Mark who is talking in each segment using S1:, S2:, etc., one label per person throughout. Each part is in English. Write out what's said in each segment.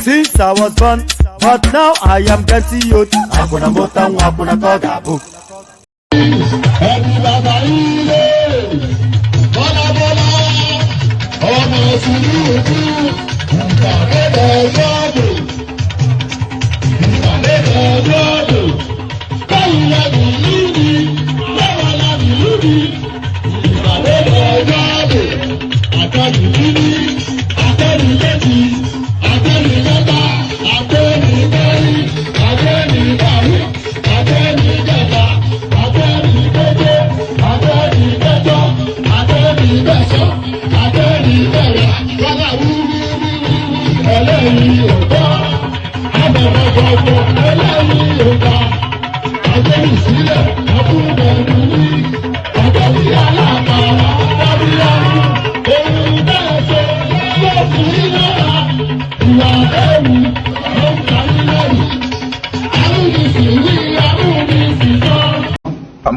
S1: Since I was born, but now I am getting youth. Hakuna motangu, hakuna koga book.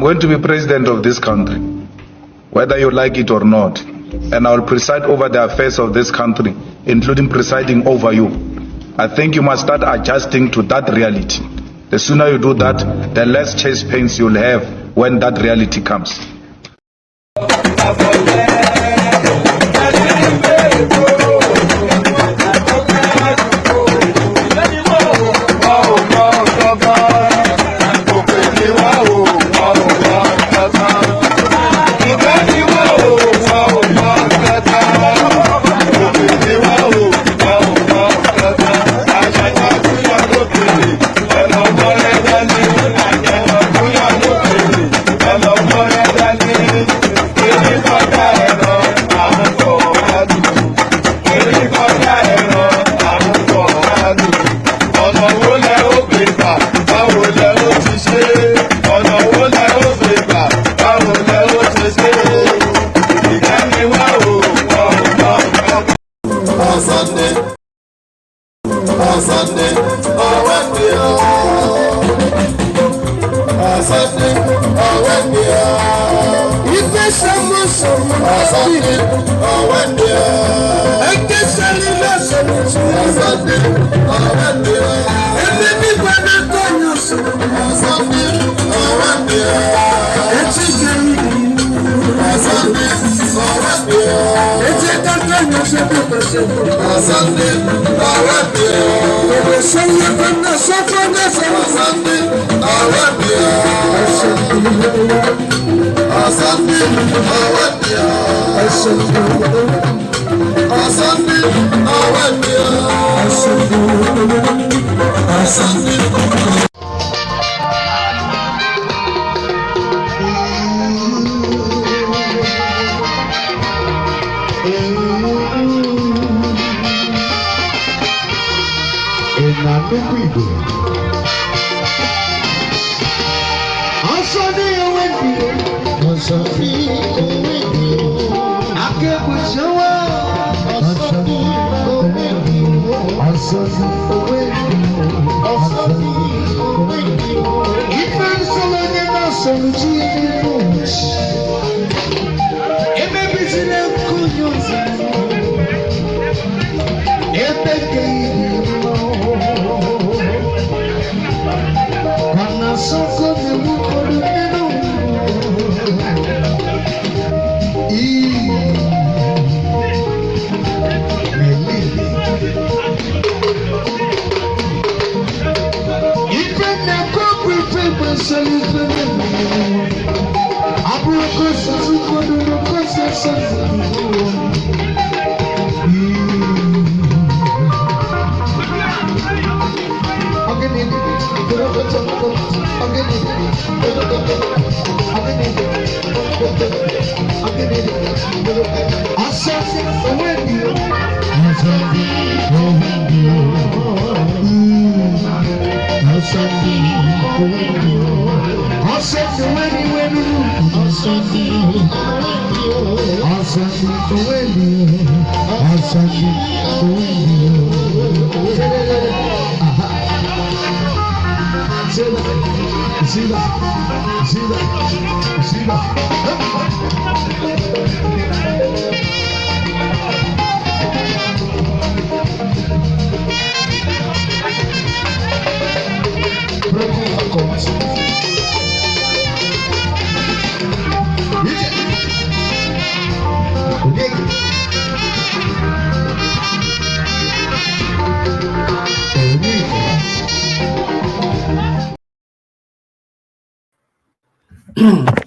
S2: I'm going to be president of this country, whether you like it or not, and I will preside over the affairs of this country, including presiding over you. I think you must start adjusting to that reality. The sooner you do that, the less chest pains you'll have when that reality comes.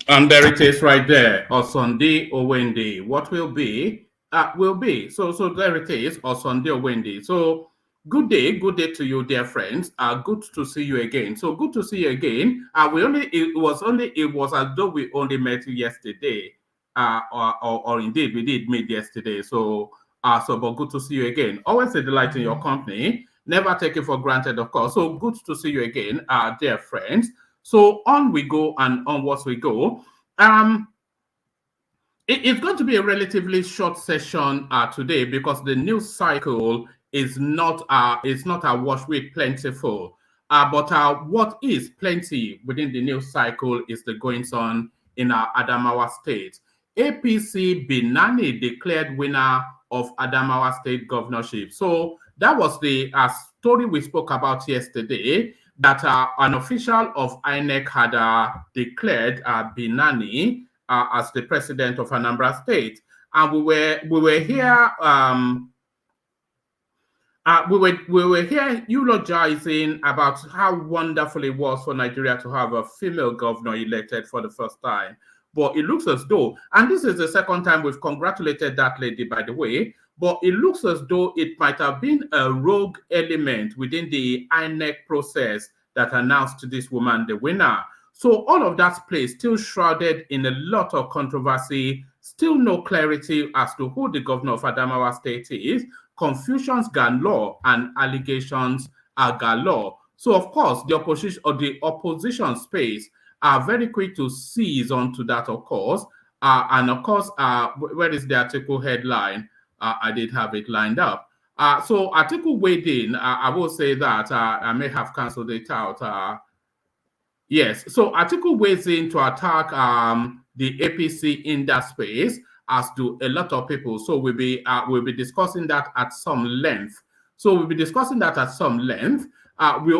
S3: And there it is right there. Osunday Owende. What will be? Will be. So there it is. Osunday Owende. So good day to you, dear friends. Good to see you again. So good to see you again. It was as though we only met yesterday. Or indeed we did meet yesterday. But good to see you again. Always a delight in your company. Never take it for granted, of course. So good to see you again, dear friends. So on we go and onwards we go. It's going to be a relatively short session today because the news cycle is not awash with plentiful. But what is plenty within the news cycle is the goings on in Adamawa State. APC Binani declared winner of Adamawa State governorship. So that was the story we spoke about yesterday, that an official of INEC had declared Binani as the president of Anambra State, and we were here we were here eulogizing about how wonderful it was for Nigeria to have a female governor elected for the first time. But it looks as though, and this is the second time we've congratulated that lady, by the way, but it looks as though it might have been a rogue element within the INEC process that announced this woman the winner. So all of that place still shrouded in a lot of controversy, still no clarity as to who the governor of Adamawa State is, confusions galore and allegations are galore. So of course, the opposition space are very quick to seize onto that, of course. And of course, where is the article headline? I did have it lined up. So article weighed in, I will say that I may have cancelled it out. Yes. So Atiku weighs in to attack the APC in that space, as do a lot of people. So we'll be discussing that at some length. We'll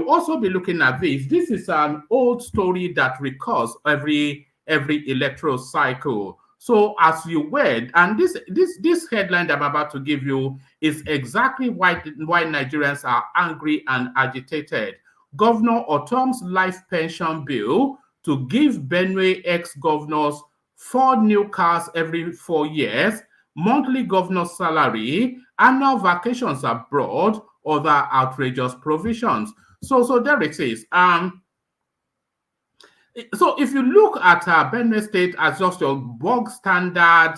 S3: also be looking at this. This is an old story that recurs every electoral cycle. So as you read, and this headline that I'm about to give you is exactly why Nigerians are angry and agitated. Governor Otom's life pension bill to give Benue ex-governors 4 new cars every 4 years, monthly governor salary, annual vacations abroad, other outrageous provisions. So there it is. So if you look at Benue State as just your bog standard,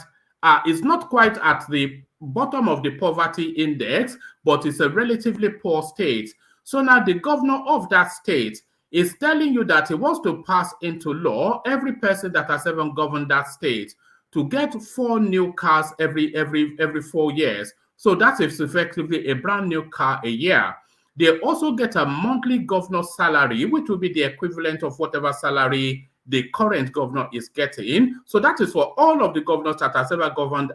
S3: it's not quite at the bottom of the poverty index, but it's a relatively poor state. So now the governor of that state is telling you that he wants to pass into law every person that has ever governed that state to get 4 new cars every 4 years. So that is effectively a brand new car a year. They also get a monthly governor salary, which will be the equivalent of whatever salary the current governor is getting. So that is for all of the governors that has ever governed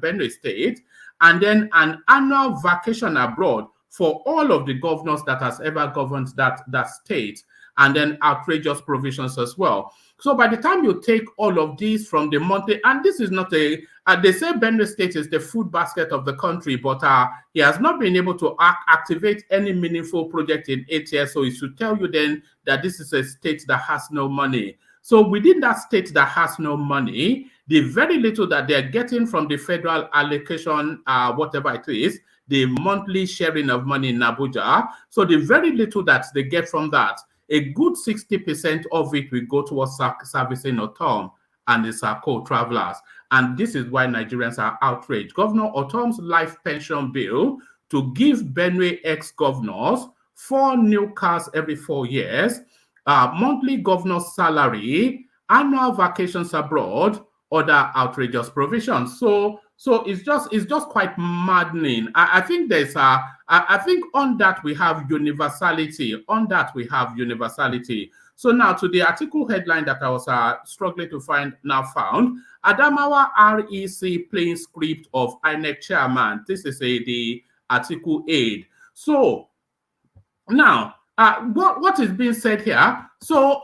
S3: Benue State. And then an annual vacation abroad for all of the governors that has ever governed that state. And then outrageous provisions as well. So by the time you take all of these from the monthly, and this is not they say Benue State is the food basket of the country, but he has not been able to activate any meaningful project in 8 years. So it should tell you then that this is a state that has no money. So within that state that has no money, the very little that they're getting from the federal allocation, whatever it is, the monthly sharing of money in Abuja, so the very little that they get from that, a good 60% of it will go towards servicing Otom and his co-travelers. And this is why Nigerians are outraged. Governor Otom's life pension bill to give Benue ex-governors 4 new cars every 4 years, monthly governor salary, annual vacations abroad, other outrageous provisions. So it's just quite maddening. I think there's I think on that we have universality. So now to the article headline that I was struggling to find, now found. Adamawa REC playing script of INEC chairman. This is the article aid. So now what is being said here? So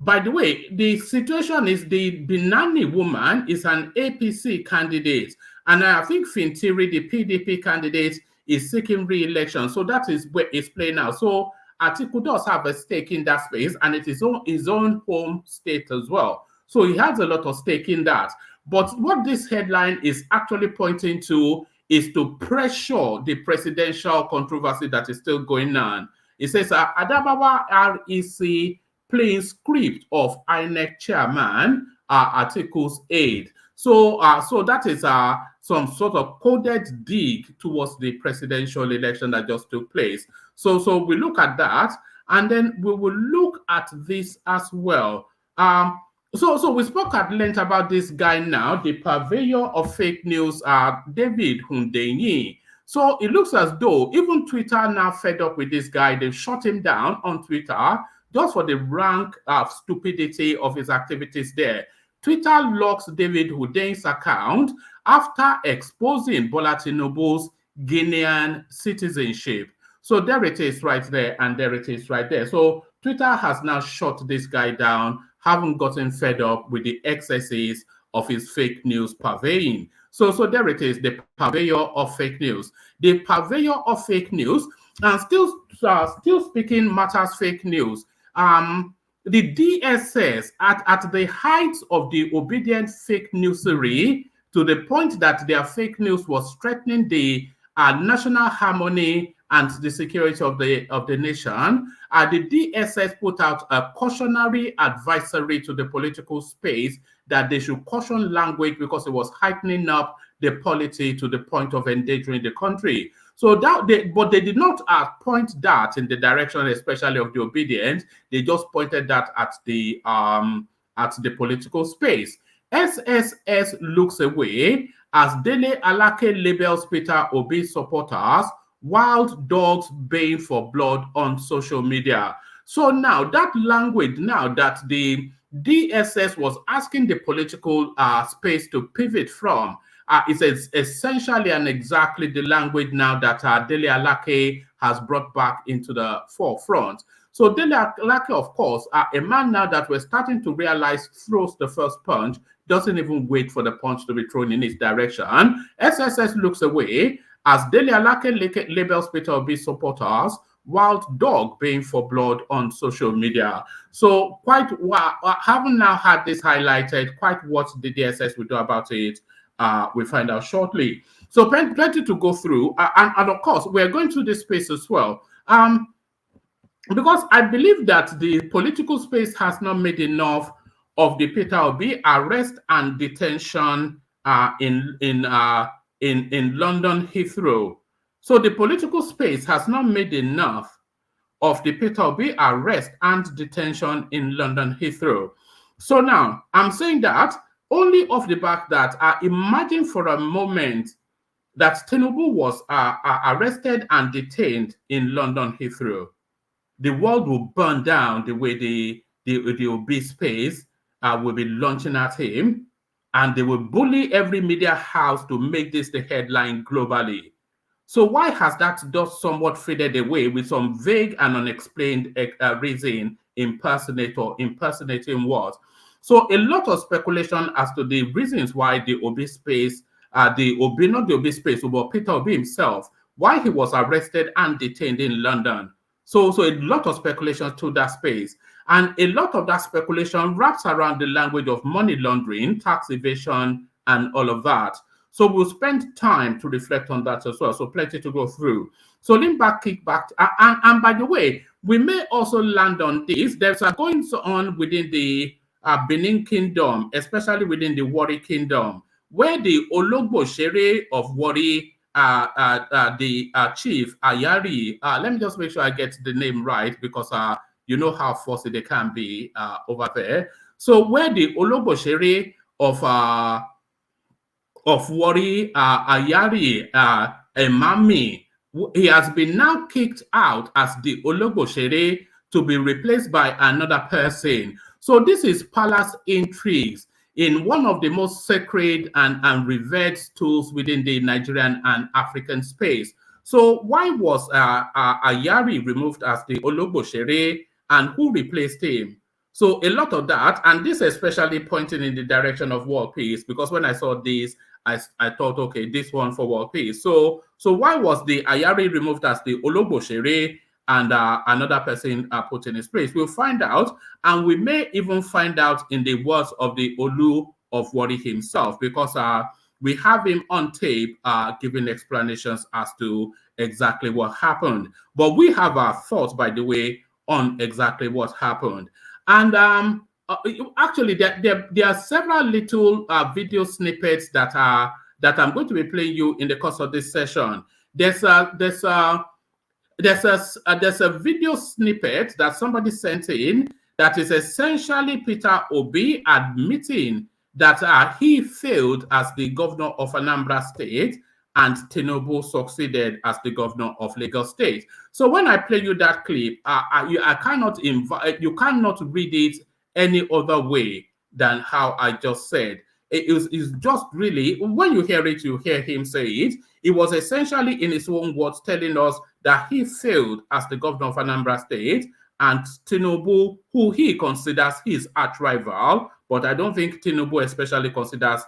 S3: by the way, the situation is the Binani woman is an APC candidate, and I think Fintiri, the PDP candidate, is seeking re-election. So that is where it's playing out. So Atiku does have a stake in that space, and it is his own home state as well. So he has a lot of stake in that. But what this headline is actually pointing to is to pressure the presidential controversy that is still going on. It says Adamawa REC playing script of INEC chairman Atiku's aide. So that is some sort of coded dig towards the presidential election that just took place. So we look at that, and then we will look at this as well. So we spoke at length about this guy now, the purveyor of fake news, David Hundeyin. So it looks as though even Twitter now fed up with this guy. They've shut him down on Twitter just for the rank of stupidity of his activities there. Twitter locks David Hundeyin's account after exposing Bola Tinubu'S Guinean citizenship. So there it is right there, and there it is right there. So Twitter has now shut this guy down, having gotten fed up with the excesses of his fake news purveying. So there it is, the purveyor of fake news. The purveyor of fake news, and still speaking matters fake news. The DSS, at the height of the obedient fake newsery, to the point that their fake news was threatening the national harmony and the security of the nation, the DSS put out a cautionary advisory to the political space that they should caution language because it was heightening up the polity to the point of endangering the country. So but they did not point that in the direction, especially of the obedient. They just pointed that at the political space. SSS looks away as Dele Alake labels Peter Obi's supporters wild dogs baying for blood on social media. So now that language now that the DSS was asking the political space to pivot from is essentially and exactly the language now that Dele Alake has brought back into the forefront. So Dele Alake, of course, a man now that we're starting to realize throws the first punch, doesn't even wait for the punch to be thrown in his direction. SSS looks away as Dele Alake labels Peter Obi's supporters wild dog baying for blood on social media. So quite having now had this highlighted, quite what the DSS will do about it, we'll find out shortly. So plenty to go through. And of course, we're going through this space as well. Because I believe that the political space has not made enough of the Peter Obi arrest and detention in London Heathrow. So the political space has not made enough of the Peter Obi arrest and detention in London Heathrow. So now I'm saying that only off the back that imagine for a moment that Tinubu was arrested and detained in London Heathrow. The world will burn down the way the Obi space will be launching at him, and they will bully every media house to make this the headline globally. So why has that just somewhat faded away with some vague and unexplained reason impersonating what? So a lot of speculation as to the reasons why the Obi space, not the Obi space, but Peter Obi himself, why he was arrested and detained in London. So a lot of speculation to that space. And a lot of that speculation wraps around the language of money laundering, tax evasion, and all of that. So we'll spend time to reflect on that as well. So plenty to go through. So lean back, kick back. And by the way, we may also land on this. There's a going on within the Benin Kingdom, especially within the Warri Kingdom, where the Ologbo Shere of Warri, the chief Ayari, let me just make sure I get the name right, because you know how fussy they can be over there. So where the Ologbo Shere of Warri, Ayari Emami, he has been now kicked out as the Ologbo Shere to be replaced by another person. So this is palace intrigues in one of the most sacred and revered tools within the Nigerian and African space. So why was Ayari removed as the Ologbo Shere, and who replaced him? So a lot of that, and this especially pointing in the direction of world peace, because when I saw this, I thought, okay, this one for world peace. So why was the Ayari removed as the Ologbo Shere and another person put in his place? We'll find out, and we may even find out in the words of the Olu of Warri himself, because we have him on tape giving explanations as to exactly what happened. But we have our thoughts, by the way, on exactly what happened. And actually, there are several little video snippets that I'm going to be playing you in the course of this session. There's a video snippet that somebody sent in that is essentially Peter Obi admitting that he failed as the governor of Anambra State and Tinubu succeeded as the governor of Lagos State. So when I play you that clip, you cannot read it any other way than how I just said. It's just really, when you hear it, you hear him say it. It was essentially in his own words telling us that he failed as the governor of Anambra State, and Tinubu, who he considers his arch rival, but I don't think Tinubu especially considers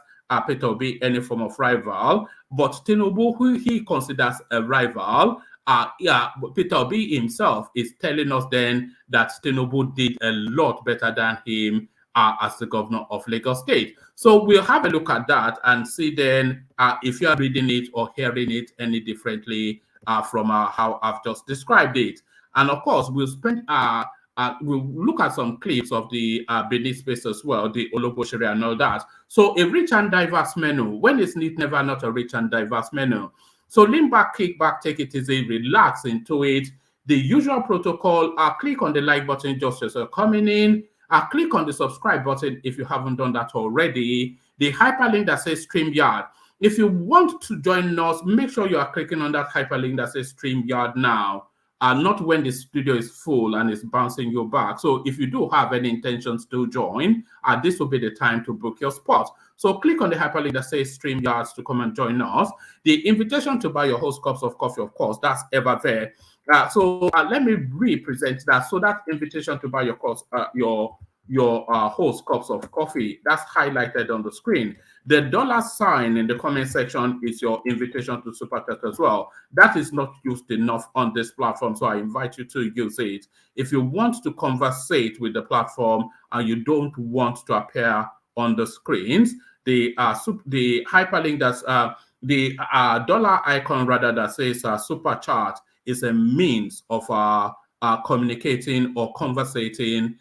S3: Peter Obi any form of rival, but Tinubu, who he considers a rival, Peter Obi himself is telling us then that Tinubu did a lot better than him as the governor of Lagos State. So we'll have a look at that and see then if you are reading it or hearing it any differently from how I've just described it. And of course, we'll spend we'll look at some clips of the Benin space as well, the Ologbo Shere and all that. So a rich and diverse menu. When is it never not a rich and diverse menu? So lean back, kick back, take it easy, relax into it. The usual protocol, click on the like button just as you're coming in. Click on the subscribe button if you haven't done that already. The hyperlink that says StreamYard. if you want to join us, make sure you are clicking on that hyperlink that says StreamYard now, not when the studio is full and it's bouncing you back. So if you do have any intentions to join, this will be the time to book your spot. So click on the hyperlink that says StreamYards to come and join us. The invitation to buy your host cups of coffee, of course, that's ever there. So let me represent that. So that invitation to buy your host cups of coffee, that's highlighted on the screen. The $sign in the comment section is your invitation to Super Chat as well. That is not used enough on this platform, so I invite you to use it. If you want to conversate with the platform and you don't want to appear on the screens, the hyperlink that's the dollar icon rather that says Super Chat is a means of communicating or conversating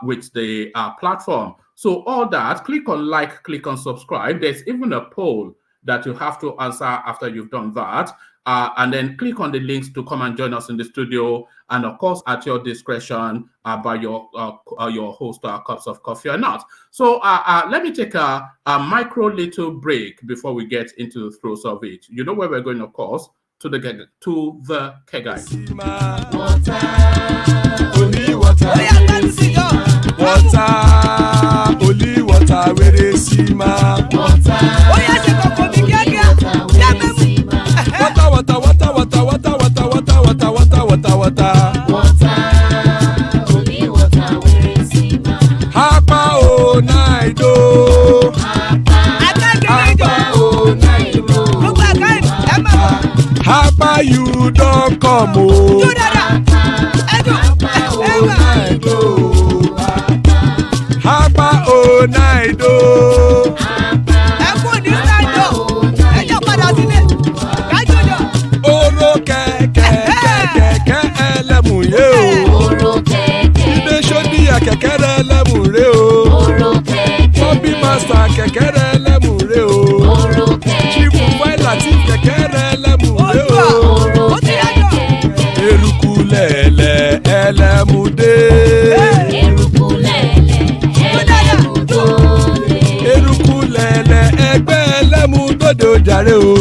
S3: with the platform. So all that, click on like, click on subscribe. There's even a poll that you have to answer after you've done that. And then click on the links to come and join us in the studio. And of course, at your discretion, by your host cups of coffee or not. So let me take a micro little break before we get into the throes of it. You know where we're going, of course, to the Kegite.
S4: Only water, where they see ma. Water, only water, where they see ma. Hapa o naido. Hapa you don't come o. Hapa o naido. Oro keke elemu ye o. Ide shodi ya keke elemu re o. Bobby master keke elemu re o. Chief Latif keke elemu re o. Eruku lele elemu de. Ẹgbẹ́ ẹlẹ́mu dòdò jàre o.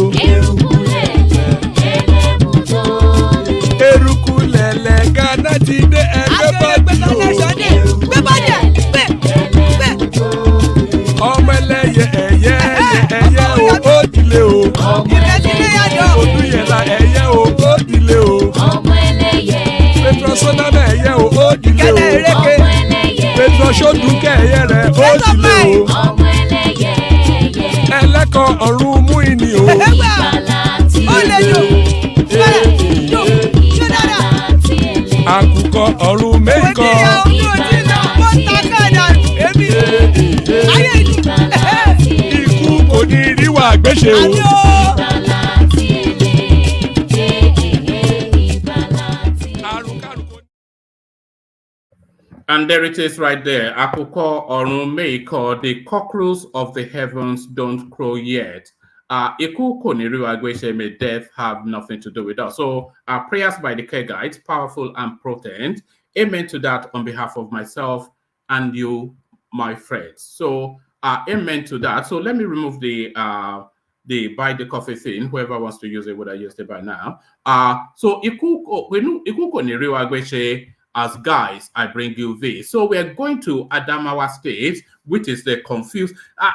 S4: Eruku lẹ̀lẹ̀ Ghana ti dé ẹgbẹ́ bọ́dì o. Ọmọ ẹlẹ́yẹ ẹ̀yẹ o ó dìlé o. Olúyẹ̀lá ẹ̀yẹ o ó dìlé o. Petrosoname ẹ̀yẹ o ó dìlé o. Petrosodunke ẹ̀yẹ rẹ̀ ó dìlé o. Ẹlẹ́kọ̀ ọ̀run mú ìní o. Àkùkọ ọ̀run mẹ́kọ̀. Ikú kò ní ríwà gbéṣe o.
S3: And there it is right there. Akuko Orun Meiko, the cockroach of the heavens don't crow yet. Iku Koniriwa Gweshe, may death have nothing to do with us. So our prayers by the Kegites, powerful and potent. Amen to that on behalf of myself and you, my friends. So amen to that. So let me remove the buy the coffee thing. Whoever wants to use it would have used it by now. So Iku Koniriwa Gweshe, as guys, I bring you this. So we're going to Adamawa State, which is the confused.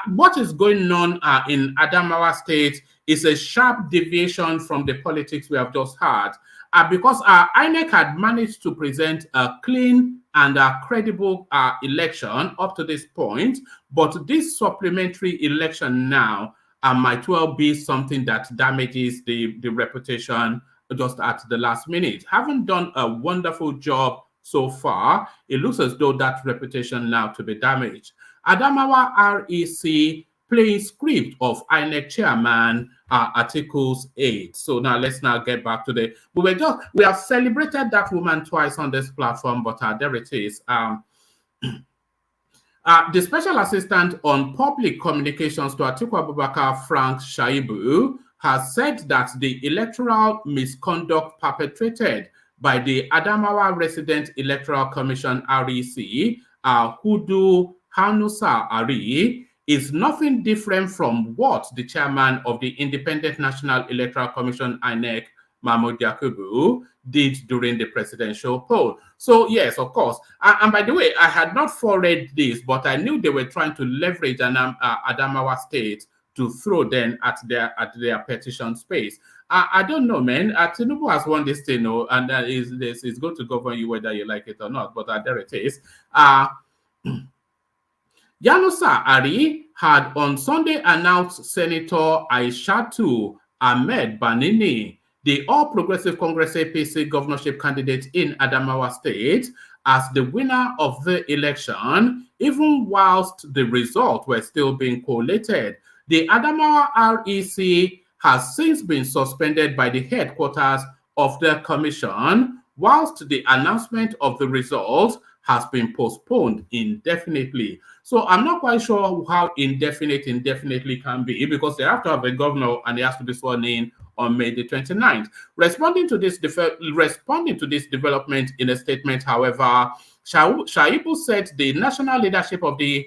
S3: What is going on in Adamawa State is a sharp deviation from the politics we have just had. Because INEC had managed to present a clean and a credible election up to this point, but this supplementary election now might well be something that damages the reputation just at the last minute. Haven't done a wonderful job so far. It looks as though that reputation now to be damaged. Adamawa REC playing script of INEC chairman Article's 8. So now let's now get back to the. We have celebrated that woman twice on this platform, but there it is. The special assistant on public communications to Atiku Abubakar, Frank Shaibu, has said that the electoral misconduct perpetrated by the Adamawa Resident Electoral Commission REC, Hudu Hanusa Ari, is nothing different from what the chairman of the Independent National Electoral Commission, INEC, Mahmoud Yakubu, did during the presidential poll. So yes, of course. And by the way, I had not foreread this, but I knew they were trying to leverage Adamawa State to throw them at their petition space. I don't know, man. Tinubu has won this thing, and it's going to govern you whether you like it or not. But there it is. Yanusa Ari had on Sunday announced Senator Aishatu Ahmed Banini, the All Progressive Congress APC governorship candidate in Adamawa State, as the winner of the election, even whilst the results were still being collated. The Adamawa REC has since been suspended by the headquarters of the commission, whilst the announcement of the results has been postponed indefinitely. So I'm not quite sure how indefinitely can be, because they have to have a governor and he has to be sworn in on May the 29th. Responding to this development in a statement, however, Shaibu said the national leadership of the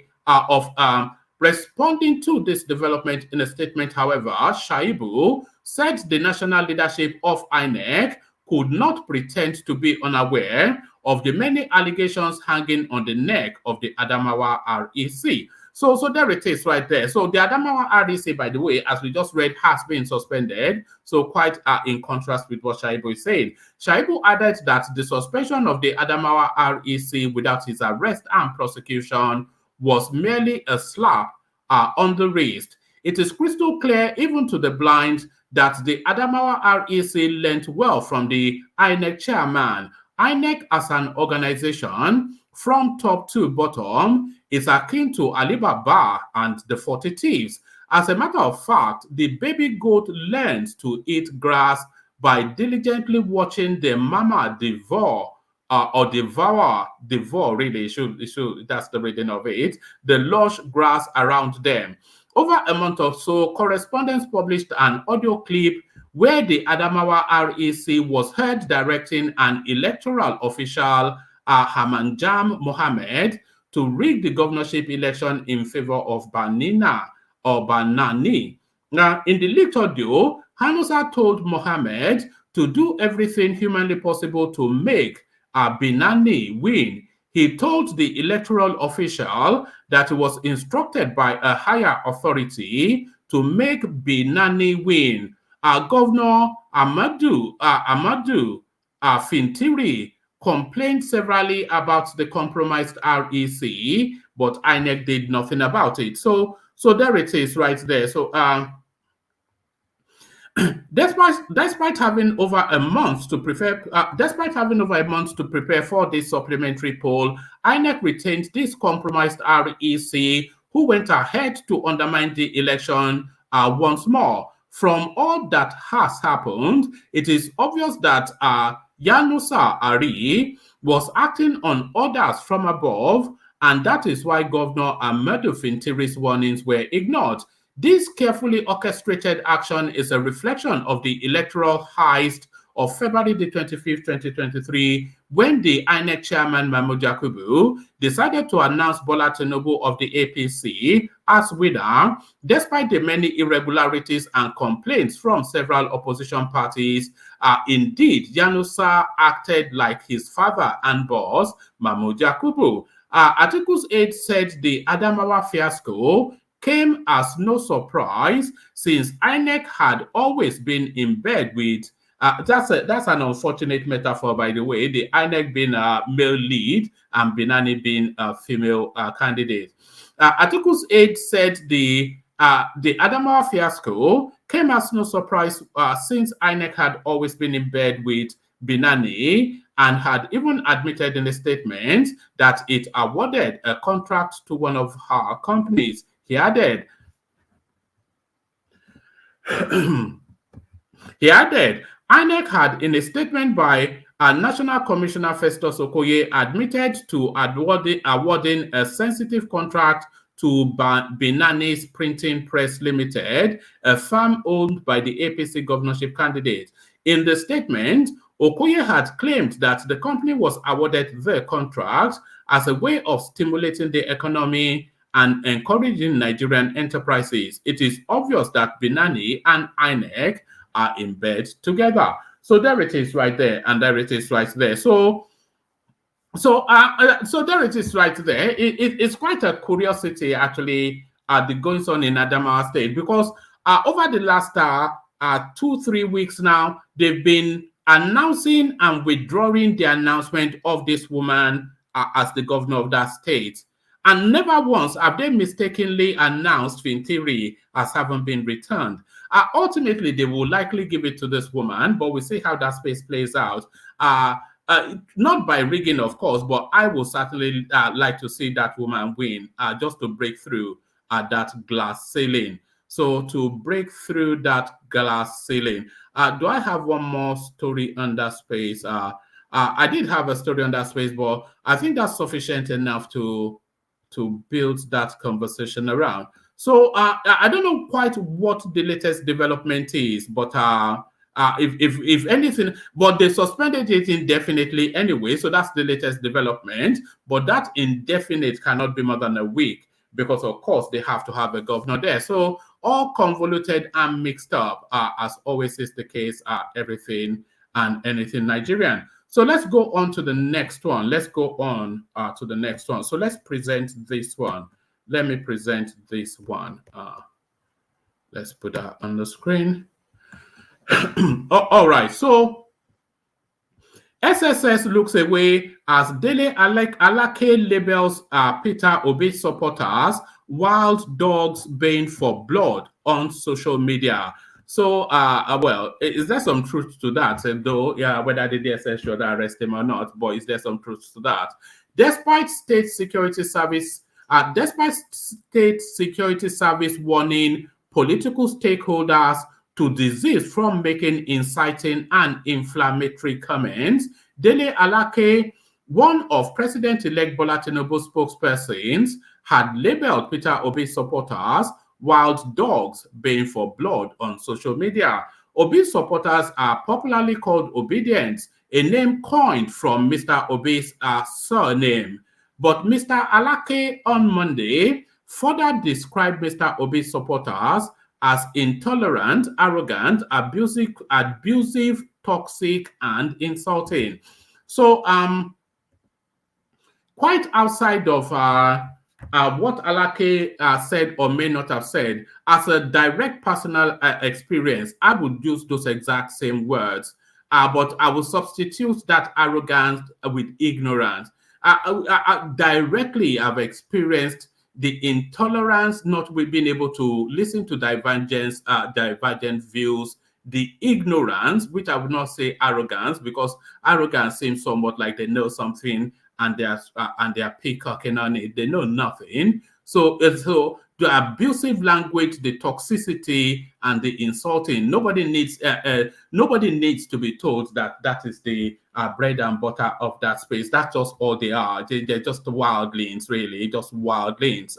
S3: responding to this development in a statement, however, Shaibu said the national leadership of INEC could not pretend to be unaware of the many allegations hanging on the neck of the Adamawa REC. So there it is right there. So the Adamawa REC, by the way, as we just read, has been suspended. So quite in contrast with what Shaibu is saying. Shaibu added that the suspension of the Adamawa REC without his arrest and prosecution was merely a slap on the wrist. It is crystal clear, even to the blind, that the Adamawa REC learnt well from the INEC chairman. INEC as an organization, from top to bottom, is akin to Alibaba and the 40 Thieves. As a matter of fact, the baby goat learns to eat grass by diligently watching the mama devour, really, that's the reading of it, the lush grass around them. Over a month or so, correspondents published an audio clip where the Adamawa REC was heard directing an electoral official, Hamanjam Mohammed, to rig the governorship election in favor of Banina or Banani. Now, in the leaked audio, Hanusa told Mohammed to do everything humanly possible to make Binani win. He told the electoral official that he was instructed by a higher authority to make Binani win. Governor Amadou Fintiri complained severally about the compromised REC, but INEC did nothing about it. So there it is right there. So despite having over a month to prepare for this supplementary poll, INEC retained this compromised REC, who went ahead to undermine the election once more. From all that has happened, it is obvious that Yanusa Ari was acting on orders from above, and that is why Governor Amadou Fintiri's warnings were ignored. This carefully orchestrated action is a reflection of the electoral heist of February the 25th, 2023, when the INEC chairman Mahmoud Yakubu decided to announce Bola Tinubu of the APC as winner, despite the many irregularities and complaints from several opposition parties. Indeed, Yanusa acted like his father and boss, Mahmoud Yakubu. Article's aide said the Adamawa fiasco came as no surprise, since INEC had always been in bed with that's an unfortunate metaphor, by the way, the INEC being a male lead and Binani being a female candidate. Article's aide said the Adamawa fiasco came as no surprise, since INEC had always been in bed with Binani and had even admitted in a statement that it awarded a contract to one of her companies. He added, INEC had, in a statement by National Commissioner Festus Okoye, admitted to awarding a sensitive contract to Binani's Printing Press Limited, a firm owned by the APC governorship candidate. In the statement, Okoye had claimed that the company was awarded the contract as a way of stimulating the economy and encouraging Nigerian enterprises. It is obvious that Binani and INEC are in bed together. So there it is right there, and there it is right there. So there it is right there. It's quite a curiosity, actually, the goings on in Adamawa State, because over the last 2-3 weeks now, they've been announcing and withdrawing the announcement of this woman as the governor of that state. And never once have they mistakenly announced Fintiri as having been returned. Ultimately, they will likely give it to this woman, but we'll see how that space plays out. Not by rigging, of course, but I will certainly like to see that woman win, just to break through that glass ceiling. So to break through that glass ceiling, do I have one more story on that space? I did have a story on that space, but I think that's sufficient enough to build that conversation around. So I don't know quite what the latest development is, but if anything, but they suspended it indefinitely anyway, so that's the latest development. But that indefinite cannot be more than a week, because of course they have to have a governor there. So all convoluted and mixed up, as always is the case, everything and anything Nigerian. So let's go on to the next one. Let's go on to the next one. So let's present this one. Let me present this one. Let's put that on the screen. All right. So SSS looks away as Dele Alake labels Peter Obi supporters wild dogs baying for blood on social media. So, well, is there some truth to that? Though, yeah, whether the DSS should arrest him or not, but is there some truth to that? Despite state security service warning political stakeholders to desist from making inciting and inflammatory comments, Dele Alake, one of President-elect Bola Tinubu's spokespersons, had labeled Peter Obi supporters wild dogs baying for blood on social media. Obi supporters are popularly called obedience, a name coined from Mr. Obi's surname. But Mr. Alake on Monday further described Mr. Obi's supporters as intolerant, arrogant, abusive, toxic, and insulting. So, quite outside of what Alake said or may not have said, as a direct personal experience, I would use those exact same words, but I will substitute that arrogance with ignorance. Directly, I've experienced the intolerance, not being able to listen to divergent views, the ignorance, which I would not say arrogance, because arrogance seems somewhat like they know something and they're peacocking on it. They know nothing. So the abusive language, the toxicity, and the insulting. Nobody needs to be told that is the bread and butter of that space. That's just all they are. They're just wildlings, really, just wildlings.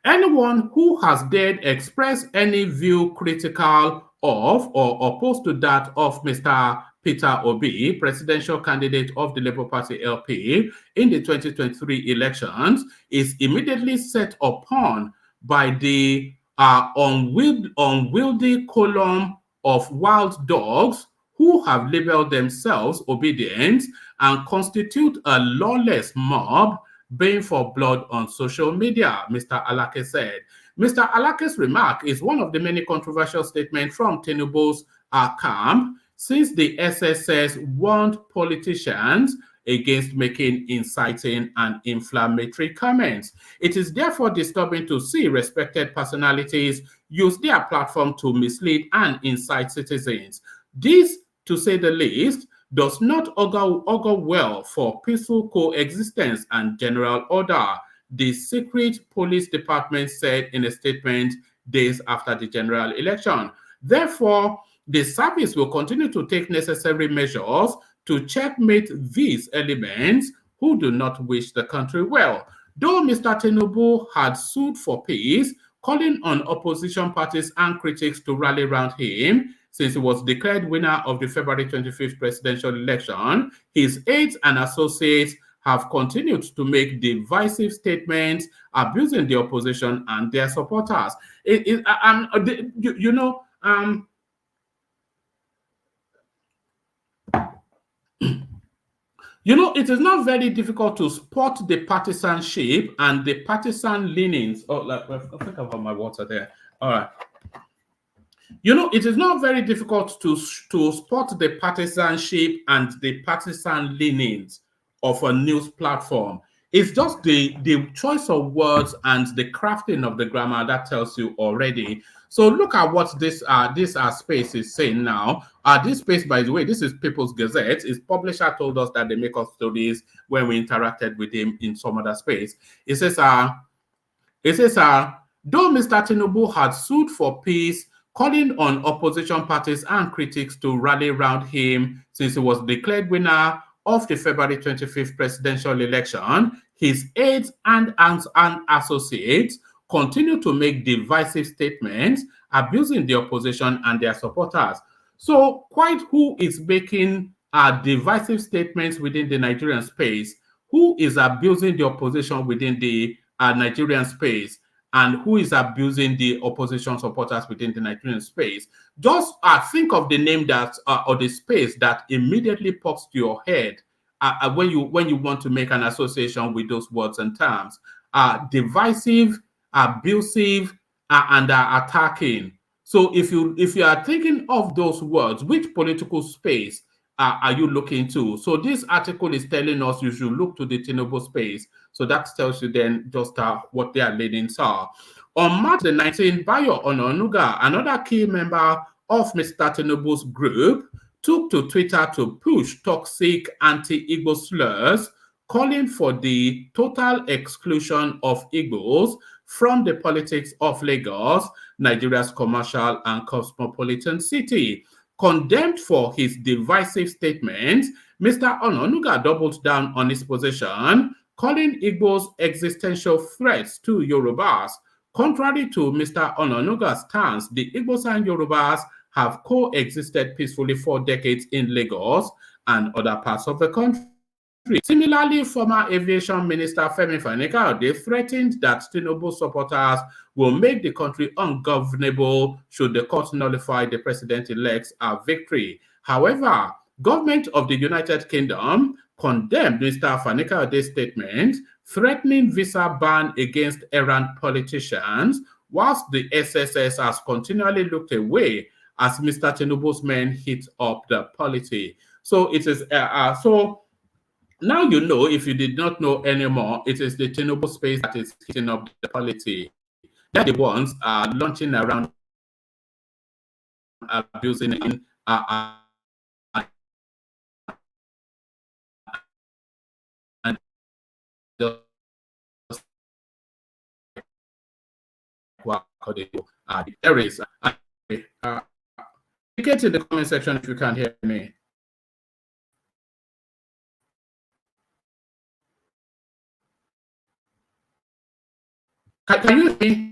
S3: Anyone who has dared express any view critical of or opposed to that of Mr. Peter Obi, presidential candidate of the Labour Party LP in the 2023 elections, is immediately set upon by the unwieldy column of wild dogs who have labeled themselves obedient and constitute a lawless mob baying for blood on social media, Mr. Alake said. Mr. Alake's remark is one of the many controversial statements from Tinubu'S camp, since the SSS warned politicians against making inciting and inflammatory comments. It is therefore disturbing to see respected personalities use their platform to mislead and incite citizens. This, to say the least, does not augur well for peaceful coexistence and general order, the secret police department said in a statement days after the general election. Therefore, the service will continue to take necessary measures to checkmate these elements who do not wish the country well. Though Mr. Tinubu had sued for peace, calling on opposition parties and critics to rally around him, since he was declared winner of the February 25th presidential election, his aides and associates have continued to make divisive statements abusing the opposition and their supporters. It is not very difficult to spot the partisanship and the partisan leanings. Oh, I think I've got my water there. All right. It is not very difficult to spot the partisanship and the partisan leanings of a news platform. It's just the choice of words and the crafting of the grammar that tells you already. So look at what this space is saying now. This space, by the way, this is People's Gazette. His publisher told us that they make us stories when we interacted with him in some other space. It says, though Mr. Tinubu had sued for peace, calling on opposition parties and critics to rally around him since he was declared winner of the February 25th presidential election, his aides and associates continue to make divisive statements abusing the opposition and their supporters. So quite who is making divisive statements within the Nigerian space, who is abusing the opposition within the Nigerian space, and who is abusing the opposition supporters within the Nigerian space. Just think of the name that or the space that immediately pops to your head when you want to make an association with those words and terms. Divisive, abusive, and attacking. So if you are thinking of those words, which political space are you looking to? So this article is telling us you should look to the Tinubu space. So that tells you then just what their leanings are. On March the 19th, Bayo Ononuga, another key member of Mr. Tinubu's group, took to Twitter to push toxic anti-Igbo slurs, calling for the total exclusion of Igbos from the politics of Lagos, Nigeria's commercial and cosmopolitan city. Condemned for his divisive statements, Mr. Ononuga doubled down on his position, calling Igbos existential threats to Yorubas. Contrary to Mr. Ononuga's stance, the Igbos and Yorubas have coexisted peacefully for decades in Lagos and other parts of the country. Similarly, former Aviation Minister Femi Fani-Kayode threatened that Tinubu supporters will make the country ungovernable should the court nullify the president-elect's victory. However, government of the United Kingdom condemned Mr. Fani-Kayode's statement, threatening visa ban against errant politicians, whilst the SSS has continually looked away as Mr. Tinubu's men hit up the polity. So it is now you know, if you did not know anymore, it is the Tinubu space that is hitting up the polity. They're the ones launching around abusing in and just there is get in the comment section if you can't hear me. Can you hear me?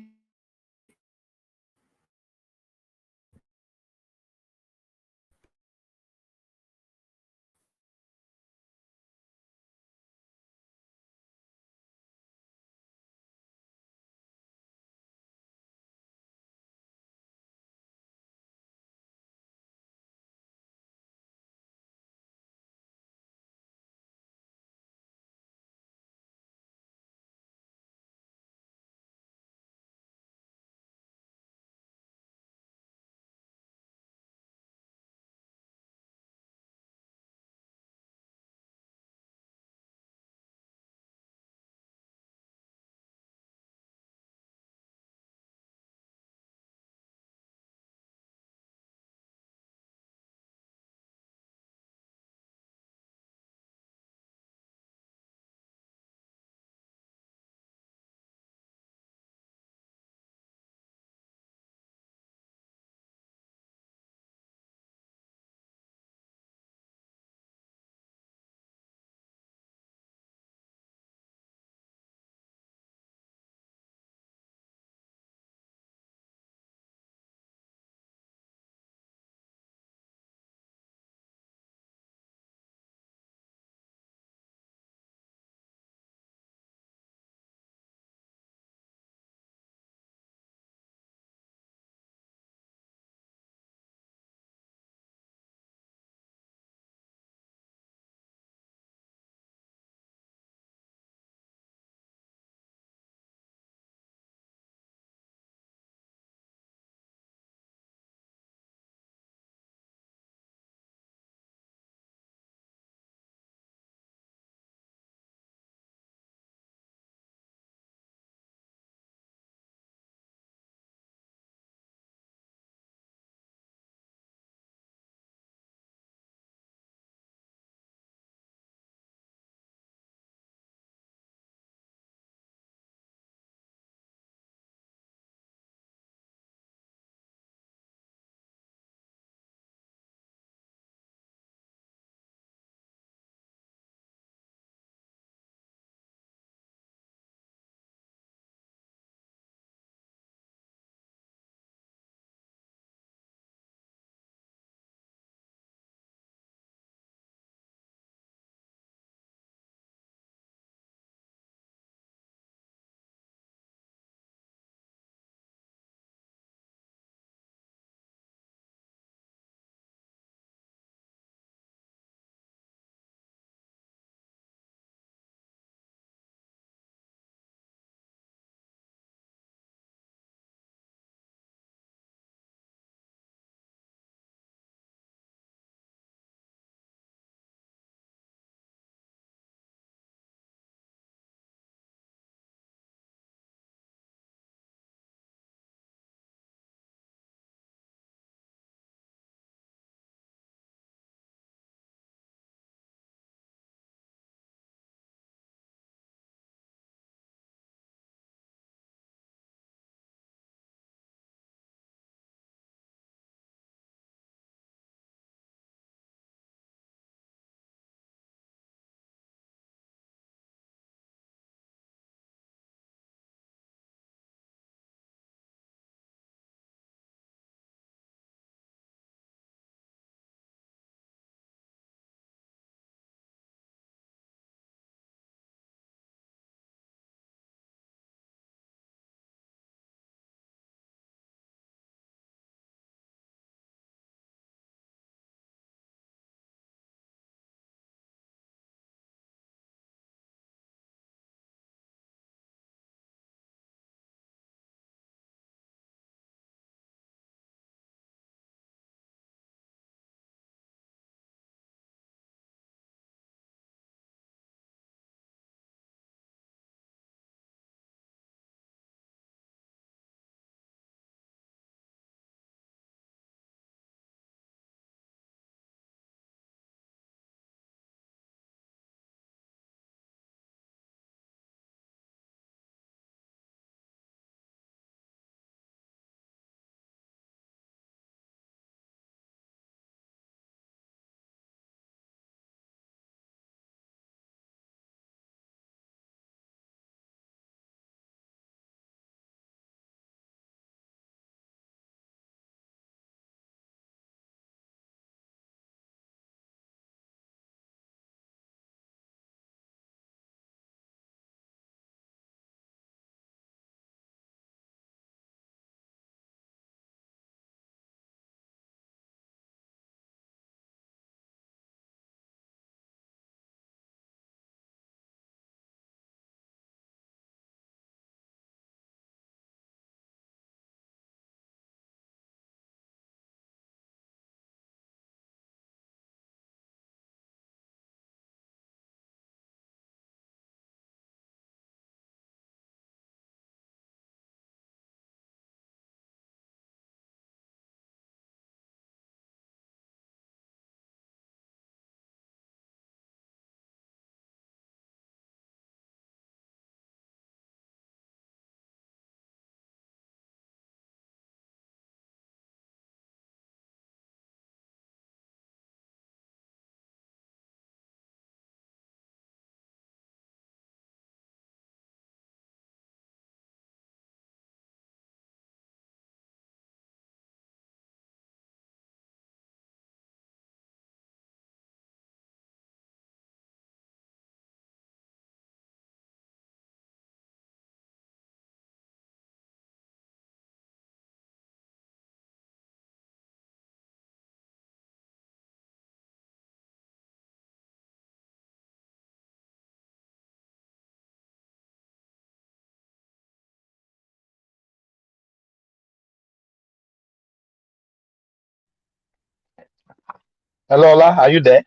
S5: Hello, Ola, are you there?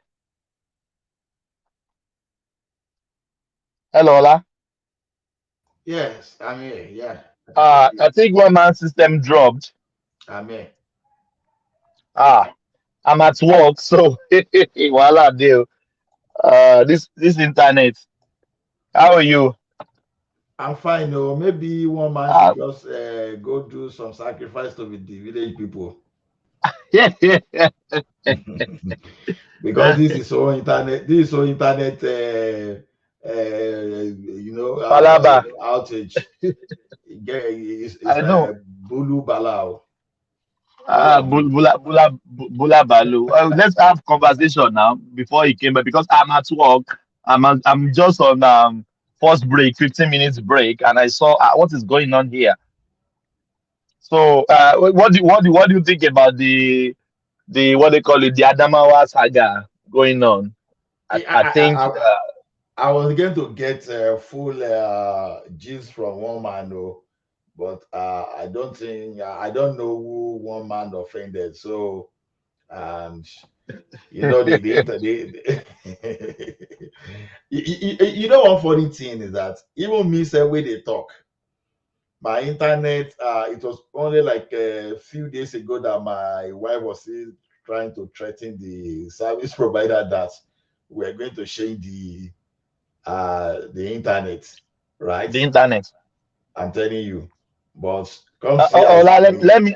S5: Hello, Ola.
S6: Yes, I'm here. Yeah,
S5: I think one man system dropped.
S6: I'm here.
S5: Ah, I'm at work, so voila, deal. This internet. How are you?
S6: I'm fine. Oh, maybe one man
S5: Uh,
S6: should just go do some sacrifice to the village people
S5: yeah, yeah.
S6: because this is so internet. This is so internet.
S5: Palaba.
S6: Outage. It's
S5: I know.
S6: bulu balao. Go on.
S5: Bula Balu. Let's have conversation now before he came back because I'm at work. I'm just on first break, 15 minutes break, and I saw what is going on here. So, what do you think about the what they call it, the Adamawa saga going on?
S6: I,
S5: I
S6: I,
S5: think
S6: I, I I was going to get full gist from one man, oh, but I don't think I don't know who one man offended. So, and the internet. One funny thing is that even me say way they talk, my internet. It was only like a few days ago that my wife was still trying to threaten the service provider that we're going to change the internet, right?
S5: the internet.
S6: I'm telling you. But come see as
S5: Ola,
S6: we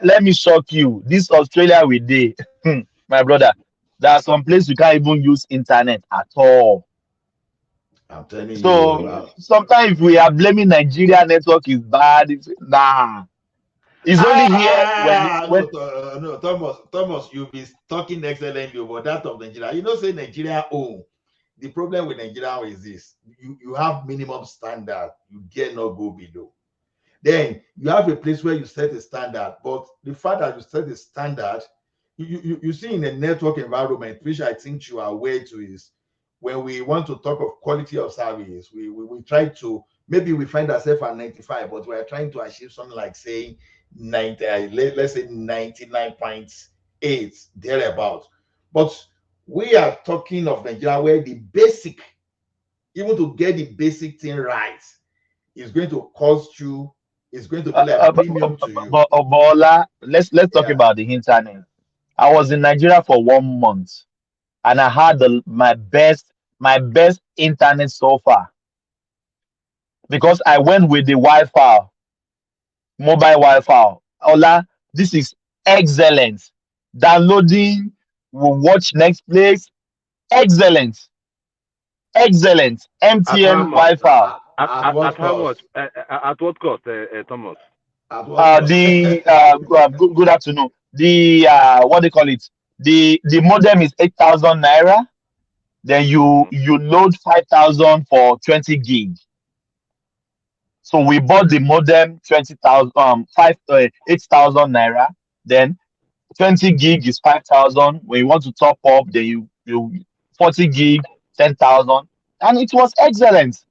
S5: let me shock you. This Australia we dey, my brother. There are some places you can't even use internet at all.
S6: I'm telling you,
S5: So sometimes if we are blaming Nigeria network is bad, nah. It's only here when
S6: no, no, Thomas, you've been talking excellently about that of Nigeria. Say Nigeria own. The problem with Nigeria is this: you have minimum standard, you dare not go below. Then you have a place where you set a standard, but the fact that you set a standard, you see in a network environment, which I think you are aware to, is when we want to talk of quality of service, we try to, maybe we find ourselves at 95, but we are trying to achieve something like saying 90, let's say 99.8 thereabout. But we are talking of Nigeria where the basic, even to get the basic thing right, is going to cost you, is going to be like premium to you.
S5: Ola, let's talk
S6: Yeah.
S5: about the internet. I was in Nigeria for 1 month and I had my best internet so far because I went with the Wi-Fi, mobile Wi-Fi. Ola, this is excellent. Downloading, we watch Netflix, excellent, excellent.
S6: At
S5: MTN
S6: how
S5: Wi-Fi.
S6: at what
S7: How much?
S6: cost?
S7: At what cost, Thomas?
S6: At what cost?
S5: Good afternoon. The what do you call it? The modem is 8,000 naira. Then
S7: Mm-hmm.
S5: you load 5,000 for 20 gig. So we bought the modem 20,000 five 8,000 naira. Then 20 gig is 5,000. When you want to top up, then you 40 gig 10,000, and it was excellent,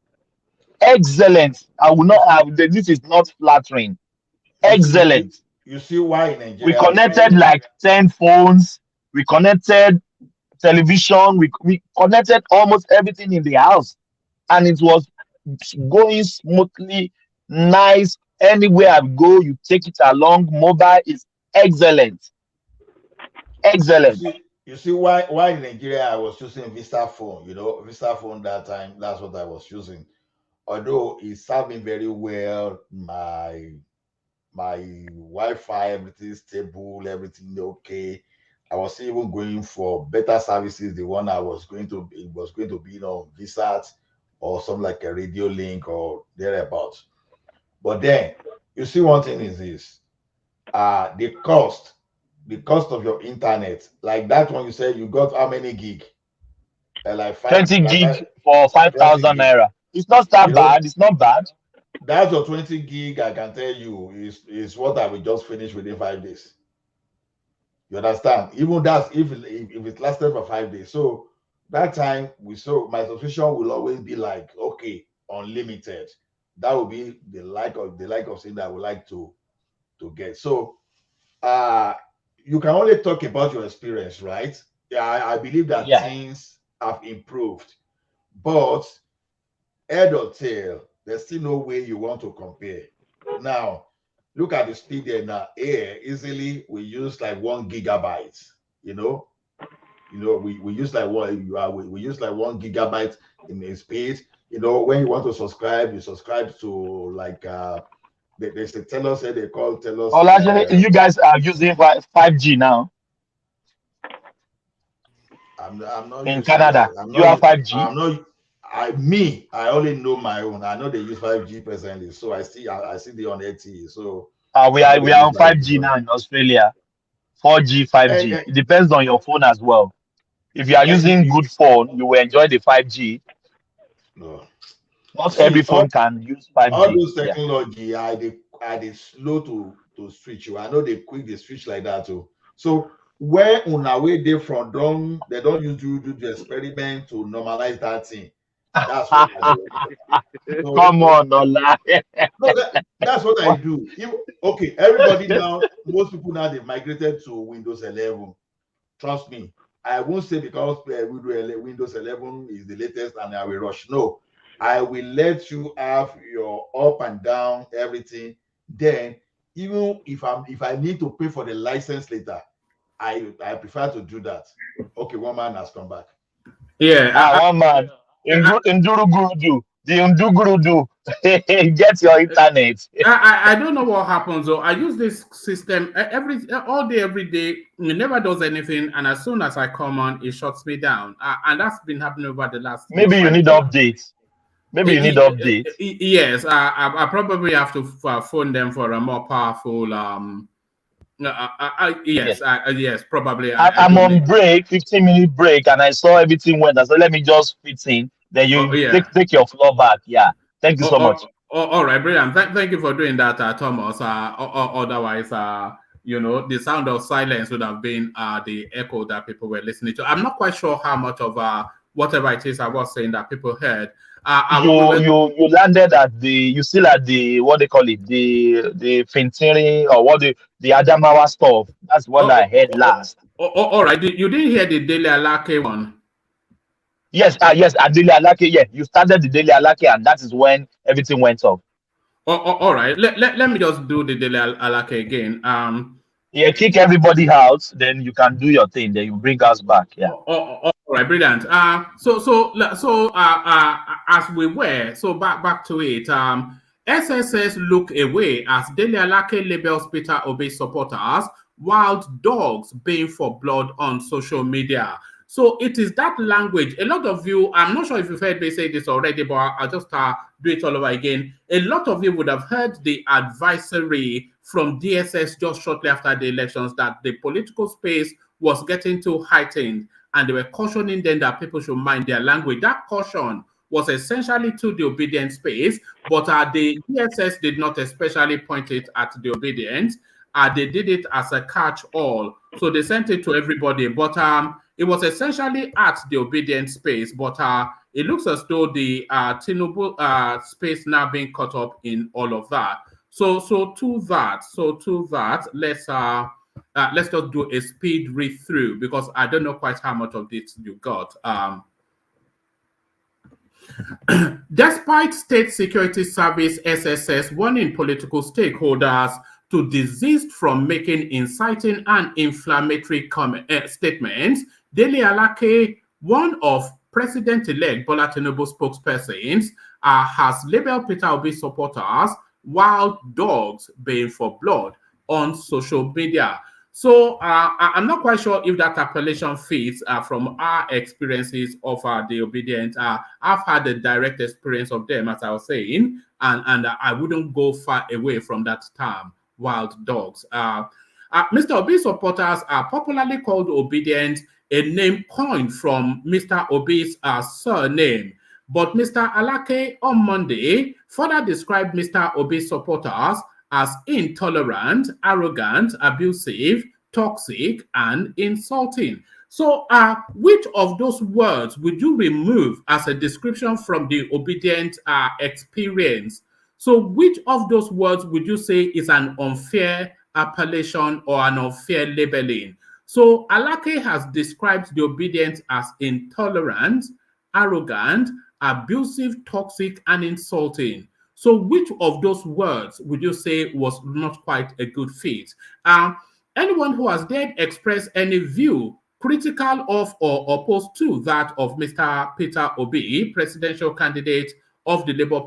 S5: excellent. I will not have this is not flattering.
S6: you see you, you
S5: Excellent.
S6: you see why in
S5: We
S6: Nigeria
S5: connected
S6: we
S5: like 10 phones. We connected television. We connected almost everything in the house. And it was going smoothly, nice. Anywhere I go, you take it along. Mobile is excellent.
S6: you
S5: Excellent.
S6: see you see why in Nigeria I was using Vista phone, Vista phone that time, that's what I was using. Although it served me very well, my Wi-Fi, everything stable, everything okay. I was even going for better services. The one I was going to be was going to be, Visat or something like a radio link or thereabouts. But then you see one thing is this: the cost of your internet, like that one you said you got how many gig? Like
S5: 20 gig
S6: five
S5: for
S6: 20
S5: 5,000
S6: gig.
S5: naira. It's not
S6: You
S5: that
S6: know,
S5: bad. It's not bad.
S6: that's your 20 gig, I can tell you, is what I will just finish within 5 days. You understand? Even that's if it lasted for 5 days. So that time we saw my subscription will always be like, okay, unlimited. That would be the like of thing that I would like to get. So uh you can only talk about your experience, right? I believe that
S5: Yeah.
S6: things have improved, but head or tail, there's still no way you want to compare. Now, look at the speed there now. Here, easily we use like 1 gigabyte. We use like we use like 1 gigabyte in speed. When you want to subscribe, you subscribe to like there's a Telos they call Telos.
S5: Oh, actually, you guys are using 5G now
S6: I'm not
S5: in
S6: using
S5: Canada.
S6: I'm
S5: You
S6: not
S5: have 5G.
S6: I'm not I only know my own. I know they use 5G presently, so I see the on LTE. So
S5: We
S6: I know
S5: are
S6: they
S5: we are
S6: use
S5: on
S6: 5G.
S5: 5G now in Australia. 4G,
S6: And,
S5: 5G. It depends on your phone as well. If you are using good phone, you will enjoy the 5G.
S6: no.
S5: Not every
S6: See,
S5: phone can use
S6: all
S5: 5G.
S6: those
S5: Yeah.
S6: technology are they slow to switch you. I know they quick they switch like that too. So where on our way they from they don't use do the experiment to normalize that thing. That's what I do. So,
S5: Come on, Ola.
S6: no, that's what I do. Okay, everybody now, most people now they've migrated to Windows 11. Trust me, I won't say because Windows 11 is the latest and I will rush. No, I will let you have your up and down everything. Then, even if I need to pay for the license later, I prefer to do that. Okay, one man has come back.
S3: Yeah,
S5: One man. Ndurugurudu. The Ndugurudu. Get your internet.
S3: I don't know what happens though. I use this system all day, every day. It never does anything, and as soon as I come on, it shuts me down. And that's been happening over the last
S5: Maybe you
S3: 5
S5: need
S3: years.
S5: updates. Maybe you need updates.
S3: Yes, I probably have to phone them for a more powerful. Yes, yes, probably. I
S5: I'm
S3: do
S5: on
S3: need.
S5: break, 15-minute break, and I saw everything went. I said, let me just fit in. Then
S3: Oh
S5: you
S3: yeah.
S5: take your floor back. Yeah. Thank you so much.
S3: All right, brilliant. Thank you for doing that, Thomas. Otherwise, the sound of silence would have been the echo that people were listening to. I'm not quite sure how much of whatever it is I was saying that people heard.
S5: You landed at you still at the, what they call it, the Fintiri, or the Adamawa stuff. That's what I heard last.
S3: All right. You didn't hear the Daily Alake one?
S5: Yes, yes, at Daily Alake, yeah. You started the Daily Alake, and that is when everything went off.
S3: All right. Let me just do the Daily Alake again.
S5: Yeah, kick everybody out, then you can do your thing. Then you bring us back. Yeah.
S3: All right, brilliant. As we were, so back to it. SSS look away as Dele Alake labels Peter Obi supporters wild dogs baying for blood on social media. So it is that language. A lot of you, I'm not sure if you've heard me say this already, but I'll just do it all over again. A lot of you would have heard the advisory from DSS just shortly after the elections that the political space was getting too heightened, and they were cautioning them that people should mind their language. That caution was essentially to the obedient space, but the DSS did not especially point it at the obedient. They did it as a catch-all. So they sent it to everybody, but it was essentially at the obedient space, but it looks as though the Tinubu space now being caught up in all of that. So to that, let's just do a speed read through because I don't know quite how much of this you got. Despite State Security Service SSS warning political stakeholders to desist from making inciting and inflammatory statements, Dele Alake, one of President-elect Bola Tinubu spokespersons, has labeled Peter Obi supporters wild dogs baying for blood on social media. So I'm not quite sure if that appellation fits from our experiences of the obedient. I've had a direct experience of them, as I was saying, and I wouldn't go far away from that term, wild dogs. Mr. Obi supporters are popularly called obedient, a name coined from Mr. Obi's surname. But Mr. Alake on Monday further described Mr. Obi's supporters as intolerant, arrogant, abusive, toxic, and insulting. So which of those words would you remove as a description from the obedient experience? So which of those words would you say is an unfair appellation or an unfair labeling? So Alake has described the obedience as intolerant, arrogant, abusive, toxic, and insulting. So which of those words would you say was not quite a good fit? Anyone who has dared express any view critical of or opposed to that of Mr. Peter Obi, presidential candidate of the Labour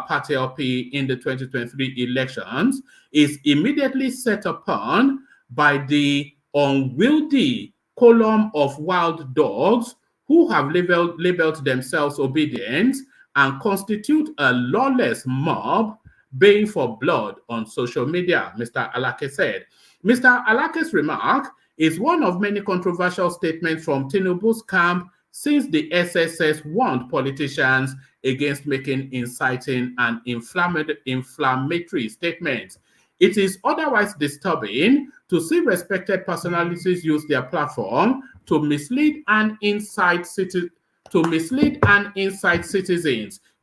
S3: Party LP in the 2023 elections, is immediately set upon by the unwieldy column of wild dogs who have labeled themselves obedient and constitute a lawless mob baying for blood on social media, Mr. Alake said. Mr. Alake's remark is one of many controversial statements from Tinubu's camp since the SSS warned politicians against making inciting and inflammatory statements. It is otherwise disturbing to see respected personalities use their platform to mislead and incite citizens.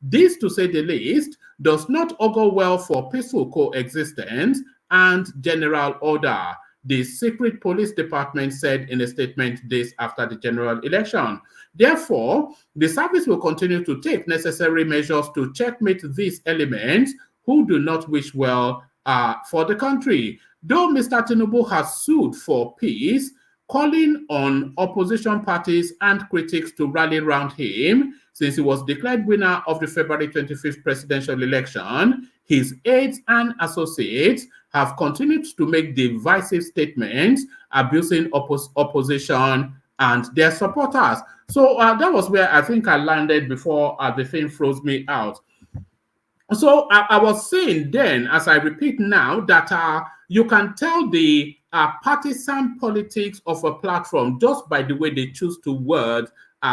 S3: This, to say the least, does not augur well for peaceful coexistence and general order, the secret police department said in a statement days after the general election. Therefore, the service will continue to take necessary measures to checkmate these elements who do not wish well for the country. Though Mr. Tinubu has sued for peace, calling on opposition parties and critics to rally around him since he was declared winner of the February 25th presidential election, his aides and associates have continued to make divisive statements abusing opposition and their supporters. So that was where I think I landed before the thing froze me out. So I was saying then, as I repeat now, that you can tell the partisan politics of a platform just by the way they choose to word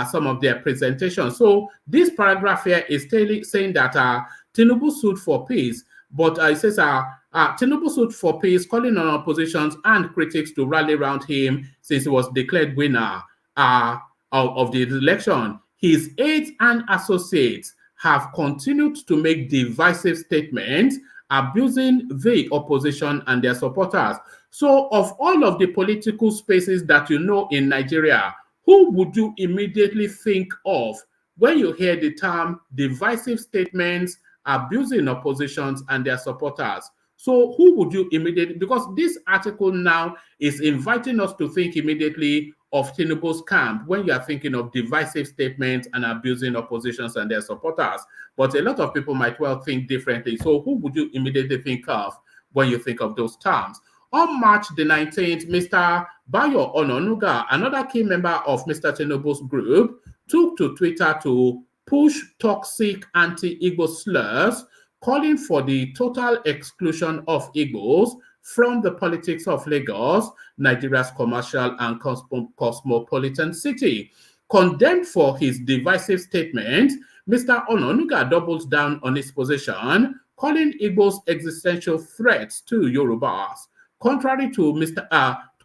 S3: some of their presentations. So this paragraph here is saying that Tinubu sued for peace, but it says Tinubu sued for peace, calling on oppositions and critics to rally around him since he was declared winner of the election. His aides and associates have continued to make divisive statements abusing the opposition and their supporters. So of all of the political spaces that you know in Nigeria, who would you immediately think of when you hear the term divisive statements abusing oppositions and their supporters? So who would you immediately, because this article now is inviting us to think immediately of Tinubu's camp when you are thinking of divisive statements and abusing oppositions and their supporters. But a lot of people might well think differently. So who would you immediately think of when you think of those terms? On March the 19th, Mr. Bayo Ononuga, another key member of Mr. Tinubu's group, took to Twitter to push toxic anti-Igbo slurs, calling for the total exclusion of Igbos from the politics of Lagos, Nigeria's commercial and cosmopolitan city. Condemned for his divisive statement, Mr. Ononuga doubled down on his position, calling Igbos existential threats to Yorubas. Contrary to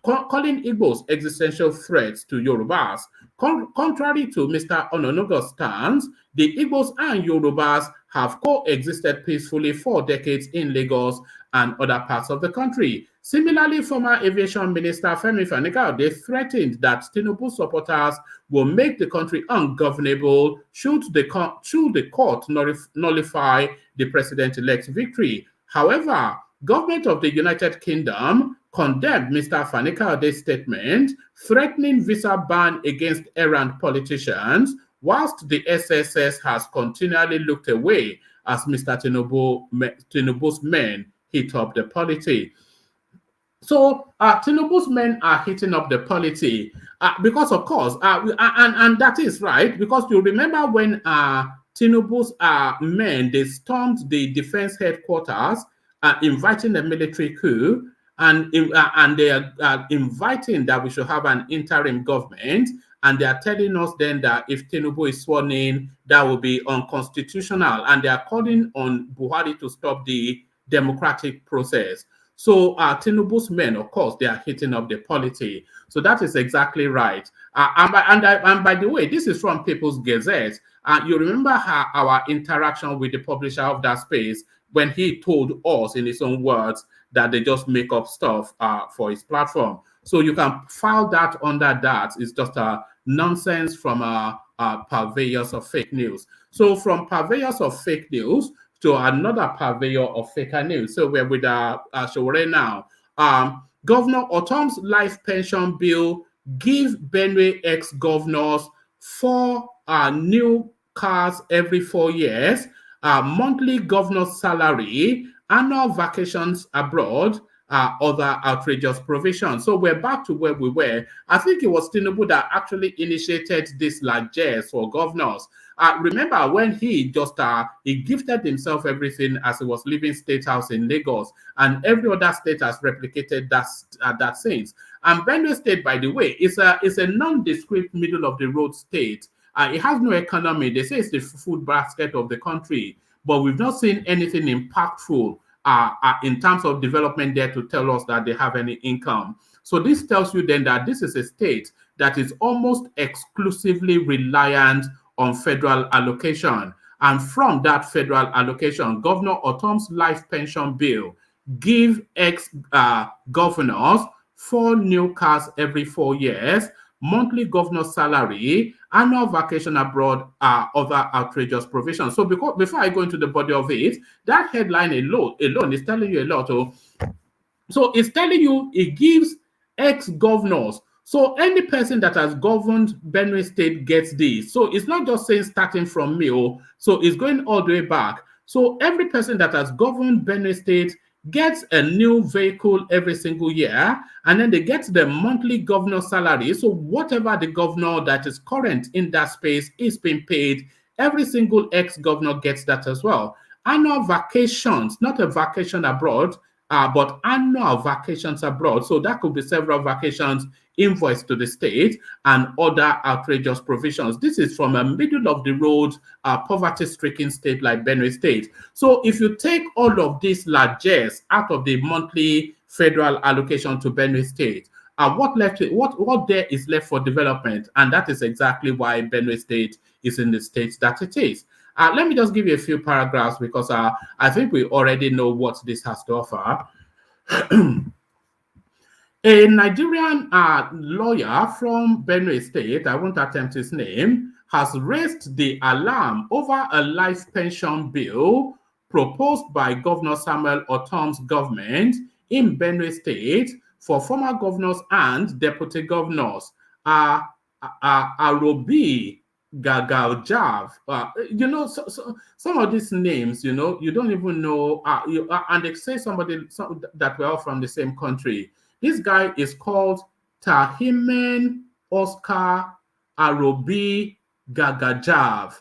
S3: calling Igbos existential threats to Yorubas. Contrary to Mr. Ononuga's stance, the Igbos and Yorubas have coexisted peacefully for decades in Lagos and other parts of the country. Similarly, former Aviation Minister Femi Fani-Kayode threatened that Tinubu supporters will make the country ungovernable should the court nullify the president-elect's victory. However, government of the United Kingdom condemned Mr. Fani-Kayode's statement, threatening visa ban against errant politicians, whilst the SSS has continually looked away as Mr. Tinubu's men hit up the polity. So Tinubu's men are hitting up the polity because, of course, and that is right, because you remember when Tinubu's men, they stormed the defense headquarters, inviting a military coup, and they are inviting that we should have an interim government, and they are telling us then that if Tinubu is sworn in, that will be unconstitutional, and they are calling on Buhari to stop the democratic process. So Tinubu's men, of course, they are hitting up the polity. So that is exactly right. And by the way, this is from People's Gazette. You remember our interaction with the publisher of that space when he told us in his own words that they just make up stuff for his platform. So you can file that under that. It's just a nonsense from purveyors of fake news. So from purveyors of fake news to another purveyor of fake news. So we're with Showore now. Governor Otom's life pension bill give Benue ex-governors 4 new cars every 4 years, monthly governor salary, annual vacations abroad, other outrageous provisions. So we're back to where we were. I think it was Tinubu that actually initiated this largesse for governors. Remember when he just he gifted himself everything as he was leaving State House in Lagos, and every other state has replicated that since. And Benue State, by the way, is a nondescript middle of the road state. It has no economy. They say it's the food basket of the country, but we've not seen anything impactful in terms of development there to tell us that they have any income. So this tells you then that this is a state that is almost exclusively reliant on federal allocation. And from that federal allocation, Governor Otom's life pension bill give ex-governors 4 new cars every 4 years, monthly governor salary, annual vacation abroad, other outrageous provisions. So before I go into the body of it, that headline alone is telling you a lot. So it's telling you it gives ex-governors. So any person that has governed Benue State gets this. So it's not just saying starting from me. So it's going all the way back. So every person that has governed Benue State gets a new vehicle every single year, and then they get the monthly governor salary. So whatever the governor that is current in that space is being paid, every single ex-governor gets that as well. Annual vacations, not a vacation abroad, but annual vacations abroad. So that could be several vacations invoiced to the state and other outrageous provisions. This is from a middle of the road, poverty-stricken state like Benue State. So if you take all of these largesse out of the monthly federal allocation to Benue State, what there is left for development? And that is exactly why Benue State is in the state that it is. Let me just give you a few paragraphs because I think we already know what this has to offer. A Nigerian lawyer from Benue State, I won't attempt his name, has raised the alarm over a life pension bill proposed by Governor Samuel Otom's government in Benue State for former governors and deputy governors. Arobi Gagaljav, some of these names, you don't even know, and they say that we're all from the same country. This guy is called Tahimen Oscar Arobi Gagajav,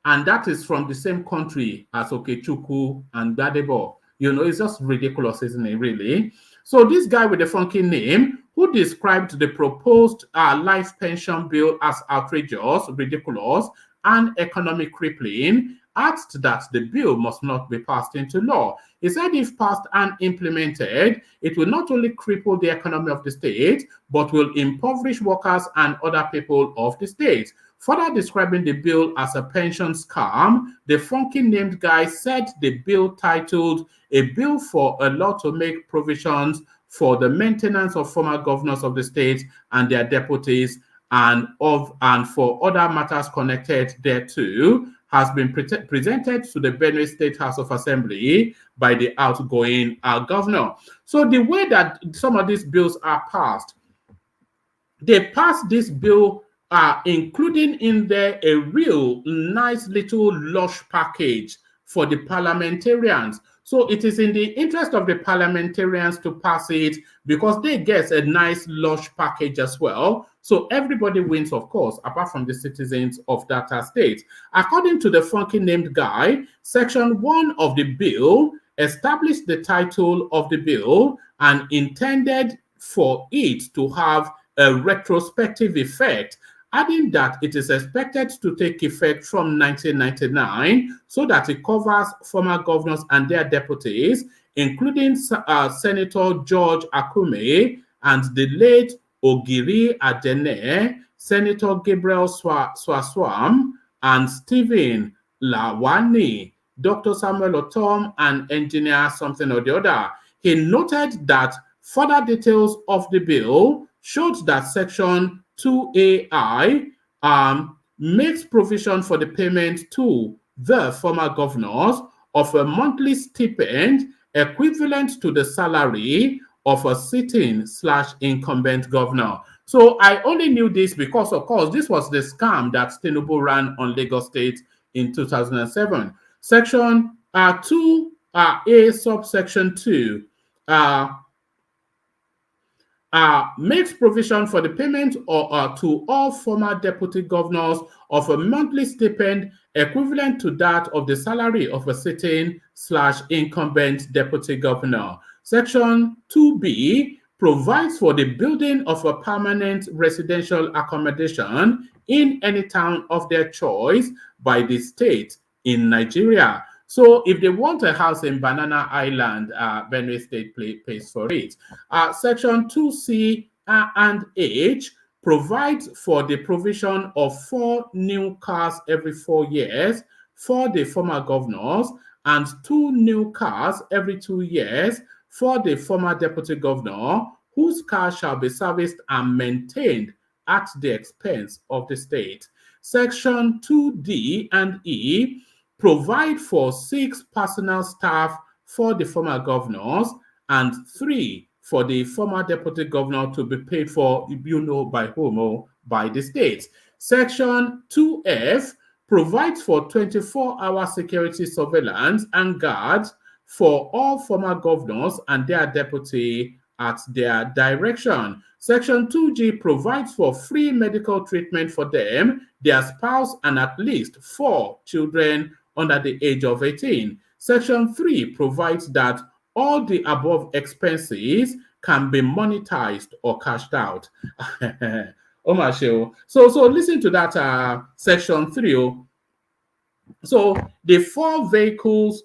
S3: and that is from the same country as Okechukwu and Gbadebo. It's just ridiculous, isn't it, really? So this guy with the funky name, who described the proposed life pension bill as outrageous, ridiculous, and economic crippling, asked that the bill must not be passed into law. He said if passed and implemented, it will not only cripple the economy of the state, but will impoverish workers and other people of the state. Further describing the bill as a pension scam, the funky named guy said the bill titled "A Bill for a Law to Make Provisions for the Maintenance of Former Governors of the State and Their Deputies and for other matters connected thereto," has been presented to the Benue State House of Assembly by the outgoing governor. So the way that some of these bills are passed, they passed this bill including in there a real nice little lush package for the parliamentarians. So it is in the interest of the parliamentarians to pass it because they get a nice lush package as well. So everybody wins, of course, apart from the citizens of that state. According to the funky named guy, Section 1 of the bill established the title of the bill and intended for it to have a retrospective effect, adding that it is expected to take effect from 1999 so that it covers former governors and their deputies, including Senator George Akume and the late Ogiri Adene, Senator Gabriel Swaswam, and Stephen Lawani, Dr. Samuel Otom, and engineer something or the other. He noted that Further details of the bill showed that Section 2AI makes provision for the payment to the former governors of a monthly stipend equivalent to the salary of a sitting/incumbent governor. So I only knew this because, of course, this was the scam that Tinubu ran on Lagos State in 2007. Section 2A subsection 2 makes provision for the payment to all former deputy governors of a monthly stipend equivalent to that of the salary of a sitting/incumbent deputy governor. Section 2B provides for the building of a permanent residential accommodation in any town of their choice by the state in Nigeria. So if they want a house in Banana Island, Benue State pays for it. Section 2C and H provides for the provision of 4 new cars every 4 years for the former governors and 2 new cars every 2 years for the former deputy governor, whose cars shall be serviced and maintained at the expense of the state. Section 2D and E provide for 6 personal staff for the former governors and 3 for the former deputy governor to be paid for, by whom? Or by the state. Section 2F provides for 24-hour security surveillance and guards for all former governors and their deputy at their direction. Section 2G provides for free medical treatment for them, their spouse, and at least 4 children under the age of 18. Section 3 provides that all the above expenses can be monetized or cashed out. So listen to that section 3. So the 4 vehicles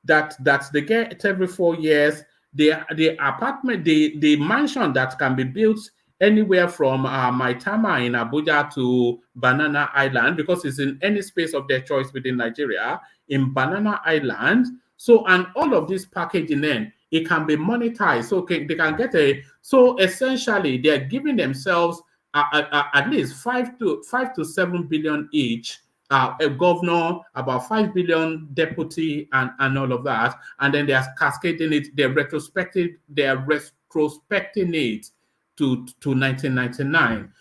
S3: that they get every 4 years, the apartment, the mansion that can be built anywhere from Maitama in Abuja to Banana Island, because it's in any space of their choice within Nigeria, in Banana Island. So, and all of this packaging then, it can be monetized. So they can get so essentially they're giving themselves at least 5 to 7 billion each. A governor, about 5 billion deputy, and all of that. And then they are cascading it, they're retrospecting it to 1999.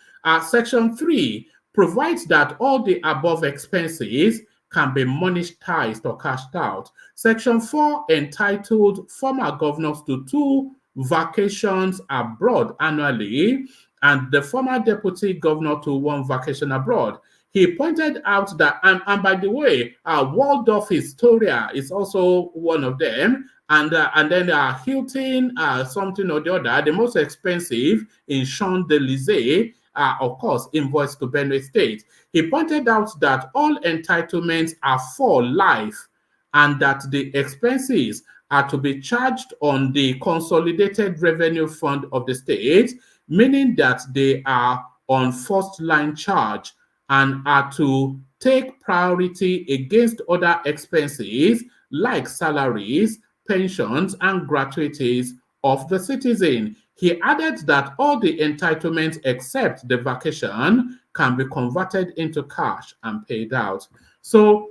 S3: Section 3 provides that all the above expenses can be monetized or cashed out. Section 4 entitled former governors to 2 vacations abroad annually, and the former deputy governor to 1 vacation abroad. He pointed out that, and by the way, Waldorf Astoria is also one of them, and then Hilton, something or the other, the most expensive in Champs-Élysées, of course, invoiced to Benue State. He pointed out that all entitlements are for life, and that the expenses are to be charged on the Consolidated Revenue Fund of the state, meaning that they are on first-line charge and are to take priority against other expenses like salaries, pensions, and gratuities of the citizen. He added that all the entitlements except the vacation can be converted into cash and paid out. So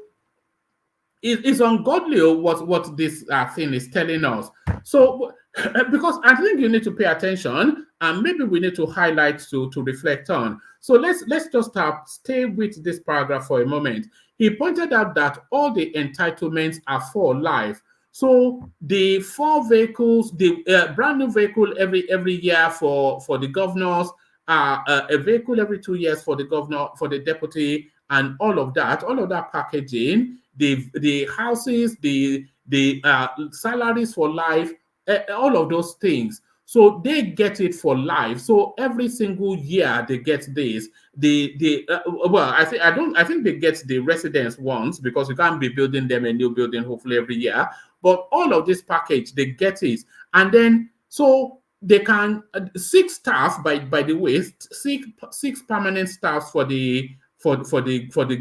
S3: it's ungodly what this thing is telling us. So, because I think you need to pay attention, and maybe we need to highlight to reflect on. So let's just stay with this paragraph for a moment. He pointed out that all the entitlements are for life. So the 4 vehicles, the brand new vehicle every year for the governors, a vehicle every 2 years for the governor, for the deputy, and all of that packaging, the houses, the salaries for life, all of those things. So they get it for life. So every single year they get this. I think they get the residence ones, because you can't be building them a new building hopefully every year. But all of this package, they get it, and then so they can 6 staff. By the way, 6 permanent staffs for the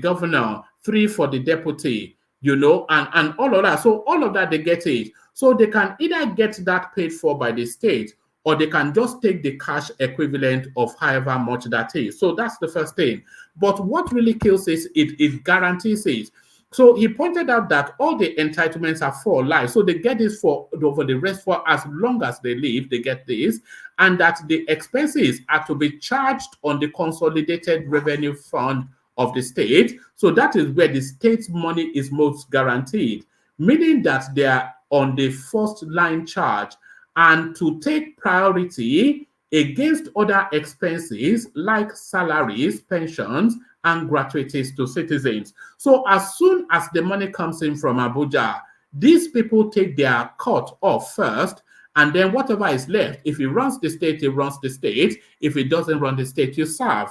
S3: governor, 3 for the deputy. and all of that. So all of that, they get it. So they can either get that paid for by the state, or they can just take the cash equivalent of however much that is. So that's the first thing. But what really kills it guarantees it. So he pointed out that all the entitlements are for life. So they get this for the rest, for as long as they live, they get this. And that the expenses are to be charged on the consolidated revenue fund of the state. So that is where the state's money is most guaranteed, meaning that they are on the first line charge, and to take priority against other expenses like salaries, pensions, and gratuities to citizens. So as soon as the money comes in from Abuja, these people take their cut off first, and then whatever is left, if it runs the state, it runs the state. If it doesn't run the state, you starve.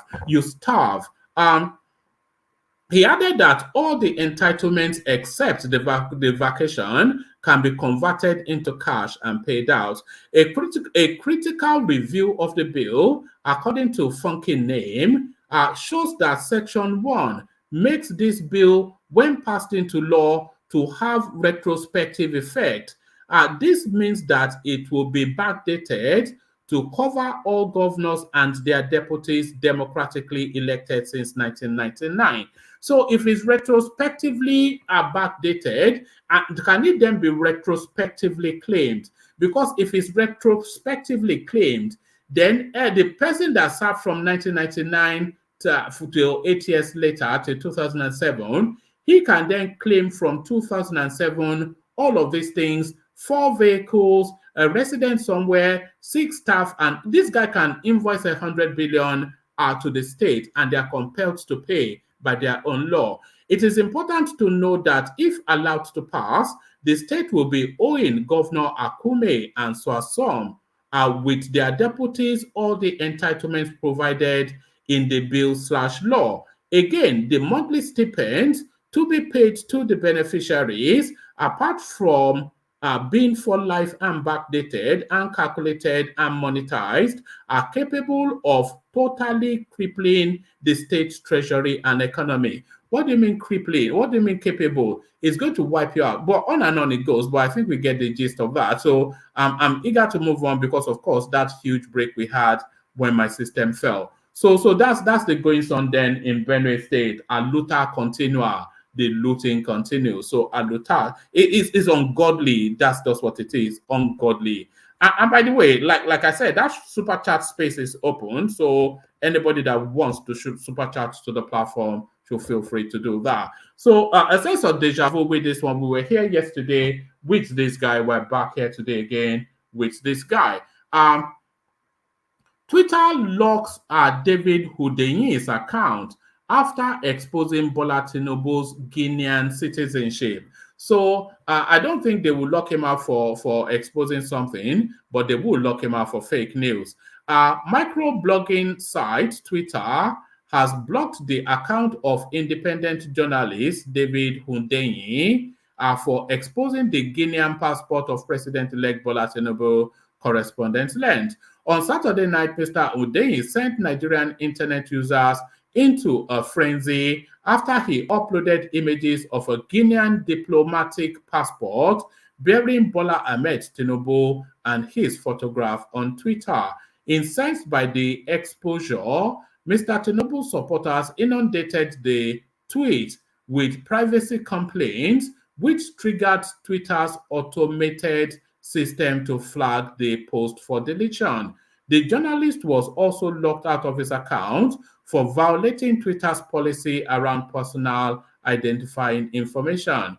S3: He added that all the entitlements except the vacation can be converted into cash and paid out. A critical review of the bill, according to Funky Name, shows that Section 1 makes this bill, when passed into law, to have retrospective effect. This means that it will be backdated to cover all governors and their deputies democratically elected since 1999. So if it's retrospectively backdated, can it then be retrospectively claimed? Because if it's retrospectively claimed, then the person that served from 1999 till 8 years later to 2007, he can then claim from 2007 all of these things: 4 vehicles, a resident somewhere, 6 staff, and this guy can invoice 100 billion to the state, and they are compelled to pay by their own law. It is important to know that if allowed to pass, the state will be owing Governor Akume and Swasom with their deputies all the entitlements provided in the bill/law. Again, the monthly stipends to be paid to the beneficiaries, apart from being for life and backdated and calculated and monetized, are capable of totally crippling the state's treasury and economy. What do you mean crippling? What do you mean capable? It's going to wipe you out. But on and on it goes. But I think we get the gist of that. So I'm eager to move on because, of course, that huge break we had when my system fell. So that's the goings on then in Benue State. Aluta continua. The looting continues. So Aluta is ungodly. That's just what it is. Ungodly. And by the way, like I said, that super chat space is open. So anybody that wants to shoot super chats to the platform should feel free to do that. So a sense of deja vu with this one. We were here yesterday with this guy. We're back here today again with this guy. Twitter locks David Hundeyin's account after exposing Bola Tinubu's Guinean citizenship. So I don't think they will lock him out for exposing something, but they will lock him out for fake news. Microblogging site Twitter has blocked the account of independent journalist David Hundeyin for exposing the Guinean passport of President-elect Bola Tinubu, correspondence length. On Saturday night, Mr. Hundeyin sent Nigerian internet users into a frenzy after he uploaded images of a Guinean diplomatic passport bearing Bola Ahmed Tinubu and his photograph on Twitter. Incensed by the exposure, Mr. Tinubu supporters inundated the tweet with privacy complaints, which triggered Twitter's automated system to flag the post for deletion. The journalist was also locked out of his account for violating Twitter's policy around personal identifying information.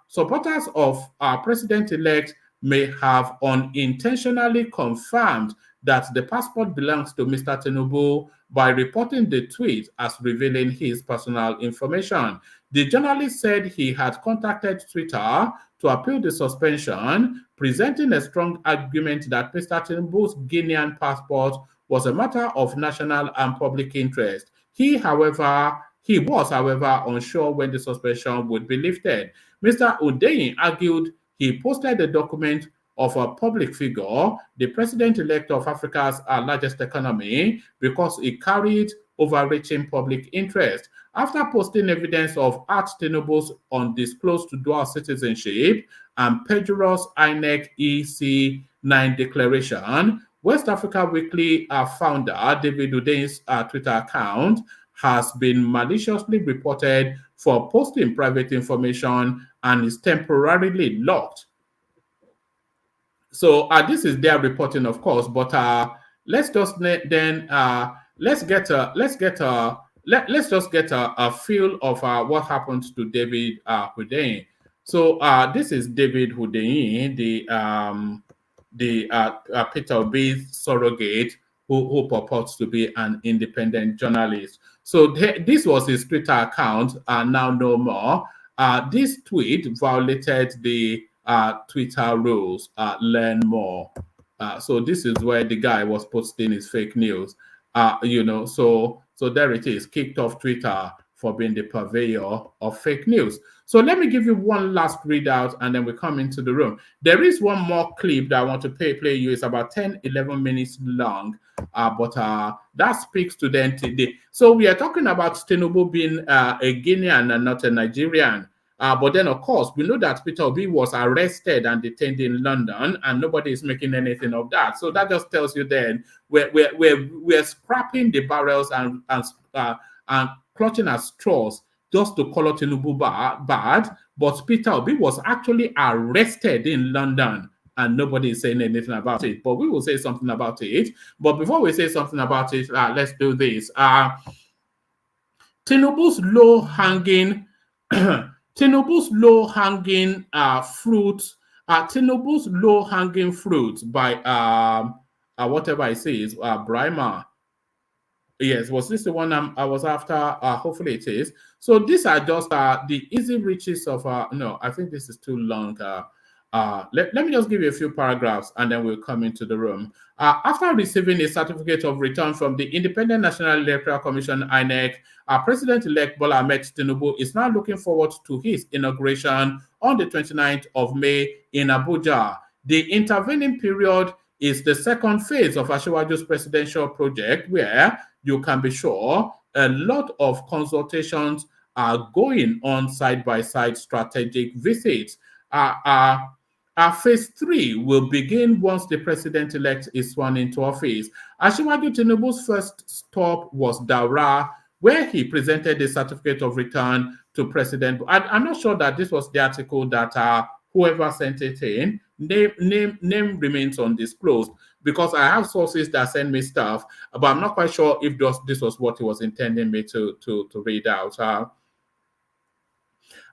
S3: Supporters of President-elect may have unintentionally confirmed that the passport belongs to Mr. Tinubu by reporting the tweet as revealing his personal information. The journalist said he had contacted Twitter to appeal the suspension, presenting a strong argument that Mr. Tinubu's Guinean passport was a matter of national and public interest. He was, however, unsure when the suspension would be lifted. Mr. Hundeyin argued he posted the document of a public figure, the president-elect of Africa's largest economy, because it carried overreaching public interest. after posting evidence of Tinubu's undisclosed dual citizenship and perjurious INEC EC9 declaration. West Africa Weekly founder David Hundeyin Twitter account has been maliciously reported for posting private information and is temporarily locked. So this is their reporting, of course, but let's just then let's just get a feel of what happened to David Hundeyin. So this is David Hundeyin, the Peter Obi's surrogate, who purports to be an independent journalist. So this was his Twitter account, now no more. This tweet violated the Twitter rules. Learn more. So this is where the guy was posting his fake news. So there it is, kicked off Twitter for being the purveyor of fake news. So let me give you one last readout and then we come into the room. There is one more clip that I want to play you. It's about 10-11 minutes long, but that speaks to them today. So we are talking about Tinubu being a Guinean and not a Nigerian. But then, of course, we know that Peter Obi was arrested and detained in London, and nobody is making anything of that. So that just tells you then we're scrapping the barrels and clutching at straws just to call Tinubu bad. But Peter Obi was actually arrested in London, and nobody is saying anything about it. But we will say something about it. But before we say something about it, let's do this. Tinubu's low-hanging fruits. Tinubu's low-hanging fruits by whatever I say is Brima. Yes, was this the one I was after? Hopefully it is. So these are just the easy riches of no, I think this is too long. Let me just give you a few paragraphs and then we'll come into the room. After receiving a certificate of return from the Independent National Electoral Commission, INEC, President-elect Bola Ahmed Tinubu is now looking forward to his inauguration on the 29th of May in Abuja. The intervening period is the second phase of Asiwaju's presidential project, where you can be sure a lot of consultations are going on side-by-side strategic visits. Phase 3 will begin once the president-elect is sworn into office. Asiwaju Tinubu's first stop was Daura, where he presented the certificate of return to President. I'm not sure that this was the article that whoever sent it in. Name remains undisclosed because I have sources that send me stuff, but I'm not quite sure if this was what he was intending me to read out.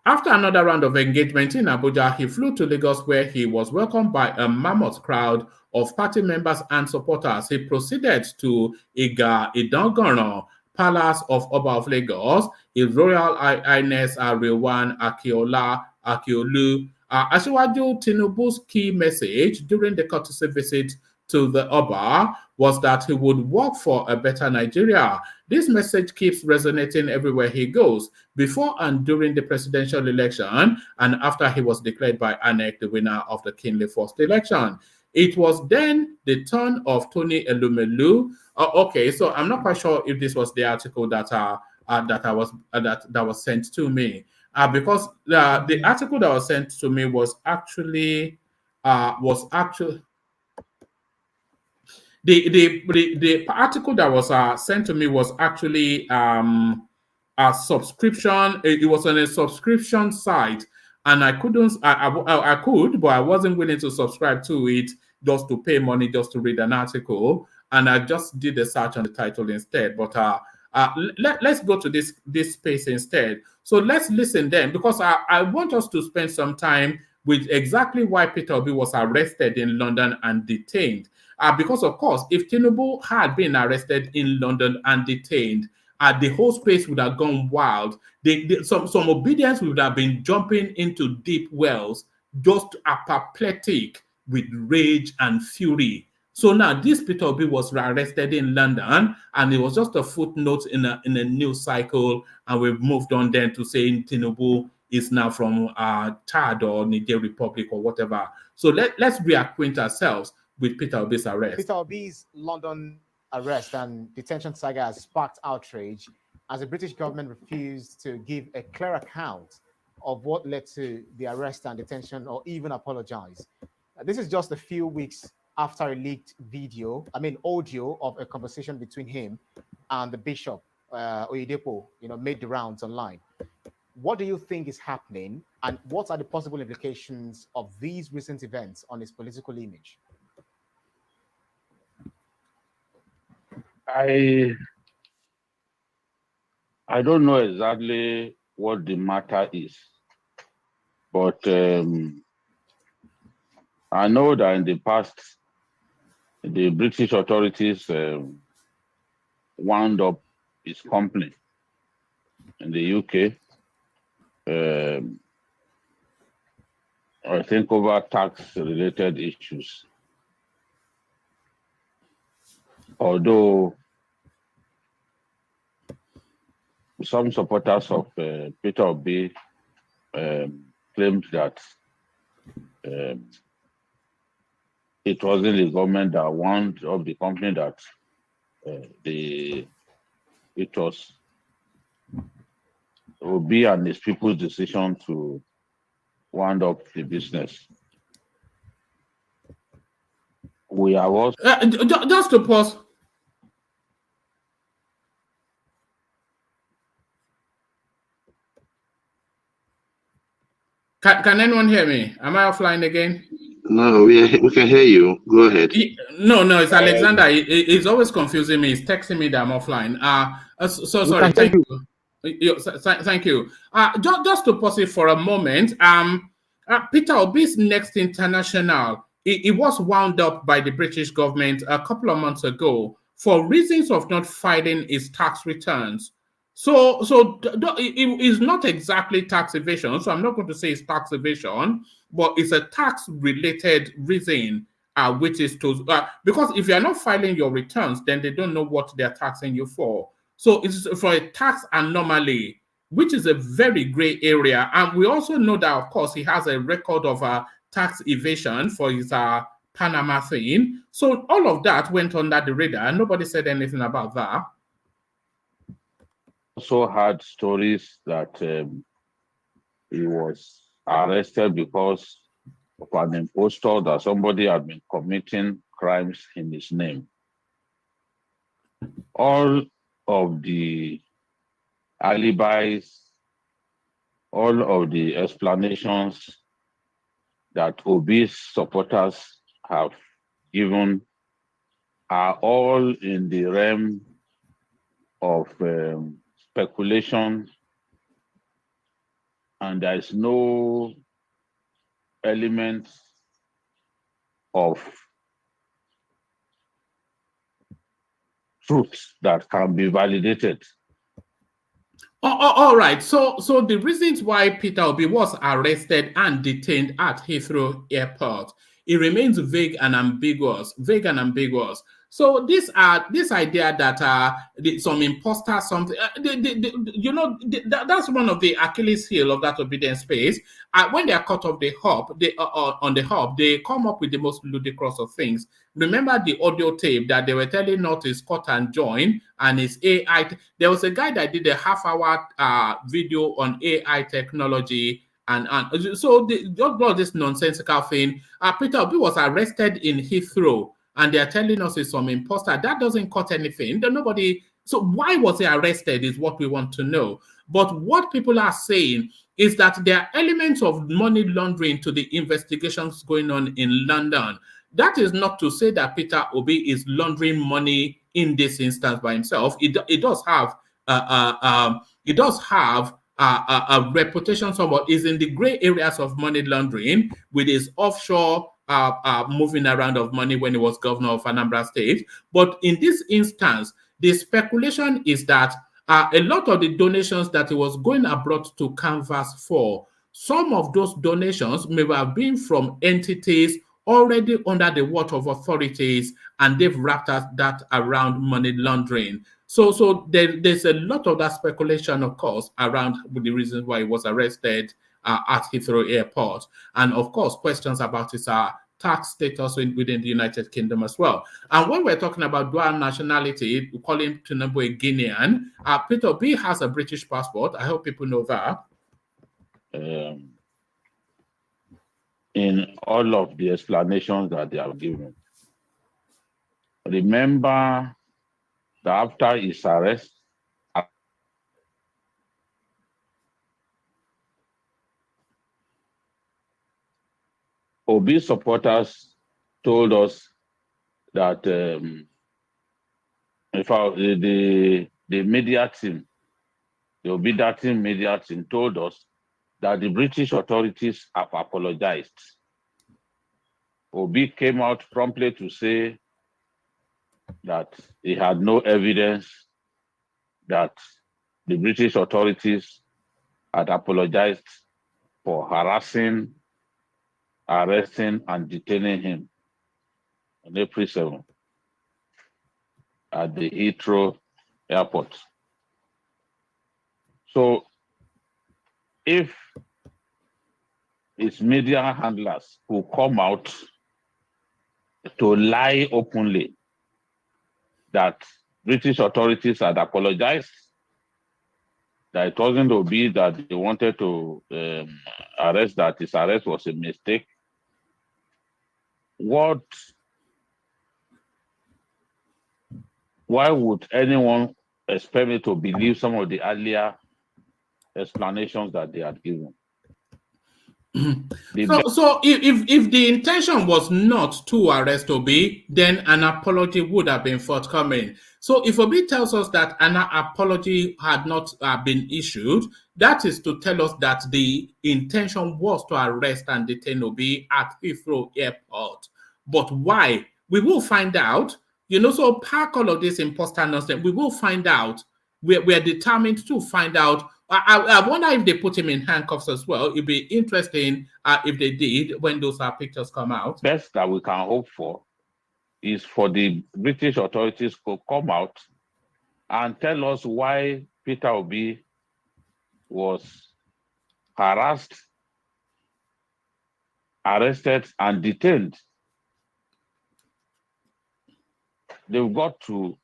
S3: After another round of engagement in Abuja, he flew to Lagos, where he was welcomed by a mammoth crowd of party members and supporters. He proceeded to Iga Idangano, Palace of Oba of Lagos. His Royal Highness Rewan Akiolu. Asiwaju Tinubu's key message during the courtesy visit to the Oba was that he would work for a better Nigeria. This message keeps resonating everywhere he goes, before and during the presidential election, and after he was declared by INEC the winner of the Kinley First election. It was then the turn of Tony Elumelu. Okay, so I'm not quite sure if this was the article that was sent to me, because the article that was sent to me was actually the article that was sent to me was actually a subscription. It was on a subscription site, and I couldn't. I could, but I wasn't willing to subscribe to it just to pay money just to read an article. And I just did a search on the title instead. But let's go to this space instead. So let's listen then, because I want us to spend some time with exactly why Peter Obi was arrested in London and detained. Because, of course, if Tinubu had been arrested in London and detained, the whole space would have gone wild. Some obedience would have been jumping into deep wells, just apoplectic with rage and fury. So now this Peter Obi was arrested in London, and it was just a footnote in a news cycle, and we've moved on then to saying Tinubu is now from Chad or Niger Republic or whatever. So let's reacquaint ourselves with Peter Obi's arrest.
S8: Peter Obi's London arrest and detention saga has sparked outrage as the British government refused to give a clear account of what led to the arrest and detention or even apologize. This is just a few weeks after a leaked audio of a conversation between him and the bishop, Oyedepo, made the rounds online. What do you think is happening, and what are the possible implications of these recent events on his political image?
S9: I don't know exactly what the matter is, but I know that in the past, the British authorities wound up his company in the UK. I think over tax-related issues. Although some supporters of Peter Obi claimed that it wasn't the government that wound up the company, that it was Obi and his people's decision to wound up the business. We are also
S3: just to pause. Can anyone hear me? Am I offline again?
S10: No, we can hear you. Go ahead.
S3: No, it's Alexander. It's always confusing me. He's texting me that I'm offline. So sorry. Thank you. Thank you. Just to pause it for a moment. Peter Obi's Next International, it was wound up by the British government a couple of months ago for reasons of not filing its tax returns. So it is not exactly tax evasion. So I'm not going to say it's tax evasion, but it's a tax-related reason, which is to because if you are not filing your returns, then they don't know what they're taxing you for. So it's for a tax anomaly, which is a very gray area. And we also know that, of course, he has a record of tax evasion for his Panama thing. So all of that went under the radar. Nobody said anything about that.
S9: Also had stories that he was arrested because of an impostor, that somebody had been committing crimes in his name. All of the alibis, all of the explanations that Obi's supporters have given are all in the realm of speculation, and there is no element of truth that can be validated.
S3: All right. So the reasons why Peter Obi was arrested and detained at Heathrow Airport, it remains vague and ambiguous. So this idea that some imposter, something, that's one of the Achilles heel of that obedience space. When they are caught off the hop, they come up with the most ludicrous of things. Remember the audio tape that they were telling us is cut and join, and it's AI. There was a guy that did a half-hour video on AI technology. And so this nonsensical thing. Peter Obi was arrested in Heathrow, and they are telling us it's some imposter. That doesn't cut anything. So why was he arrested is what we want to know. But what people are saying is that there are elements of money laundering to the investigations going on in London. That is not to say that Peter Obi is laundering money in this instance by himself. It does have a reputation somewhat, is in the gray areas of money laundering with his offshore moving around of money when he was governor of Anambra State. But in this instance, the speculation is that a lot of the donations that he was going abroad to canvass for, some of those donations may have been from entities already under the watch of authorities, and they've wrapped that around money laundering. So there's a lot of that speculation, of course, around the reasons why he was arrested at Heathrow Airport. And of course, questions about his tax status within the United Kingdom as well. And when we're talking about dual nationality, we call him Tinubu a Guinean. Peter B has a British passport. I hope people know that.
S9: In all of the explanations that they have given, remember that after his arrest, Obi supporters told us that in fact, the media team, the Obi team media team told us that the British authorities have apologized. Obi came out promptly to say that he had no evidence that the British authorities had apologized for harassing, arresting, and detaining him on April 7th at the Heathrow Airport. So if his media handlers who come out to lie openly that British authorities had apologized, that it wasn't Obi that they wanted to arrest, that his arrest was a mistake, why would anyone expect me to believe some of the earlier explanations that they had given?
S3: So if the intention was not to arrest Obi, then an apology would have been forthcoming. So if Obi tells us that an apology had not been issued, that is to tell us that the intention was to arrest and detain Obi at Heathrow Airport. But why? We will find out. So park all of this imposter nonsense. We will find out. We're determined to find out. I wonder if they put him in handcuffs as well. It'd be interesting if they did when those pictures come out.
S9: Best that we can hope for is for the British authorities to come out and tell us why Peter Obi was harassed, arrested, and detained. They've got to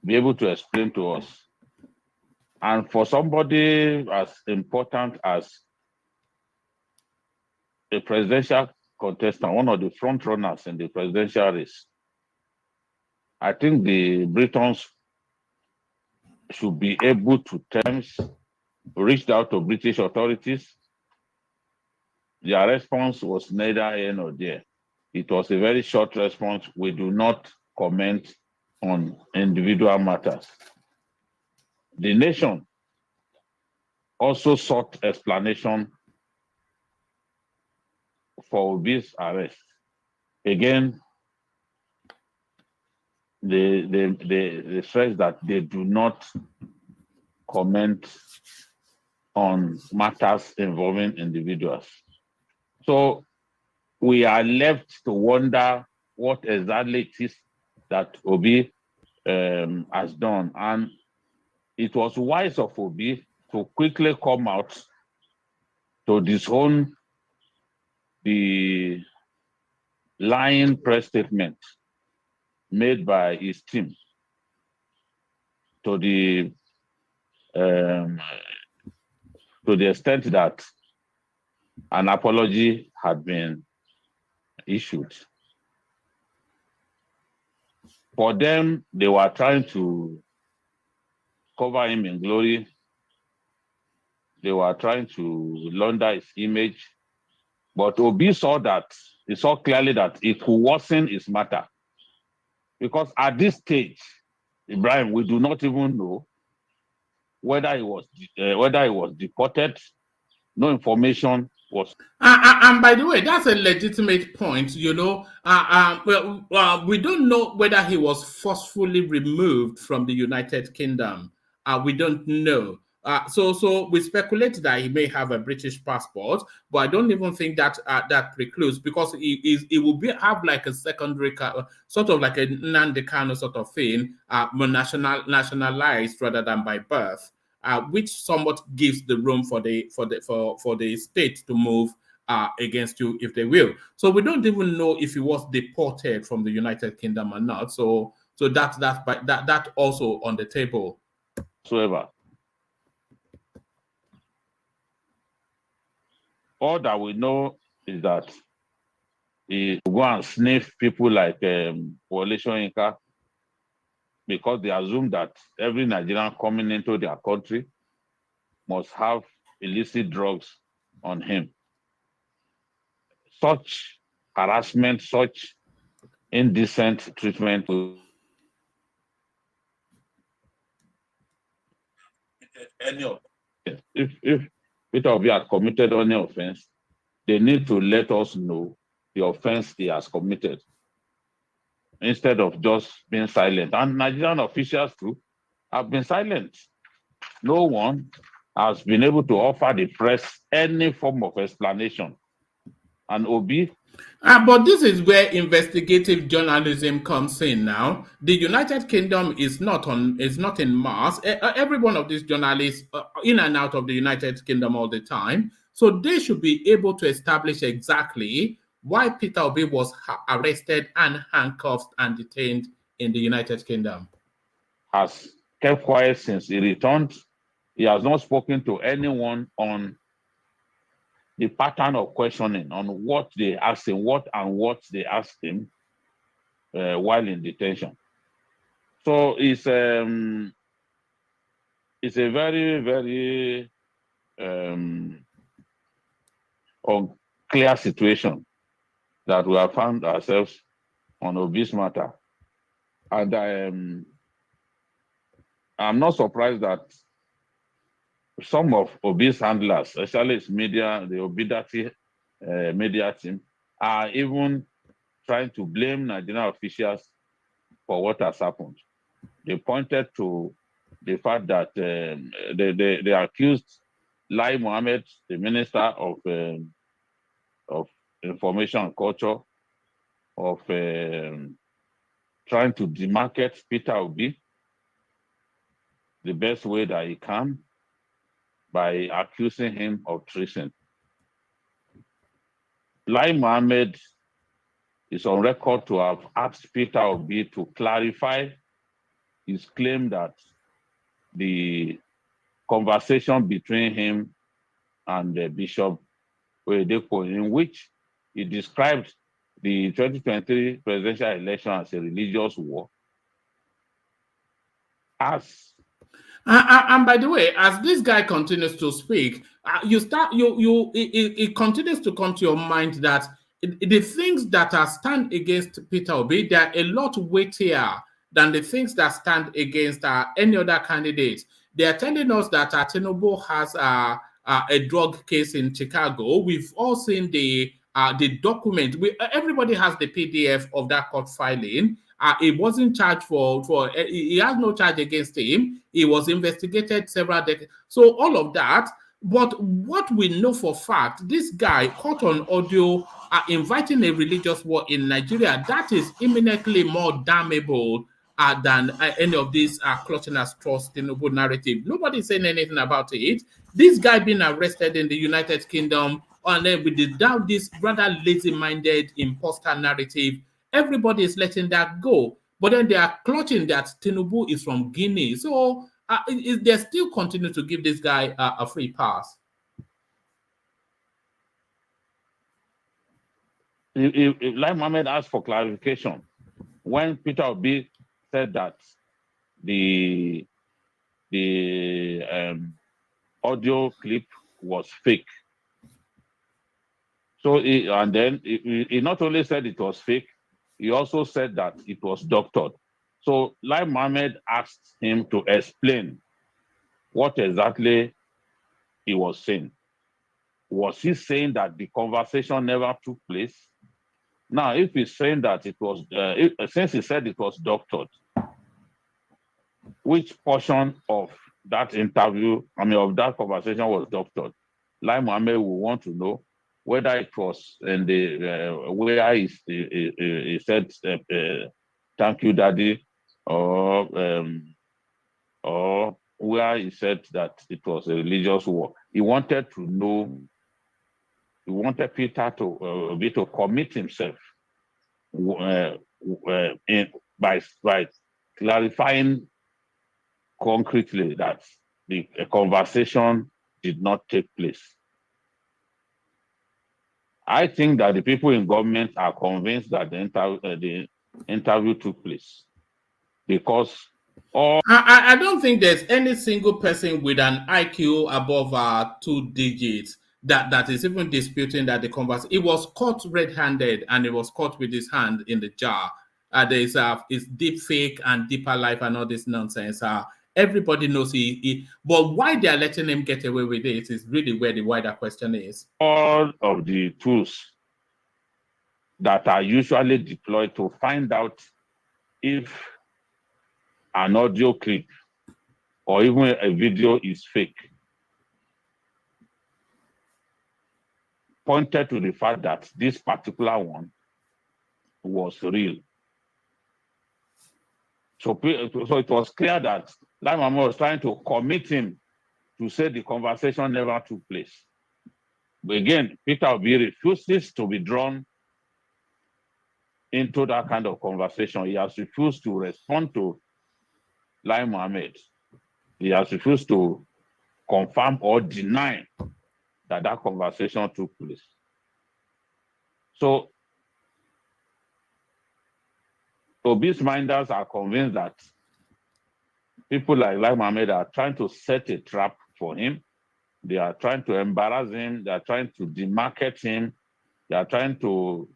S9: be able to explain to us. And for somebody as important as a presidential contestant, one of the front runners in the presidential race, I think the Britons should be able to reach out to British authorities. Their response was neither here nor there. It was a very short response. We do not comment on individual matters. The nation also sought explanation for Obi's arrest. Again, they stress that they do not comment on matters involving individuals. So we are left to wonder what exactly it is that Obi has done. And it was wise of Obi to quickly come out to disown the lying press statement made by his team to the extent that an apology had been issued. For them, they were trying to cover him in glory. They were trying to launder his image. But Obi saw clearly that it could worsen his matter. Because at this stage, Ibrahim, we do not even know whether he was deported. No information was.
S3: And by the way, that's a legitimate point. We don't know whether he was forcefully removed from the United Kingdom. We don't know. So we speculate that he may have a British passport, but I don't even think that that precludes, because he will have like a secondary sort of like a Nnamdi Kanu sort of thing, nationalized rather than by birth, which somewhat gives the room for the state to move against you if they will. So we don't even know if he was deported from the United Kingdom or not. So that also on the table.
S9: All that we know is that he go and sniff people like Coalition Inca because they assume that every Nigerian coming into their country must have illicit drugs on him. Such harassment, such indecent treatment if Peter Obi had committed any offense, they need to let us know the offense he has committed instead of just being silent. And Nigerian officials too have been silent. No one has been able to offer the press any form of explanation. And Obi.
S3: But this is where investigative journalism comes in now. The United Kingdom is not in Mars. Every one of these journalists in and out of the United Kingdom all the time. So they should be able to establish exactly why Peter Obi was arrested and handcuffed and detained in the United Kingdom.
S9: Has kept quiet since he returned. He has not spoken to anyone on the pattern of questioning, on what they asked him, what they asked him while in detention. So it's a very, very unclear situation that we have found ourselves on Obi's matter. And I'm not surprised that some of Obi's handlers, especially his media, the Obidati media team, are even trying to blame Nigerian officials for what has happened. They pointed to the fact that they accused Lai Mohammed, the Minister of Information and Culture, of trying to demarket Peter Obi the best way that he can by accusing him of treason. Lai Mohammed is on record to have asked Peter Obi to clarify his claim that the conversation between him and Bishop Oyedepo, in which he described the 2023 presidential election as a religious war,
S3: and by the way, as this guy continues to speak, it continues to come to your mind that the things that are stand against Peter Obi, they are a lot weightier than the things that stand against any other candidate. They are telling us that Tinubu has a drug case in Chicago. We've all seen the document. Everybody has the PDF of that court filing. He wasn't charged for he has no charge against him. He was investigated several decades. So all of that. But what we know for fact, this guy caught on audio inviting a religious war in Nigeria, that is imminently more damnable than any of these clutching at straws Tinubu narrative. Nobody's saying anything about it. This guy being arrested in the United Kingdom, and then with this rather lazy-minded imposter narrative, everybody is letting that go. But then they are clutching that Tinubu is from Guinea. So they still continue to give this guy a free pass.
S9: Lai Mohammed asked for clarification when Peter Obi said that the audio clip was fake. So he not only said it was fake, he also said that it was doctored. So Lai Mohammed asked him to explain what exactly he was saying. Was he saying that the conversation never took place? Now, if he's saying that it was, since he said it was doctored, which portion of that interview, of that conversation was doctored? Lai Mohammed will want to know whether it was in the where he said thank you, Daddy, or where he said that it was a religious war. He wanted to know he wanted Peter to commit himself by clarifying concretely that the conversation did not take place. I think that the people in government are convinced that the interview took place because
S3: I don't think there's any single person with an IQ above 2 digits that is even disputing that the conversation. It was caught red-handed and it was caught with his hand in the jar. There's it's deep fake and deeper life and all this nonsense. Everybody knows but why they are letting him get away with it is really where the wider question is.
S9: All of the tools that are usually deployed to find out if an audio clip or even a video is fake pointed to the fact that this particular one was real. So it was clear that Lai Mohammed was trying to commit him to say the conversation never took place. But again, Peter Obi refuses to be drawn into that kind of conversation. He has refused to respond to Lai Mohammed. He has refused to confirm or deny that that conversation took place. So Obi's minders are convinced that people like Lai Mohammed are trying to set a trap for him. They are trying to embarrass him. They are trying to demarket him. They are trying to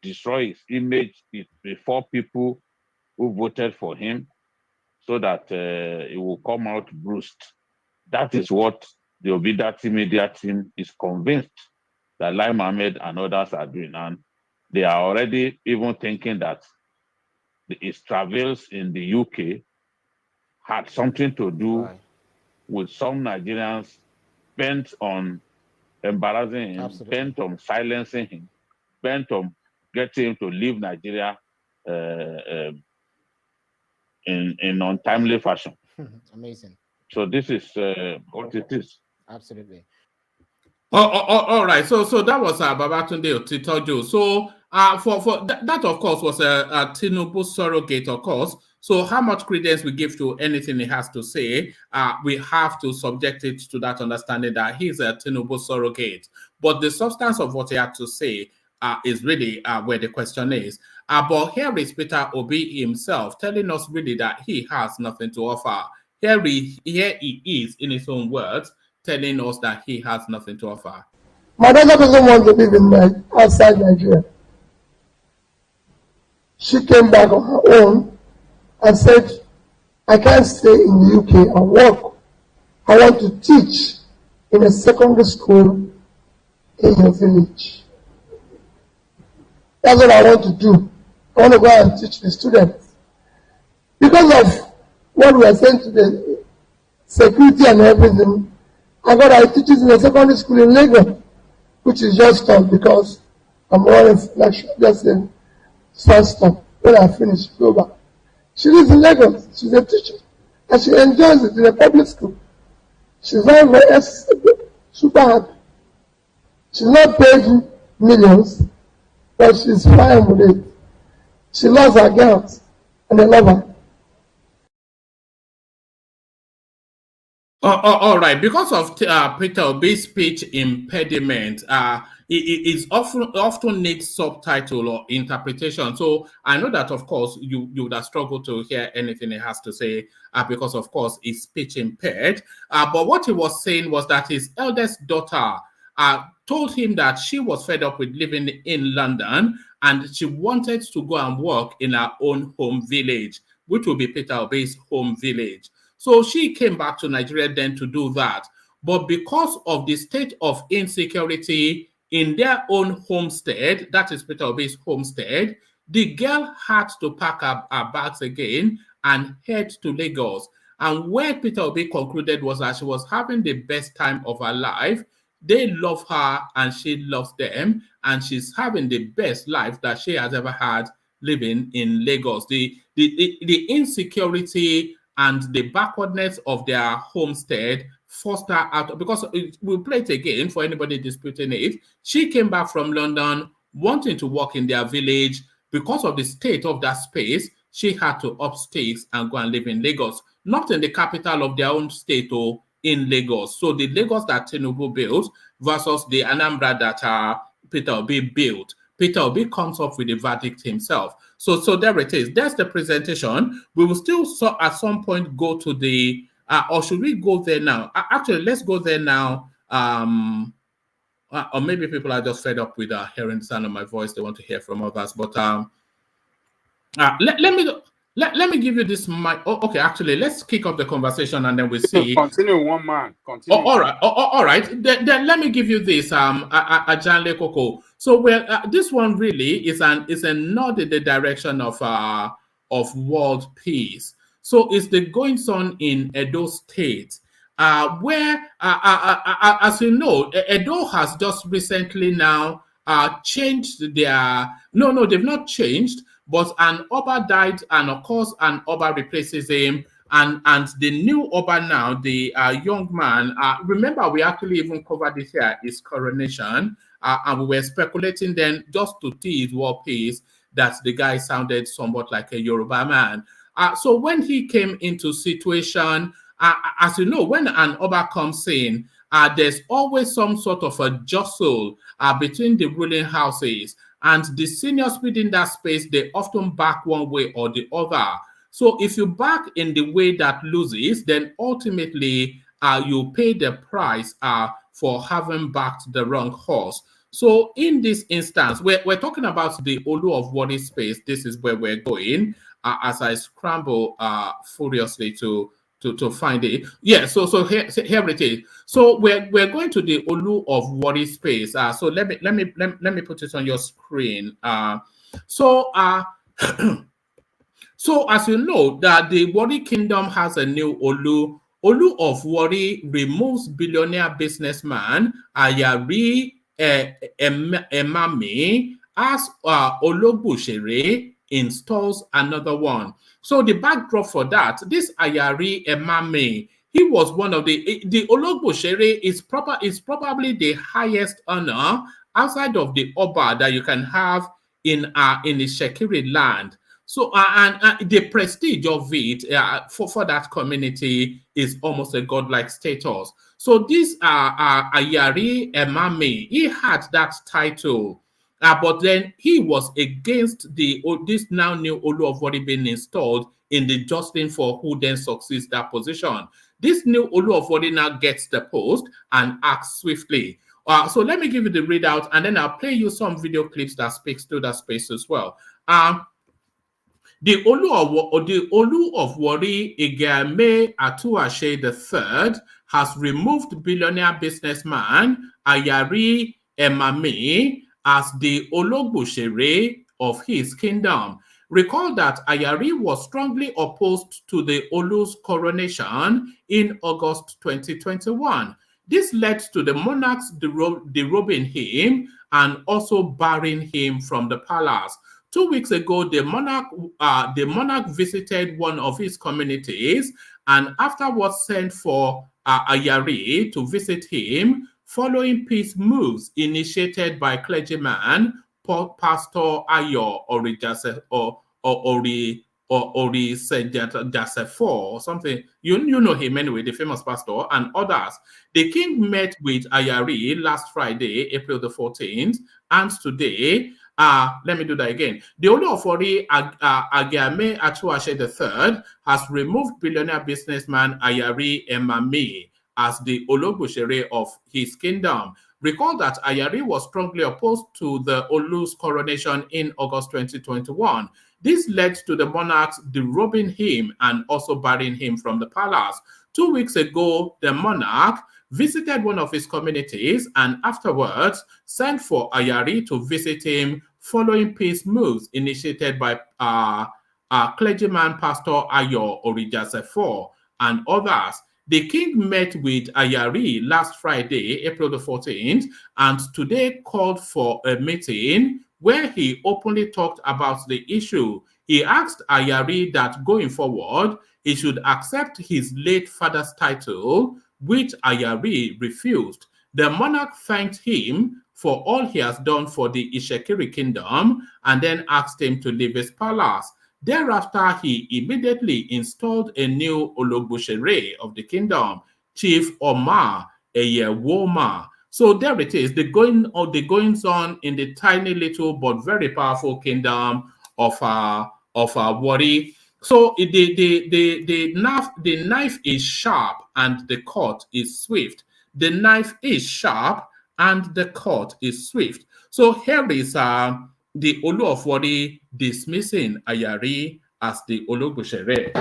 S9: destroy his image before people who voted for him so that it will come out bruised. That is what the Obidati media team is convinced that Lai Mohammed and others are doing. And they are already even thinking that his travels in the UK had something to do with some Nigerians bent on embarrassing him, bent on silencing him, bent on getting him to leave Nigeria in untimely fashion.
S8: Amazing.
S9: So this is what it is.
S8: Absolutely.
S3: All right. So that was Babatunde Otitoju. So for that of course was a Tinubu'S surrogate, of course. So how much credence we give to anything he has to say, we have to subject it to that understanding that he's a Tinubu'S surrogate. But the substance of what he had to say is really where the question is. But here is Peter Obi himself telling us really that he has nothing to offer. Here he is in his own words, telling us that he has nothing to offer.
S11: My daughter doesn't want to live outside Nigeria. She came back on her own and said, I can't stay in the UK and work. I want to teach in a secondary school in your village. That's what I want to do. I want to go and teach the students. Because of what we are saying to the security and everything, I got I teach in a secondary school in Lagos, which is just stop because I'm running lecture, just a first stop. When I finish, go back. She lives in Lagos. She's a teacher. And she enjoys it in a public school. She's very super happy. She's not paid millions, but she's fine with it. She loves her girls, and they love her.
S3: All right. Because of Peter Obi's speech impediment, it is often needs subtitle or interpretation. So I know that, of course, you would have struggled to hear anything he has to say because, of course, he's speech impaired. But what he was saying was that his eldest daughter told him that she was fed up with living in London and she wanted to go and work in her own home village, which will be Peter Obi's home village. So she came back to Nigeria then to do that. But because of the state of insecurity in their own homestead, that is Peter Obi's homestead, the girl had to pack up her bags again and head to Lagos. And where Peter Obi concluded was that she was having the best time of her life. They love her and she loves them. And she's having the best life that she has ever had living in Lagos. The insecurity and the backwardness of their homestead forced her out, because we'll play it again for anybody disputing it. She came back from London wanting to work in their village. Because of the state of that space, she had to up stakes and go and live in Lagos, not in the capital of their own state or in Lagos. So the Lagos that Tinubu built versus the Anambra that Peter Obi built. Peter Obi comes up with the verdict himself. So there it is. That's the presentation. We will still at some point go to the, or should we go there now? Actually, let's go there now. Or maybe people are just fed up with hearing the sound of my voice. They want to hear from others. But let me give you this. Okay, actually, let's kick off the conversation and then we see.
S12: Continue, one man. Continue.
S3: All right. Then let me give you this. Ajanle Koko. So this one really is a nod in the direction of world peace. So it's the goings on in Edo State. Where, as you know, Edo has just recently now changed their... No, they've not changed, but an Oba died, and of course, an Oba replaces him, and the new Oba now, the young man, remember, we actually even covered this here, his coronation, and we were speculating then, just to tease war peace, that the guy sounded somewhat like a Yoruba man. So when he came into situation... as you know, when an Oba comes in, there's always some sort of a jostle between the ruling houses, and the seniors within that space, they often back one way or the other. So if you back in the way that loses, then ultimately you pay the price for having backed the wrong horse. So in this instance, we're talking about the Olu of Wari space. This is where we're going as I scramble furiously to find it. Yeah, so here it is. So we're going to the Olu of Wari space. So let me put it on your screen. So as you know, that the Wari kingdom has a new Olu. Olu of Wari removes billionaire businessman Ayari Emami as Ologbushere installs another one. So the backdrop for that, this Ayari Emame, he was one of the Ologbushere is probably the highest honor outside of the Oba that you can have in the Shekiri land. So and the prestige of it for that community is almost a godlike status. So this Ayari Emame, he had that title. But then he was against this now new Olu of Wari being installed in the jostling for who then succeeds that position. This new Olu of Wari now gets the post and acts swiftly. So let me give you the readout, and then I'll play you some video clips that speaks to that space as well. The Olu of Wari Igame Atuashe III has removed billionaire businessman Ayari Emame as the Ologbushere of his kingdom. Recall that Ayari was strongly opposed to the Olu's coronation in August 2021. This led to the monarchs derobing him and also barring him from the palace. 2 weeks ago, the monarch visited one of his communities and afterwards sent for Ayari to visit him, following peace moves initiated by clergyman Pastor Ayo Orisejasefo or something. You know him anyway, the famous pastor, and others. The king met with Ayari last Friday, April the 14th, and today, let me do that again. The Olu of Wari Agame Atuashe III has removed billionaire businessman Ayari Emame as the Ologbushere of his kingdom. Recall that Ayari was strongly opposed to the Olu's coronation in August 2021. This led to the monarchs derobing him and also barring him from the palace. 2 weeks ago, the monarch visited one of his communities and afterwards sent for Ayari to visit him, following peace moves initiated by clergyman Pastor Ayo Orijasefo and others. The king met with Ayari last Friday, April the 14th, and today called for a meeting where he openly talked about the issue. He asked Ayari that going forward, he should accept his late father's title which Ayari refused. The monarch thanked him for all he has done for the Ishekiri kingdom and then asked him to leave his palace. Thereafter, he immediately installed a new Ologboshere of the kingdom, Chief Omar Eyewoma. So there it is, the goings on in the tiny little but very powerful kingdom of Wari. So the knife is sharp and the cut is swift. The knife is sharp and the cut is swift. So here is the Olu of Wari dismissing Ayari as the Ologboshere.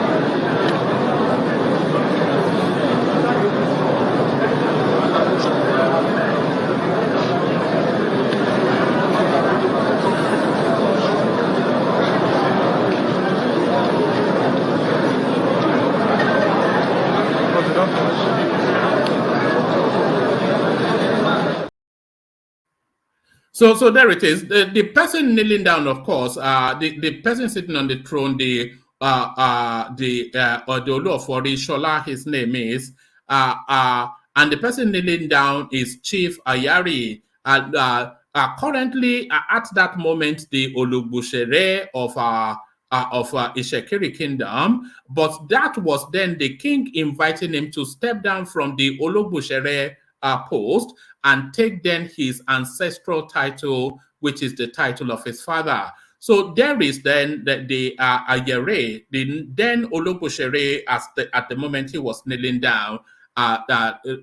S3: So there it is. The person kneeling down, of course, the person sitting on the throne, the Olu of Wari, Shola, his name is, and the person kneeling down is Chief Ayari. Currently, at that moment, the Ologboshere of Ishekiri kingdom, but that was then the king inviting him to step down from the Ologboshere post and take then his ancestral title, which is the title of his father. So there is then the Ayere, the then Ologboshere, at the moment he was kneeling down,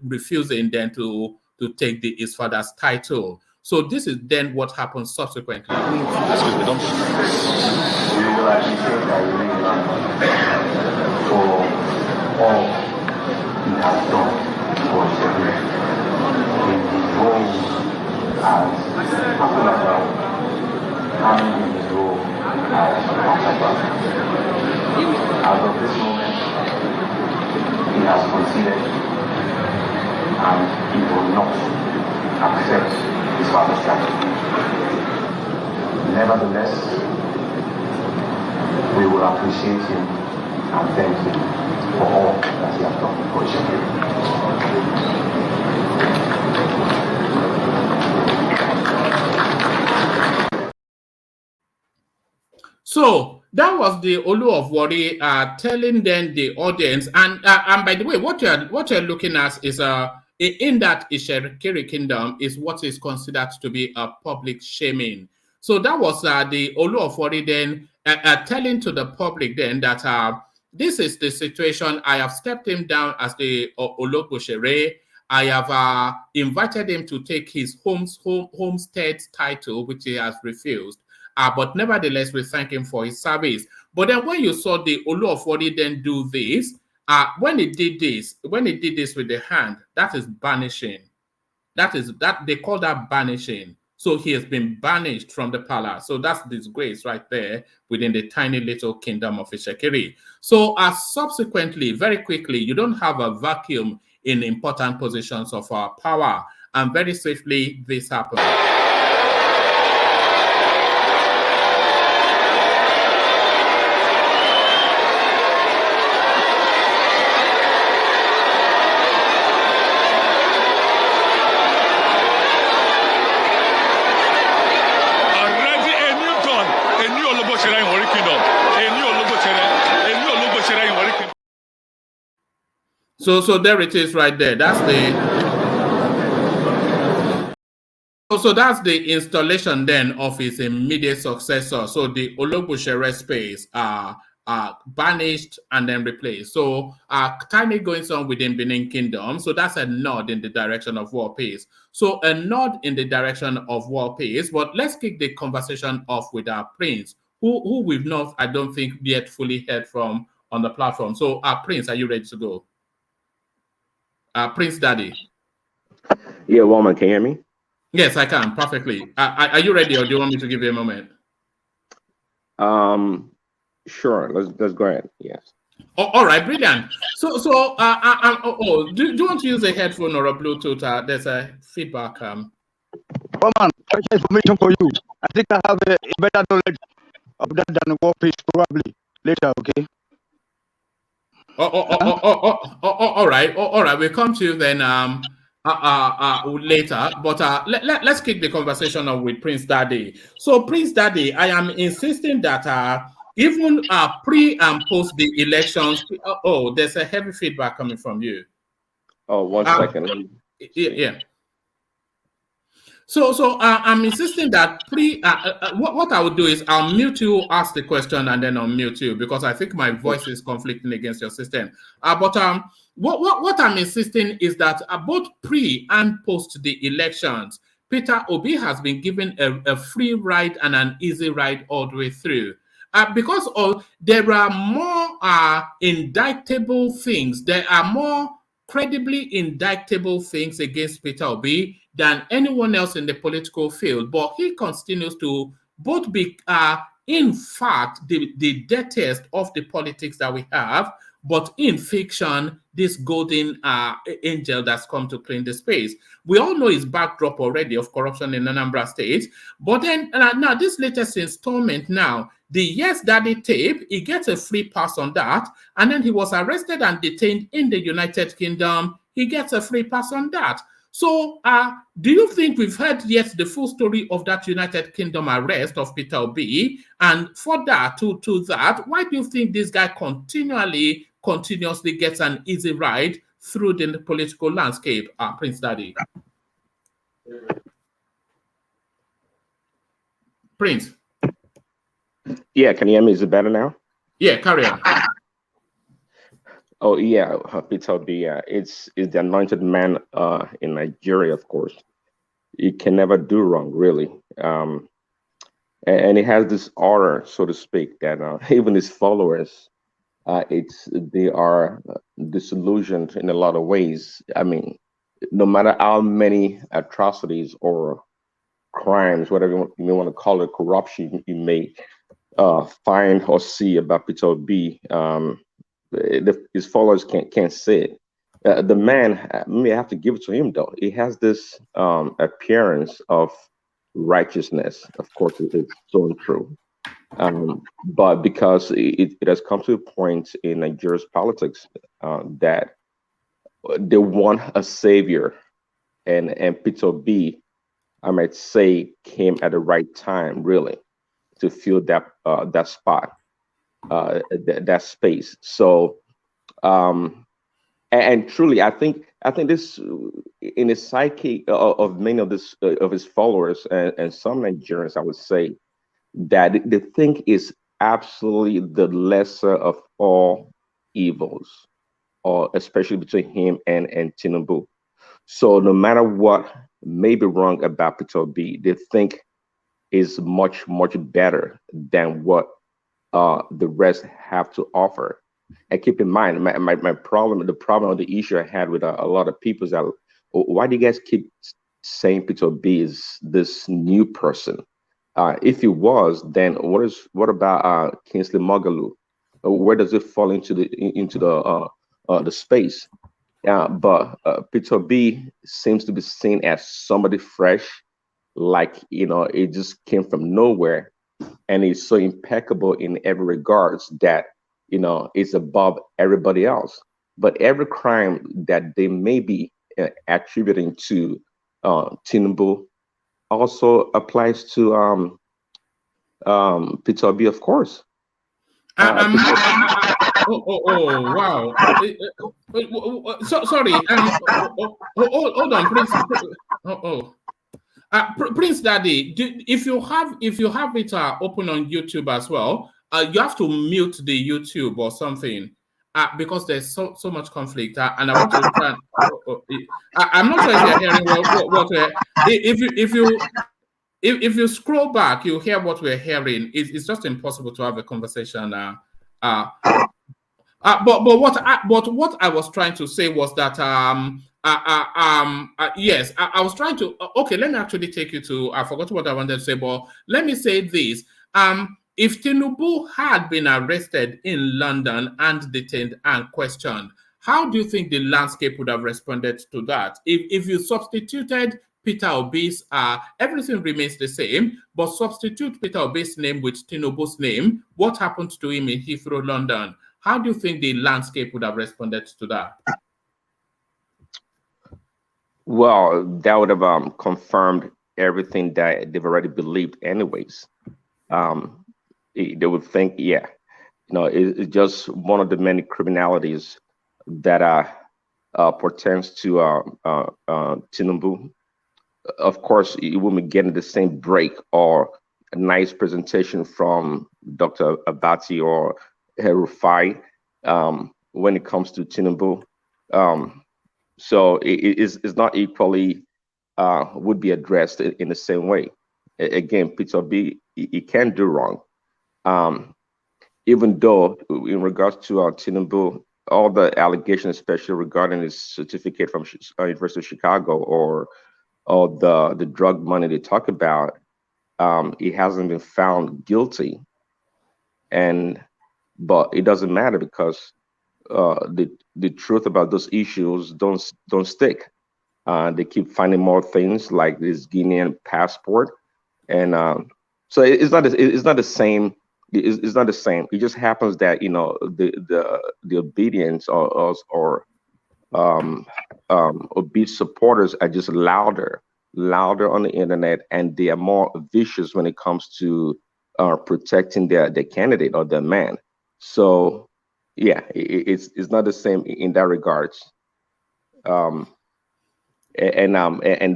S3: refusing then to take his father's title. So this is then what happens subsequently.
S13: We will appreciate for all he has done for Ishekiri in his role as Akulaba and in his role as Akaba. As of this moment, he has conceded and he will not accept his father's title. Nevertheless, we will appreciate him and thank him for all that he has done for Ishekiri.
S3: So that was the Olu of Wari telling then the audience, and by the way, what you're looking at is in that Ishekiri kingdom is what is considered to be a public shaming. So that was the Olu of Wari then telling to the public then that this is the situation. I have stepped him down as the Ologboshere. I have invited him to take his homestead title, which he has refused. But nevertheless, we thank him for his service. But then when you saw the Olu of Wari then do this, when he did this with the hand, that is banishing. That they call that banishing. So he has been banished from the palace. So that's disgrace right there within the tiny little kingdom of Ishekiri. So subsequently, very quickly, you don't have a vacuum in important positions of power. And very swiftly, this happened. So there it is right there. That's the installation then of his immediate successor. So the Ologboshere space banished and then replaced. So tiny goings on within Benin Kingdom. So that's a nod in the direction of world peace. So a nod in the direction of world peace. But let's kick the conversation off with our Prince, who we've not, I don't think, yet fully heard from on the platform. So Prince, are you ready to go? Prince Daddy.
S14: Yeah, Woman, can you hear me?
S3: Yes, I can perfectly. Are you ready, or do you want me to give you a moment?
S14: Sure. Let's go ahead. Yes.
S3: Oh, all right, brilliant. So, do you want to use a headphone or a Bluetooth? There's a feedback.
S15: Woman, information for you. I think I have a better knowledge of that than war peace probably later. Okay.
S3: All right. All right. We'll come to you then later. But let's kick the conversation on with Prince Daddy. So, Prince Daddy, I am insisting that even pre and post the elections. There's a heavy feedback coming from you.
S14: Oh, one second.
S3: Yeah. So I'm insisting that what I would do is I'll mute you, ask the question, and then I'll mute you because I think my voice is conflicting against your system. But what I'm insisting is that both pre and post the elections, Peter Obi has been given a free ride and an easy ride all the way through. Because there are more indictable things. There are more credibly indictable things against Peter Obi than anyone else in the political field, but he continues to both be, in fact, the dirtiest of the politics that we have, but in fiction, this golden angel that's come to clean the space. We all know his backdrop already of corruption in Anambra State, but then now this latest installment now, the Yes Daddy tape, he gets a free pass on that, and then he was arrested and detained in the United Kingdom. He gets a free pass on that. So, do you think we've heard yet the full story of that United Kingdom arrest of Peter Obi? And for that, to that, why do you think this guy continuously gets an easy ride through the political landscape, Prince Daddy? Prince.
S14: Yeah, can you hear me? Is it better now?
S3: Yeah, carry on.
S14: Oh yeah, Peter Obi, it's the anointed man in Nigeria, of course. He can never do wrong, really. And he has this aura, so to speak, that even his followers, they are disillusioned in a lot of ways. I mean, no matter how many atrocities or crimes, whatever you may want to call it, corruption you may find or see about Peter Obi, his followers can't say it. The man, I have to give it to him though. He has this appearance of righteousness. Of course, it's so untrue. But because it has come to a point in Nigeria's politics that they want a savior, and Peter Obi, I might say, came at the right time, really, to fill that spot, that space. So, and truly, I think this in the psyche of many of his followers and some Nigerians, I would say, that they think is absolutely the lesser of all evils, or especially between him and Tinubu. So no matter what may be wrong about Peter Obi, they think is much better than what the rest have to offer. And keep in mind, my problem, the problem or the issue I had with a lot of people is that, why do you guys keep saying Peter Obi is this new person? If he was, then what about Kingsley Moghalu? Where does it fall into the space? But Peter Obi seems to be seen as somebody fresh, like it just came from nowhere, and he's so impeccable in every regards that it's above everybody else. But every crime that they may be attributing to Tinubu also applies to Peter Obi, of course.
S3: Wow. So sorry. Hold on, Prince. Prince Daddy, if you have it open on YouTube as well, you have to mute the YouTube or something, because there's so much conflict. And I want to try. I'm not sure if you're hearing what if you scroll back, you hear what we're hearing. It's just impossible to have a conversation. But what I was trying to say was that yes, I was trying to. Okay, let me actually take you to. I forgot what I wanted to say, but let me say this. If Tinubu had been arrested in London and detained and questioned, how do you think the landscape would have responded to that? If you substituted Peter Obi's, everything remains the same, but substitute Peter Obi's name with Tinubu's name, what happened to him in Heathrow, London? How do you think the landscape would have responded to that?
S14: Well, that would have confirmed everything that they've already believed, anyways. They would think, yeah, it's just one of the many criminalities that pertains to Tinubu. Of course, you won't be getting the same break or a nice presentation from Dr. Abati or Herufai when it comes to Tinubu. So it's not equally would be addressed in the same way. Again, Peter B, he can't do wrong. Even though in regards to Tinubu, all the allegations, especially regarding his certificate from University of Chicago or the drug money they talk about, he hasn't been found guilty. But it doesn't matter because the truth about those issues don't stick. They keep finding more things like this Guinean passport, and so it's not the same. It's not the same. It just happens that the obedience or obese supporters are just louder on the internet, and they are more vicious when it comes to protecting their candidate or their man. So yeah, it's not the same in that regards. And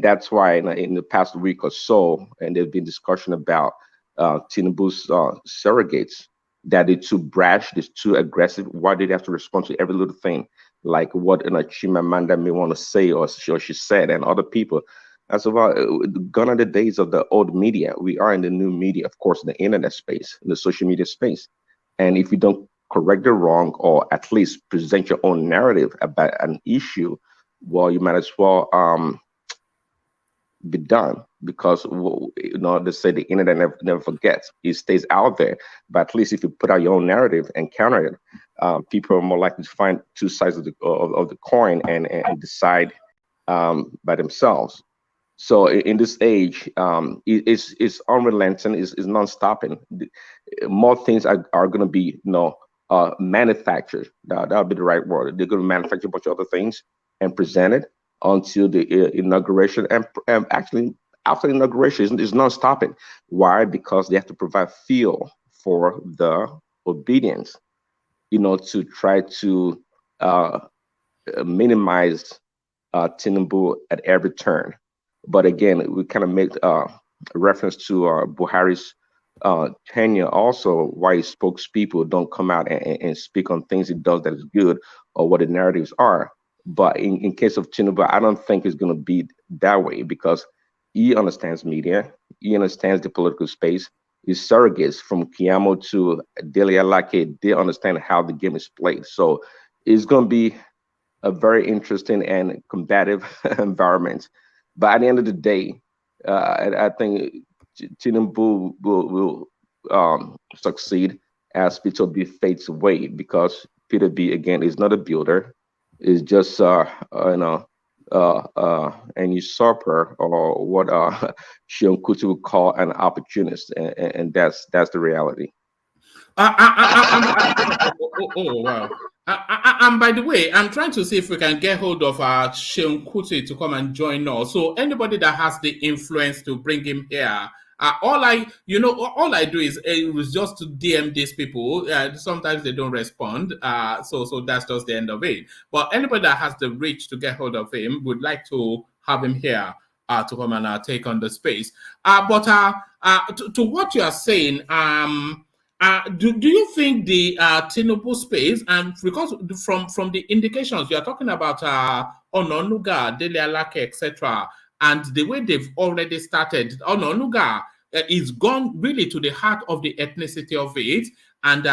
S14: that's why in the past week or so, and there's been discussion about Tinubu's surrogates, that they're too brash, they're too aggressive. Why did they have to respond to every little thing, like what Chimamanda may want to say or she said, and other people? That's about gone are the days of the old media. We are in the new media, of course, in the internet space, in the social media space. And if you don't correct the wrong or at least present your own narrative about an issue, well, you might as well be done, because they say the internet never forgets. It stays out there. But at least if you put out your own narrative and counter it, people are more likely to find two sides of the coin and decide by themselves. So in this age, it's unrelenting, is non-stopping. More things are going to be manufactured. That'll be the right word. They're going to manufacture a bunch of other things and present it until the inauguration. And actually, after the inauguration, it's non-stopping. Why? Because they have to provide fuel for the obedience, to try to minimize Tinubu at every turn. But again, we kind of make reference to Buhari's tenure also, why his spokespeople don't come out and speak on things he does that is good or what the narratives are. But in case of Tinubu, I don't think it's going to be that way, because he understands media, he understands the political space. His surrogates from Kiyamo to Dele Alake, they understand how the game is played. So it's going to be a very interesting and combative environment. But at the end of the day, I think Tinubu will succeed as Peter B fades away, because Peter B, again, is not a builder. Is just an usurper, or what Sean Kuti would call an opportunist, and that's the reality.
S3: Oh wow! And by the way, I'm trying to see if we can get hold of Sean Kuti to come and join us. So anybody that has the influence to bring him here. All I do is just to DM these people. Sometimes they don't respond. So that's just the end of it. But anybody that has the reach to get hold of him would like to have him here to come and take on the space. But to what you are saying, do you think the Tinubu space, and because from the indications you are talking about Ononuga, Dele Alake, etc., and the way they've already started, Ononuga is gone really to the heart of the ethnicity of it, and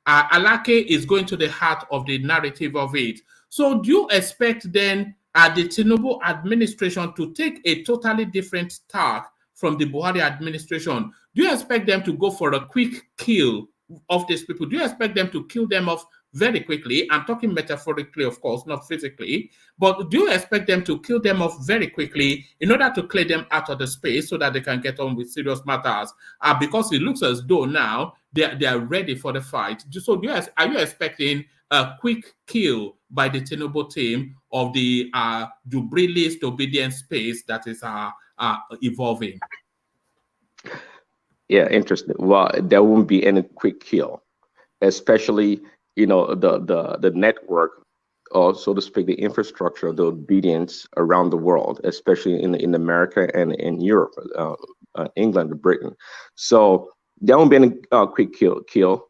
S3: Alake is going to the heart of the narrative of it. So do you expect then the Tinubu administration to take a totally different tack from the Buhari administration? Do you expect them to go for a quick kill of these people? Do you expect them to kill them off very quickly? I'm talking metaphorically, of course, not physically. But do you expect them to kill them off very quickly in order to clear them out of the space so that they can get on with serious matters? Because it looks as though now they are ready for the fight. So are you expecting a quick kill by the Tinubu team of the Jubilee's obedience space that is evolving?
S14: Yeah, interesting. Well, there won't be any quick kill, especially the network, or so to speak, the infrastructure, the obedience around the world, especially in America and in Europe, England, Britain. So there won't be any quick kill.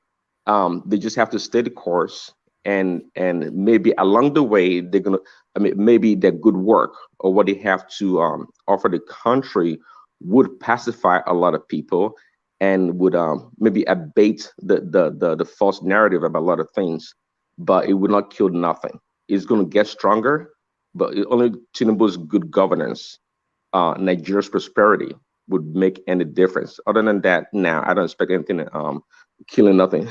S14: They just have to stay the course, and maybe along the way they're gonna. I mean, maybe their good work or what they have to offer the country would pacify a lot of people, and would maybe abate the false narrative about a lot of things, but it would not kill nothing. It's going to get stronger, but only Tinubu's good governance, Nigeria's prosperity would make any difference. Other than that, now I don't expect anything killing nothing.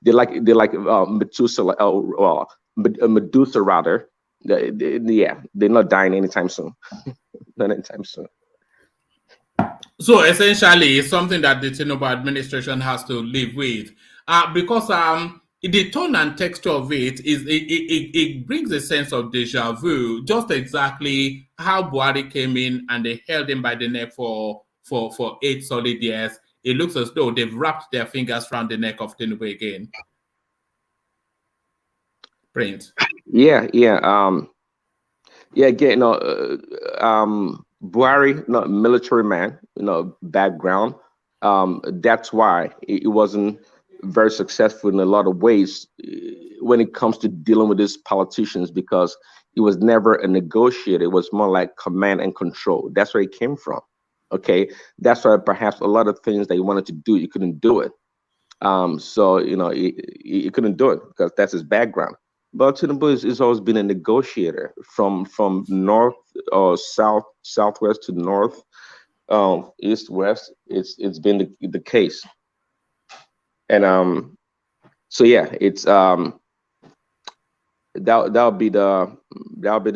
S14: They like Medusa rather. They're not dying anytime soon. Not anytime soon.
S3: So essentially, it's something that the Tinubu administration has to live with, because the tone and texture of it brings a sense of deja vu, just exactly how Buhari came in and they held him by the neck for 8 solid years. It looks as though they've wrapped their fingers around the neck of Tinubu again. Prince.
S14: Yeah. Again, Buhari, not military man, background. That's why it wasn't very successful in a lot of ways when it comes to dealing with these politicians, because it was never a negotiator. It was more like command and control. That's where it came from. Okay, that's why perhaps a lot of things that he wanted to do, he couldn't do it. So he couldn't do it because that's his background. But Tinubu has always been a negotiator from north or south, southwest to north, east, west. It's been the case, and so yeah, it's that'll be the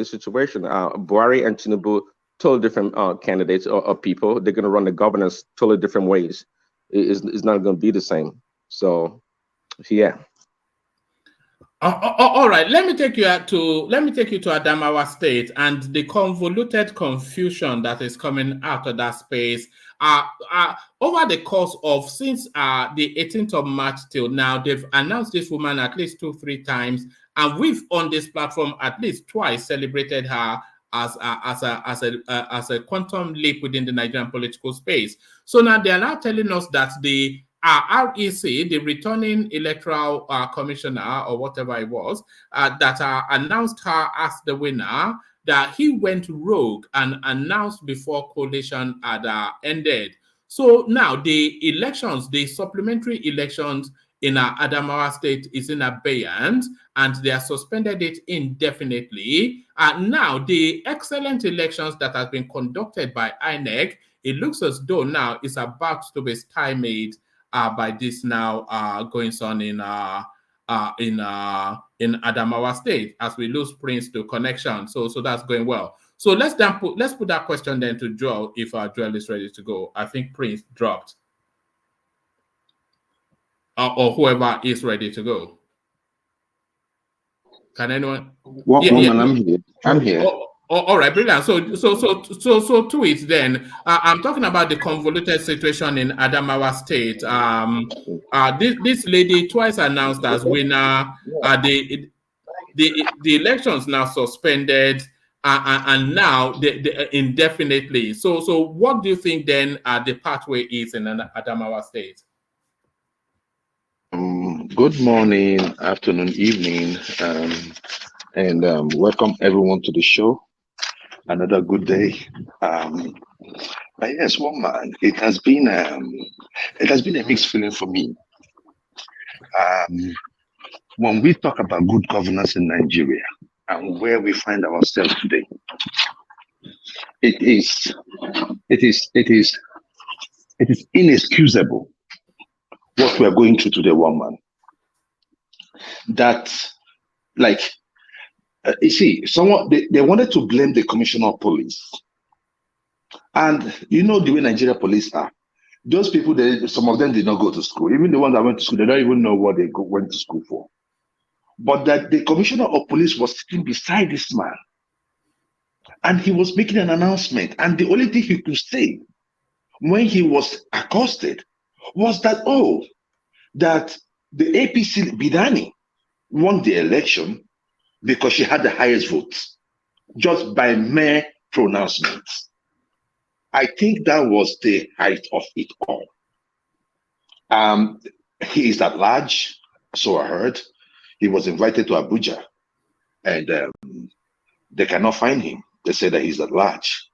S14: situation. Buhari and Tinubu, totally different candidates or people. They're gonna run the governance totally different ways. It's not gonna be the same. So yeah.
S3: All right, let me take you to Adamawa State and the convoluted confusion that is coming out of that space. Over the course of since the 18th of March till now, they've announced this woman at least 2-3 times, and we've on this platform at least twice celebrated her as a quantum leap within the Nigerian political space. So now they are now telling us that the REC, the returning electoral commissioner or whatever it was, that announced her as the winner, that he went rogue and announced before coalition had ended. So now the elections, the supplementary elections in Adamawa State is in abeyance, and they are suspended it indefinitely. Now the excellent elections that have been conducted by INEC, it looks as though now it's about to be stymied by this now going on in Adamawa State as we lose Prince to connection. So that's going well. So let's put that question then to Joel if Joel is ready to go. I think Prince dropped, or whoever is ready to go. Can anyone?
S10: I'm here. I'm here.
S3: All right, brilliant. So to it then, I'm talking about the convoluted situation in Adamawa State. This lady twice announced as winner. The elections now suspended, and now indefinitely. So what do you think then the pathway is in Adamawa State?
S10: Good morning, afternoon, evening, and welcome everyone to the show. Another good day. But yes, woman, it has been a mixed feeling for me. When we talk about good governance in Nigeria and where we find ourselves today, it is inexcusable what we are going through today, woman. That, like, you see, someone they wanted to blame the commissioner of police, and you know the way Nigeria police are. Those people, some of them did not go to school. Even the ones that went to school, they don't even know what they went to school for. But that the commissioner of police was sitting beside this man, and he was making an announcement. And the only thing he could say when he was accosted was that, oh, that the APC Bidani won the election because she had the highest votes, just by mere pronouncements. I think that was the height of it all. He is at large, so I heard. He was invited to Abuja, and they cannot find him. They say that he's at large.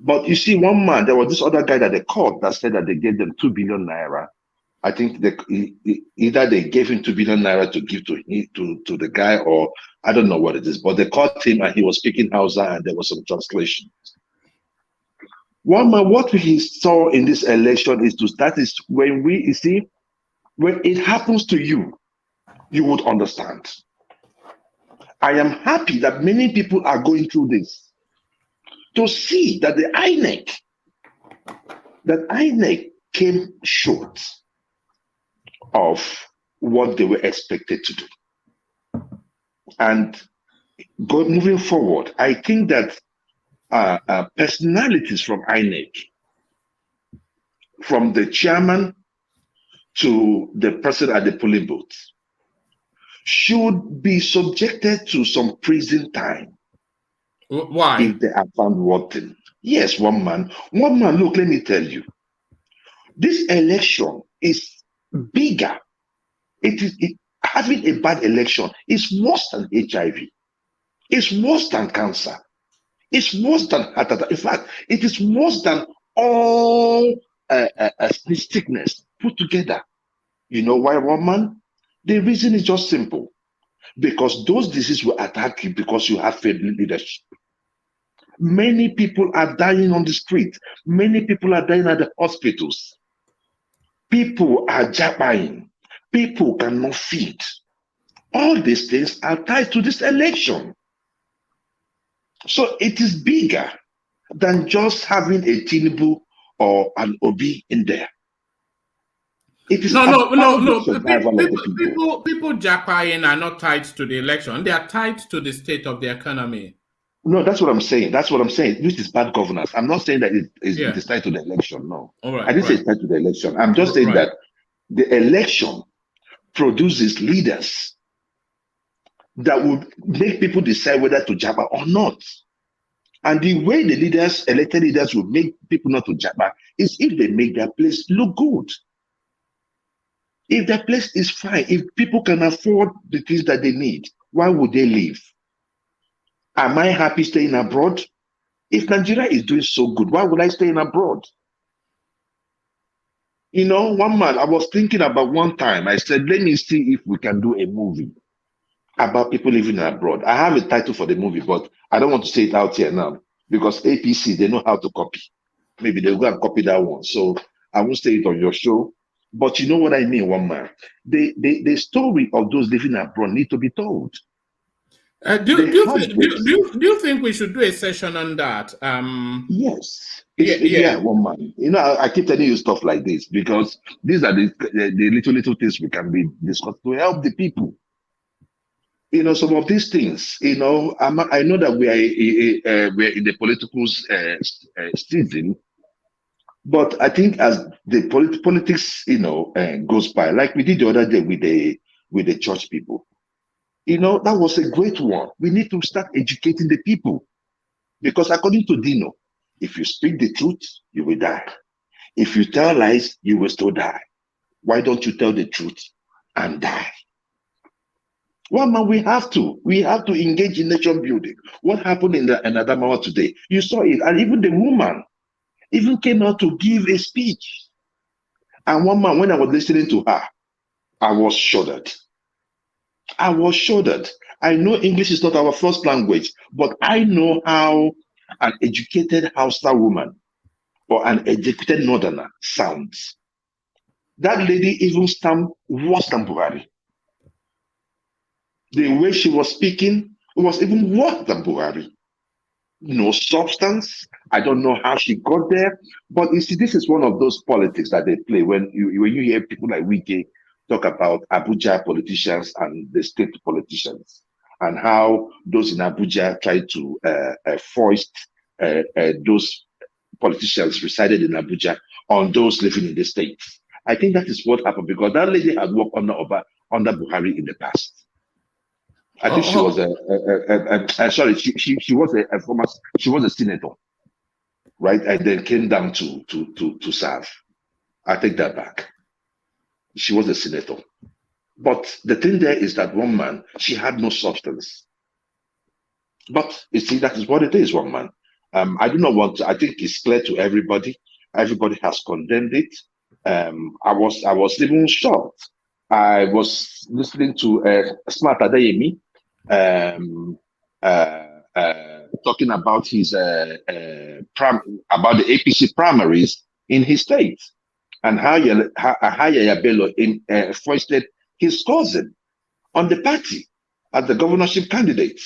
S10: But you see, one man, there was this other guy that they caught that said that they gave them 2 billion naira. I think either they gave him 2 billion naira to give to the guy, or I don't know what it is. But they caught him and he was speaking Hausa, and there was some translation. One man, what we saw in this election that is when when it happens to you, you would understand. I am happy that many people are going through this to see that the INEC came short of what they were expected to do. And moving forward, I think that personalities from INEC, from the chairman to the person at the polling booth, should be subjected to some prison time.
S3: Why?
S10: If they are found wanting. Yes, one man. Look, let me tell you. This election is bigger. Having a bad election is worse than HIV. It's worse than cancer. It's worse than heart attack. In fact, it is worse than all sickness put together. You know why, one man? The reason is just simple. Because those diseases will attack you because you have failed leadership. Many people are dying on the street. Many people are dying at the hospitals. People are jabbing. People cannot feed. All these things are tied to this election. So it is bigger than just having a Tinubu or an Obi in there. It is
S3: no.
S10: People
S3: jackpying are not tied to the election. They are tied to the state of the economy.
S10: No, that's what I'm saying. This is bad governance. I'm not saying that it is tied to the election. No, I didn't say it's tied to the election. I'm just saying that the election produces leaders that will make people decide whether to jabba or not. And the way the elected leaders will make people not to jabba is if they make their place look good. If their place is fine, if people can afford the things that they need, why would they leave? Am I happy staying abroad? If Nigeria is doing so good, why would I stay abroad? You know, one man, I was thinking about one time, I said, let me see if we can do a movie about people living abroad. I have a title for the movie, but I don't want to say it out here now because APC, they know how to copy. Maybe they'll go and copy that one. So I won't say it on your show. But you know what I mean, one man. The story of those living abroad need to be told.
S3: Do you think we should do a session on that?
S10: Yes. One man. You know, I keep telling you stuff like this because these are the little things we can be discussed to help the people. You know, some of these things. You know, I know that we are in the political season, but I think as the politics, you know, goes by, like we did the other day with the church people. You know, that was a great one. We need to start educating the people. Because according to Dino, if you speak the truth, you will die. If you tell lies, you will still die. Why don't you tell the truth and die? Well, man, we have to engage in nation building. What happened in Adamawa today? You saw it. And even the woman even came out to give a speech. And one man, when I was listening to her, I was shuddered. I know English is not our first language, but I know how an educated Hausa woman or an educated Northerner sounds. That lady even sounded worse than Buhari. The way she was speaking was even worse than Buhari. no substance. I don't know how she got there. But you see, this is one of those politics that they play when you hear people like Wike talk about Abuja politicians and the state politicians, and how those in Abuja try to foist those politicians resided in Abuja on those living in the states. I think that is what happened, because that lady had worked under Buhari in the past. I think she was she was a senator, right? And then came down to serve. I take that back. She was a senator. But the thing there is that one man, she had no substance. But you see, that is what it is, one man. I do not want to, I think it's clear to everybody. Everybody has condemned it. I was even shocked. I was listening to Smart Adeyemi talking about his about the APC primaries in his state, and how Yaya Bello foisted his cousin on the party as the governorship candidate.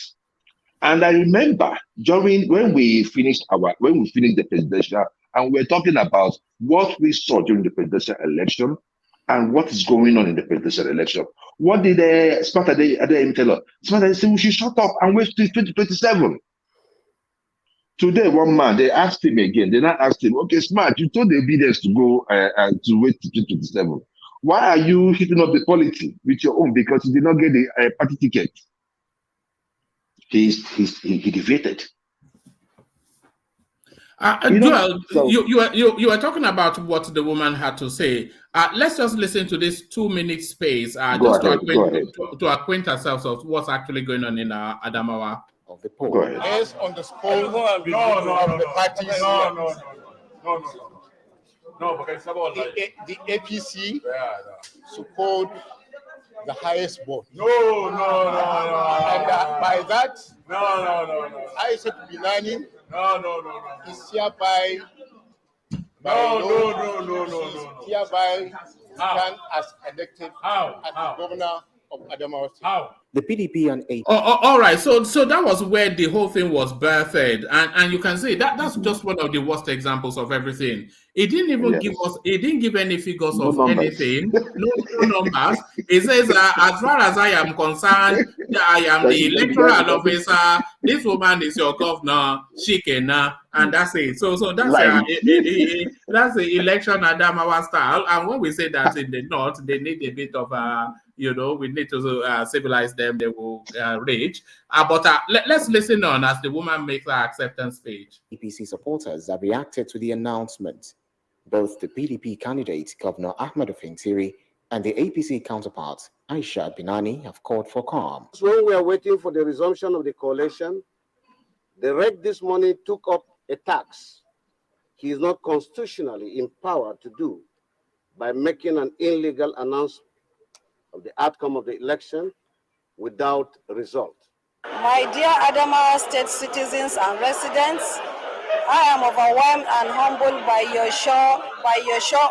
S10: And I remember when we finished the presidential, and we're talking about what we saw during the presidential election and what is going on in the presidential election. What did Smart Adeyemi tell us? Smart Adeyemi said we should shut up and wait till 2027. Today, one man, they asked him again. They now asked him, okay, Smart, you told the obedience to go to wait till 2027. Why are you hitting up the polity with your own? Because you did not get the party ticket. He defeated.
S3: Joel, you are talking about what the woman had to say. Let's just listen to this 2-minute space to acquaint ourselves of what's actually going on in Adamawa.
S16: Of the poll. Based on the poll of the parties. No, because the APC support the highest vote. No. And by that, I said to Binani, is hereby hereby stand as elected as the governor of Adamawa State.
S8: The PDP and A.
S3: All right, so that was where the whole thing was birthed, and you can see that's just one of the worst examples of everything. It didn't even give any figures of anything, no numbers. It says, as far as I am concerned, I am the electoral officer. This woman is your governor, Shikena, and that's it. So that's that's the election Adamawa style. And when we say that in the north, they need a bit of we need to civilize them. They will rage. But let's listen on as the woman makes her acceptance speech.
S8: APC supporters have reacted to the announcement. Both the PDP candidate, Governor Ahmed Ofintiri, and the APC counterpart, Aisha Binani, have called for calm.
S17: When we are waiting for the resumption of the coalition, the REC this morning took up a tax he is not constitutionally empowered to do by making an illegal announcement of the outcome of the election without result.
S18: My dear Adamawa State citizens and residents, I am overwhelmed and humbled by your show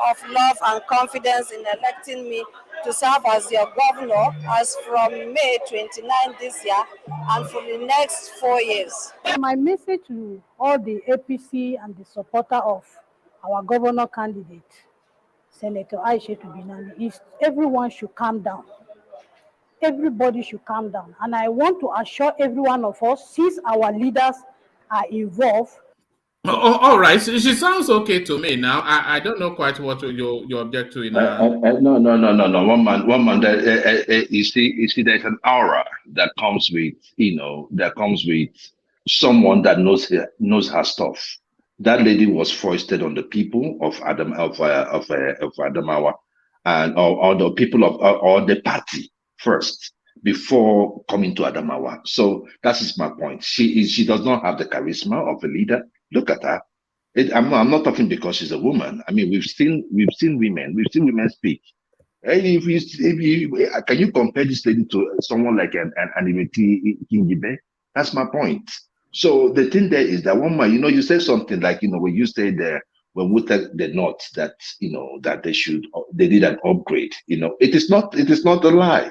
S18: of love and confidence in electing me to serve as your governor as from May 29 this year and for the next 4 years.
S19: My message to all the APC and the supporter of our governor candidate, Senator Aisha Binani, is everyone should calm down. Everybody should calm down. And I want to assure every one of us, since our leaders are involved.
S3: All right. She sounds okay to me now. I don't know quite what you object to in
S10: No. One man. You see, there's an aura that comes with, someone that knows her stuff. That lady was foisted on the people of Adamawa, and or the people or the party first before coming to Adamawa. So that is my point. She does not have the charisma of a leader. Look at her. I'm not talking because she's a woman. I mean, we've seen women speak. Can you compare this lady to someone like an Animeti Kingibe? That's my point. So the thing there is that one man, you said something like, when you say there, when we tell the North that, that they did an upgrade, it is not a lie.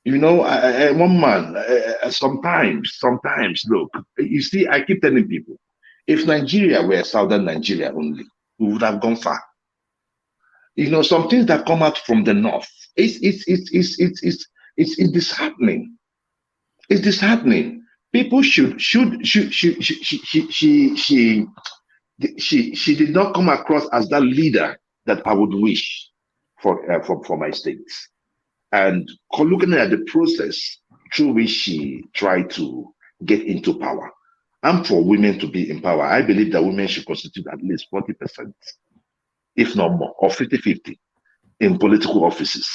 S10: You know, one man, sometimes, look, you see, I keep telling people, if Nigeria were Southern Nigeria only, we would have gone far. You know, some things that come out from the north, it's disheartening. It's disheartening. People she did not come across as that leader that I would wish for my states. And looking at the process through which she tried to get into power, I'm for women to be in power. I believe that women should constitute at least 40%, if not more, or 50-50 in political offices.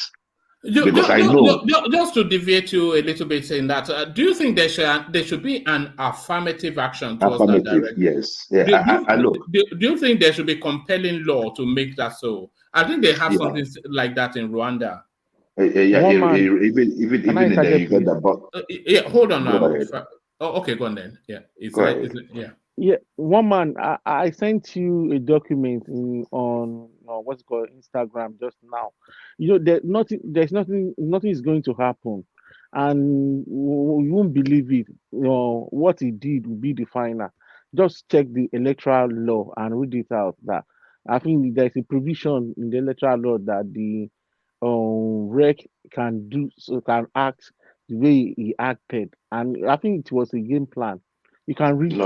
S10: Because I know.
S3: Just to deviate you a little bit in that, do you think there should be an affirmative action towards that direction?
S10: Yes. Yeah,
S3: do you think there should be compelling law to make that so? I think they have something like that in Rwanda.
S10: Even in there, you got that.
S3: Yeah, hold on now.
S10: Ahead.
S3: Okay, go on then. Yeah,
S20: Yeah, one man. I sent you a document on what's it called Instagram just now. You know, there's nothing is going to happen, and you won't believe it. You know what he did will be the final. Just check the electoral law and read it out. That I think there's a provision in the electoral law that the rec can act the way he acted, and I think it was a game plan. You can read.
S10: No.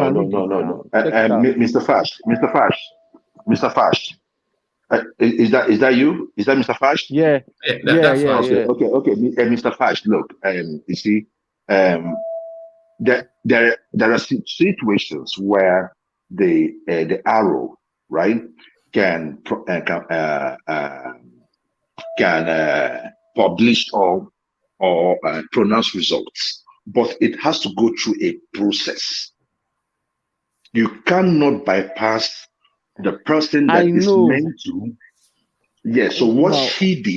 S10: Mr. Fash. Is that you? Is that Mr. Fash?
S20: Yeah.
S10: Okay. Mr. Fash, look, you see, there are situations where the arrow, right, can publish or pronounce results, but it has to go through a process. You cannot bypass the person that is meant to. Yeah. So what he did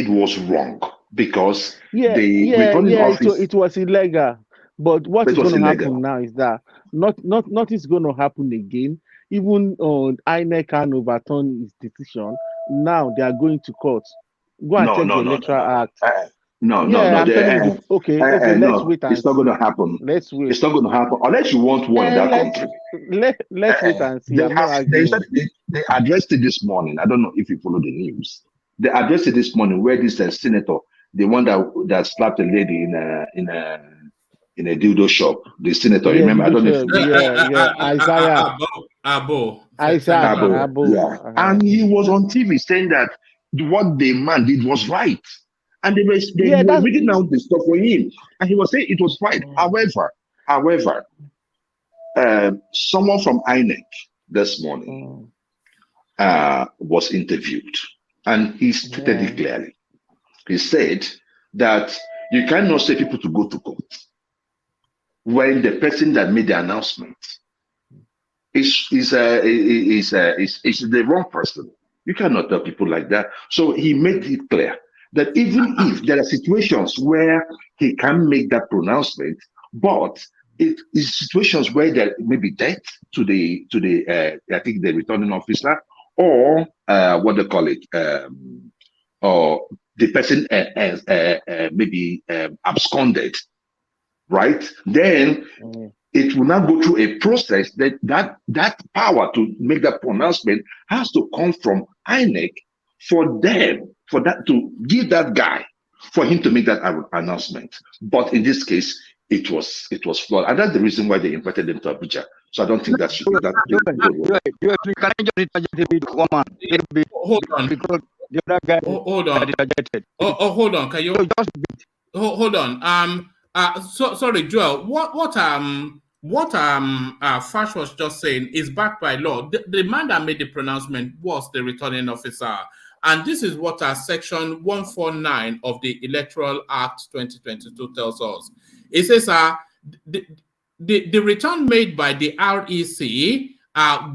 S10: was wrong, because
S20: it was illegal. But what is going to happen now is that nothing's going to happen again. Even INEC can overturn his decision. Now they are going to court. Go and check the Electoral Act. Okay, let's wait and
S10: it's not going to happen.
S20: Let's wait.
S10: It's not going to happen unless you want war in that country.
S20: Let's wait and see.
S10: They addressed it this morning. I don't know if you follow the news. They addressed it this morning where this senator, the one that slapped a lady in a dildo shop, the senator. Remember? I don't know.
S20: Isaiah Abo.
S10: Yeah, and he was on TV saying that what the man did was right. And they were reading out the stuff for him, and he was saying it was right. However, someone from INEC this morning was interviewed, and he stated it clearly. He said that you cannot say people to go to court when the person that made the announcement is the wrong person. You cannot tell people like that. So he made it clear that even if there are situations where he can make that pronouncement, but it is situations where there may be death to the I think the returning officer, or what they call it, or the person maybe absconded, right? Then it will now go through a process that power to make that pronouncement has to come from INEC for that to give that guy, for him to make that announcement. But in this case, it was flawed, and that's the reason why they invited them to Abuja. So I don't think that should be that.
S3: Hold on. Because the other guy hold on. Hold on. Can you hold on? Sorry, Joel. What Fash was just saying is backed by law. The man that made the pronouncement was the returning officer. And this is what Section 149 of the Electoral Act 2022 tells us. It says the return made by the REC,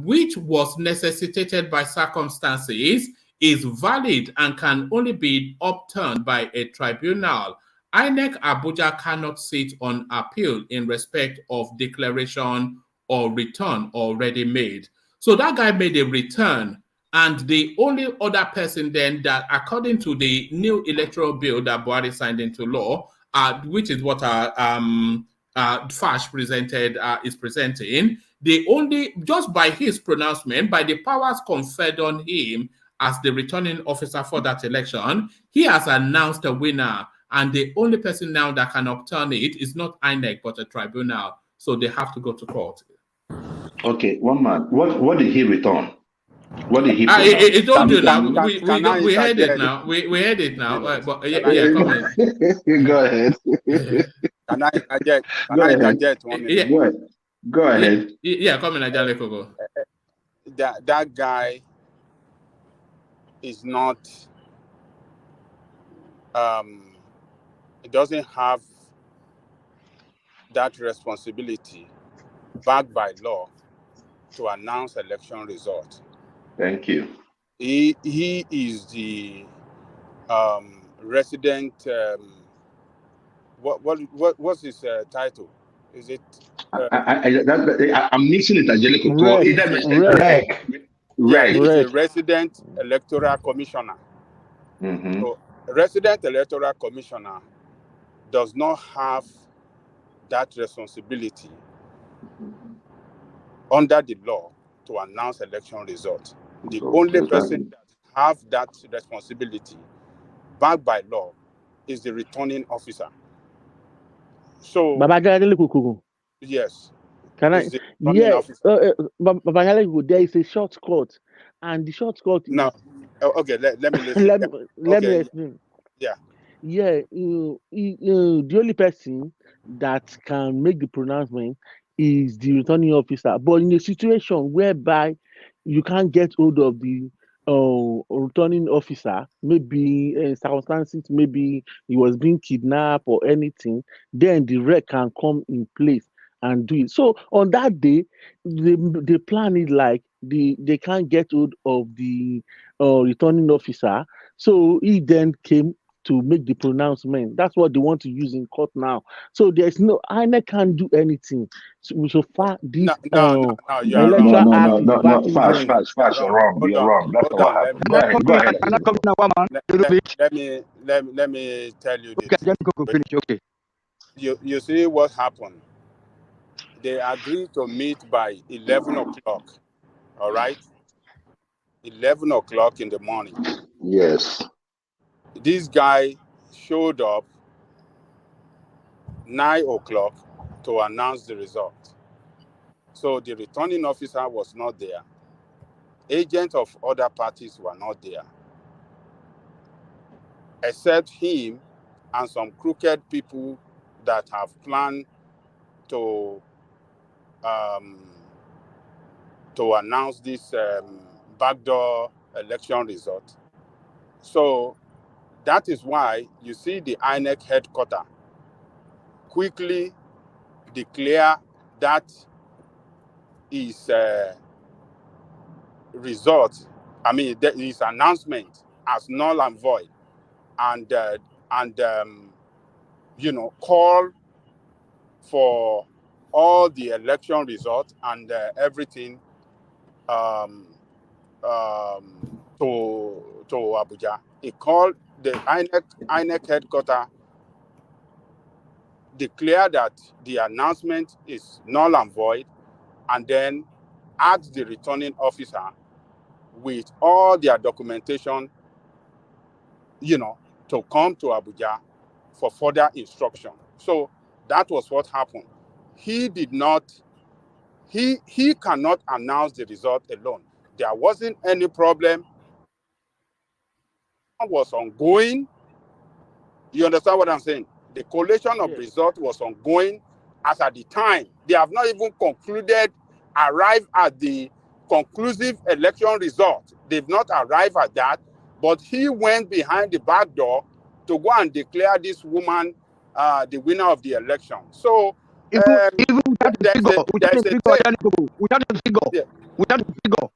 S3: which was necessitated by circumstances, is valid and can only be overturned by a tribunal. INEC Abuja cannot sit on appeal in respect of declaration or return already made. So that guy made a return And the only other person then that, according to the new electoral bill that Buhari signed into law, which is what Fash presented is presenting, the only, just by his pronouncement, by the powers conferred on him as the returning officer for that election, he has announced a winner. And the only person now that can overturn it is not INEC, but a tribunal. So they have to go to court.
S10: Okay, one man. What did he return? What did he
S3: It told you now. We
S12: heard
S3: it now. We heard it now. But yeah, come in.
S10: Go ahead.
S12: Can I interject?
S10: Go ahead.
S12: 1 minute?
S10: Yeah. Go ahead.
S3: Yeah, come in, Ajale Kogo.
S12: That guy is not. He doesn't have that responsibility backed by law to announce election result.
S10: Thank you.
S12: He is the resident. What's his title? Is it?
S10: I'm mixing it, Angelico.
S12: Yeah, he's a resident electoral commissioner.
S10: Mm-hmm.
S12: So, resident electoral commissioner does not have that responsibility under the law to announce election result. The only person that have that responsibility backed by law is the returning officer. So yes.
S20: Can I? Yeah, there is a shortcut, and the shortcut is
S12: no. Okay, let me listen.
S20: let me explain.
S12: Yeah.
S20: Yeah, the only person that can make the pronouncement is the returning officer. But in a situation whereby you can't get hold of the returning officer, maybe circumstances, maybe he was being kidnapped or anything, then the rec can come in place and do it. So on that day, they plan it like they can't get hold of the returning officer. So he then came to make the pronouncement. That's what they want to use in court now. So there's no, INEC can't do anything. So far, this electoral act is backing them.
S10: Fash, you're wrong. You're wrong. That's not what happened. Go ahead.
S12: Let me tell you this. You see what happened? They agreed to meet by 11 o'clock. All right? 11 o'clock in the morning.
S10: Yes.
S12: This guy showed up 9 o'clock to announce the result. So the returning officer was not there. Agents of other parties were not there. Except him and some crooked people that have planned to announce this backdoor election result. So that is why you see the INEC headquarters quickly declare that his result, his announcement as null and void, and call for all the election results and everything to Abuja. He called the INEC headquarters, declare that the announcement is null and void, and then asked the returning officer with all their documentation, to come to Abuja for further instruction. So that was what happened. He cannot announce the result alone. There wasn't any problem. It was ongoing. You understand what I'm saying? The collation of result was ongoing as at the time. They have not even arrived at the conclusive election result. They've not arrived at that, but he went behind the back door to go and declare this woman the winner of the election. So
S15: without the figure,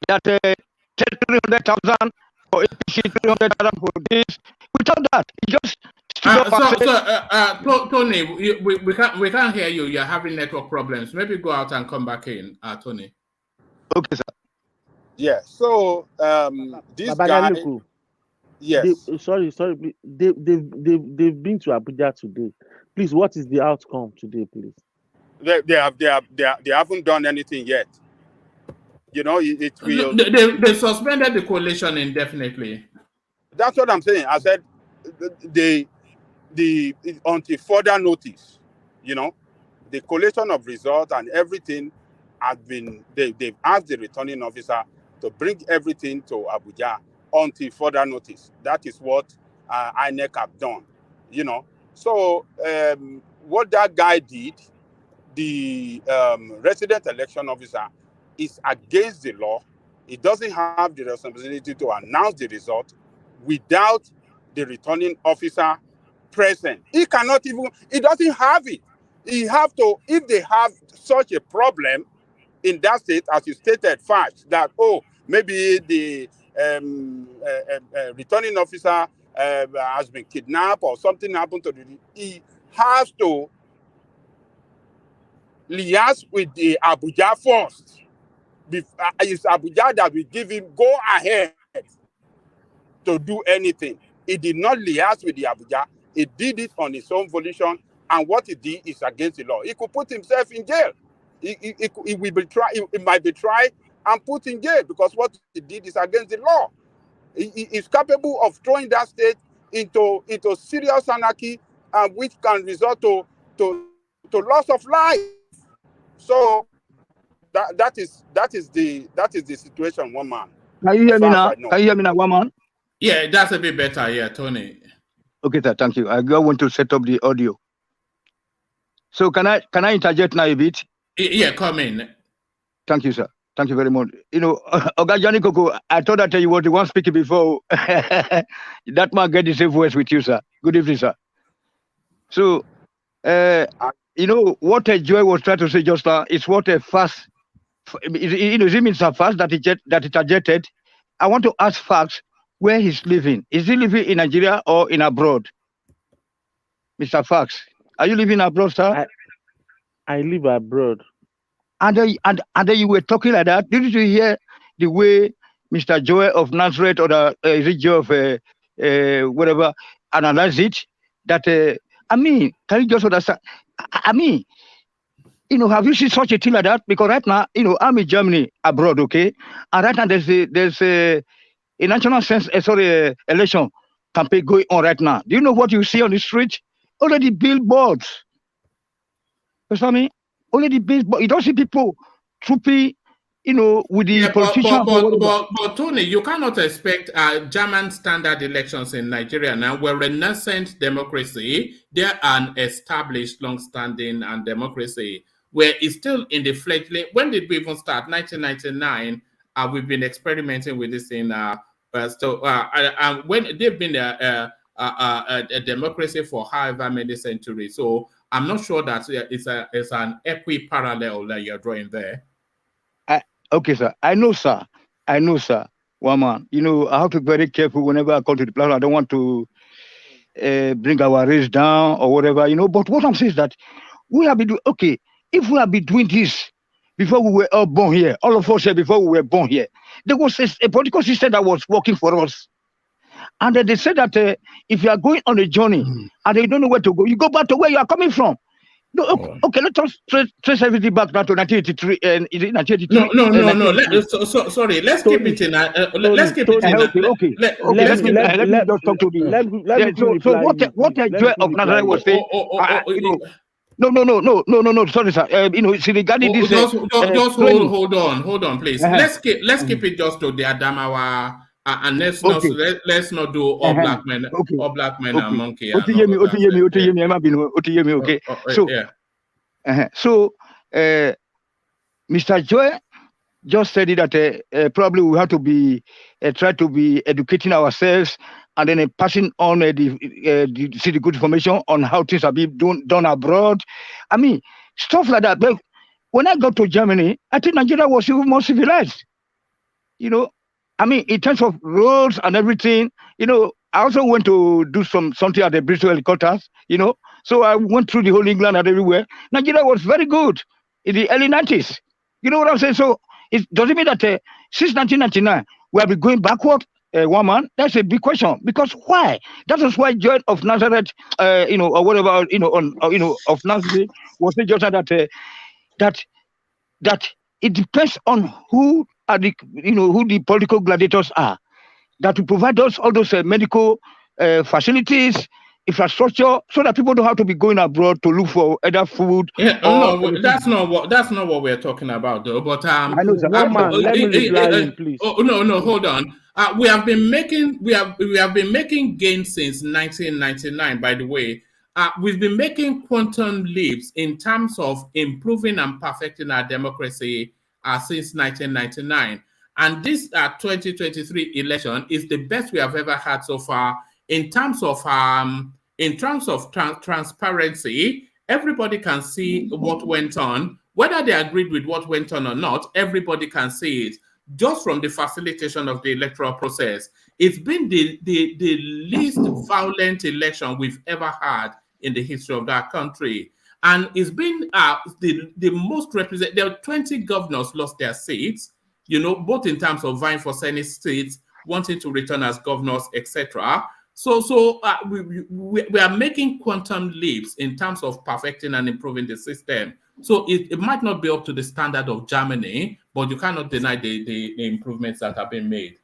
S15: that 300,000 for APC, 300,000 for this. Without that, it just
S3: Tony, we can't hear you. You're having network problems. Maybe go out and come back in, Tony.
S15: Okay, sir.
S12: Yeah. So this guy,
S20: Babagaleku,
S12: yes,
S20: sorry, please. They've been to Abuja today. Please, what is the outcome today, please?
S12: they haven't done anything yet. You know, it will.
S3: They suspended the coalition indefinitely.
S12: That's what I'm saying. I said the until further notice. You know, the collation of results and everything has been. They've asked the returning officer to bring everything to Abuja until further notice. That is what INEC have done. You know, so what that guy did, the resident election officer, is against the law. He doesn't have the responsibility to announce the result without the returning officer present. He cannot even, he doesn't have it. He have to, if they have such a problem in that state, as you stated first, that, oh, maybe the returning officer has been kidnapped or something happened to the, he has to liaise with the Abuja first. It's Abuja that will give him go ahead to do anything. He did not liaise with the Abuja. He did it on his own volition, and what he did is against the law. He could put himself in jail. He will be tried. He might be tried and put in jail because what he did is against the law. He is capable of throwing that state into serious anarchy, which can result to loss of life. So that is the situation, one man.
S15: Can you hear me now? Can you hear me now, one man?
S3: Yeah, that's a bit better. Yeah, Tony.
S15: Okay, sir. Thank you. I want to set up the audio. So can I interject now a bit?
S3: Yeah, come in.
S15: Thank you, sir. Thank you very much. You know, Oga Johnny Koko, I thought that you were the one speaking before. That man get the same voice with you, sir. Good evening, sir. So, you know, what Joy was trying to say just now is what a fast, you know, it means a fast that it adjected. I want to ask facts where he's living. Is he living in Nigeria or in abroad? Mr. Fax, are you living abroad, sir?
S20: I live abroad.
S15: And then you were talking like that. Didn't you hear the way Mr. Joel of Nazareth or the is it Joel of whatever analyze it? That I mean, can you just understand? I mean, you know, have you seen such a thing like that? Because right now, you know, I'm in Germany abroad, okay, and right now there's a national election campaign going on right now. Do you know what you see on the street? Already billboards. You know what I mean? Already billboards. You don't see people trooping, you know, with the politicians.
S3: But Tony, you cannot expect German standard elections in Nigeria now. We're a nascent democracy. They're an established, long-standing and democracy where it's still in the fledgling. When did we even start? 1999. We've been experimenting with this in when they've been a democracy for however many centuries. So I'm not sure that it's an equi-parallel that you're drawing there.
S15: Okay, sir. I know, sir. One man. You know, I have to be very careful whenever I come to the platform. I don't want to bring our race down or whatever, you know. But what I'm saying is that we have been doing, okay, if we have been doing this before we were all born here, all of us here before we were born here, there was a political system that was working for us. And then they said that if you are going on a journey and you don't know where to go, you go back to where you are coming from. No, okay, let us trace everything back now to 1983 and 1983.
S3: No. Sorry, let's keep it in. Let's keep it in.
S15: Okay. Let me just talk to you. So what the joy of Nazareth was saying? No. Sorry, sir. You know, see regarding this.
S3: Just hold on, please. Let's keep it just to the Adamawa. And let's not do all black men, are monkey.
S15: Okay. So, Mr. Joy just said that probably we have to be try to be educating ourselves and then passing on the good information on how things are being done abroad. I mean, stuff like that. But when I got to Germany, I think Nigeria was even more civilized. You know. I mean, in terms of roads and everything, you know, I also went to do something at the Bristol headquarters, you know. So I went through the whole England and everywhere. Nigeria was very good in the early 90s. You know what I'm saying? So Does it mean that since 1999 we have been going backward? One man, that's a big question. Because why? That is why John of Nazareth, or whatever, of Nazareth was just that it depends on who are who the political gladiators are, that will provide us all those medical facilities, infrastructure, so that people don't have to be going abroad to look for other food.
S3: Yeah, no, that's not what we're talking about, though. But
S15: I know, sir.
S20: One man, let me reply him, please.
S3: Oh no, hold on. We have been making gains since 1999. By the way, we've been making quantum leaps in terms of improving and perfecting our democracy since 1999. And this 2023 election is the best we have ever had so far in terms of transparency. Everybody can see what went on, whether they agreed with what went on or not. Everybody can see it just from the facilitation of the electoral process. It's been the least violent election we've ever had in the history of that country. And it's been the most representative. There are 20 governors lost their seats, both in terms of vying for Senate seats, wanting to return as governors, etc. So we are making quantum leaps in terms of perfecting and improving the system. So it might not be up to the standard of Germany, but you cannot deny the improvements that have been made.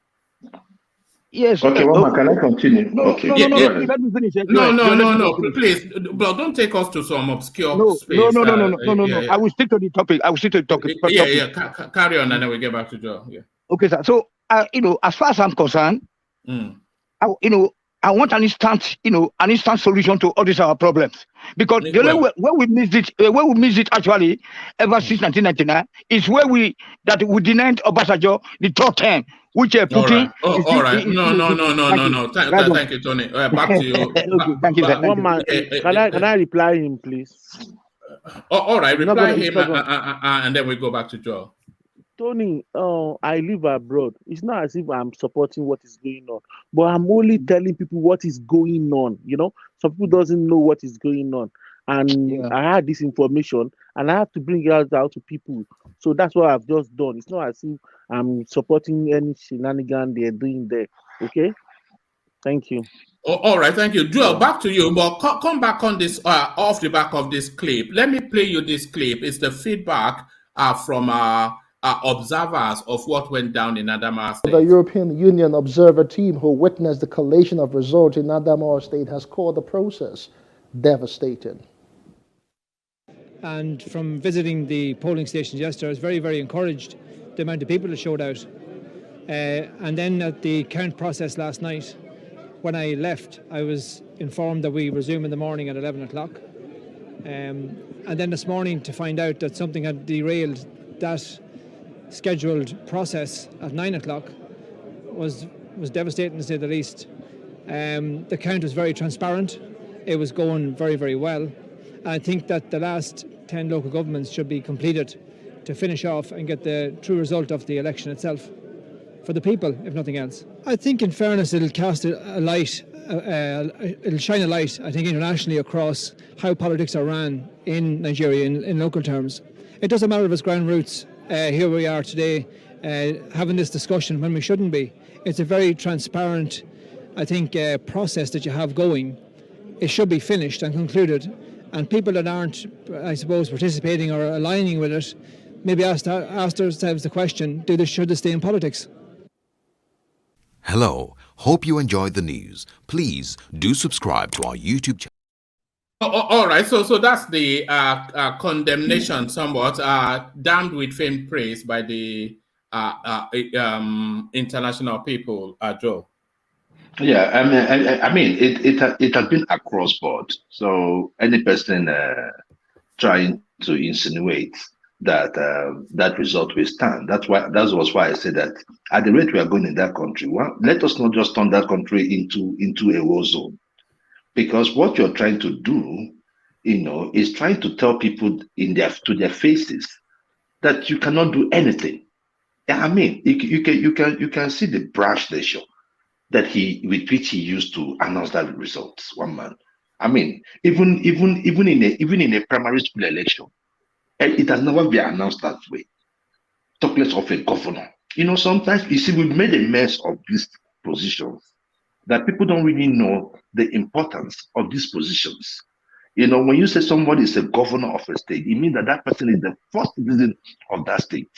S15: Yes.
S10: Okay, well, can I continue? Okay.
S15: Let me finish.
S3: No, please, but don't take us to some obscure space.
S15: No. I will stick to the topic.
S3: Carry on, and then we get back to Joe. Yeah.
S15: Okay, sir. So, as far as I'm concerned, I want an instant solution to all these our problems, because the only way where we missed it actually ever since 1999 is where we denied Obasanjo the third term, which Putin.
S3: All right. No. Thank you, Tony. Back to you.
S15: Okay, thank you.
S20: One man, can I reply him, please?
S3: All right, reply him, and then we go back to Joe.
S20: Tony, I live abroad. It's not as if I'm supporting what is going on, but I'm only telling people what is going on. Some people doesn't know what is going on, and I had this information, and I have to bring it out to people. So that's what I've just done. It's not as if I'm supporting any shenanigan they're doing there. Okay, thank you.
S3: All right, thank you, Joel. Back to you, but come back on this off the back of this clip. Let me play you this clip. It's the feedback from observers of what went down in Adamawa State.
S21: The European Union observer team who witnessed the collation of results in Adamawa State has called the process devastating.
S22: And from visiting the polling stations yesterday, I was very, very encouraged the amount of people that showed out. And then at the count process last night, when I left, I was informed that we resume in the morning at 11 o'clock. And then this morning to find out that something had derailed that scheduled process at 9 o'clock was devastating, to say the least. The count was very transparent. It was going very, very well. And I think that the last 10 local governments should be completed to finish off and get the true result of the election itself for the people, if nothing else. I think, in fairness, it'll cast a light, it'll shine a light, I think, internationally across how politics are ran in Nigeria in local terms. It doesn't matter if it's ground roots. Here we are today having this discussion when we shouldn't be. It's a very transparent, I think, process that you have going. It should be finished and concluded, and people that aren't, I suppose, participating or aligning with it, maybe ask themselves the question, should they stay in politics?
S23: Hello, hope you enjoyed the news. Please do subscribe to our YouTube channel.
S3: All right, so that's the condemnation, somewhat damned with faint praise by the international people, Joe.
S10: Yeah, I mean, it has been across board. So any person trying to insinuate that that result will stand. That was why I said that at the rate we are going in that country, let us not just turn that country into a war zone. Because what you're trying to do, is trying to tell people to their faces that you cannot do anything. I mean, you can see the brash nature that with which he used to announce that results. One man. I mean, even in a primary school election, it has never been announced that way. talk less of a governor. Sometimes you see we've made a mess of these positions that people don't really know the importance of these positions. When you say somebody is a governor of a state, it means that that person is the first citizen of that state,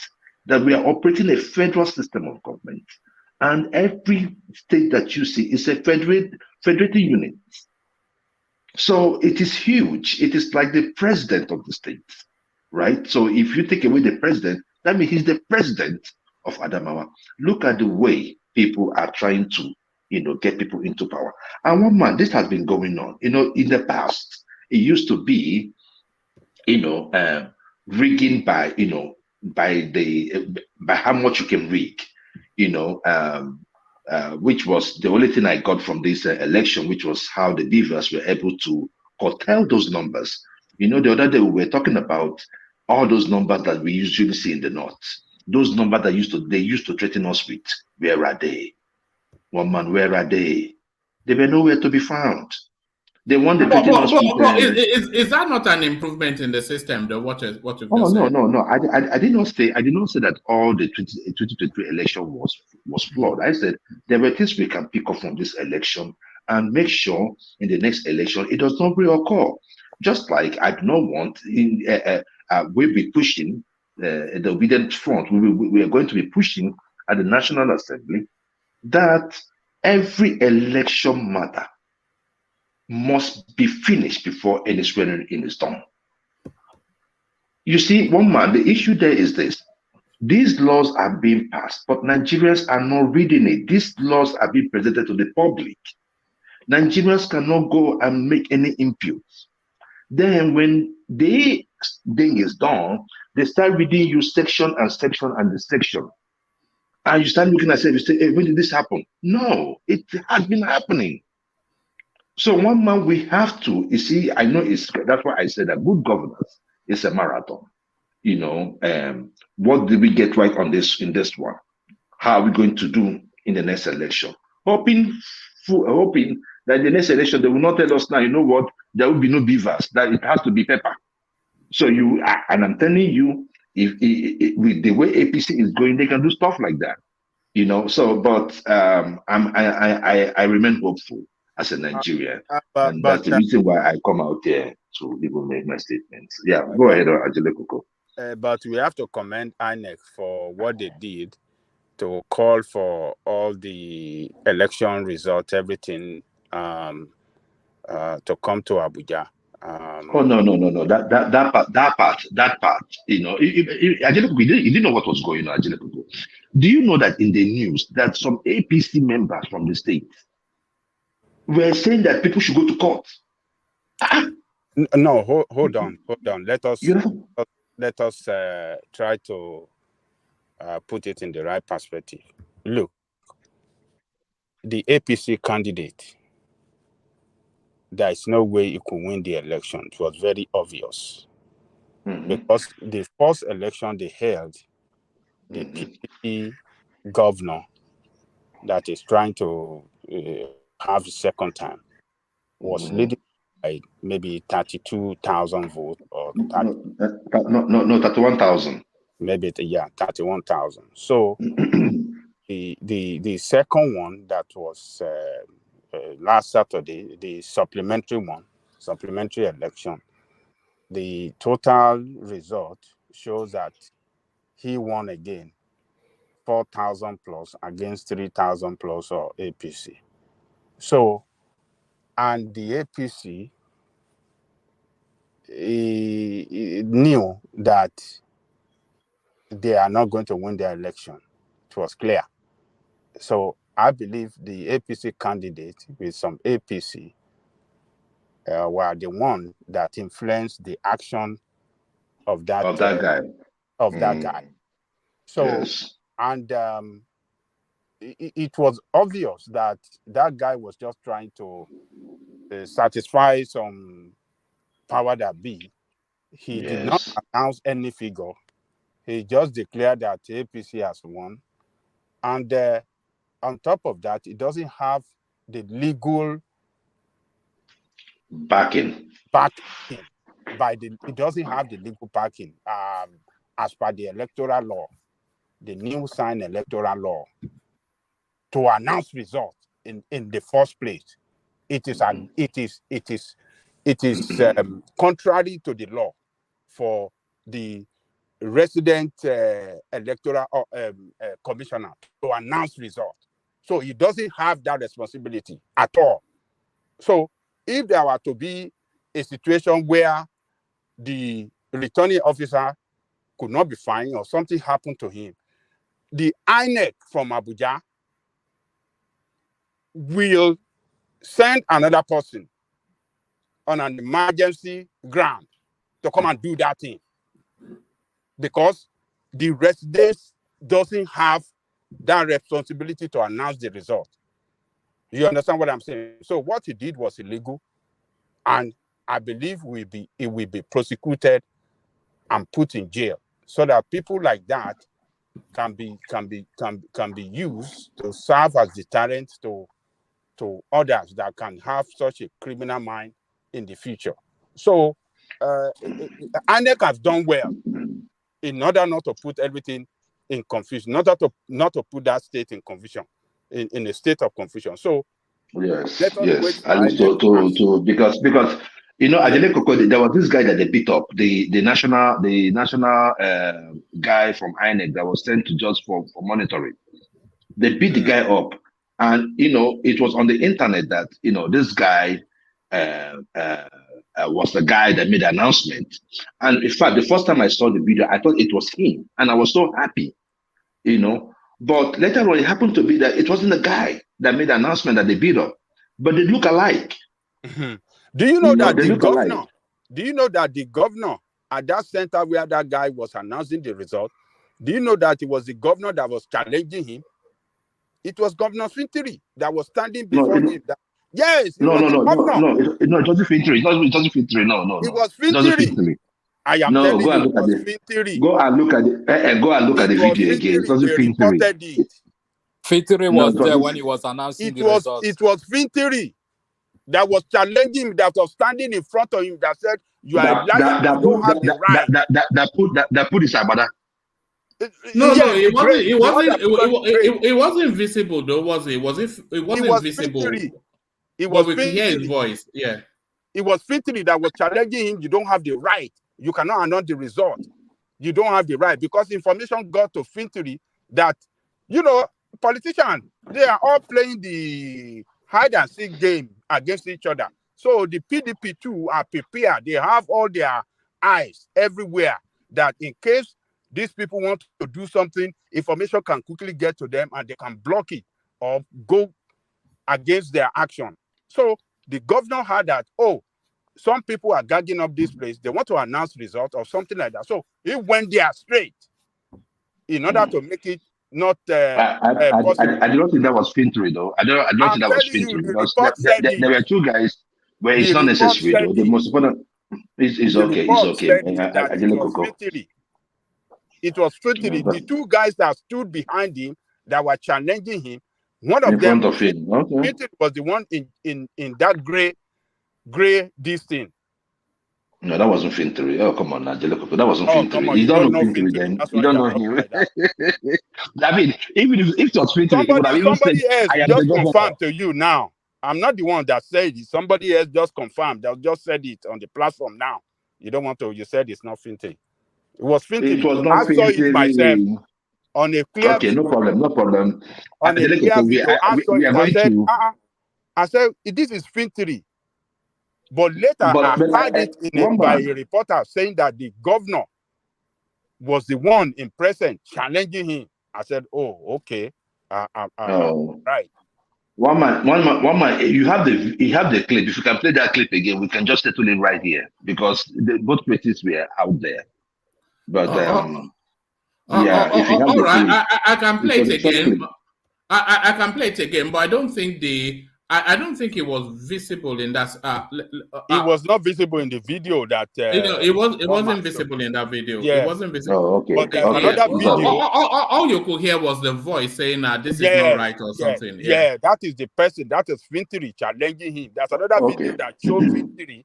S10: that we are operating a federal system of government. And every state that you see is a federated unit. So it is huge. It is like the president of the state, right? So if you take away the president, that means he's the president of Adamawa. Look at the way people are trying to, get people into power. And one man, this has been going on. In the past, it used to be, rigging by, by how much you can rig, which was the only thing I got from this election, which was how the Beavers were able to curtail those numbers. The other day we were talking about all those numbers that we usually see in the north. Those numbers that they used to threaten us with. Where are they? One man, where are they? They were nowhere to be found. They want to threaten us with.
S3: Is that not an improvement in the system? Though what you've just
S10: said?
S3: No.
S10: I did not say that all the 2023 election was flawed. I said there were things we can pick up from this election and make sure in the next election it does not reoccur. Just like I do not want we'll be pushing the obedient front. We are going to be pushing at the National Assembly that every election matter must be finished before any swearing in is done. You see, one man, the issue there is this. These laws are being passed, but Nigerians are not reading it. These laws are being presented to the public. Nigerians cannot go and make any inputs. Then when the thing is done, they start reading you section and section and the section. And you start looking at it, you say, hey, when did this happen? No, it has been happening. So one man, we have to, you see, I know that's why I said that good governance is a marathon. What did we get right in this one? How are we going to do in the next election? Hoping that the next election, they will not tell us now, you know what, there will be no beavers, that it has to be pepper. So and I'm telling you, if with the way APC is going, they can do stuff like that. But I remain hopeful as a Nigerian, and that's the reason why I come out here to even make my statements. Yeah, go ahead, Ajele Koko.
S12: But we have to commend INEC for what they did to call for all the election results, everything to come to Abuja.
S10: No. That part. Ajele Koko, you didn't know what was going on, Ajele Koko. Do you know that in the news that some APC members from the state were saying that people should go to court?
S12: No, hold on. Let us try to put it in the right perspective. Look, the APC candidate, there is no way he could win the election. It was very obvious. Because the first election they held, the PDP governor that is trying to have the second time was leading by maybe 32,000 votes or
S10: 31,000.
S12: Maybe 31,000. So the second one that was last Saturday, the supplementary election, the total result shows that he won again 4,000 plus against 3,000 plus or APC. So, and the APC knew that they are not going to win the election. It was clear. So I believe the APC candidate with some APC were the one that influenced the action of that guy. So,
S10: yes.
S12: And it was obvious that guy was just trying to satisfy some power that be. He did not announce any figure. He just declared that APC has won. And on top of that, it doesn't have the legal
S10: backing.
S12: It doesn't have the legal backing as per the electoral law. the new signed electoral law to announce results in the first place. It is contrary to the law for the resident electoral commissioner to announce results. So he doesn't have that responsibility at all. So if there were to be a situation where the returning officer could not be fined or something happened to him, the INEC from Abuja will send another person on an emergency ground to come and do that thing, because the residents doesn't have that responsibility to announce the result. You understand what I'm saying? So what he did was illegal, and I believe it will be prosecuted and put in jail, so that people like that can be used to serve as deterrent to others that can have such a criminal mind in the future. So INEC has done well in order not to put everything in confusion, not to put that state in confusion, in a state of confusion. So
S10: yes,
S12: let us
S10: yes,
S12: wait for
S10: at least to because you know, Ajele Koko, there was this guy that they beat up, the national guy from INEC that was sent to just for monitoring. They beat the guy up, and you know, it was on the internet that you know this guy was the guy that made the announcement. And in fact, the first time I saw the video, I thought it was him, and I was so happy, you know. But later on, it happened to be that it wasn't the guy that made the announcement that they beat up, but they look alike.
S12: Do you know that
S10: they
S12: the
S10: look
S12: governor?
S10: alike.
S12: Do you know that the governor at that center where that guy was announcing the result? Do you know that it was the governor that was challenging him? It was Governor Fintiri that was standing before him. Yes, it was the governor.
S10: It wasn't Fintiri. It wasn't Fintiri. No.
S12: It was
S10: It wasn't
S12: Fintiri.
S10: Fintiri.
S12: I am
S10: No,
S12: telling
S10: go and
S12: you,
S10: look
S12: it
S10: at
S12: was
S10: it.
S12: Fintiri.
S10: Go and look at it. Go and look at the video again. It wasn't
S12: They
S10: Fintiri.
S12: reported it.
S1: Fintiri
S10: No,
S1: was
S10: it
S1: there
S10: wasn't.
S1: when he was announcing the
S12: It
S1: results.
S12: was Fintiri that was challenging him, that was standing in front of him, that said, "You are a liar. You don't have the right."
S10: That put his abada.
S3: No,
S12: Yes,
S3: it wasn't.
S12: great.
S3: It wasn't visible though, was it? It wasn't visible.
S12: Fintiri. It
S3: But
S12: was
S3: we could hear his
S12: Fintiri.
S3: voice. Yeah.
S12: It was Fintiri that was challenging him. You don't have the right. You cannot announce the result. You don't have the right, because information got to Fintiri that, you know, politicians, they are all playing the hide and seek game against each other. So the PDP too are prepared. They have all their eyes everywhere, that in case these people want to do something, information can quickly get to them and they can block it or go against their action. So the governor had that, oh, some people are gagging up this place. They want to announce results or something like that. So he went there straight in order to make it not possible.
S10: I don't think that was Fintiri though. I don't think that was Fintiri, because there were two guys where it's not necessary though. The most important is okay. It's okay.
S12: It was Fintiri. It was Fintiri. The two guys that stood behind him that were challenging him. One of them,
S10: front of him. Okay.
S12: Fintiri was the one in that gray this thing.
S10: No, that wasn't Fintiri. Oh, come on, Najele. That wasn't Fintiri.
S12: Come on,
S10: You don't know Fintiri then. You don't know him. I mean, even if it was Fintiri, he would have even said,
S12: I am just confirmed to you now. I'm not the one that said it. Somebody else just confirmed. They just said it on the platform now. You don't want to. You said it's not Fintiri. It was Fintiri.
S10: It was not
S12: I saw it myself on a clear
S10: Okay,
S12: video.
S10: no problem.
S12: On a clear video,
S10: We are going to.
S12: I said, this is Fintiri. But later, I heard it by a reporter saying that the governor was the one in present challenging him. I said, oh, okay. Right.
S10: One man. You have the clip. If you can play that clip again, we can just settle it right here, because both places were out there. But if you have
S3: all right,
S10: clip,
S3: I can play it again. I can play it again, but I don't think I don't think it was visible in that.
S12: It was not visible in the video. That
S3: it wasn't visible in that video.
S12: Yeah.
S3: It wasn't visible.
S10: Oh, okay.
S12: But there's another video.
S3: All you could hear was the voice saying, "This is not right" or something.
S12: Yeah, that is the person. That is Fintiri challenging him. There's another video that shows Fintiri.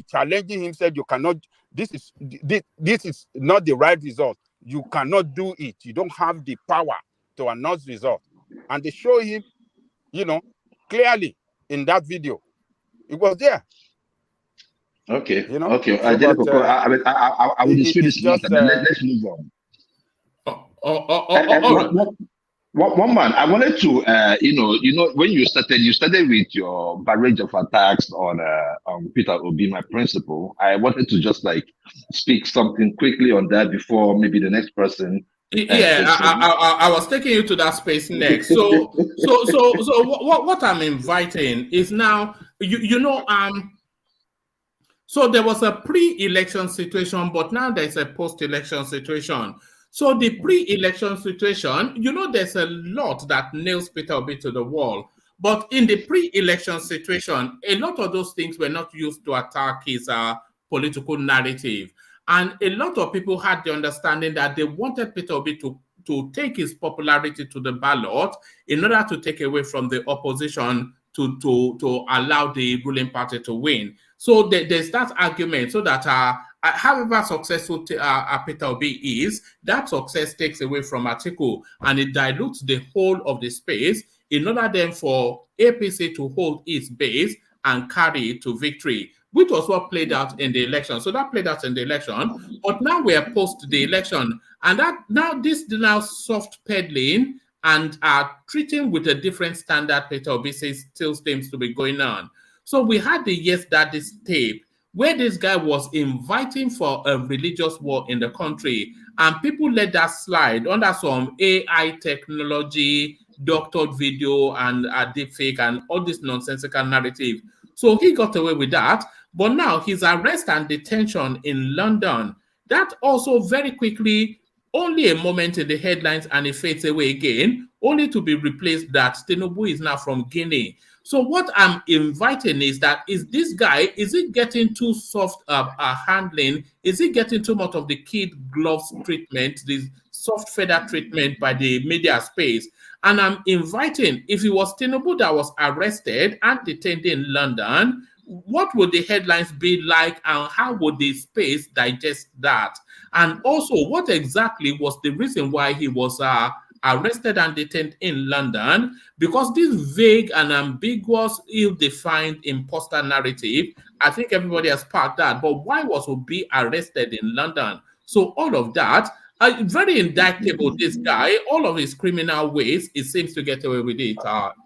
S12: Challenging him, said, "You cannot. This is not the right result. You cannot do it. You don't have the power to announce result. And they show him, clearly in that video. It was there.
S10: Okay.
S12: You know.
S10: Okay.
S12: So,
S10: I will dispute this
S12: just,
S10: matter. Let's move on.
S3: All right.
S10: One man, I wanted to, when you started with your barrage of attacks on Peter Obi, my principal. I wanted to just speak something quickly on that before maybe the next person.
S3: I was taking you to that space next. So what I'm inviting is now, so there was a pre-election situation, but now there's a post-election situation. So the pre-election situation, there's a lot that nails Peter Obi to the wall. But in the pre-election situation, a lot of those things were not used to attack his political narrative. And a lot of people had the understanding that they wanted Peter Obi to take his popularity to the ballot in order to take away from the opposition to allow the ruling party to win. So there's that argument, so that however successful Peter Obi is, that success takes away from Atiku and it dilutes the whole of the space in order then for APC to hold its base and carry it to victory, which was what played out in the election. So that played out in the election, but now we are post the election, and this soft peddling and treating with a different standard Peter Obi still seems to be going on. So we had the Yes Daddy's tape where this guy was inviting for a religious war in the country, and people let that slide under some AI technology, doctored video, and deepfake, and all this nonsensical narrative. So he got away with that, but now his arrest and detention in London, that also very quickly, only a moment in the headlines and it fades away again, only to be replaced that Tinubu is now from Guinea. So what I'm inviting is this guy, is it getting too soft handling? Is it getting too much of the kid gloves treatment, this soft feather treatment by the media space? And I'm inviting, if it was Tinubu that was arrested and detained in London, what would the headlines be like, and how would the space digest that? And also, what exactly was the reason why he was arrested and detained in London? Because this vague and ambiguous, ill-defined imposter narrative, I think everybody has parked that. But why was Obi arrested in London? So all of that, very indictable, this guy, all of his criminal ways, it seems to get away with it,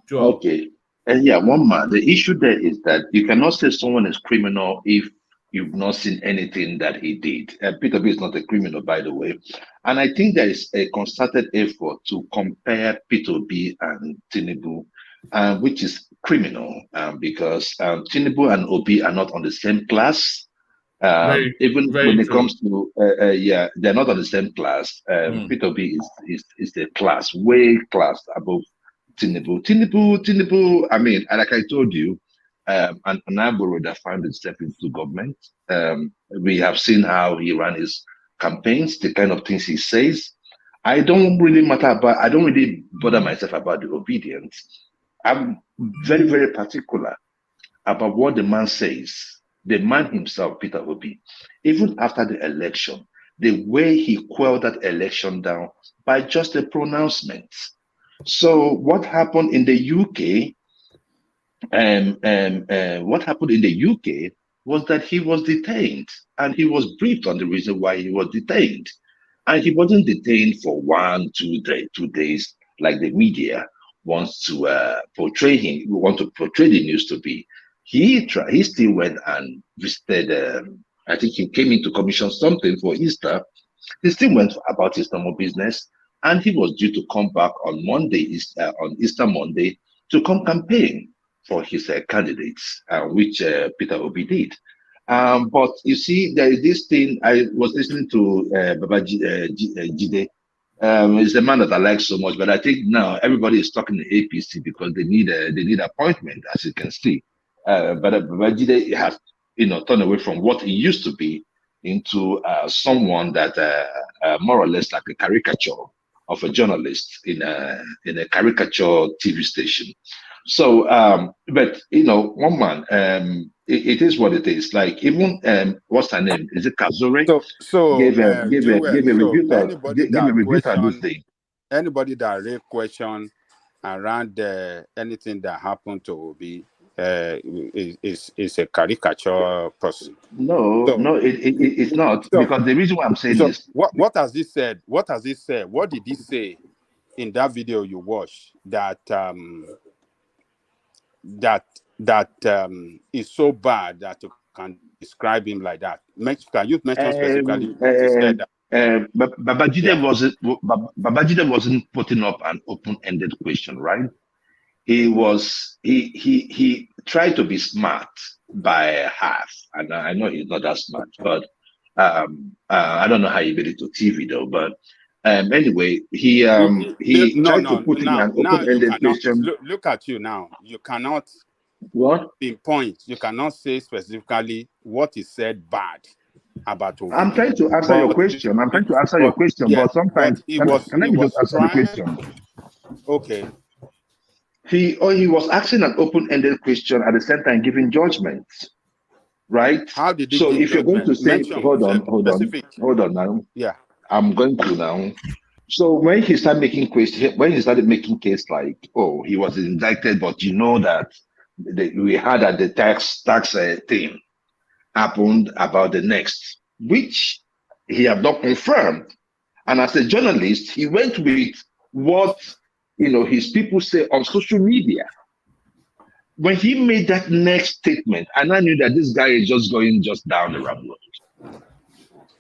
S3: Joel.
S10: Okay. And yeah, one man, the issue there is that you cannot say someone is criminal if you've not seen anything that he did. Peter Obi is not a criminal, by the way. And I think there is a concerted effort to compare Peter Obi and Tinubu, which is criminal, because Tinubu and Obi are not on the same class. When it comes to, they're not on the same class. Peter Obi is a class, way class above Tinubu, I mean, like I told you, an Agboro that found itself into government. We have seen how he ran his campaigns, the kind of things he says. I don't really bother myself about the obedience. I'm very, very particular about what the man says. The man himself, Peter Obi, even after the election, the way he quelled that election down by just a pronouncement. So what happened in the UK? What happened in the UK was that he was detained, and he was briefed on the reason why he was detained, and he wasn't detained for 2 days like the media wants to portray him. We want to portray the news to be. He still went and visited. I think he came in to commission something for Easter. He still went about his normal business. And he was due to come back on Monday, on Easter Monday, to come campaign for his candidates, which Peter Obi did. But you see, there is this thing. I was listening to Jide. He's a man that I like so much, but I think now everybody is talking to APC because they need appointment, as you can see. But Jide has, turned away from what he used to be into someone that more or less like a caricature of a journalist in a caricature TV station. So, but you know, one man, it is what it is. Like even what's her name? Is it Kazure? Gave a
S12: So
S10: review to this thing.
S12: anybody that raise question around anything that happened to Obi is a caricature person.
S10: No, it's not, because the reason why I'm saying
S12: So
S10: this.
S12: what has he said? What has he said? What did he say in that video you watched that is so bad that you can describe him like that? Can you mention specifically what he said?
S10: Babajide wasn't putting up an open-ended question, right? He tried to be smart by half, and I know he's not that smart, but I don't know how he made it to TV though. But anyway, he tried to put in an open-ended question.
S12: Look at you now. You cannot
S10: pinpoint.
S12: You cannot say specifically what he said bad about Obi.
S10: I'm trying to answer your question. But sometimes can I just answer the question?
S12: Okay.
S10: He was asking an open-ended question at the same time giving judgments, right?
S12: How did he
S10: so
S12: give
S10: if you're going to say,
S12: Mention
S10: hold on now.
S12: Yeah.
S10: I'm going to now. So when he started making case like, oh, he was indicted, but you know that we had at the tax thing happened about the next, which he have not confirmed. And as a journalist, he went with what his people say on social media. When he made that next statement, and I knew that this guy is just going down the rabbit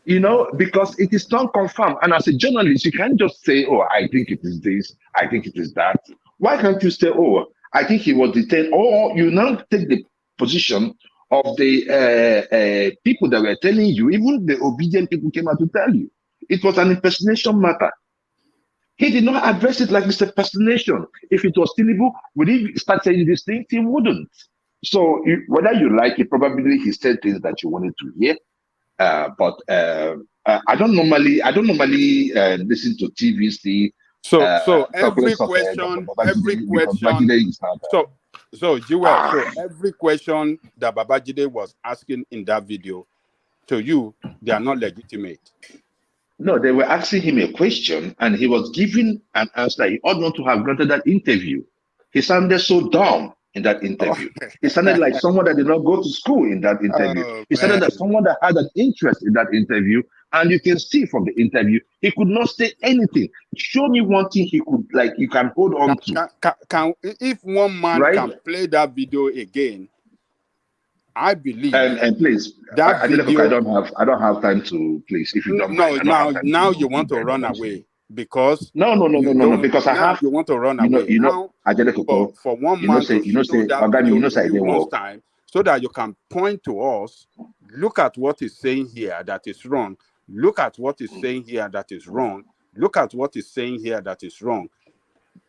S10: hole. Because it is not confirmed. And as a journalist, you can't just say, oh, I think it is this, I think it is that. Why can't you say, oh, I think he was detained? Or you now take the position of the people that were telling you, even the obedient people came out to tell you. It was an impersonation matter. He did not address it like it's a impersonation. If it was Tinubu, would he start saying these things? He wouldn't. So whether you like it, probably he said things that you wanted to hear. But I don't normally listen to TVC.
S12: So every question. So every question that Babajide was asking in that video, to you, they are not legitimate.
S10: No, they were asking him a question, and he was giving an answer. He ought not to have granted that interview. He sounded so dumb in that interview. He sounded like someone that did not go to school in that interview. He sounded like someone that had an interest in that interview, and you can see from the interview, he could not say anything. Show me one thing he could, you can hold on to.
S12: If one man can play that video again, I believe.
S10: And please, that video, I don't have time to please. If you don't mind,
S12: now you want to run away because
S10: no. Because I have.
S12: You want to run away. For one man to show that video to you one time, so that you can point to us. Look at what he's saying here that is wrong. Look at what he's saying here that is wrong. Look at what he's saying here that is wrong.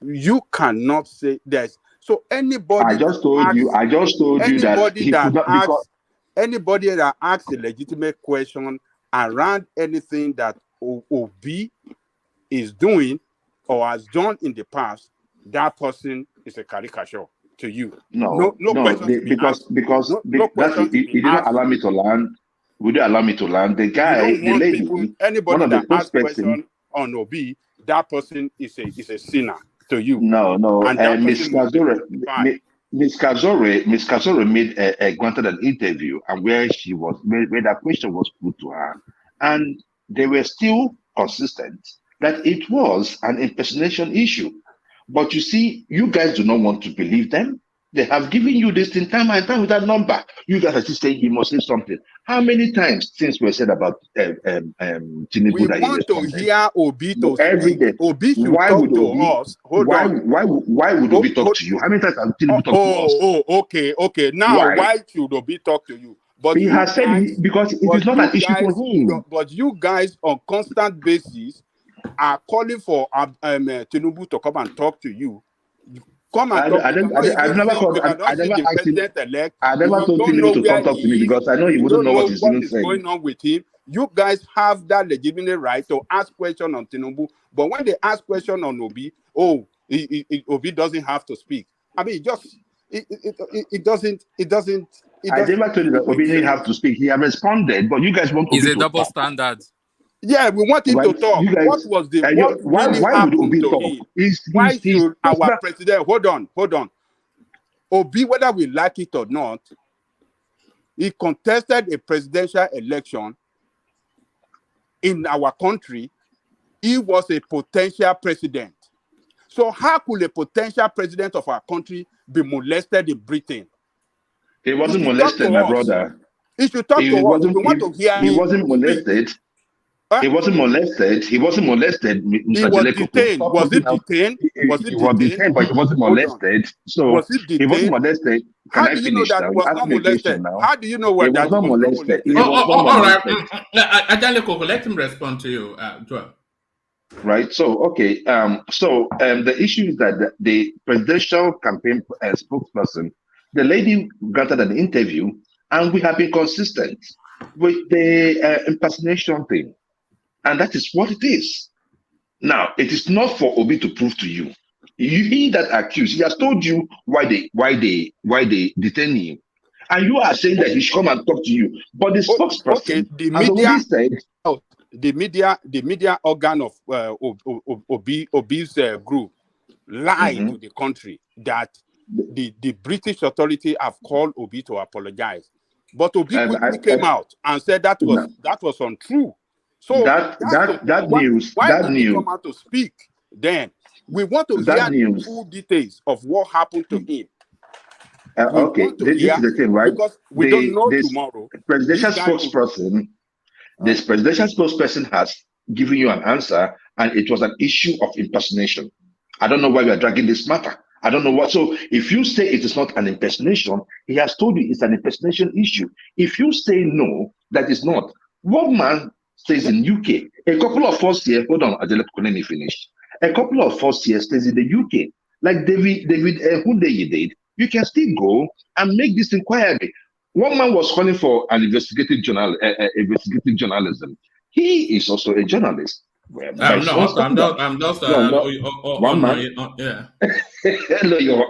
S12: You cannot say this. So anybody.
S10: I just told you that he could not,
S12: anybody that asks a legitimate question around anything that Obi is doing or has done in the past, that person is a caricature to you.
S10: No because you did not allow me to land. Would you allow me to land? The guy, the lady,
S12: anybody that asks question on Obi, that person is a sinner to you.
S10: No. Miss Kazore made granted an interview, and where that question was put to her, and they were still consistent that it was an impersonation issue. But you see, you guys do not want to believe them. They have given you this thing time and time with that number. You guys are still saying he must say something. How many times since we said about Tinubu
S12: we
S10: that
S12: want to hear Obi to
S10: every
S12: speak.
S10: day?
S12: Obi should
S10: Why
S12: talk
S10: would
S12: to
S10: Obi,
S12: us. Hold on.
S10: Why would Obi talk to you? How many times have Tinubu talked to us?
S12: Okay. Now, why should Obi talk to you? But
S10: he has said because it is not an issue for him.
S12: But you guys, on constant basis, are calling for Tinubu to come and talk to you. Come and talk.
S10: I've never told Tinubu to come talk to me because I know he wouldn't know what he's even saying.
S12: Going on with him. You guys have that legitimate right to ask questions on Tinubu, but when they ask questions on Obi, Obi doesn't have to speak. I mean, it doesn't.
S10: I never told you that Obi didn't have to speak. He has responded, but you guys want
S1: It's
S10: Obi
S1: a
S10: to
S1: double
S10: talk.
S1: standard.
S12: Yeah, we want him
S10: Right?
S12: to talk.
S10: You guys,
S12: What was the what
S10: why
S12: really
S10: would
S12: happened
S10: Obi
S12: to
S10: talk?
S12: him?
S10: He's
S12: Why should our
S10: personal.
S12: president hold on? Obi, whether we like it or not, he contested a presidential election in our country. He was a potential president. So how could a potential president of our country be molested in Britain?
S10: He wasn't
S12: He should talk
S10: molested,
S12: to
S10: my
S12: us.
S10: brother.
S12: He should talk to us. We want to hear
S10: He
S12: him
S10: wasn't
S12: speak.
S10: molested. He wasn't molested. He wasn't molested,
S12: He
S10: Mr.
S12: was
S10: Jeleko.
S12: detained.
S10: Stop
S12: Was he
S10: putting out.
S12: detained? Was he
S10: He was
S12: detained?
S10: detained, but he wasn't
S12: Hold on.
S10: molested. So
S12: Was he
S10: he wasn't
S12: detained?
S10: molested. Can
S12: How
S10: I
S12: do you know
S10: finish
S12: that
S10: now?
S12: he
S10: You
S12: was
S10: asked
S12: not
S10: me a question
S12: molested?
S10: now.
S12: How do you know
S10: He
S12: that
S10: was
S12: he
S10: not
S12: was not
S10: molested.
S12: molested?
S10: He was not
S3: All right.
S10: molested.
S3: Ajaleko, let him respond to you, Joel.
S10: Right. So, okay. The issue is that the presidential campaign spokesperson, the lady granted an interview, and we have been consistent with the impersonation thing, and that is what it is. Now, it is not for Obi to prove to you. He that accused, he has told you why they detain him, and you are saying that he should come and talk to you. But the spokesperson,
S12: Okay, the
S10: has already
S12: media
S10: said.
S12: The media organ of Obi's group lied to the country that the British authority have called Obi to apologize, but Obi quickly came out and said that was untrue. So why did he come out to speak then? We want to hear the full details of what happened to him.
S10: Okay, this is the thing, right?
S12: Because we don't know tomorrow.
S10: Presidential spokesperson. This presidential spokesperson has given you an answer, and it was an issue of impersonation. I don't know why we are dragging this matter. I don't know what. So if you say it is not an impersonation, he has told you it's an impersonation issue. If you say no, that is not. One man stays in UK. A couple of us here, hold on, let me finish. A couple of us here stays in the UK. Like David Hundeyin did. You can still go and make this inquiry. One man was calling for an investigative journalism. He is also a journalist.
S3: I'm just
S10: one man.
S3: Yeah.
S10: No, you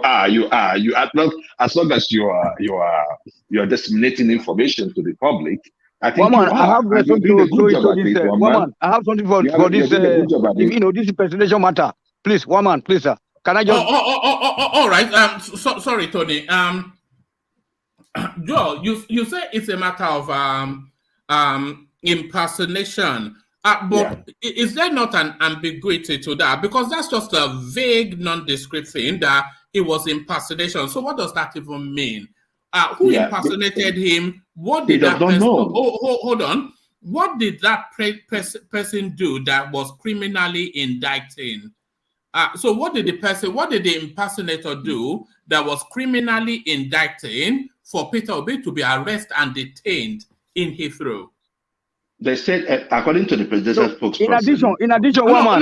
S10: are not, as long as you are disseminating information to the public. I think
S15: Woman,
S10: you
S15: I have
S10: are.
S15: something to throw into this. Woman, I have something for this. This presidential matter. Please, woman, please, sir. Can I just?
S3: All right. Sorry, Tony. Joel, you say it's a matter of impersonation. But is there not an ambiguity to that? Because that's just a vague, nondescript thing that it was impersonation. So what does that even mean? Who impersonated him? What did that person? Hold on. What did that person do that was criminally indicting? So what did the impersonator do that was criminally indicting for Peter Obi to be arrested and detained in Heathrow?
S10: They said, according to the presidential spokesperson.
S15: In addition, woman.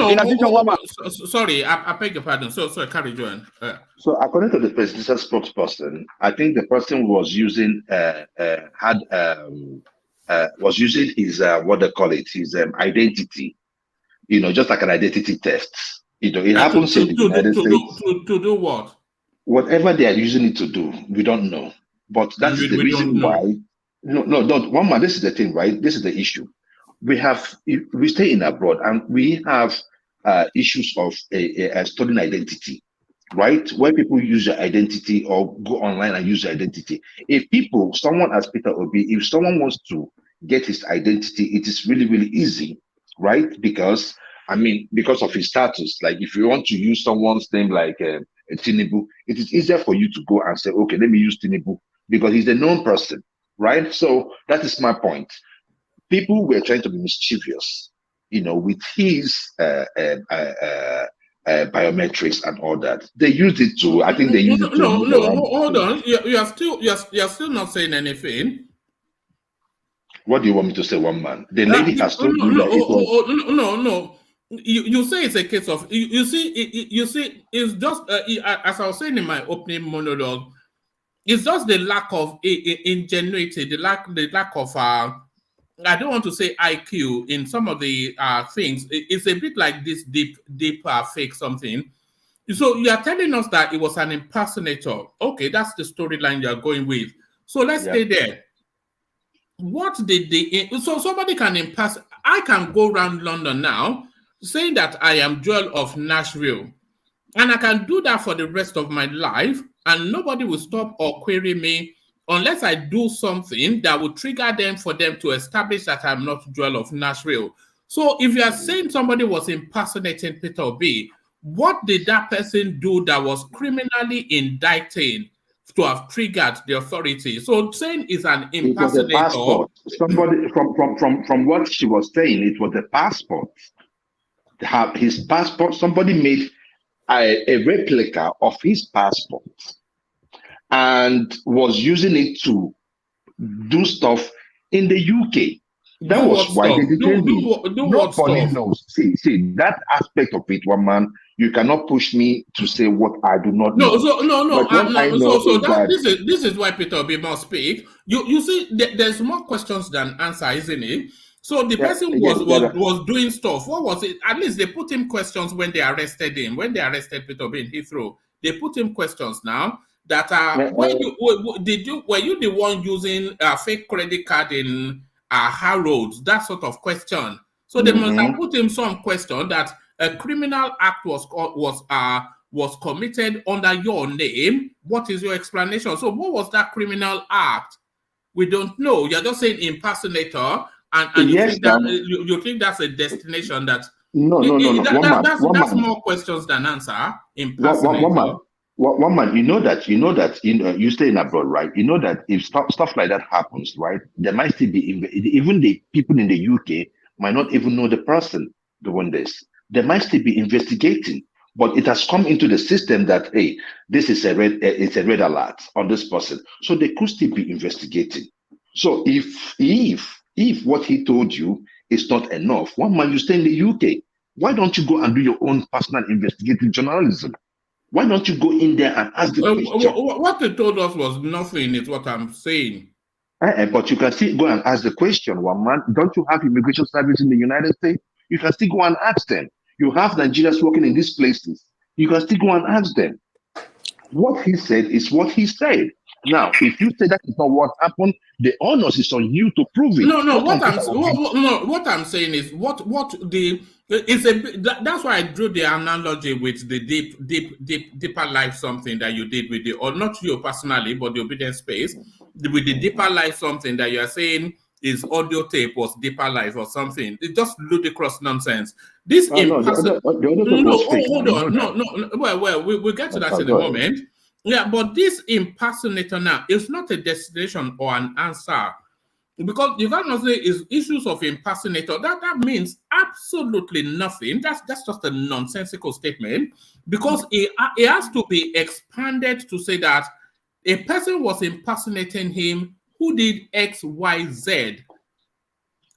S3: Sorry, I beg your pardon. Sorry, carry on.
S10: So, according to the presidential spokesperson, I think the person was using his what they call it, his identity. Just like an identity theft. It happens in the United States.
S3: To do what?
S10: Whatever they are using it to do, we don't know. But that's the reason why. No, one man. This is the thing, right? This is the issue. We stay in abroad, and we have issues of a stolen identity, right? Where people use your identity or go online and use your identity. Someone as Peter Obi, if someone wants to get his identity, it is really, really easy, right? Because of his status. Like if you want to use someone's name like Tinubu, it is easier for you to go and say, okay, let me use Tinubu because he's a known person. Right, so that is my point. People were trying to be mischievous, with his biometrics and all that. They used it to. I think they used it to.
S3: No. Hold on. You are still not saying anything.
S10: What do you want me to say, one man? The lady has told you that it was.
S3: No. You say it's a case of. You see, it's just as I was saying in my opening monologue. It's just the lack of ingenuity, the lack of I don't want to say IQ in some of the things. It's a bit like this deep fake something. So you are telling us that it was an impersonator. Okay, that's the storyline you are going with. So let's stay there. What did they? So somebody can impersonate. I can go around London now saying that I am Joel of Nashville, and I can do that for the rest of my life, and nobody will stop or query me unless I do something that will trigger them for them to establish that I'm not Joel of Nashville. So if you are saying somebody was impersonating Peter Obi, what did that person do that was criminally indicting to have triggered the authority? So saying is an
S10: It was a
S3: impersonator.
S10: passport. Somebody from what she was saying, it was a passport. His passport. Somebody made a replica of his passport and was using it to do stuff in the UK. That was why they detained him. Nobody knows. See that aspect of it, one man. You cannot push me to say what I do not know.
S3: This is why Peter Obi must speak. You see, there's more questions than answer, isn't it? So the person was doing stuff. What was it? At least they put him questions when they arrested him. When they arrested Peter Obi in Heathrow, they put him questions now that were you the one using a fake credit card in Harrods? That sort of question. So they must have put him some question that a criminal act was committed under your name. What is your explanation? So what was that criminal act? We don't know. You're just saying impersonator, and you think that's a destination that that's more questions than answer. Impersonator.
S10: One man, you know that you stay in abroad, right? You know that if stuff like that happens, right, there might still be even the people in the UK might not even know the person doing this. They might still be investigating, but it has come into the system that hey, this is it's a red alert on this person, so they could still be investigating. So if what he told you is not enough, one man, you stay in the UK. Why don't you go and do your own personal investigative journalism? Why don't you go in there and ask the question?
S3: What they told us was nothing, is what I'm saying.
S10: But you can still go and ask the question, one man. Don't you have immigration service in the United States? You can still go and ask them. You have Nigerians working in these places. You can still go and ask them. What he said is what he said. Now, if you say that is not what happened, the onus is on you to prove it.
S3: What I'm saying is that's why I drew the analogy with the deeper life something that you did with or not you personally, but the obedience space with the deeper life something that you are saying is audio tape was deeper life or something. It's just ludicrous nonsense. This hold on. Well, we'll get to that in a moment. Yeah, but this impersonator now is not a destination or an answer. Because you cannot say is issues of impersonator. That means absolutely nothing. That's just a nonsensical statement. Because it has to be expanded to say that a person was impersonating him who did X, Y, Z.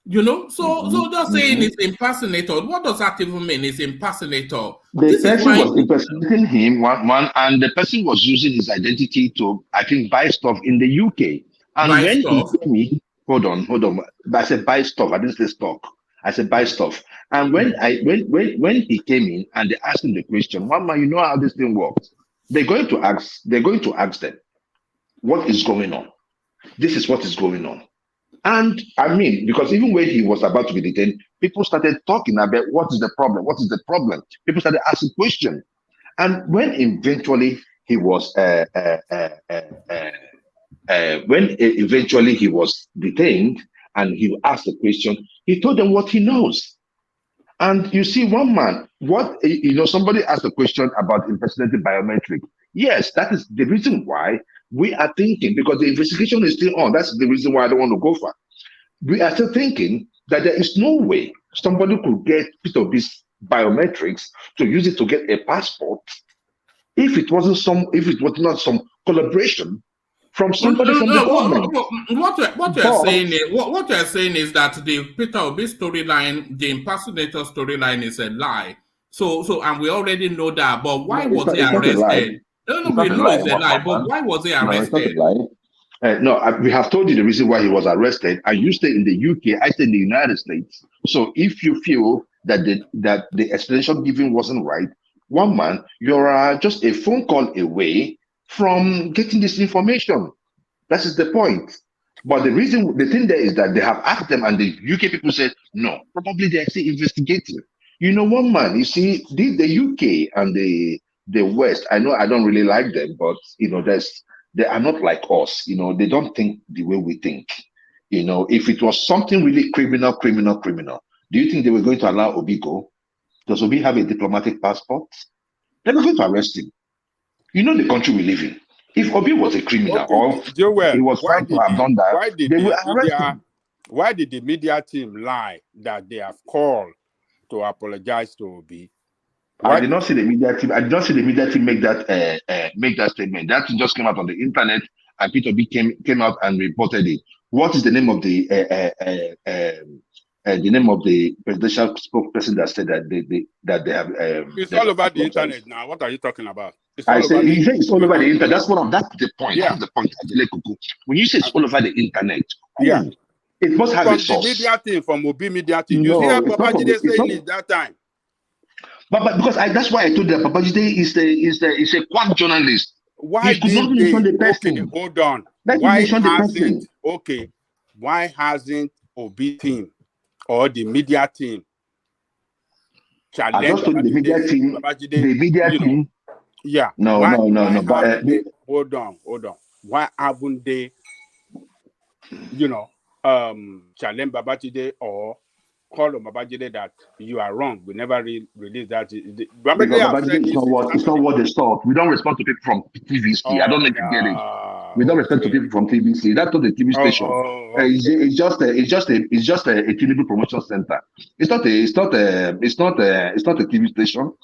S3: You know, so just saying it's impersonator. What does that even mean? It's impersonator.
S10: The person was impersonating him, one, and the person was using his identity to, I think, buy stuff in the UK. And when he came in, hold on. I said buy stuff. I didn't say stock. I said buy stuff. And when he came in and they asked him the question, one man, you know how this thing works. They're going to ask them, what is going on? This is what is going on. And I mean, because even when he was about to be detained, people started talking about what is the problem? What is the problem? People started asking questions. And when eventually he was detained and he asked the question, he told them what he knows. And you see, one man, somebody asked a question about impersonating biometric. Yes, that is the reason why we are thinking, because the investigation is still on. That's the reason why I don't want to go far. We are still thinking that there is no way somebody could get Peter Obi's biometrics to use it to get a passport if it was not some collaboration from somebody from the government.
S3: What you're saying is that the Peter Obi storyline, the impersonator storyline, is a lie. So and we already know that. But why was he arrested? We know it's a lie. But why was he arrested?
S10: We have told you the reason why he was arrested, and you stay in the UK, I stay in the United States. So if you feel that the explanation given wasn't right, one man, you're just a phone call away from getting this information. That is the point. But the thing there is that they have asked them, and the UK people said no. Probably they are still investigating. You know, one man. You see, the UK and the West. I know I don't really like them, but you know, they are not like us. You know, they don't think the way we think. You know, if it was something really criminal, do you think they were going to allow Obi go? Does Obi have a diplomatic passport? They were going to arrest him. You know the country we live in. If Obi was a criminal or
S12: Joel,
S10: he was found to have done that, they will arrest him.
S12: Why did the media team lie that they have called to apologize to Obi?
S10: I did not see the media team. I did not see the media team make that statement. That just came out on the internet, and Peter B came out and reported it. What is the name of the presidential spokesperson that said that they have?
S12: It's all over the internet now. What are you talking about?
S10: It's all over the internet. That's the point. Yeah. That's the point. When you say it's all over the internet,
S12: yeah,
S10: it must have
S12: from
S10: a source.
S12: The media team, from Obi media team. You see how Babajide saying it that time.
S10: But because that's why I told you that Babajide is a quack journalist.
S12: Why
S10: he could not mention the person?
S12: Okay, hold on. Why hasn't Obi team or the media team
S10: challenged? I just told you the media team. The media team.
S12: Yeah.
S10: No. But
S12: hold on. Why haven't they, challenge Babajide or call on Babajide that you are wrong? We never released that.
S10: Babajide it's not what they thought. We don't respond to people from TVC. I don't know if you get it. We don't respond to people from TVC. That's not the TV station. Okay. It's just a Tinubu promotion center. It's not a TV station.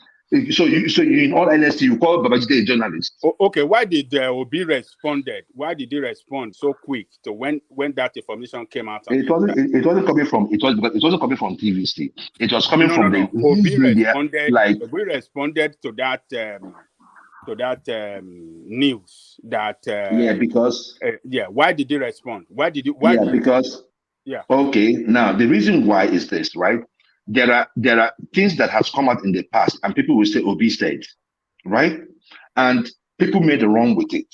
S10: So you in all honesty, you call Babajide a journalist.
S12: Okay, why did Obi responded? Why did he respond so quick to when that information came out?
S10: It wasn't coming from TVC. It was coming from the
S12: Obi
S10: media.
S12: Obi responded to that news that
S10: because
S12: why did he respond?
S10: Okay, now the reason why is this, right? There are things that has come out in the past, and people will say Obi said, right? And people made a wrong with it.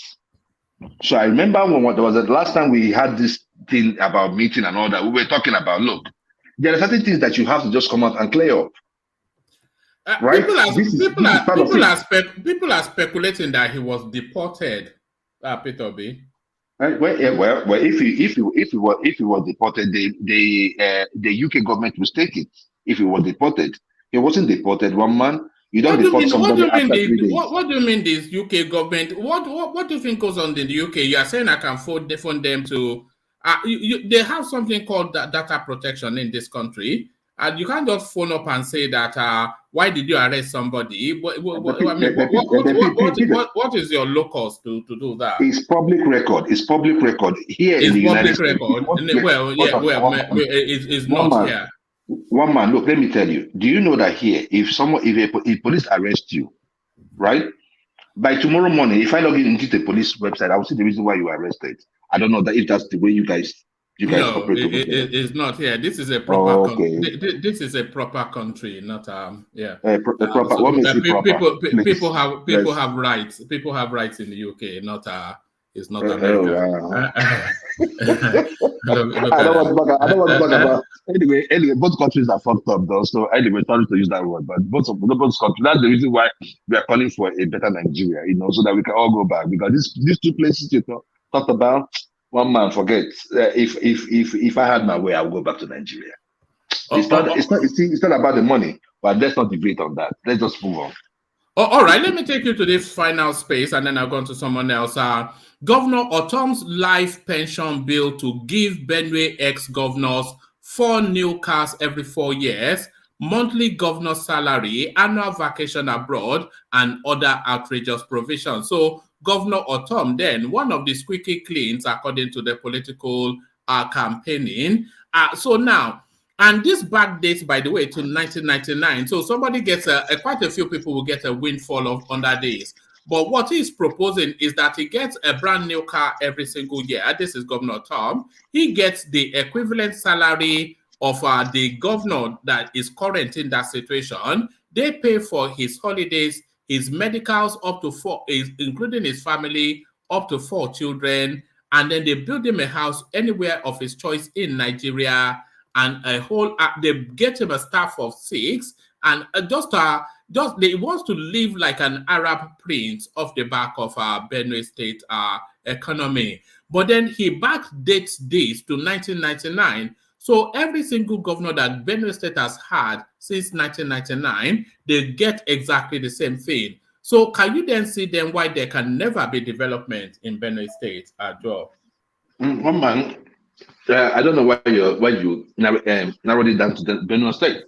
S10: So I remember when there was the last time we had this thing about meeting and all that, we were talking about, look, there are certain things that you have to just come out and clear up. Right?
S3: People are speculating that he was deported, Peter B.
S10: Well, if he was deported, the UK government will take it. If he was deported, he wasn't deported. One man, you don't deport somebody after 3 days.
S3: What do you mean this UK government? What do you think goes on in the UK? You are saying I can phone them to. They have something called data protection in this country. And you can't just phone up and say that, why did you arrest somebody? What is your locus to do that?
S10: It's public record. It's public record here in the United States.
S3: It's not here.
S10: One man, look, let me tell you. Do you know that here, if police arrest you, right? By tomorrow morning, if I log into the police website, I will see the reason why you were arrested. I don't know if that's the way you guys operate.
S3: It's not here. This is a proper country. This is a proper country, not proper.
S10: What makes it proper?
S3: People have rights. People have rights in the UK. It's not America.
S10: I don't want to talk about. Anyway, both countries are fucked up though. So anyway, sorry to use that word, but both countries. That's the reason why we are calling for a better Nigeria, so that we can all go back, because these two places you talked about. One man, forget. If I had my way, I would go back to Nigeria. It's not about the money, but let's not debate on that. Let's just move on.
S3: All right, let me take you to this final space, and then I'll go on to someone else. Governor Otom's life pension bill to give Benue ex-governors 4 new cars every 4 years, monthly governor salary, annual vacation abroad, and other outrageous provisions. So Governor Otom, then one of the squeaky cleans, according to the political campaigning. So now, and this backdates, by the way, to 1999. So somebody gets quite a few people will get a windfall under this. But what he's proposing is that he gets a brand new car every single year. This is Governor Tom. He gets the equivalent salary of the governor that is current in that situation. They pay for his holidays, his medicals up to 4, including his family, up to 4 children, and then they build him a house anywhere of his choice in Nigeria, and a whole. They get him a staff of 6, and they wants to live like an Arab prince off the back of our Benue State economy. But then he backdates this to 1999. So every single governor that Benue State has had since 1999, they get exactly the same thing. So can you then see then why there can never be development in Benue State, Joe?
S10: One man, I don't know why you narrowed it down to the Benue State.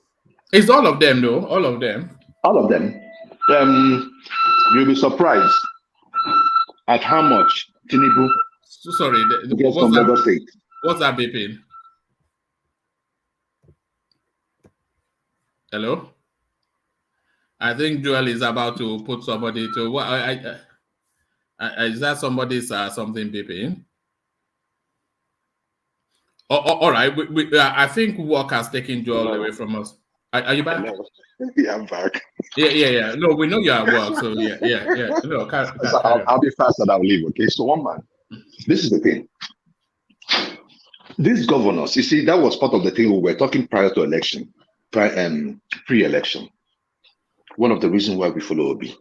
S3: It's all of them, though. All of them.
S10: All of them. You'll be surprised at how much Tinubu gets from Lagos State.
S3: What's that beeping? Hello? I think Joel is about to put somebody to what? Is that somebody's something beeping? All right. I think work has taken Joel away from us. Are you back?
S10: Yeah, I'm back.
S3: Yeah. No, we know you're at work, so yeah. No,
S10: I'll be fast and I'll leave. Okay, so one man. This is the thing. These governors, you see, that was part of the thing we were talking prior to election, pre-election. One of the reasons why we follow Obi.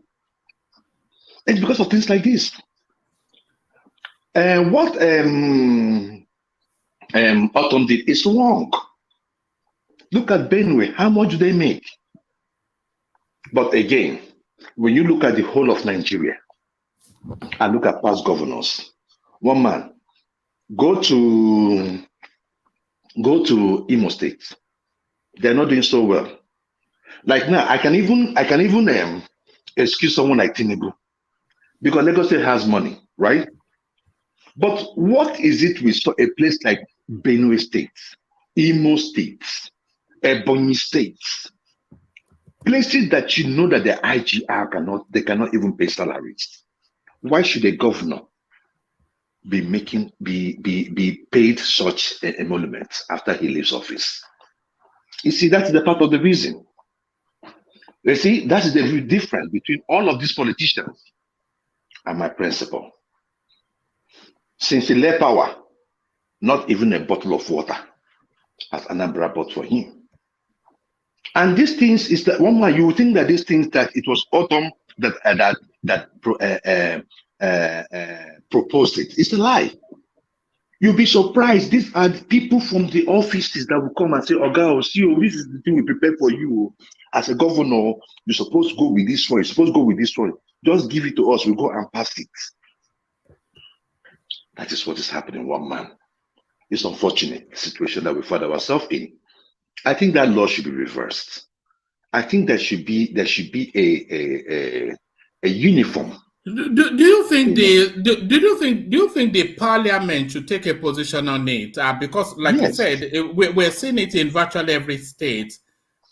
S10: It's because of things like this. And what Autumn did is wrong. Look at Benue. How much do they make? But again, when you look at the whole of Nigeria and look at past governors, one man, go to Imo State. They're not doing so well. Like now, I can even excuse someone like Tinubu because Lagos State has money, right? But what is it with a place like Benue State, Imo State, Ebonyi State, places that you know that the IGR cannot even pay salaries? Why should a governor be paid such emoluments after he leaves office? You see, that's the part of the reason. You see, that's the difference between all of these politicians and my principal. Since he left power, not even a bottle of water has Anambra bought for him. And these things is that one man, you would think that these things that it was Autumn that proposed it. It's a lie. You'll be surprised. These are the people from the offices that will come and say, "Oh, girl, see, this is the thing we prepared for you. As a governor, you're supposed to go with this one. You're supposed to go with this one. Just give it to us. We'll go and pass it." That is what is happening, one man. It's unfortunate situation that we find ourselves in. I think that law should be reversed. I think there should be a uniform.
S3: Do you think the parliament should take a position on it? Because, like you said, we're seeing it in virtually every state.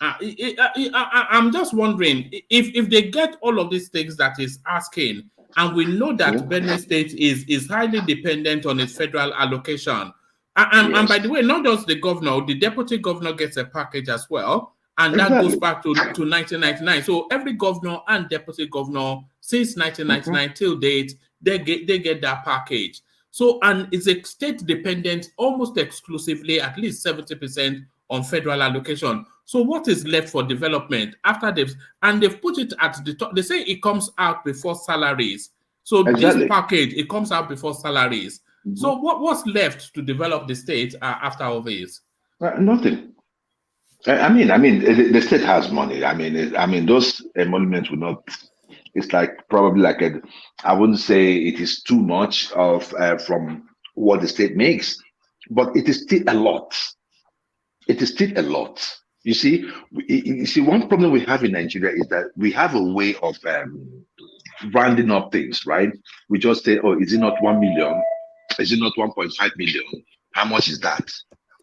S3: I'm just wondering if they get all of these things that is asking, and we know that Benue State is highly dependent on its federal allocation. And by the way, not just the governor, the deputy governor gets a package as well. And that goes back to 1999. So every governor and deputy governor since 1999 till date, they get that package. So, and it's a state dependent almost exclusively, at least 70% on federal allocation. So what is left for development after they've put it at the top? They say it comes out before salaries. So this package, it comes out before salaries. So what's left to develop the state after all this?
S10: Nothing. I mean, the state has money. I mean, those emoluments will not. It's like probably like I wouldn't say it is too much of from what the state makes, but it is still a lot. It is still a lot. You see, one problem we have in Nigeria is that we have a way of rounding up things, right? We just say, "Oh, is it not 1 million? Is it not 1.5 million? How much is that?"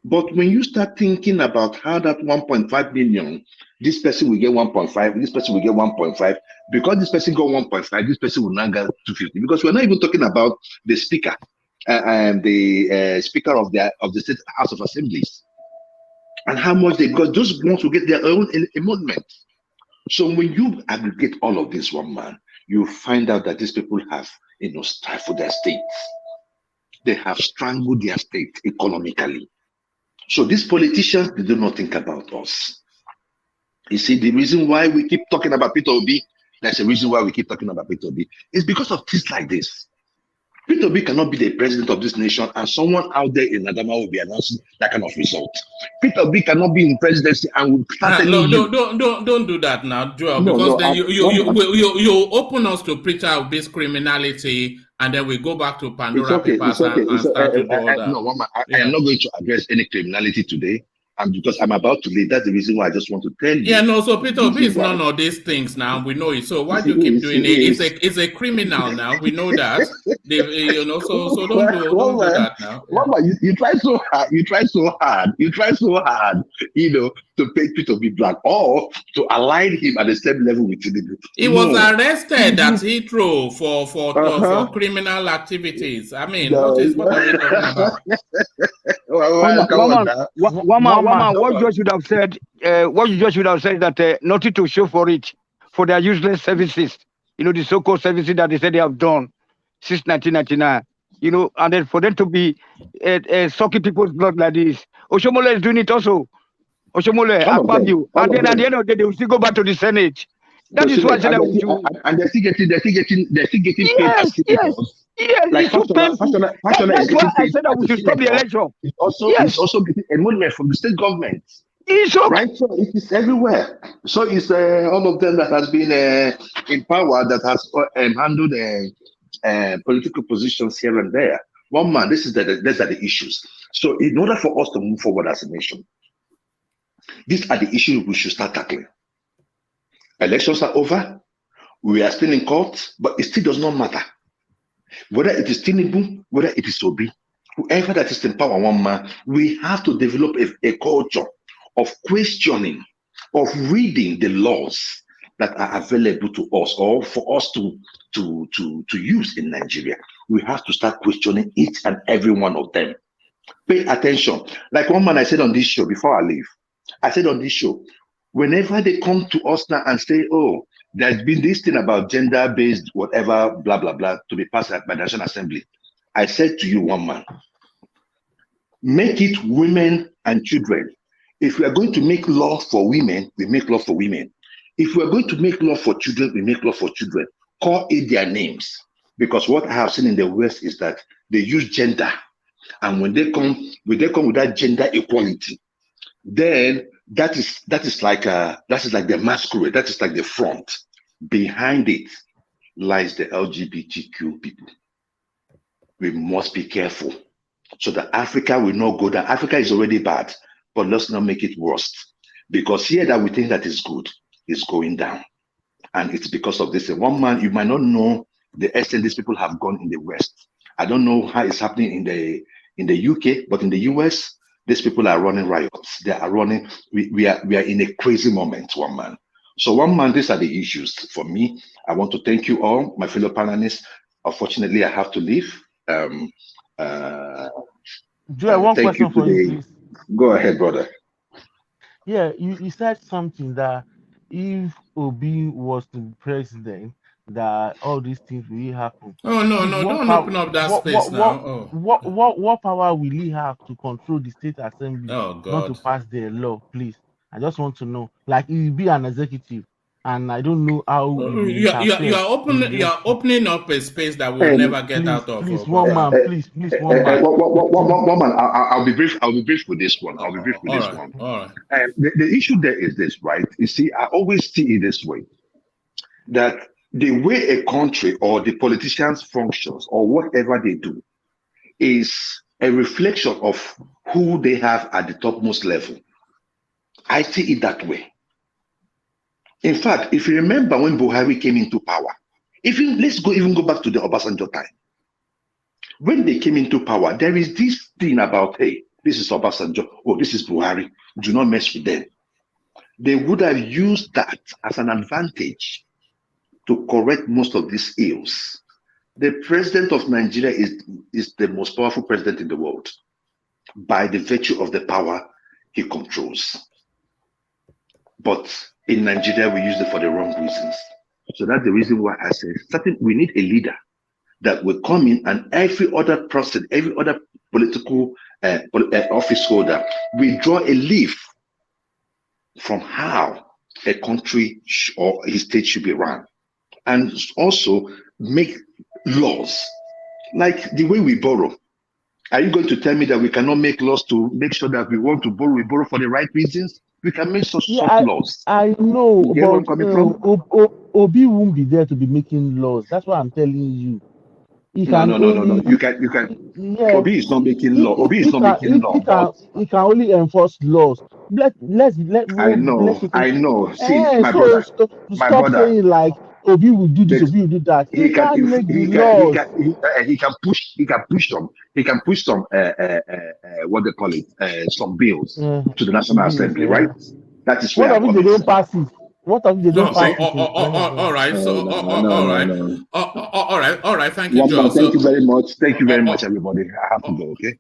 S10: But when you start thinking about how that 1.5 million, this person will get 1.5, this person will get 1.5, because this person got 1.5, this person will now get 250. Because we're not even talking about the speaker and the speaker of the State House of Assemblies and how much they got. Those ones will get their own emolument. So when you aggregate all of this, one man, you find out that these people have, stifled their states. They have strangled their state economically. So these politicians, they do not think about us. You see, the reason why we keep talking about Peter Obi, that's the reason why we keep talking about Peter Obi, is because of things like this. Peter Obi cannot be the president of this nation, and someone out there in Adama will be announcing that kind of result. Peter Obi cannot be in presidency and will start telling you.
S3: Don't do that now, Joel,
S10: No,
S3: because
S10: no,
S3: then you open us to preacher of this criminality, and then we go back to Pandora papers and start to do all that.
S10: No, Mama, I am not going to address any criminality today. And because I'm about to leave, that's the reason why I just want to tell you.
S3: Yeah, no, so Peter Obi is none of these things now. We know it. So why do you keep doing it? It's a criminal now. We know that. So don't do that now.
S10: Mama, you try so hard. You try so hard. To paint Peter Obi black or to align him at the same level with Tinubu.
S3: He was arrested at Heathrow for criminal activities. I mean, what are we talking about?
S15: What you just should have said, that nothing to show for it, for their useless services, the so-called services that they said they have done since 1999, and then for them to be sucking people's blood like this. Oshomole is doing it also. Oshomole, Akpabio, and then at the end of the day, they will still go back to the Senate. That is why I said that we should.
S10: And they're still getting paid as senators.
S15: Yes,
S10: like
S15: it's so painful. That's why I said that we should stop the election.
S10: It's also getting emolument from the state government. Right? So it is everywhere. So it's all of them that has been in power, that has handled political positions here and there. One man, these are the issues. So in order for us to move forward as a nation, these are the issues we should start tackling. Elections are over. We are still in court, but it still does not matter. Whether it is Tinubu, whether it is Obi, whoever that is in power, one man, we have to develop a culture of questioning, of reading the laws that are available to us or for us to use in Nigeria. We have to start questioning each and every one of them. Pay attention. Like one man I said on this show before I leave, I said on this show, whenever they come to us now and say, oh, there's been this thing about gender-based whatever, blah, blah, blah, to be passed by the National Assembly. I said to you, one man, make it women and children. If we are going to make law for women, we make law for women. If we are going to make law for children, we make law for children. Call it their names. Because what I have seen in the West is that they use gender. And when they come with that gender equality, then that is like the masquerade. That is like the front. Behind it lies the LGBTQ people. We must be careful so that Africa will not go down. Africa is already bad, but let's not make it worse. Because here that we think that is good is going down. And it's because of this. One man, you might not know the extent these people have gone in the West. I don't know how it's happening in the UK, but in the US, these people are running riots. They are running. We are in a crazy moment, one man. So one man, these are the issues for me. I want to thank you all, my fellow panelists. Unfortunately, I have to leave.
S20: Joel, one question for you, please.
S10: Go ahead, brother.
S20: Yeah, you said something that if Obi was to be president, that all these things will happen.
S3: Oh no, don't open up that space now.
S20: What power will he have to control the state assembly not to pass their law, please? I just want to know. Like, he will be an executive, and I don't know how
S3: you are opening up a space that we'll never get out of.
S20: Please, one man.
S10: One man. I'll be brief. I'll be brief with this one. All right. The issue there is this, right? You see, I always see it this way, that the way a country or the politicians functions or whatever they do is a reflection of who they have at the topmost level. I see it that way. In fact, if you remember when Buhari came into power, let's go back to the Obasanjo time. When they came into power, there is this thing about, hey, this is Obasanjo, oh, this is Buhari, do not mess with them. They would have used that as an advantage to correct most of these ills. The president of Nigeria is the most powerful president in the world by the virtue of the power he controls. But In Nigeria, we use it for the wrong reasons. So that's the reason why I say we need a leader that will come in, and every other person, every other political office holder will draw a leaf from how a country or a state should be run, and also make laws like the way we borrow. Are you going to tell me that we cannot make laws to make sure that we want to borrow, we borrow for the right reasons? We can make such laws.
S20: I know,
S10: You get where I'm
S20: but
S10: coming from?
S20: Obi won't be there to be making laws. That's what I'm telling you. He
S10: No.
S20: only,
S10: You can.
S20: yes,
S10: Obi is not making law. Obi is not making law.
S20: he can only enforce laws. Let's
S10: I know. See, my
S20: so
S10: brother,
S20: stop saying like Obi will do this, Obi will do that. He can't make the laws.
S10: He can push some what they call it, some bills to the National Assembly, right? That is where
S20: What if they don't pass it? What if they don't pass it?
S3: All right. So, all right. Thank you,
S10: One
S3: Joe.
S10: more. Thank you very much. Thank you very much, everybody. I have to go. Okay.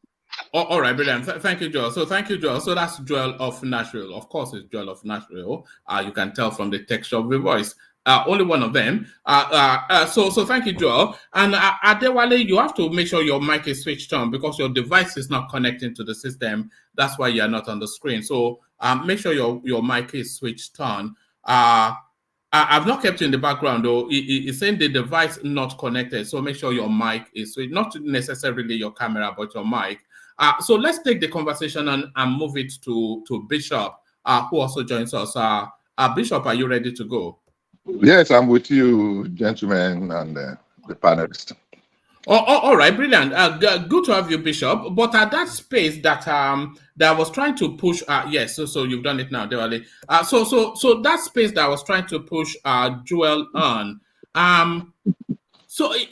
S3: All right, brilliant. Thank you, Joel. So thank you, Joel. So that's Joel of Nashville. Of course, it's Joel of Nashville. You can tell from the texture of the voice. Only one of them. So thank you, Joel. And Adewale, you have to make sure your mic is switched on because your device is not connecting to the system. That's why you are not on the screen. So make sure your mic is switched on. I've not kept you in the background though. It's saying the device not connected. So make sure your mic is switched. Not necessarily your camera, but your mic. So let's take the conversation and move it to Bishop, who also joins us. Bishop, are you ready to go?
S2: Yes, I'm with you, gentlemen, and the panelists.
S3: All right, brilliant. Good to have you, Bishop. But at that space that that I was trying to push, yes, so you've done it now, Dewale. So that space that I was trying to push Joel on. So I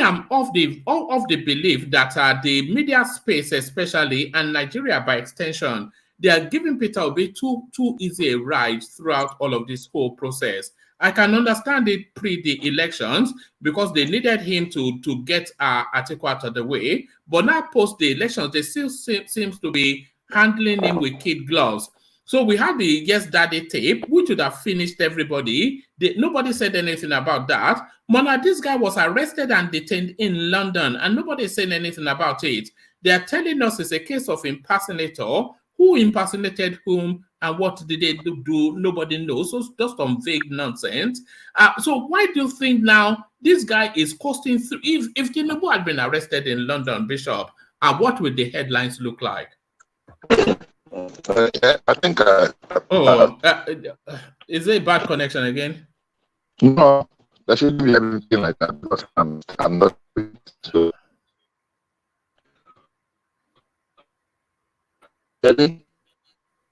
S3: am of the belief that the media space, especially, and Nigeria by extension, they are giving Peter Obi too easy a ride throughout all of this whole process. I can understand it pre the elections because they needed him to get Atiku out of the way, but now post the elections, they still seems to be handling him with kid gloves. So we had the Yes Daddy tape, which would have finished everybody. Nobody said anything about that. Mona, this guy was arrested and detained in London, and nobody said anything about it. They are telling us it's a case of impersonator. Who impersonated whom and what did they do? Nobody knows. So just some vague nonsense. So why do you think now this guy is costing through? If Tinubu had been arrested in London, Bishop, what would the headlines look like?
S2: I think.
S3: Is it a bad connection again?
S2: No, there shouldn't be anything like that because I'm not. So.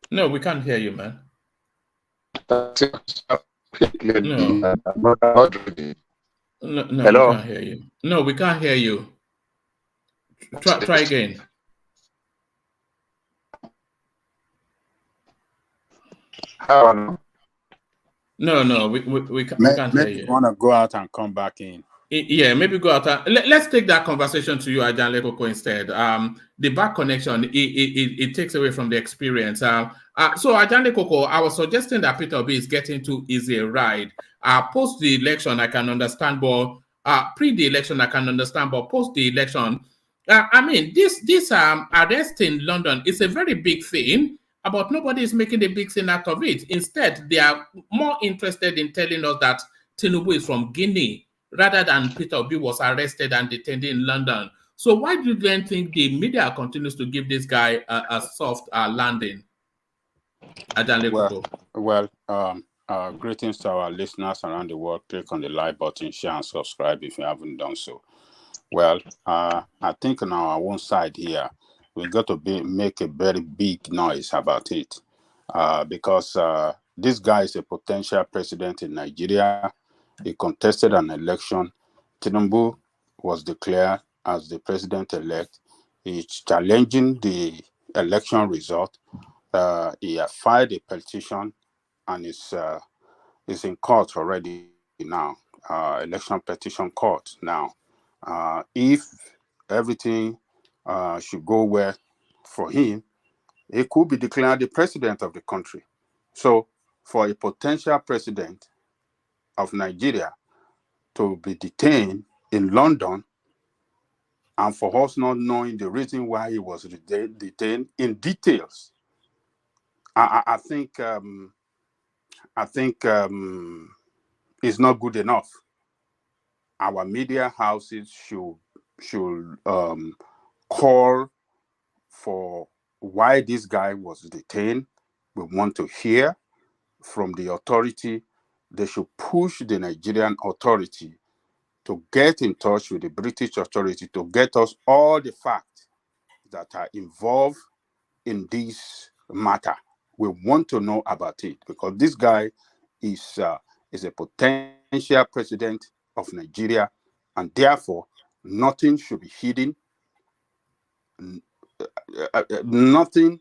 S3: No, we can't hear you, man.
S2: No.
S3: No,
S2: hello?
S3: We can't hear you. No, we can't hear you. Try again. No, we can't hear you.
S12: You want to go out and come back in.
S3: Yeah, maybe go out. Let's take that conversation to you, Ajan Lekoko, instead. The back connection, it takes away from the experience. So, Ajan Lekoko, I was suggesting that Peter Obi is getting too easy a ride. Post the election, I can understand, but pre the election, I can understand, but post the election, I mean, this arrest in London is a very big thing, but nobody is making a big thing out of it. Instead, they are more interested in telling us that Tinubu is from Guinea, rather than Peter Obi was arrested and detained in London. So why do you then think the media continues to give this guy a soft landing?
S12: Well, greetings to our listeners around the world. Click on the like button, share, and subscribe if you haven't done so. Well, I think on our own side here, we got to make a very big noise about it because this guy is a potential president in Nigeria. He contested an election. Tinubu was declared as the president-elect. He's challenging the election result. He has filed a petition and is in court already now, election petition court now. If everything should go well for him, he could be declared the president of the country. So for a potential president of Nigeria to be detained in London, and for us not knowing the reason why he was detained in details, I think it's not good enough. Our media houses should call for why this guy was detained. We want to hear from the authority. They should push the Nigerian authority to get in touch with the British authority to get us all the facts that are involved in this matter. We want to know about it because this guy is a potential president of Nigeria, and therefore nothing should be hidden. Nothing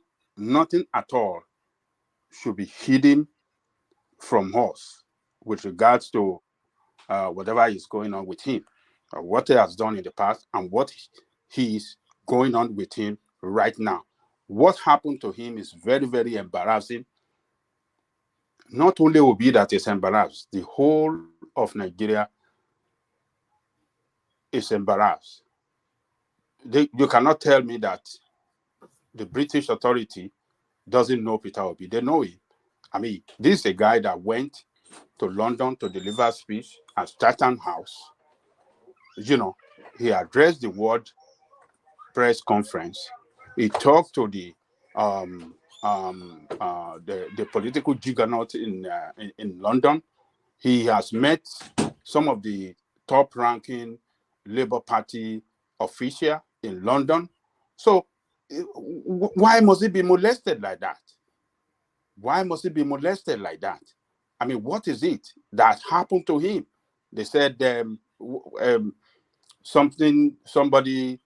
S12: at all should be hidden from us with regards to whatever is going on with him, what he has done in the past, and what he is going on with him right now. What happened to him is very, very embarrassing. Not only will be that it's embarrassed, the whole of Nigeria is embarrassed. You cannot tell me that the British authority doesn't know Peter Obi. They know him. I mean, this is a guy that went to London to deliver a speech at Chatham House. You know, he addressed the World Press Conference. He talked to the political juggernaut in London. He has met some of the top-ranking Labour Party officials in London. So why must he be molested like that? Why must he be molested like that? I mean, what is it that happened to him? They said somebody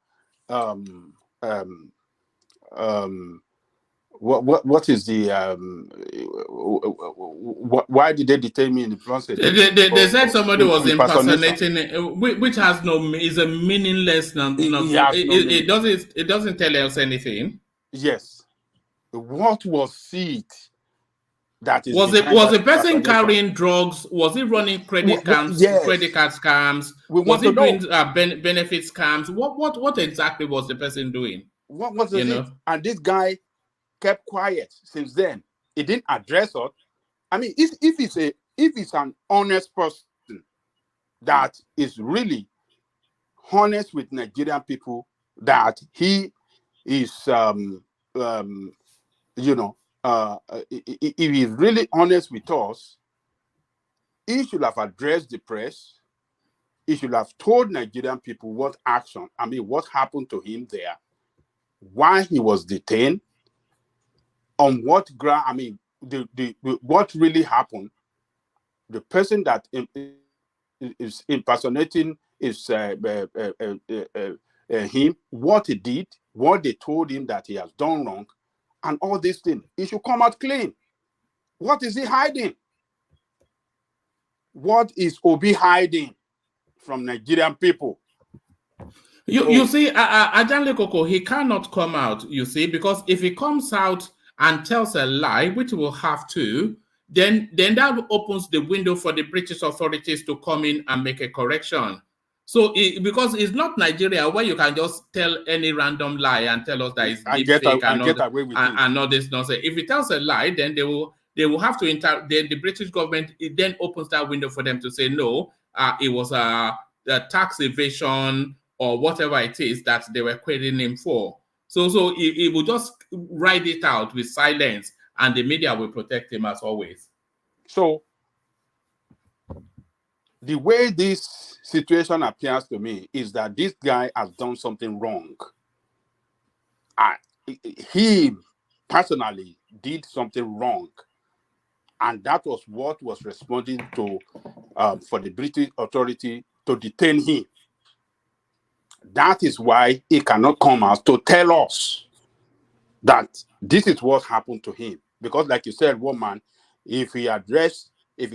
S12: what is the why did they detain me in the process?
S3: They said somebody was impersonating it, which has is a meaningless it doesn't tell us anything.
S12: Yes. What was it that is
S3: was the person carrying drugs? Was he running credit card scams? Was he doing benefit scams? What exactly was the person doing?
S12: What was it? And this guy kept quiet since then. He didn't address us. I mean, if it's an honest person that is really honest with Nigerian people, that he is if he's really honest with us, he should have addressed the press. He should have told Nigerian people what happened to him there, why he was detained, on what ground. I mean, what really happened. The person that is impersonating is him, what he did, what they told him that he has done wrong, and all these things. He should come out clean. What is he hiding? What is Obi hiding from Nigerian people?
S3: You see, Ajanle Koko, he cannot come out, you see, because if he comes out and tells a lie, which he will have to, then that opens the window for the British authorities to come in and make a correction. So, because it's not Nigeria where you can just tell any random lie and tell us that it's deep fake and all this nonsense. If he tells a lie, then they will have to the British government, it then opens that window for them to say, no, it was a tax evasion or whatever it is that they were querying him for. So it will just ride it out with silence, and the media will protect him as always.
S12: So the way this situation appears to me is that this guy has done something wrong. He personally did something wrong, and that was what was responding to for the British authority to detain him. That is why he cannot come out to tell us that this is what happened to him. Because, like you said, woman, if he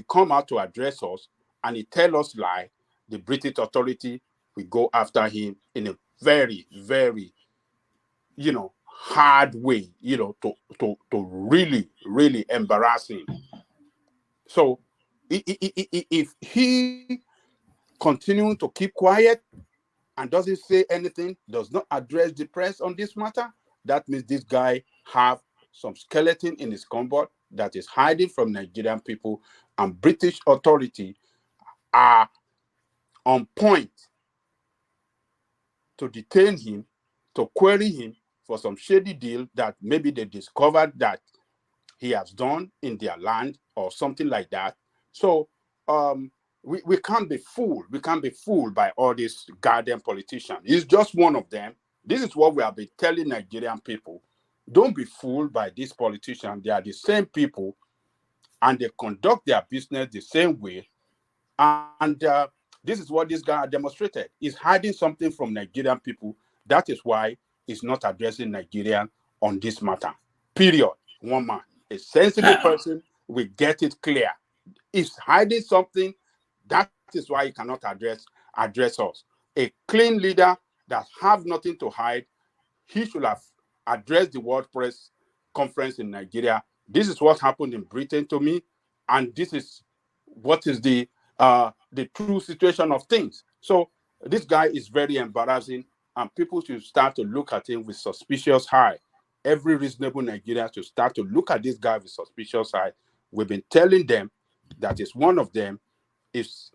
S12: come out to address us and he tell us lie, the British authority will go after him in a very, very, hard way, to really, really embarrass him. So if he continuing to keep quiet and doesn't say anything, does not address the press on this matter, that means this guy have some skeleton in his cupboard that is hiding from Nigerian people, and British authority are on point to detain him, to query him for some shady deal that maybe they discovered that he has done in their land or something like that. So we can't be fooled. We can't be fooled by all these goddamn politicians. He's just one of them. This is what we have been telling Nigerian people. Don't be fooled by these politicians. They are the same people, and they conduct their business the same way. And this is what this guy demonstrated. He's hiding something from Nigerian people. That is why he's not addressing Nigeria on this matter. Period. One man. A sensible person will get it clear. He's hiding something. That is why he cannot address us. A clean leader that have nothing to hide, he should have addressed the World Press Conference in Nigeria. This is what happened in Britain to me, and this is what is the true situation of things. So this guy is very embarrassing, and people should start to look at him with suspicious eye. Every reasonable Nigerian should start to look at this guy with suspicious eye. We've been telling them that is one of them is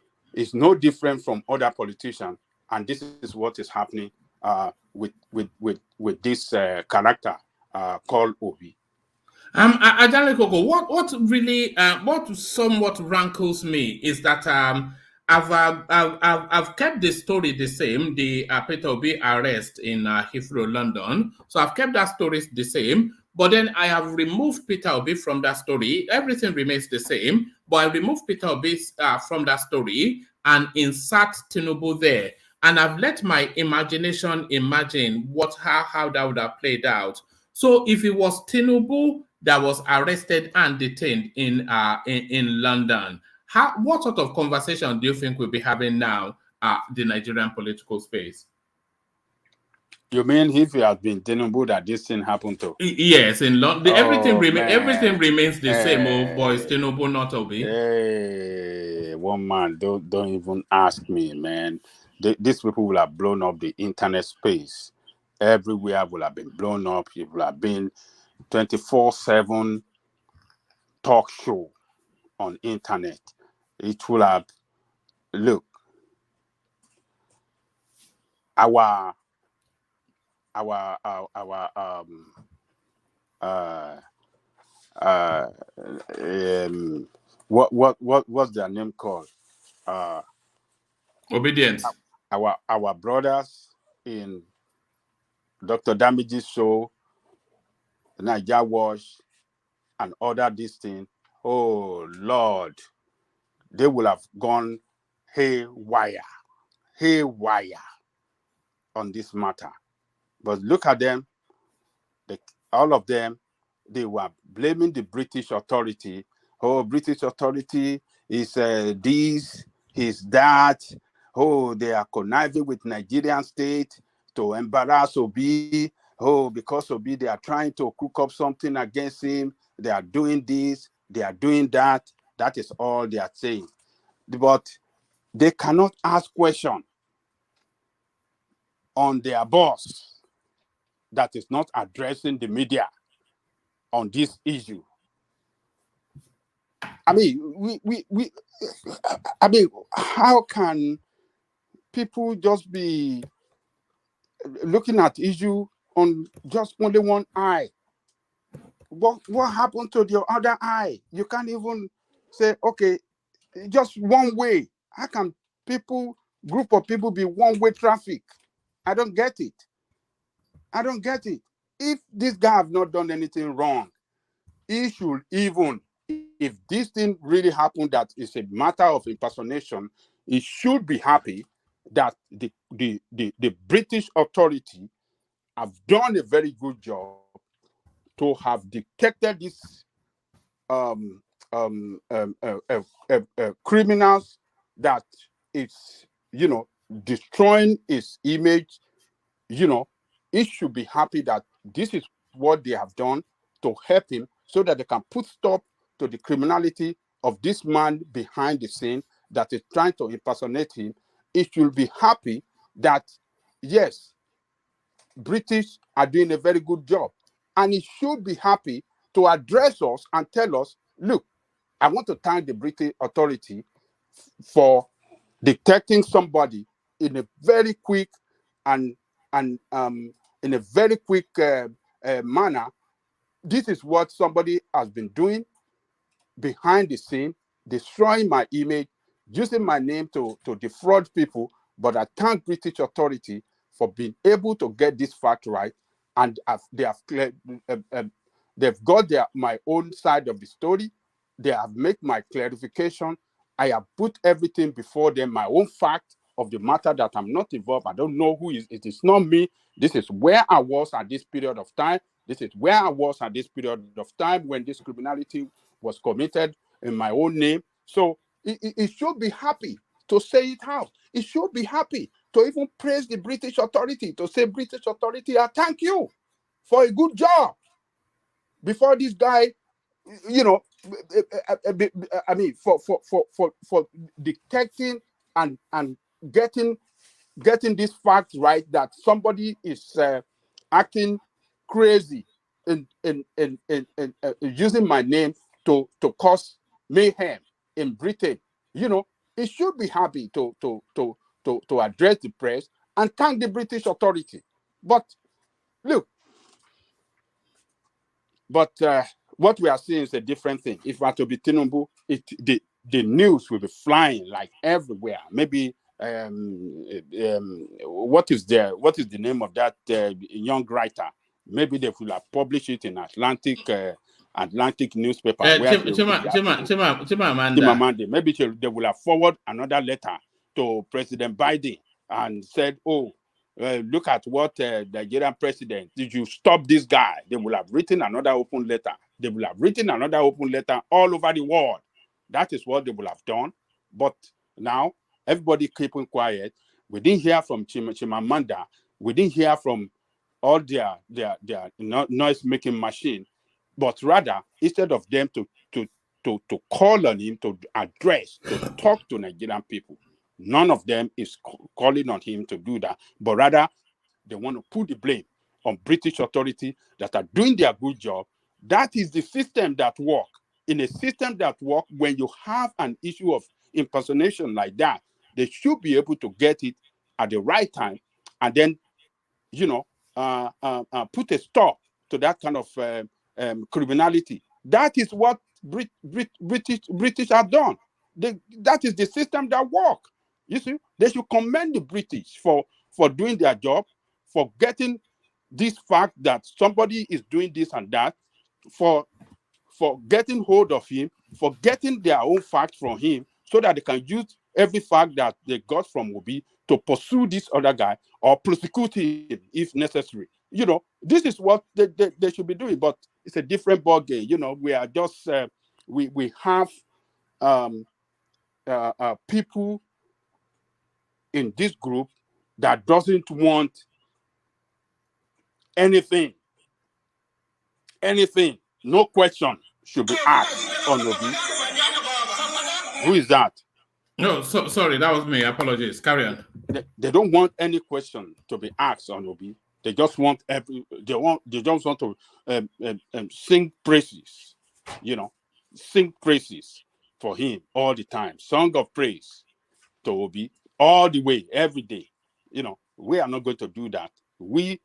S12: no different from other politicians, and this is what is happening with this character called Obi.
S3: Ajale Koko, what really what somewhat rankles me is that I've kept the story the same, the Peter Obi arrest in Heathrow, London. So I've kept that story the same, but then I have removed Peter Obi from that story. Everything remains the same, but I removed Peter Obi from that story and insert Tinubu there. And I've let my imagination imagine how that would have played out. So if it was Tinubu that was arrested and detained in London, what sort of conversation do you think we'll be having now the Nigerian political space?
S12: You mean if it has been Tinubu that this thing happened to?
S3: Yes, in London, everything remains the same. Oh, boys, Tinubu not Obi.
S12: Hey, one man, don't even ask me, man. These people will have blown up the internet space. Everywhere will have been blown up. It will have been 24/7 talk show on internet. It will have, look, our what's their name called?
S3: Obedience.
S12: Our brothers in Dr. Damage's show, Niger Wash, and other this thing. Oh Lord, they will have gone haywire on this matter. But look at them, all of them, they were blaming the British authority. Oh, British authority is this, is that. Oh, they are conniving with Nigerian state to embarrass Obi. Oh, because Obi, they are trying to cook up something against him. They are doing this, they are doing that. That is all they are saying. But they cannot ask questions on their boss that is not addressing the media on this issue. I mean, I mean, how can people just be looking at issue on just only one eye? What happened to the other eye? You can't even say, okay, just one way. How can group of people be one-way traffic? I don't get it. If this guy have not done anything wrong, he should, even if this thing really happened, that is a matter of impersonation, he should be happy that the British authority have done a very good job to have detected these criminals that it's destroying his image. He should be happy that this is what they have done to help him so that they can put stop to the criminality of this man behind the scene that is trying to impersonate him. It should be happy that, yes, British are doing a very good job. And it should be happy to address us and tell us, look, I want to thank the British authority for detecting somebody in a very quick and in a very quick manner. This is what somebody has been doing behind the scene, destroying my image, using my name to defraud people. But I thank British authority for being able to get this fact right, and they've got my own side of the story. They have made my clarification. I have put everything before them, my own fact of the matter, that I'm not involved. I don't know who is. It is not me. This is where I was at this period of time. This is where I was at this period of time when this criminality was committed in my own name. So it should be happy to say it out. It should be happy to even praise the British authority, to say, British authority, I thank you for a good job. Before this guy, you know, I mean, for detecting and getting this fact right, that somebody is acting crazy in using my name to cause mayhem in Britain. You know, it should be happy to address the press and thank the British authority. But look, what we are seeing is a different thing. If we are to be Tinubu, the news will be flying like everywhere. Maybe what is the name of that young writer? Maybe they will have published it in Atlantic newspaper. Chimamanda. Maybe they will have forwarded another letter to President Biden and said, oh, look at what the Nigerian president, did you stop this guy? They will have written another open letter. They will have written another open letter all over the world. That is what they will have done. But now, everybody keeping quiet. We didn't hear from Chimamanda. We didn't hear from all their noise-making machine. But rather, instead of them to call on him, to address, to talk to Nigerian people, none of them is calling on him to do that. But rather, they want to put the blame on British authority that are doing their good job. That is the system that works. In a system that works, when you have an issue of impersonation like that, they should be able to get it at the right time, and then, you know, put a stop to that kind of criminality. That is what British have done. That is the system that works. You see, they should commend the British for doing their job, for getting this fact that somebody is doing this and that, for getting hold of him, for getting their own facts from him, so that they can use every fact that they got from Obi to pursue this other guy or prosecute him if necessary. You know, this is what they should be doing, but it's a different ballgame. You know, we are just, we have people in this group that doesn't want anything, no question should be asked on Obi. Who is that?
S3: No, sorry, that was me. Apologies. Carry on.
S12: They don't want any question to be asked on Obi. They just want they just want to sing praises, you know, sing praises for him all the time. Song of praise to Obi all the way, every day. You know, we are not going to do that. We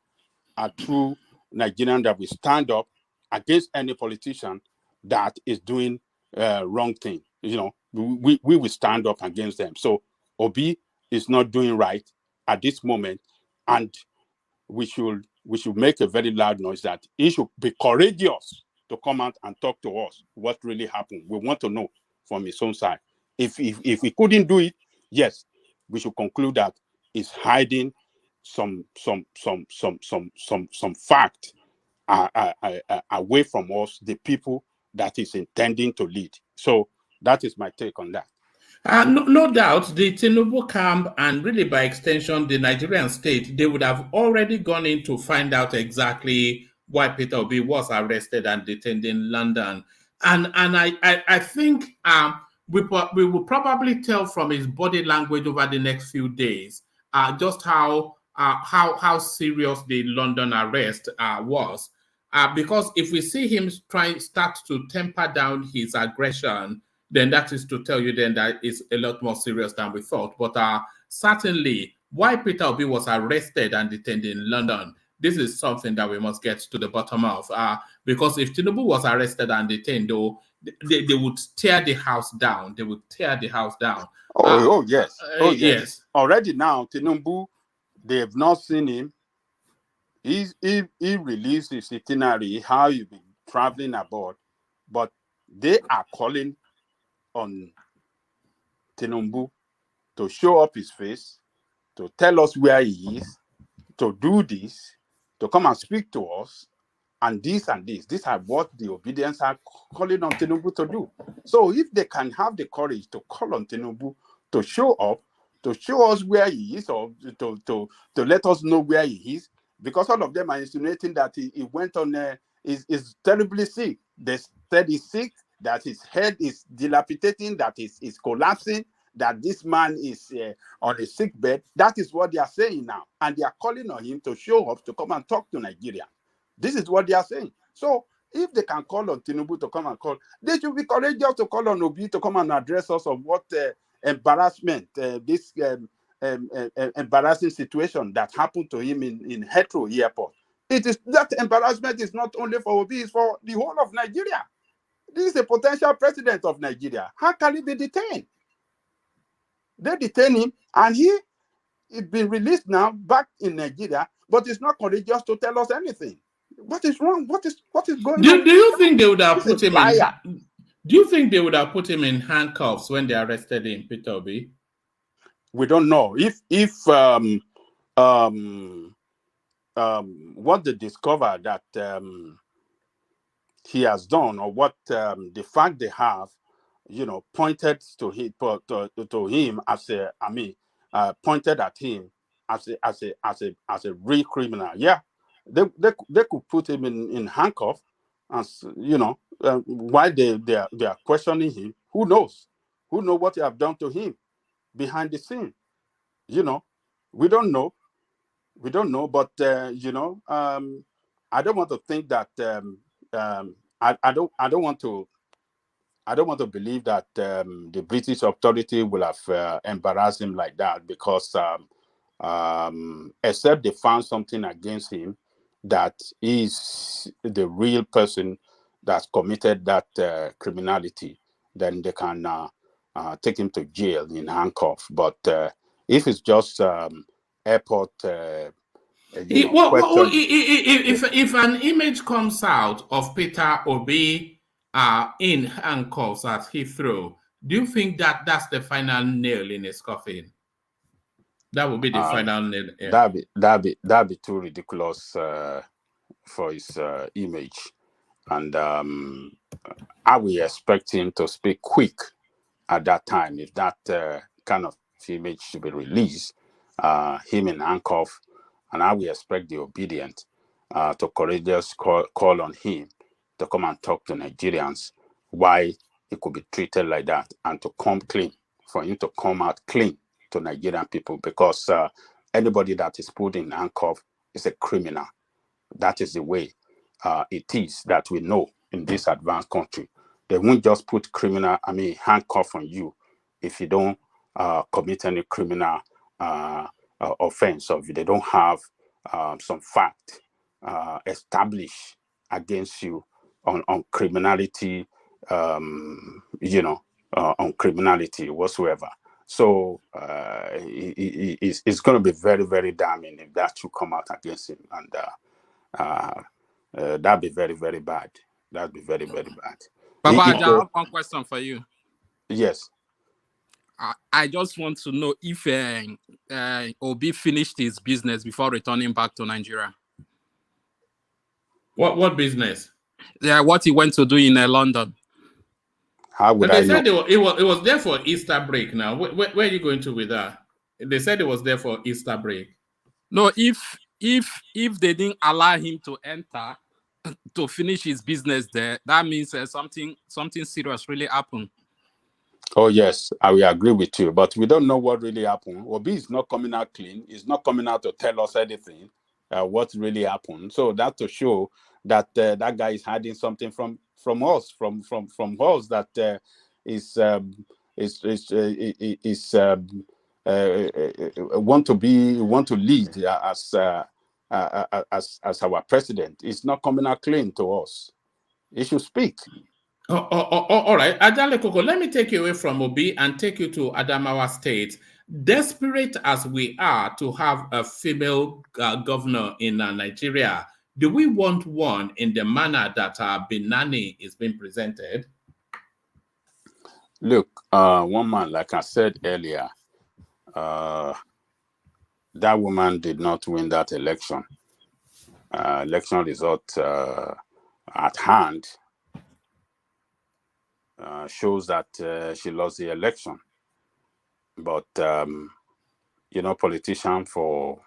S12: are true Nigerians that will stand up against any politician that is doing wrong thing. You know, we will stand up against them. So Obi is not doing right at this moment, and we should make a very loud noise that he should be courageous to come out and talk to us what really happened. We want to know from his own side. If he couldn't do it, yes, we should conclude that he's hiding some fact away from us, the people that is intending to lead. So that is my take on that.
S3: No doubt, the Tinubu camp, and really by extension, the Nigerian state, they would have already gone in to find out exactly why Peter Obi was arrested and detained in London. And I think we will probably tell from his body language over the next few days just how serious the London arrest was. Because if we see him start to temper down his aggression, then that is to tell you then that it's a lot more serious than we thought. But certainly, why Peter Obi was arrested and detained in London, this is something that we must get to the bottom of. Because if Tinubu was arrested and detained, though, they would tear the house down. They would tear the house down.
S12: Yes.
S3: Yes.
S12: Already now, Tinubu, they have not seen him. He released his itinerary, how he's been traveling abroad, but they are calling on Tinubu to show up his face, to tell us where he is, to do this, to come and speak to us, and this and this. These are what the obedience are calling on Tinubu to do. So if they can have the courage to call on Tinubu to show up, to show us where he is, or to let us know where he is, because all of them are insinuating that he went on, is terribly sick. They said he's sick, that his head is dilapidating, that is collapsing, that this man is on a sick bed. That is what they are saying now. And they are calling on him to show up, to come and talk to Nigeria. This is what they are saying. So if they can call on Tinubu to come and call, they should be courageous to call on Obi to come and address us of what embarrassment, this embarrassing situation that happened to him in Heathrow Airport. It is that embarrassment is not only for Obi, it's for the whole of Nigeria. This is a potential president of Nigeria. How can he be detained? They detain him, and he's been released now back in Nigeria, but it's not courageous to tell us anything. What is wrong? What is going on?
S3: Do you think they would have put him
S12: in?
S3: Do you think they would have put him in handcuffs when they arrested him, Peter Obi?
S12: We don't know. If what they discover that he has done, or what the fact they have, pointed to him as pointed at him as a real criminal. Yeah, they could put him in handcuffs, as while they are questioning him. Who knows? Who knows what they have done to him behind the scene? We don't know. We don't know. But I don't want to think that. I don't want to believe that the British authority will have embarrassed him like that, because except they found something against him that is the real person that's committed that criminality, then they can take him to jail in handcuffs. But if it's just airport,
S3: if an image comes out of Peter Obi in handcuffs at Heathrow, do you think that that's the final nail in his coffin? That would be the final nail. Yeah.
S12: That'd be too ridiculous for his image, and I will expect him to speak quick at that time if that kind of image should be released. Him in handcuffs, and I will expect the obedient to courageous call on him to come and talk to Nigerians why he could be treated like that, and to come clean, for him to come out clean to Nigerian people, because anybody that is put in handcuffs is a criminal. That is the way it is that we know in this advanced country. They won't just put handcuff on you if you don't commit any criminal offense, or if they don't have some fact established against you on criminality, on criminality whatsoever. So it's going to be very, very damning if that should come out against him, and that'd be very, very bad. That'd be very, very bad.
S1: Papa, I have one question for you.
S12: Yes.
S1: I just want to know if Obi finished his business before returning back to Nigeria.
S3: What business?
S1: Yeah, what he went to do in London.
S12: How would
S3: they said it was there for Easter break. Now, where are you going to with that? They said it was there for Easter break.
S1: No, if they didn't allow him to enter, to finish his business there, that means something serious really happened.
S12: Oh, yes, I will agree with you. But we don't know what really happened. Obi is not coming out clean. He's not coming out to tell us anything, what really happened. So that to show that that guy is hiding something from us, from us, that want to lead as our president. It's not coming out clean to us. He should speak.
S3: All right, Adale Koko, let me take you away from Obi and take you to Adamawa State. Desperate as we are to have a female governor in Nigeria, do we want one in the manner that Binani is being presented?
S12: Look, one man, like I said earlier, that woman did not win that election. Election result at hand shows that she lost the election. But, politicians, for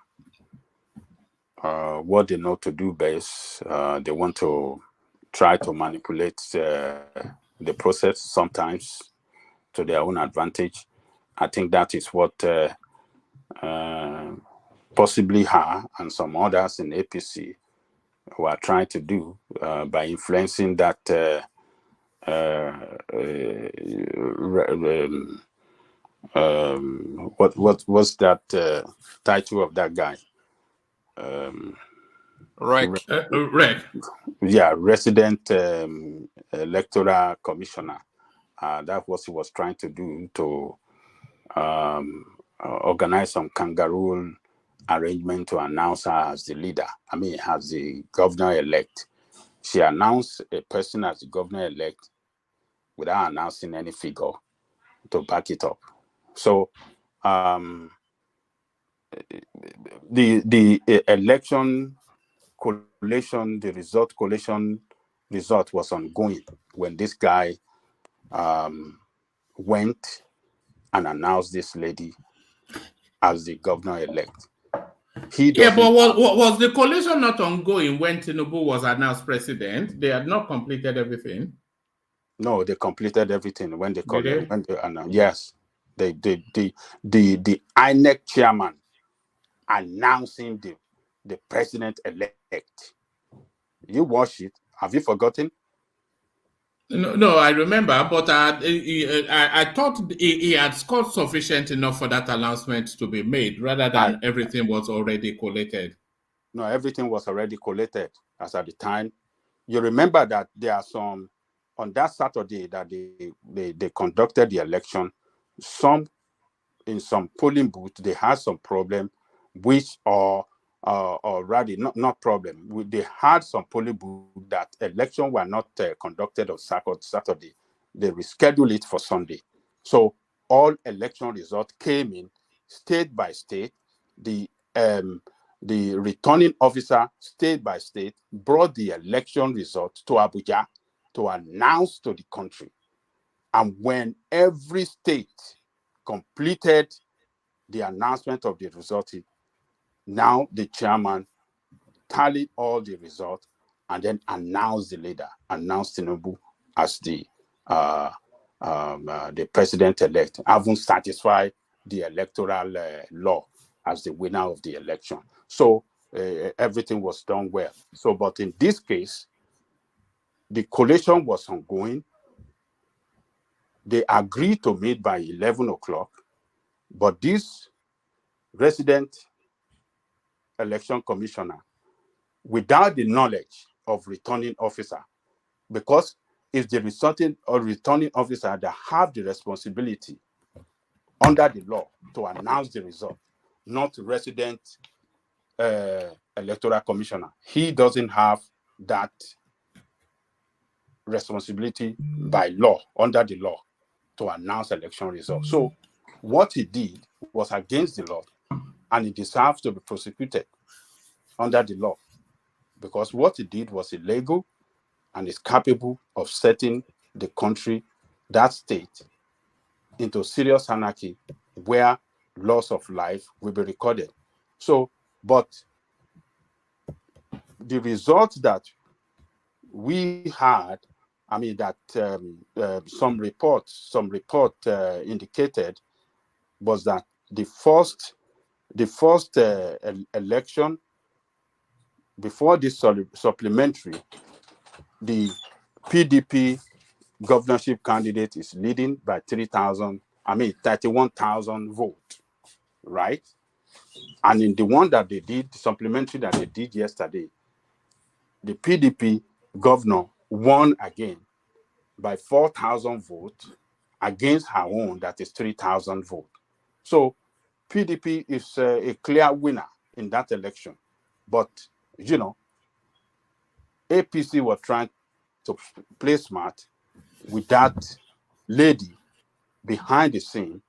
S12: what they know to do best, they want to try to manipulate the process sometimes to their own advantage. I think that is what possibly her and some others in APC were trying to do by influencing that what was that title of that guy?
S1: Rec.
S12: Yeah, resident electoral commissioner. That was what he was trying to do, to organize some kangaroo arrangement to announce her as the leader. I mean, as the governor-elect. She announced a person as the governor-elect without announcing any figure to back it up. So the election collation, the result collation result was ongoing when this guy went and announced this lady as the governor-elect.
S3: Yeah, but was the coalition not ongoing when Tinubu was announced president? They had not completed everything.
S12: No, they completed everything when they called
S3: Did
S12: them. Yes, the INEC chairman announcing the president-elect. You watch it. Have you forgotten?
S3: No, I remember, but I thought he had scored sufficient enough for that announcement to be made, rather than everything was already collated.
S12: No, everything was already collated as at the time. You remember that there are some, on that Saturday that they conducted the election, in some polling booths, they had some problem, which are already not problem. They had some polling booths that election were not conducted on Saturday. They rescheduled it for Sunday. So all election results came in state by state. The returning officer, state by state, brought the election results to Abuja to announce to the country. And when every state completed the announcement of the result, now the chairman tallied all the results and then announced the leader, announced Tinubu as the president-elect, having satisfied the electoral law as the winner of the election. So everything was done well. So, but in this case, the collation was ongoing. They agreed to meet by 11 o'clock, but this resident election commissioner, without the knowledge of returning officer, because it's the returning officer that have the responsibility under the law to announce the result, not resident electoral commissioner. He doesn't have that responsibility by law, under the law, to announce election results. So what he did was against the law, and he deserves to be prosecuted under the law, because what he did was illegal and is capable of setting the country, that state, into serious anarchy where loss of life will be recorded. So, but the results that we had, I mean, that some report indicated was that the first election before this supplementary, the PDP governorship candidate is leading by 31,000 votes, right? And in the one that they did, the supplementary that they did yesterday, the PDP governor won again by 4,000 votes against her own, that is 3,000 votes. So PDP is a clear winner in that election. But, you know, APC were trying to play smart with that lady behind the scene.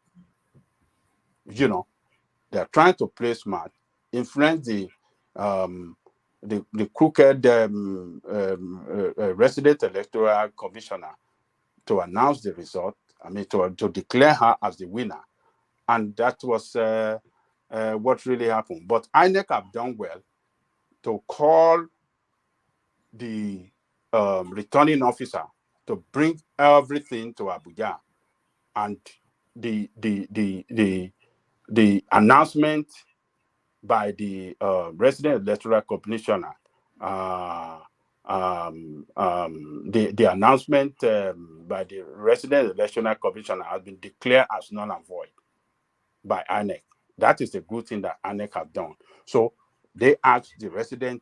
S12: You know, they're trying to play smart, influence the crooked resident electoral commissioner to announce the result. I mean, to declare her as the winner, and that was what really happened. But INEC have done well to call the returning officer to bring everything to Abuja, and the announcement by the resident electoral commissioner, the announcement by the resident electoral commissioner has been declared as null and void by INEC. That is the good thing that INEC have done. So they asked the resident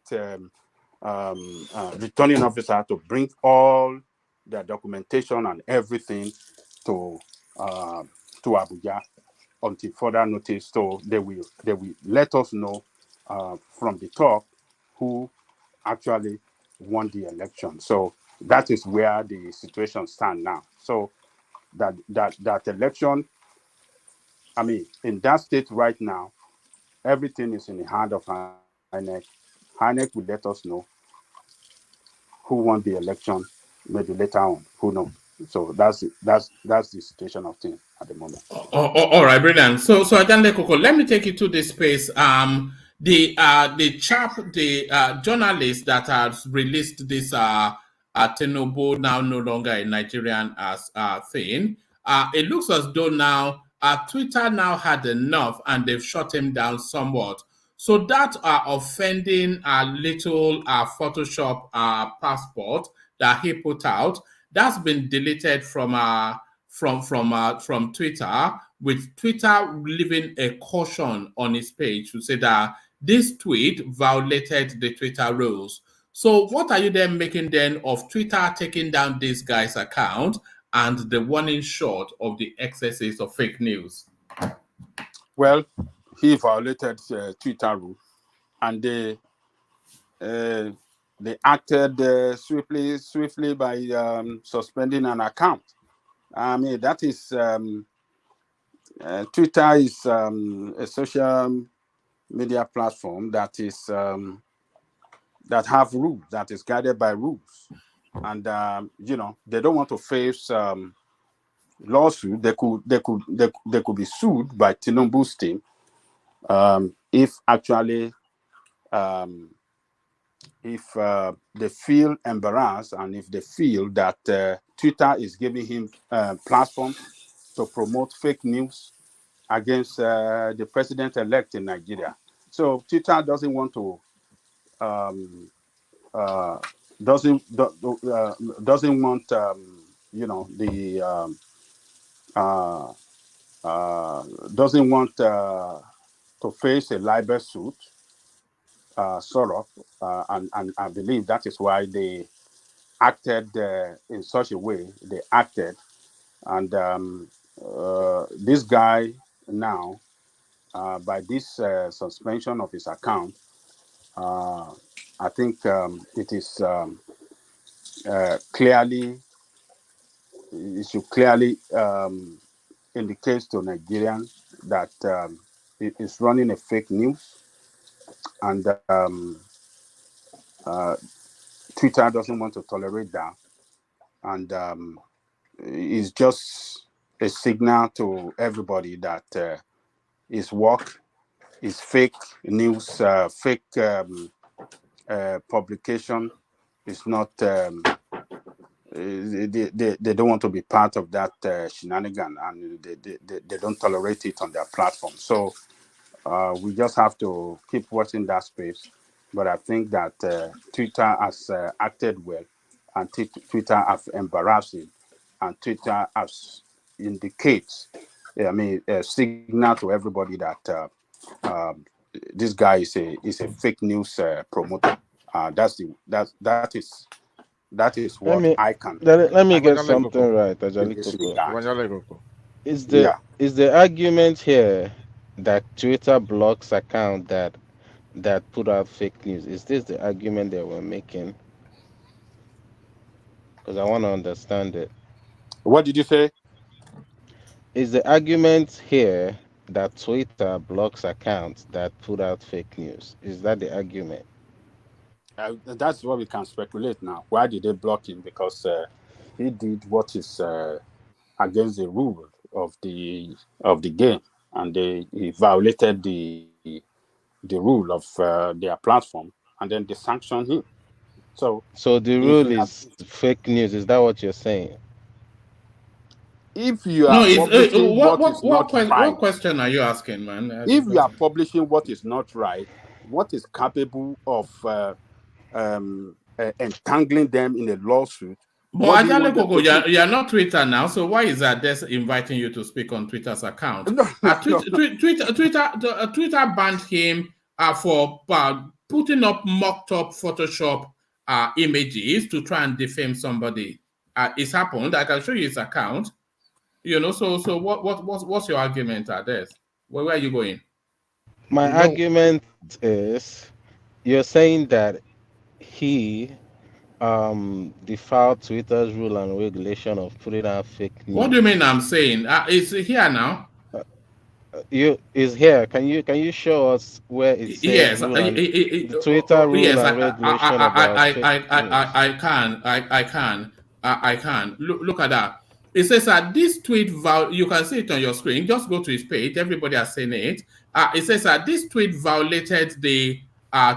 S12: returning officer to bring all the documentation and everything to Abuja until further notice. So they will let us know from the top who actually won the election. So that is where the situation stands now. So that election, I mean, in that state right now, everything is in the hand of INEC. INEC will let us know who won the election, maybe later on. Who knows? So that's the situation of things at the moment.
S3: All right, brilliant. So Ajande Koko, let me take you to this space. The journalist that has released this Tinubu now no longer a Nigerian as thing. It looks as though now Twitter now had enough and they've shut him down somewhat. So that offending little Photoshop passport that he put out, that's been deleted from Twitter, with Twitter leaving a caution on his page to say that this tweet violated the Twitter rules. So what are you then making then of Twitter taking down this guy's account and the warning shot of the excesses of fake news?
S12: Well, he violated Twitter rule, and they acted swiftly by suspending an account. I mean, that is Twitter is a social media platform that is that have rules, that is guided by rules, and you know, they don't want to face lawsuit. They could be sued by Tinubu'S team if actually if they feel embarrassed and if they feel that Twitter is giving him platform to promote fake news against the president-elect in Nigeria. So Twitter doesn't want to doesn't want you know, the doesn't want to face a libel suit, sort of, and I believe that is why they acted in such a way they acted. And this guy now, by this suspension of his account, I think it is clearly, it should clearly indicate to Nigerians that it is running a fake news, and Twitter doesn't want to tolerate that, and it's just a signal to everybody that his work is fake news, fake publication, they don't want to be part of that shenanigan, and they don't tolerate it on their platform. So we just have to keep watching that space. But I think that Twitter has acted well, and Twitter has embarrassed him, and Twitter has indicates, signal to everybody that this guy is a fake news promoter. That is
S20: Let
S12: what
S20: me
S12: I can
S20: let me get
S4: Abanyale
S20: something
S4: Koko.
S20: right,
S12: in
S20: Ajali
S12: this
S20: Coco.
S12: regard.
S4: Abanyale Koko.
S12: Yeah.
S20: Is the argument here that Twitter blocks account that put out fake news? Is this the argument they were making? Because I want to understand it.
S12: What did you say?
S20: Is the argument here that Twitter blocks accounts that put out fake news? Is that the argument?
S12: That's what we can speculate now. Why did they block him? Because he did what is against the rule of the game, and he violated the rule of their platform, and then they sanctioned him.
S20: So the
S12: if
S20: rule
S12: you are,
S20: is fake news. Is that what you're saying?
S12: if you
S3: No,
S12: are
S3: it's
S12: publishing what is not
S3: what
S12: right,
S3: question are you asking, man?
S12: if you are publishing what is not right, what is capable of entangling them in a lawsuit, what
S3: But
S12: do you
S3: Ajale
S12: want them
S3: Koko,
S12: to do?
S3: you're not Twitter now, so why is that they're inviting you to speak on Twitter's account?
S12: No,
S3: Twitter banned him for putting up mocked up Photoshop images to try and defame somebody. It's happened. I can show you his account. So what's your argument at this? Where are you going?
S20: My argument is you're saying that he defiled Twitter's rule and regulation of putting out fake news.
S3: What do you mean I'm saying? It's here now.
S20: You is here. Can you show us where it says
S3: Yes,
S20: the Twitter rule and regulation about fake news?
S3: I can. Look at that. It says that this tweet you can see it on your screen. Just go to his page. Everybody has seen it. It says that this tweet violated the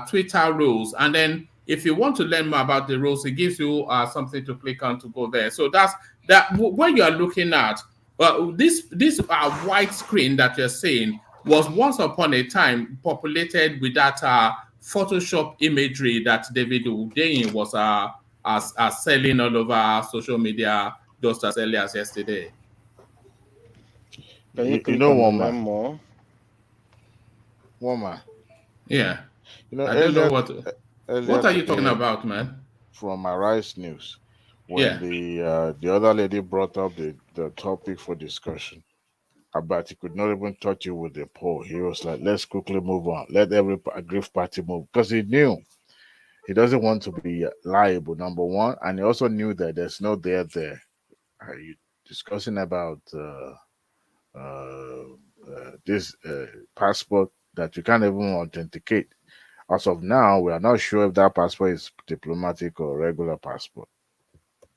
S3: Twitter rules, and then if you want to learn more about the rules, it gives you something to click on to go there. So that's that. When you are looking at this white screen that you're seeing was once upon a time populated with that Photoshop imagery that David Hundeyin was selling all over social media just as early as yesterday.
S20: Can you click
S4: know,
S20: on the
S4: Woman.
S20: learn more?
S4: Woman.
S3: Yeah.
S4: You know,
S3: I don't know
S4: earlier
S3: what are you
S4: today,
S3: talking about, man?
S4: From my Rice News, when
S3: Yeah.
S4: the other lady brought up the topic for discussion about he could not even touch you with the poll. He was like, let's quickly move on. Let every aggrieved party move. Because he knew he doesn't want to be liable, number one. And he also knew that there's no there. Are you discussing about this passport that you can't even authenticate? As of now, we are not sure if that passport is diplomatic or regular passport.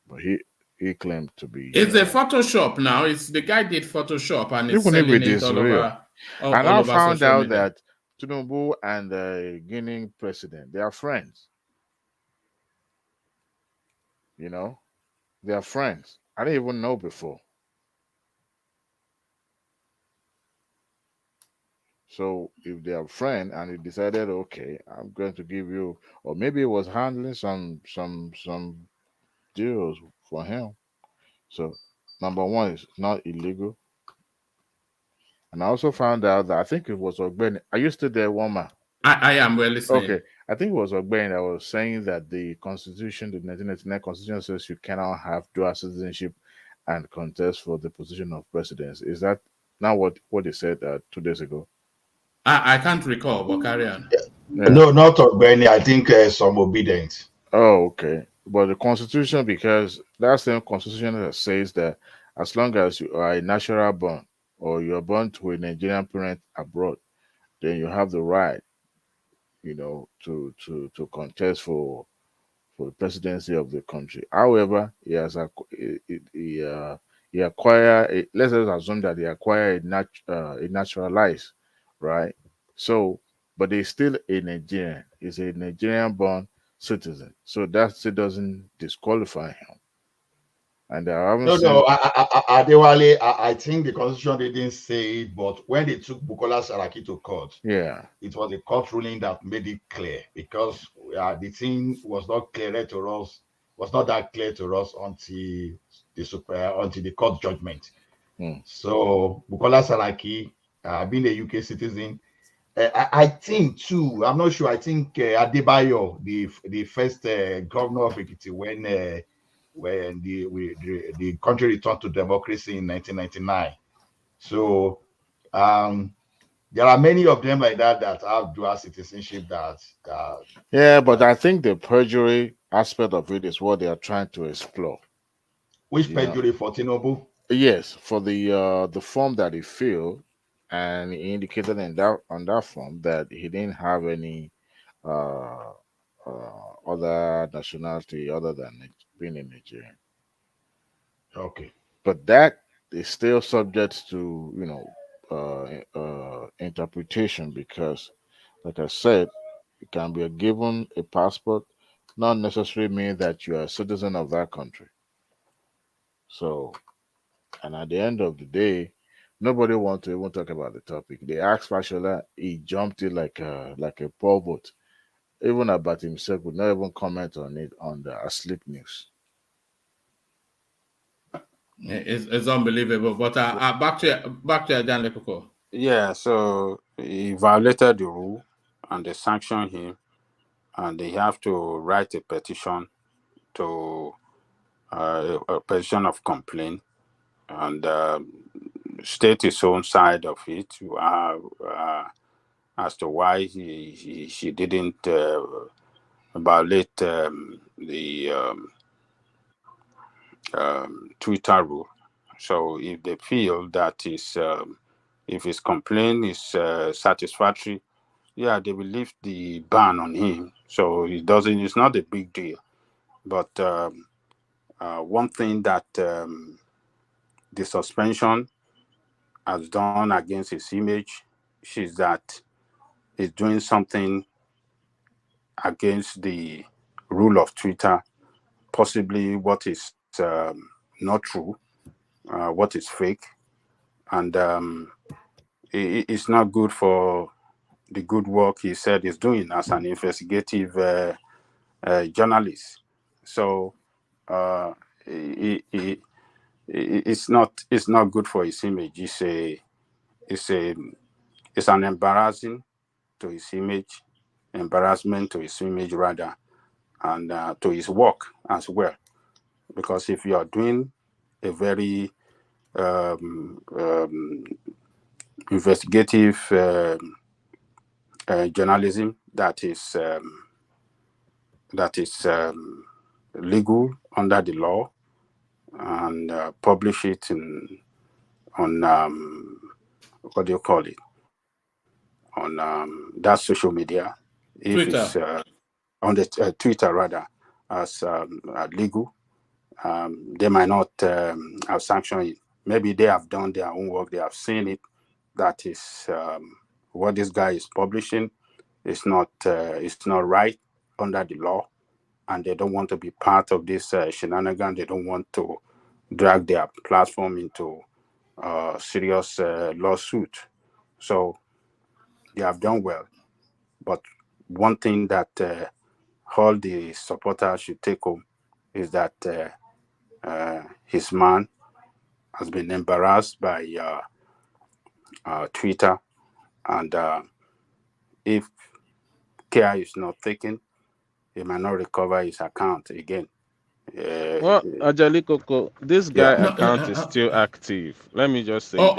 S4: But he claimed to be.
S3: It's a Photoshop now. It's the guy did Photoshop and is
S4: Even if
S3: selling
S4: it
S3: it
S4: is
S3: all
S4: real.
S3: over.
S4: And I found
S3: social
S4: out
S3: media.
S4: that Tinubu and the Guinean president, they are friends. You know, they are friends. I didn't even know before. So if they are friends and he decided, okay, I'm going to give you, or maybe he was handling some deals for him. So number one, it's not illegal. And I also found out that I think it was Ogbeni. Are you still there, Woma?
S3: I am well listening.
S4: Okay. I think it was Ogbeni that was saying that the Constitution, the 1999 Constitution says you cannot have dual citizenship and contest for the position of presidency. Is that not what he said 2 days ago?
S3: I can't recall, but carry on.
S4: Yeah.
S6: No, not Ogbeni. I think some obedient.
S4: Oh, okay. But the Constitution, because that same Constitution that says that as long as you are a natural born or you're born to a Nigerian parent abroad, then you have the right, to contest for the presidency of the country. However, he acquired. Let's just assume that he acquired a naturalized, right? So, but he's still a Nigerian. He's a Nigerian born. citizen. So that still doesn't disqualify him. And I haven't
S6: No,
S4: seen.
S6: no, Adewale, I think the constitution didn't say it, but when they took Bukola Saraki to court,
S4: Yeah.
S6: it was a court ruling that made it clear, because the thing was not clear to us, was not that clear to us until the court judgment. So Bukola Saraki, being a UK citizen, I think too, I'm not sure, I think Adebayo, the first governor of Ekiti, when the country returned to democracy in 1999. So there are many of them like that have dual citizenship
S4: Yeah, but I think the perjury aspect of it is what they are trying to explore.
S6: Which perjury for Tinubu?
S4: Yes, for the form that he filled, and he indicated on that form that he didn't have any other nationality other than being a Nigerian.
S6: Okay.
S4: But that is still subject to interpretation, because, like I said, it can be given a passport, not necessarily mean that you are a citizen of that country. So, and at the end of the day, nobody wants to even talk about the topic. They asked Fashola, he jumped in like a pole boat. Even about himself, would not even comment on it on the Asleep News.
S3: It's unbelievable. But back to Ajan Lekoko.
S12: Yeah, so he violated the rule, and they sanctioned him, and they have to write a petition to a petition of complaint, and state his own side of it as to why she didn't violate the Twitter rule. So if they feel that if his complaint is satisfactory, yeah, they will lift the ban on him. So it's not a big deal. But one thing that the suspension has done against his image is that he's doing something against the rule of Twitter, possibly what is not true, what is fake, and it's not good for the good work he said he's doing as an investigative journalist. So it's not good for his image. It's an embarrassment to his image rather, and to his work as well. Because if you are doing a very investigative journalism that is legal under the law, and publish it on what do you call it, on that social media, if
S3: Twitter.
S12: it's on the Twitter rather, as legal, they might not have sanctioned it. Maybe they have done their own work, they have seen it, that is what this guy is publishing is not right under the law, and they don't want to be part of this shenanigan. They don't want to drag their platform into serious lawsuit. So they have done well. But one thing that all the supporters should take home is that his man has been embarrassed by Twitter, and if care is not taken, he might not recover his account again.
S20: Well, Ajali Koko, this guy
S12: Yeah.
S20: account is still active. Let me just say
S3: All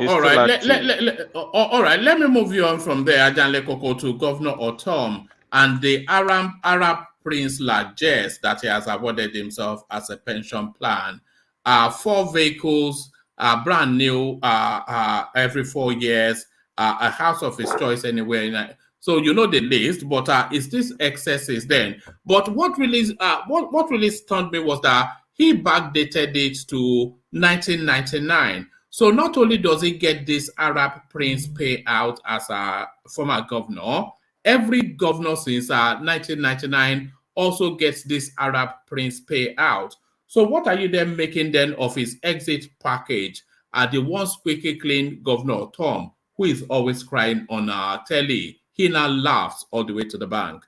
S20: It's
S3: right.
S20: still
S3: All right. Let me move you on from there, Ajan Lekoko, to Governor Otom and the Arab Prince Lajes that he has awarded himself as a pension plan. 4 vehicles, brand new, every 4 years, a house of his choice anywhere. So you know the list, but is this excesses then? But what really stunned me was that he backdated it to 1999. So not only does he get this Arab Prince payout as a former governor, Every governor since 1999 also gets this Arab Prince payout. So what are you then making then of his exit package? The one squeaky clean Governor Tom, who is always crying on telly, he now laughs all the way to the bank.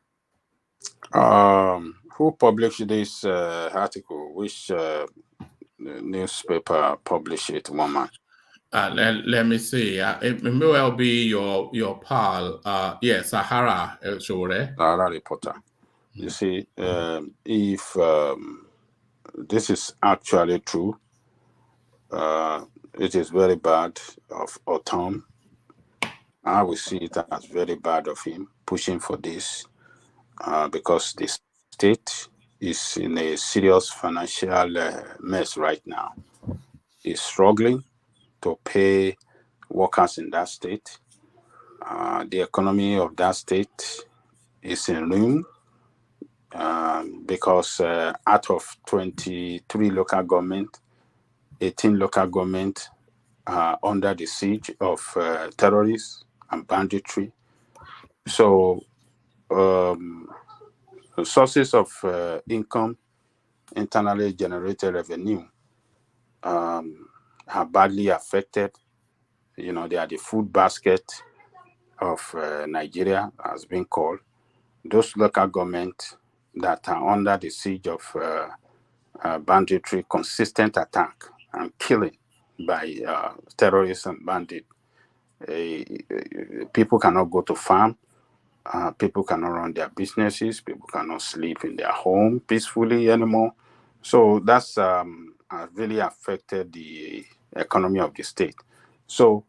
S12: Who published this article? Which newspaper published it, one man?
S3: Let me see. It may well be your pal. Yes, Sahara Shore.
S12: Sahara Reporter. You see, if this is actually true, it is very bad of Tom. I will see it as very bad of him pushing for this, because the state is in a serious financial mess right now. It's struggling to pay workers in that state. The economy of that state is in ruin, because out of 23 local government, 18 local government are under the siege of terrorists and banditry. So sources of income, internally generated revenue, are badly affected. They are the food basket of Nigeria, has been called. Those local governments that are under the siege of banditry, consistent attack and killing by terrorists and bandits. People cannot go to farm. People cannot run their businesses. People cannot sleep in their home peacefully anymore. So that's really affected the economy of the state. So,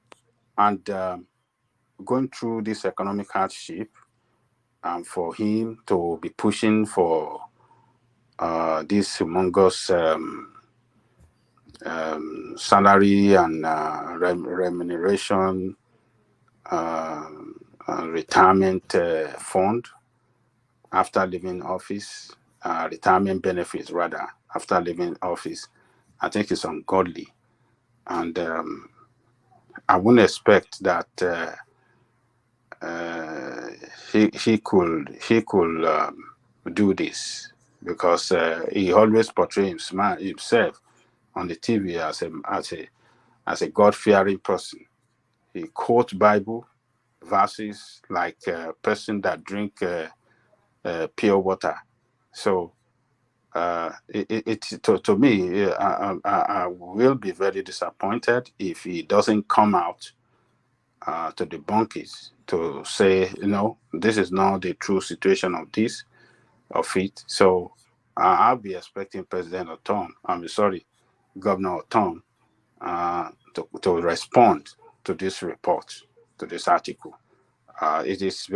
S12: and going through this economic hardship, for him to be pushing for this humongous salary and remuneration, retirement fund after leaving office, retirement benefits rather after leaving office, I think it's ungodly, and I wouldn't expect that he could do this, because he always portrays himself on the TV as a God-fearing person. He quotes Bible verses like a person that drink pure water. So to me, I will be very disappointed if he doesn't come out to debunk it, to say, this is not the true situation of it. So I'll be expecting Governor Tom, to respond to this report, to this article. This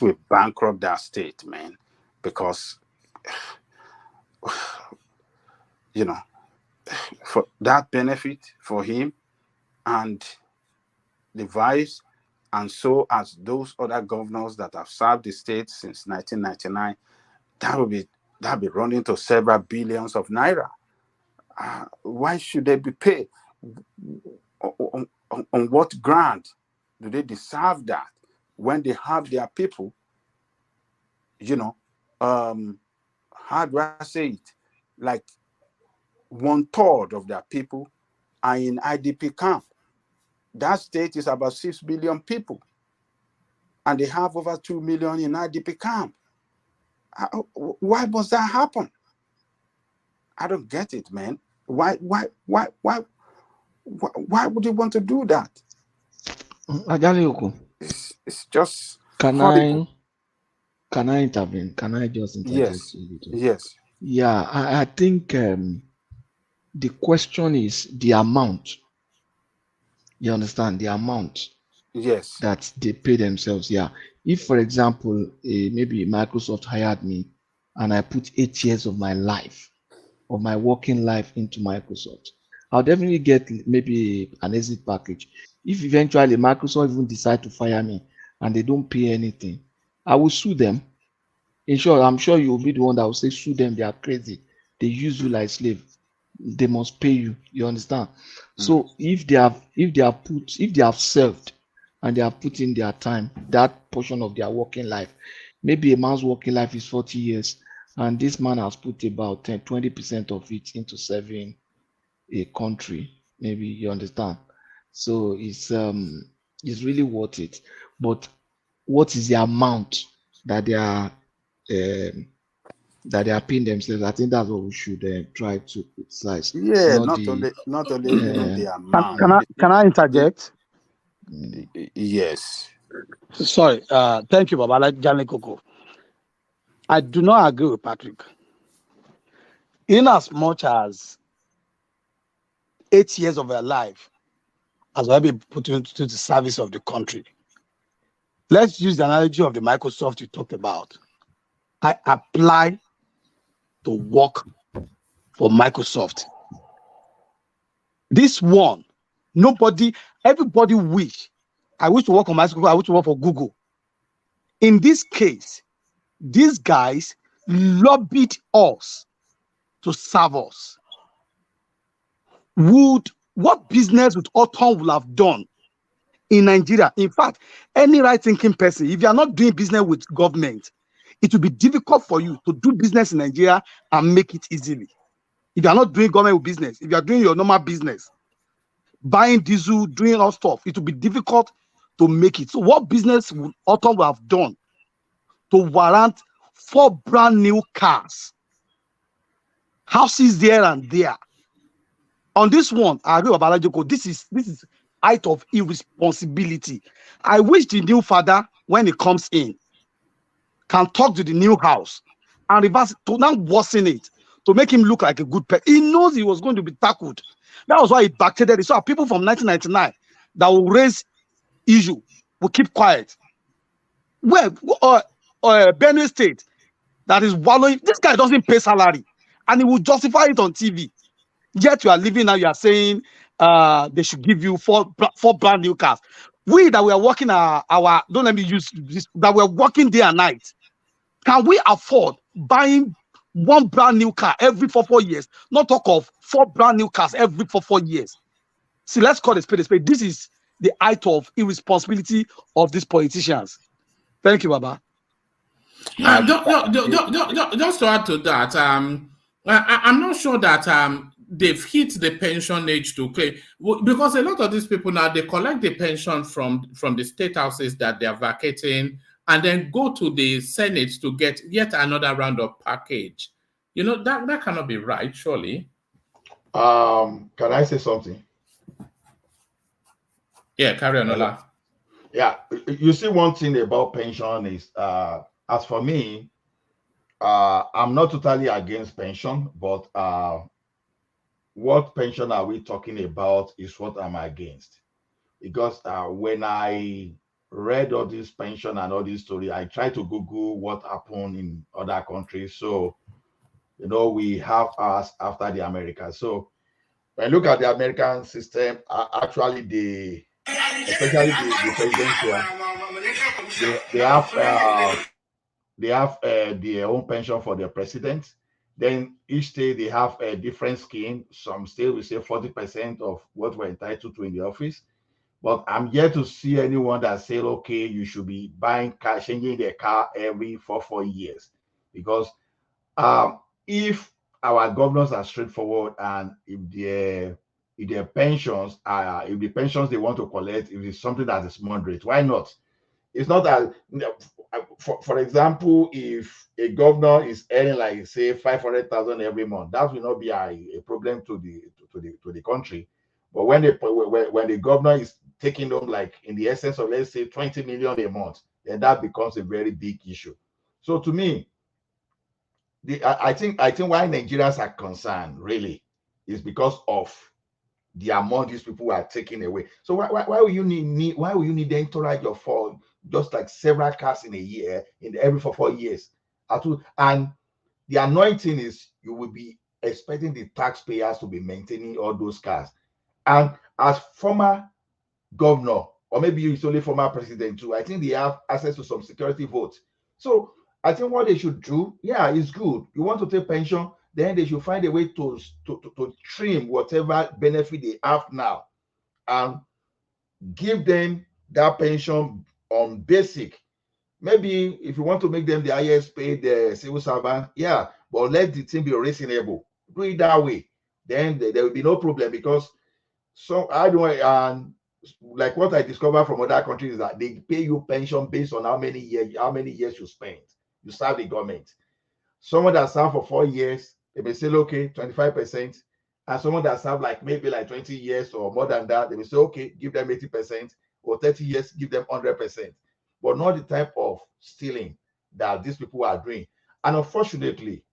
S12: will bankrupt that state, man, because for that benefit for him and the vice, and so as those other governors that have served the state since 1999, that be running to several billions of naira. Why should they be paid? On what ground do they deserve that when they have their people? How do I say it? Like 1/3 of their people are in IDP camp. That state is about 6 billion people, and they have over 2 million in IDP camp. Why must that happen? I don't get it, man. Why would you want to do that?
S5: Ajalioko,
S12: it's just
S5: can
S12: horrible.
S5: Can I intervene? Can I just interject?
S12: Yes. Yes.
S5: Yeah, I think the question is the amount. You understand the amount?
S12: Yes.
S5: That they pay themselves. Yeah. If, for example, maybe Microsoft hired me and I put 8 years of my life, of my working life into Microsoft, I'll definitely get maybe an exit package. If eventually Microsoft even decide to fire me and they don't pay anything, I will sue them. In short, I'm sure you'll be the one that will say, sue them, they are crazy. They use you like slave. they must pay you. You understand? So if they have served and they have put in their time, that portion of their working life, maybe a man's working life is 40 years, and this man has put about 20% of it into serving a country. Maybe you understand. So it's really worth it. But what is the amount that they are paying themselves? I think that's what we should try to criticize.
S12: Yeah,
S5: Not
S12: not only even the amount.
S7: Can I interject?
S12: Yes.
S7: Sorry. Thank you, Baba. Like Johnny Coco. I do not agree with Patrick. In as much as 8 years of their life has already been put into the service of the country. Let's use the analogy of the Microsoft you talked about. I apply to work for Microsoft. This one, everybody wish. I wish to work on Microsoft, I wish to work for Google. In this case, these guys lobbied us to serve us. What business would Autumn will have done in Nigeria? In fact, any right-thinking person, if you are not doing business with government, it will be difficult for you to do business in Nigeria and make it easily. If you are not doing government business, if you are doing your normal business, buying diesel, doing all stuff, it will be difficult to make it. So what business would Autumn have done to warrant 4 brand new cars, houses there and there? On this one, I agree with Balajoko. This is height of irresponsibility. I wish the new father, when he comes in, can talk to the new house and reverse to now worsen it, to make him look like a good person. He knows he was going to be tackled. That was why he backdated it. So people from 1999 that will raise issue will keep quiet. Well, Benue State that is wallowing, this guy doesn't pay salary and he will justify it on TV. Yet you are living now, you are saying they should give you four brand new cars. We that we are working don't let me use this, that we are working day and night. Can we afford buying 1 brand new car every 4 years? Not talk of 4 brand new cars every 4 years. See, let's call it spade a spade. This is the height of irresponsibility of these politicians. Thank you, Baba.
S3: Just to add to that, I'm not sure that they've hit the pension age to claim, because a lot of these people now, they collect the pension from the state houses that they are vacating and then go to the Senate to get yet another round of package. You know, that cannot be right, surely.
S6: Can I say something?
S3: Yeah, carry on, Ola.
S6: Yeah, you see, one thing about pension is, as for me, I'm not totally against pension, but what pension are we talking about is what I'm against. Because when I read all this pension and all this story, I tried to Google what happened in other countries. So, you know, we have us after the Americans. So when you look at the American system, actually especially the presidential, they have their own pension for their president. Then each state they have a different scheme. Some states will say 40% of what we're entitled to in the office. But I'm yet to see anyone that said, okay, you should be buying car, changing their car every 4 years. Because if our governors are straightforward and if their pensions are, if the pensions they want to collect, if it's something that is moderate, why not? It's not that, for example, if a governor is earning like say 500,000 every month, that will not be a problem to the country. But when the governor is taking them like in the essence of, let's say, 20 million a month, then that becomes a very big issue. So to me, I think why Nigerians are concerned really is because of the amount these people are taking away. So why will you need the entourage of just like several cars in a year, in every 4 years? And the anointing is you will be expecting the taxpayers to be maintaining all those cars. And as former governor, or maybe it's only former president too, I think they have access to some security votes. So I think what they should do, yeah, it's good. You want to take pension,
S2: then they should find a way to trim whatever benefit they have now and give them that pension on basic. Maybe if you want to make them the highest paid civil servant, yeah, but let the thing be reasonable. Do it that way. Then there will be no problem, because I don't, and like what I discovered from other countries is that they pay you pension based on how many years you spent. You serve the government. Someone that served for 4 years, they may say, okay, 25%. And someone that served maybe 20 years or more than that, they may say, okay, give them 80%, or 30 years, give them 100%. But not the type of stealing that these people are doing. And unfortunately,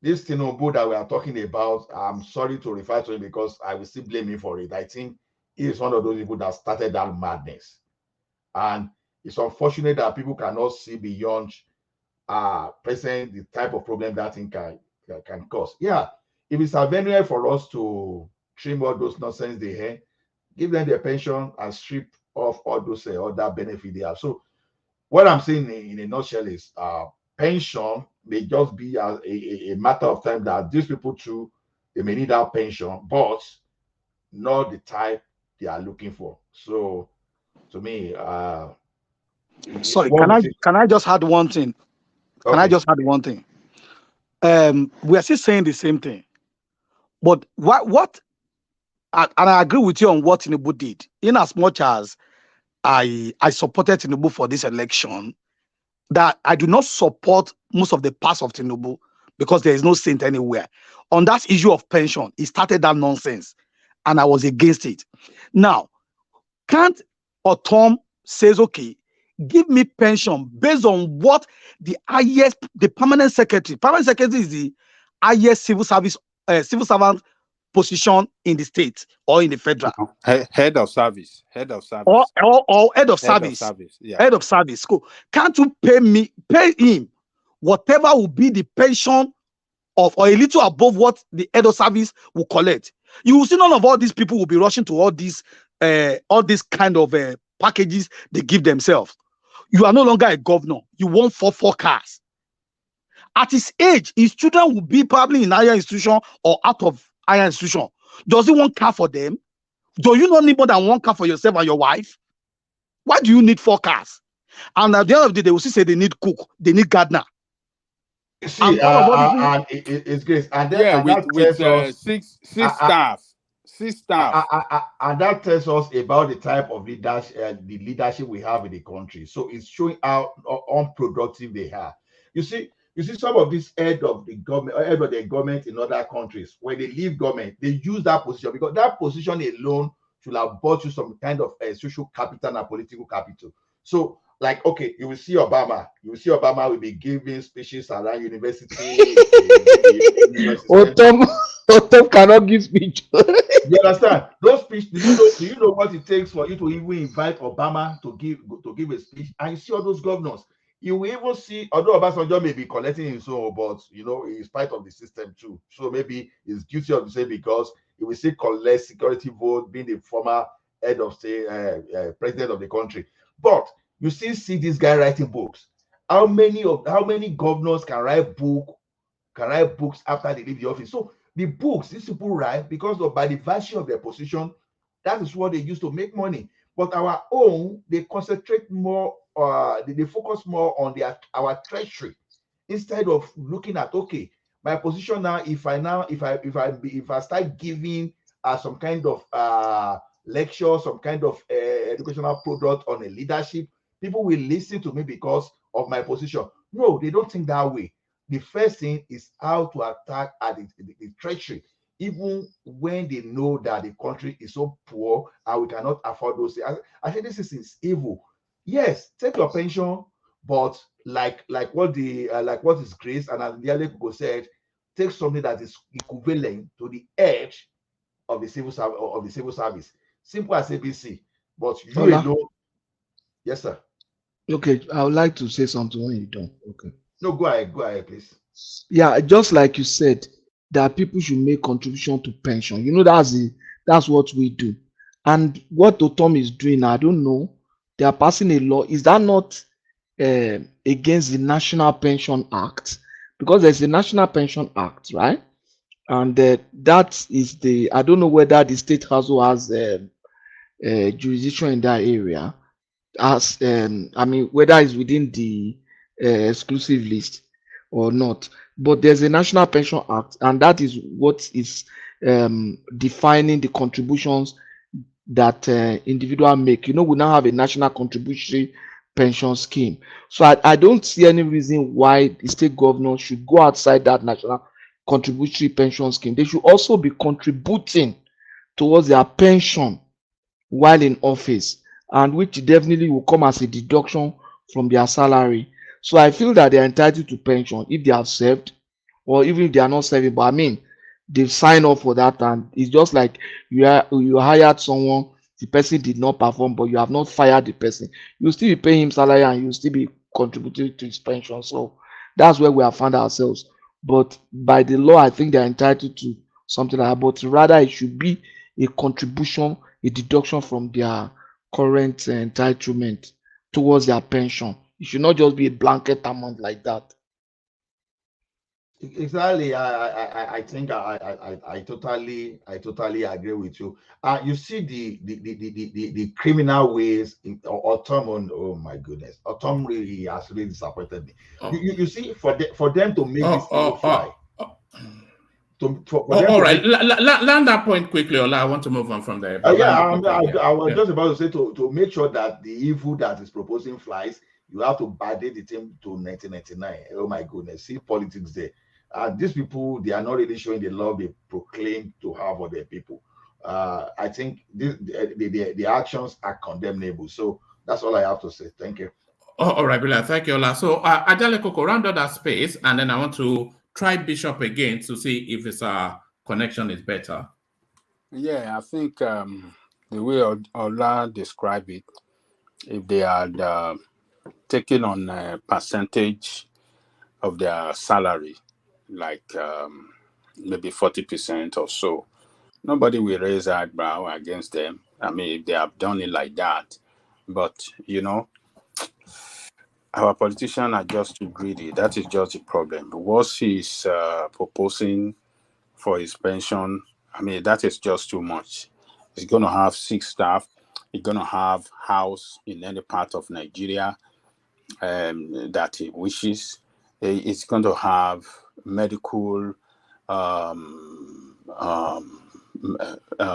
S2: this Tinubu that we are talking about, I'm sorry to refer to him because I will still blame him for it. I think he is one of those people that started that madness. And it's unfortunate that people cannot see beyond present the type of problem that thing can cause. Yeah, if it's avenue for us to trim all those nonsense they have, give them their pension and strip off all those other benefits they have. So what I'm saying in a nutshell is pension may just be a matter of time that these people too, they may need that pension, but not the type they are looking for. So to me,
S7: sorry, can I just add one thing? Can I just add one thing? We are still saying the same thing, but what and I agree with you on what Tinubu did. In as much as I supported Tinubu for this election, that I do not support most of the parts of Tinubu because there is no saint anywhere. On that issue of pension, he started that nonsense, and I was against it. Now, can't Tom says, okay, give me pension based on what the permanent secretary is the highest civil servant position in the state or in the federal.
S12: Head of service.
S7: Or head of service.
S12: Yeah.
S7: Head of service. Cool. Can't you pay him whatever will be the pension of, or a little above what the head of service will collect? You will see none of all these people will be rushing to all these kind of packages they give themselves. You are no longer a governor. You want four cars. At his age, his children will be probably in higher institution or out of higher institution. Does he want car for them? Do you not need more than one car for yourself and your wife? Why do you need 4 cars? And at the end of the day, they will still say they need cook, they need gardener.
S2: See, and it's great. And then,
S12: yeah,
S2: and
S12: with 6 staff. 6 staff.
S2: And that tells us about the type of leadership we have in the country. So it's showing how unproductive they are. You see some of these head of the government in other countries, when they leave government, they use that position because that position alone should have bought you some kind of social capital and political capital. So, okay, you will see Obama will be giving speeches around university.
S21: Otom cannot give speech.
S2: You understand? Those speeches, do you know what it takes for you to even invite Obama to give a speech? And you see all those governors. You will even see, although Obasanjo may be collecting his own, but he's part of the system too. So maybe he's guilty of the same because he will still collect security vote, being the former head of state, president of the country. But you still see this guy writing books. How many governors can write books after they leave the office? So the books these people write because by the virtue of their position, that is what they use to make money. But our own, they concentrate more. They focus more on our treasury instead of looking at, okay, my position now. If I start giving some kind of lecture, some kind of educational product on a leadership, people will listen to me because of my position. No, they don't think that way. The first thing is how to attack at the treasury, even when they know that the country is so poor and we cannot afford those things. I think this is evil. Yes, take your pension, but like what is Grace and the other people said, take something that is equivalent to the edge of the civil service. Simple as ABC. But you alone. Yes, sir.
S5: Okay, I would like to say something when you're done. Okay.
S2: No, go ahead, please.
S5: Yeah, just like you said, that people should make contribution to pension. That's what we do. And what Otom is doing, I don't know. They are passing a law. Is that not against the National Pension Act? because there's a National Pension Act, right? And that is I don't know whether the state also has jurisdiction in that area, as I mean, whether it's within the exclusive list or not. But there's a National Pension Act, and that is what is defining the contributions that individual make. We now have a national contributory pension scheme. So I don't see any reason why the state governor should go outside that national contributory pension scheme. They should also be contributing towards their pension while in office, and which definitely will come as a deduction from their salary. So I feel that they are entitled to pension if they have served, or even if they are not serving. But I mean, they've signed up for that, and it's just like you hired someone, the person did not perform, but you have not fired the person. You still be paying him salary, and you still be contributing to his pension. So that's where we have found ourselves. But by the law, I think they're entitled to something like that. But rather, it should be a contribution, a deduction from their current entitlement towards their pension. It should not just be a blanket amount like that.
S2: Exactly. I think I totally agree with you. You see the criminal ways Autumn. Oh my goodness, Autumn really has really disappointed me. You see, for them to make this evil fly.
S3: All right, land that point quickly, Ola. I want to move on from there.
S2: I was just about to say to make sure that the evil that is proposing flies, you have to backdate the thing to 1999. Oh my goodness, see politics there. These people, they are not really showing the love they proclaim to have for their people. I think the actions are condemnable. So that's all I have to say. Thank you.
S3: All right, Bilal. Thank you, Ola. So Ajale Koko, round out that space, and then I want to try Bishop again to see if his connection is better.
S1: Yeah, I think the way Ola described it, if they had taken on a percentage of their salary, like maybe 40% or so, nobody will raise an eyebrow against them. I mean, if they have done it like that. But, our politicians are just too greedy. That is just the problem. What he's proposing for his pension, I mean, that is just too much. He's going to have 6 staff. He's going to have house in any part of Nigeria that he wishes. He's going to have medical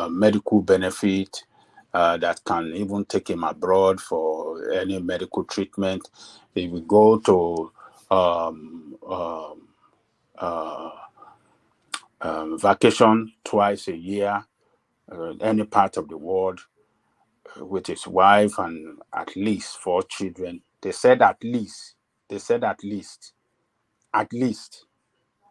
S1: medical benefit that can even take him abroad for any medical treatment. He will go to vacation twice a year, any part of the world, with his wife and at least 4 children. They said at least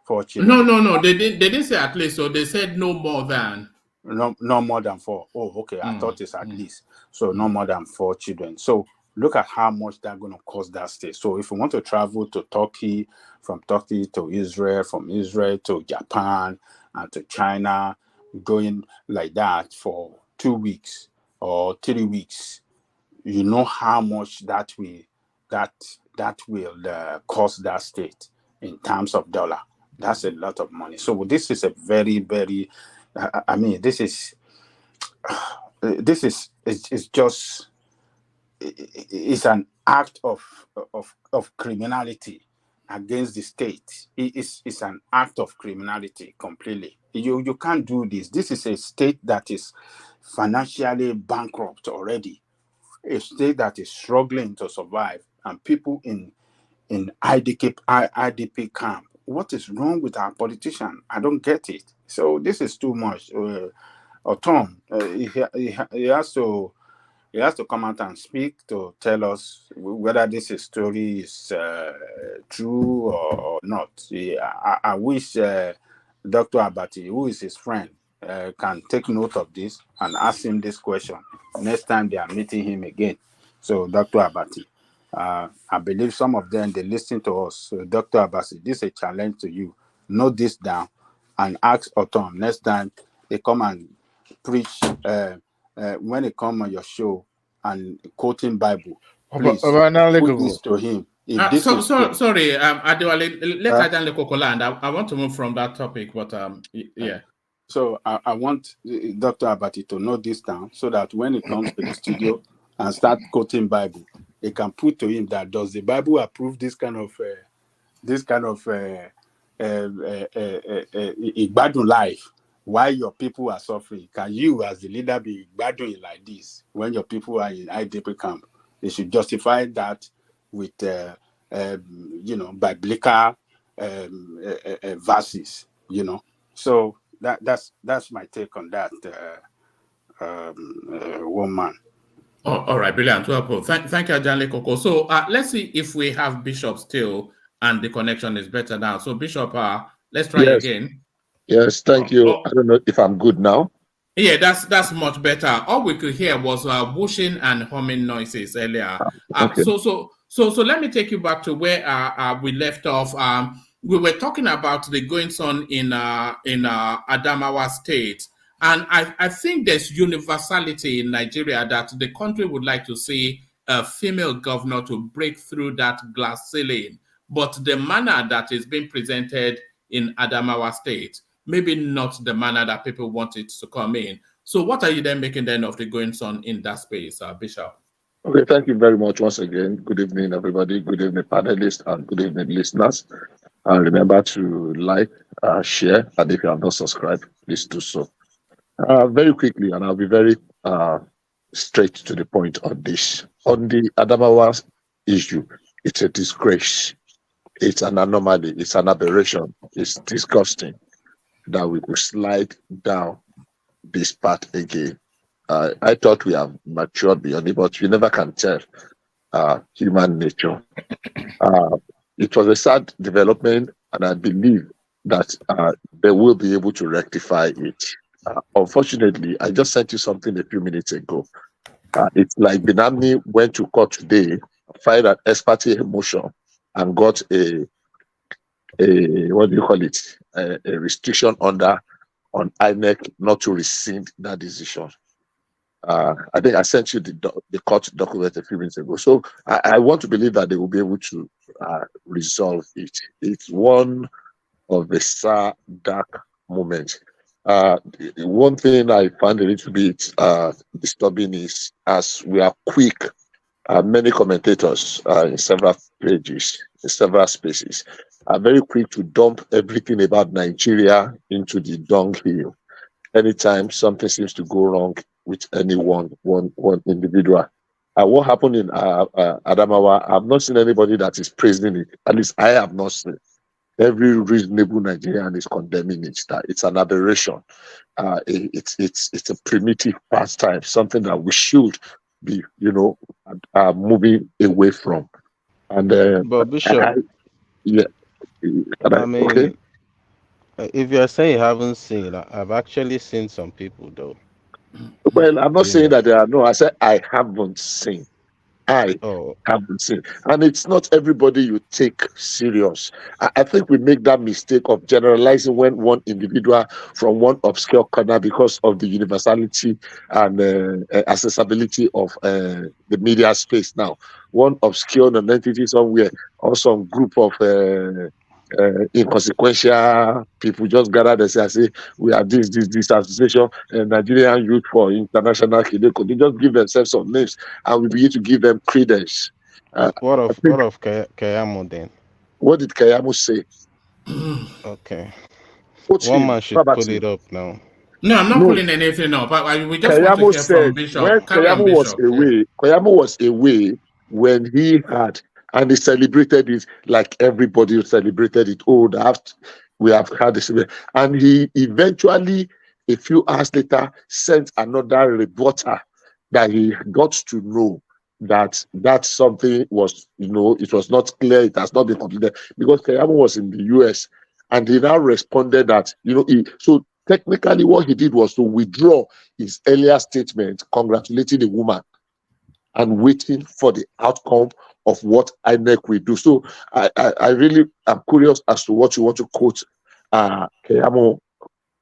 S1: 4 children.
S3: No. They didn't say at least. So they said no more than.
S1: No more than 4. Oh, okay. I thought it's at least. So no more than 4 children. So look at how much that's going to cost that state. So if you want to travel to Turkey, from Turkey to Israel, from Israel to Japan and to China, going like that for 2 weeks or 3 weeks, you know how much that will cost that state in terms of dollar. That's a lot of money. So this is a very, very, I mean, it's an act of criminality against the state. It's an act of criminality completely. You can't do this. This is a state that is financially bankrupt already, a state that is struggling to survive, and people in IDP camp. What is wrong with our politician? I don't get it. So this is too much. Tom, he has to come out and speak to tell us whether this story is true or not. I wish Dr. Abati, who is his friend, can take note of this and ask him this question next time they are meeting him again. So, Dr. Abati, I believe some of them, they listen to us. So, Dr. Abati, this is a challenge to you. Note this down and ask Autumn next time they come and preach, when they come on your show and quoting Bible, please put this to him. If this is
S3: sorry, Adewale, let Ajanle Koko land. I want to move from that topic, but yeah.
S1: So I want Dr. Abati to note this down so that when he comes to the studio and start quoting Bible, he can put to him that does the Bible approve this kind of Igbadun life while your people are suffering? Can you as the leader be Igbadun like this when your people are in IDP camp? They should justify that with biblical verses, So that's my take on that, woman.
S3: All right, brilliant. Well, thank you, Ajanle Koko. So let's see if we have Bishop still and the connection is better now. So Bishop, let's try again.
S9: Yes, thank you. I don't know if I'm good now.
S3: Yeah, that's much better. All we could hear was whooshing and humming noises earlier.
S9: Okay.
S3: So let me take you back to where we left off. We were talking about the goings on in Adamawa State, and I think there's universality in Nigeria that the country would like to see a female governor to break through that glass ceiling, but the manner that is being presented in Adamawa State, maybe not the manner that people want it to come in. So what are you then making then of the goings on in that space, Bishop?
S9: Okay, thank you very much once again. Good evening, everybody. Good evening, panelists, and good evening, listeners. And remember to like, share, and if you have not subscribed, please do so. Very quickly, and I'll be very straight to the point on this. On the Adamawa issue, it's a disgrace. It's an anomaly. It's an aberration. It's disgusting that we could slide down this path again. I thought we have matured beyond it, but you never can tell human nature. It was a sad development, and I believe that they will be able to rectify it. Unfortunately, I just sent you something a few minutes ago. It's like Benamni went to court today, filed an ex parte motion, and got a what do you call it? A restriction on INEC not to rescind that decision. I think I sent you the court document a few minutes ago. So I want to believe that they will be able to resolve it. It's one of the sad, dark moments. One thing I find a little bit disturbing is as we are quick, many commentators in several pages, in several spaces, are very quick to dump everything about Nigeria into the dunghill. Anytime something seems to go wrong with one individual. What happened in Adamawa, I've not seen anybody that is praising it. At least I have not seen. Every reasonable Nigerian is condemning it. That it's an aberration. It's a primitive pastime, something that we should be, moving away from. And
S11: but Bishop, I mean,
S9: okay.
S11: If you're saying you haven't seen, I've actually seen some people though.
S9: Well, I'm not saying that there are no. I said I haven't seen. I haven't seen. And it's not everybody you take serious. I think we make that mistake of generalizing when one individual from one obscure corner because of the universality and accessibility of the media space now. One obscure entity somewhere or some group of inconsequential people just gathered and say, we are this association, Nigerian Youth for International Kideko. They just give themselves some names and we begin to give them credence.
S11: What of Kayamo then?
S9: What did Kayamo say?
S11: Okay. One man should pull it up now.
S3: No, I'm not pulling anything up. We just
S9: Kayamo
S3: want to hear
S9: said
S3: from Bishop.
S9: when Kayamo was away when he had, and he celebrated it like everybody celebrated it. We have had this, and he eventually, a few hours later, sent another reporter that he got to know that something was, it was not clear, it has not been completed because Kayamo was in the US, and he now responded that, so technically what he did was to withdraw his earlier statement congratulating the woman and waiting for the outcome of what INEC will do. So I really am curious as to what you want to quote Kayamo.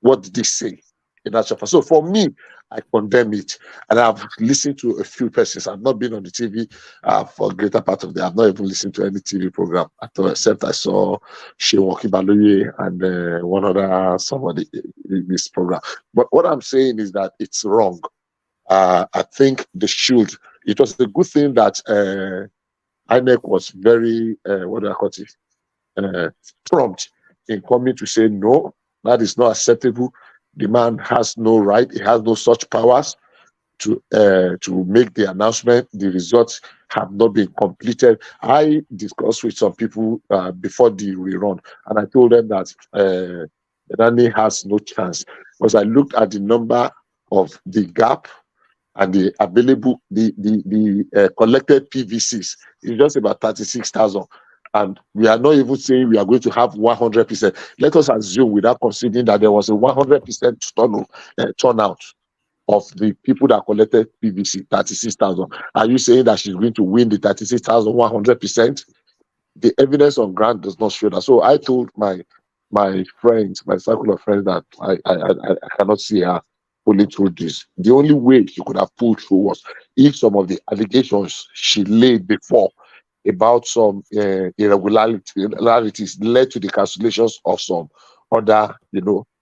S9: What did he say? in actual fact. So for me, I condemn it, and I've listened to a few persons. I've not been on the TV for a greater part of the. I've not even listened to any TV program at all, except I saw Shewoki Baloye and one other somebody in this program. But what I'm saying is that it's wrong. I think they should. It was a good thing that INEC was very what do I call it? Prompt in coming to say no, that is not acceptable. The man has no right, he has no such powers to make the announcement. The results have not been completed. I discussed with some people before the rerun, and I told them that Nani has no chance because I looked at the number of the gap and the available, the collected PVCs is just about 36,000. And we are not even saying we are going to have 100%. Let us assume, without considering that there was a 100% turnout of the people that collected PVC, 36,000. Are you saying that she's going to win the 36,000 100%? The evidence on ground does not show that. So I told my friends, my circle of friends, that I cannot see her pulling through this. The only way she could have pulled through was if some of the allegations she laid before about some irregularities led to the cancellations of some other,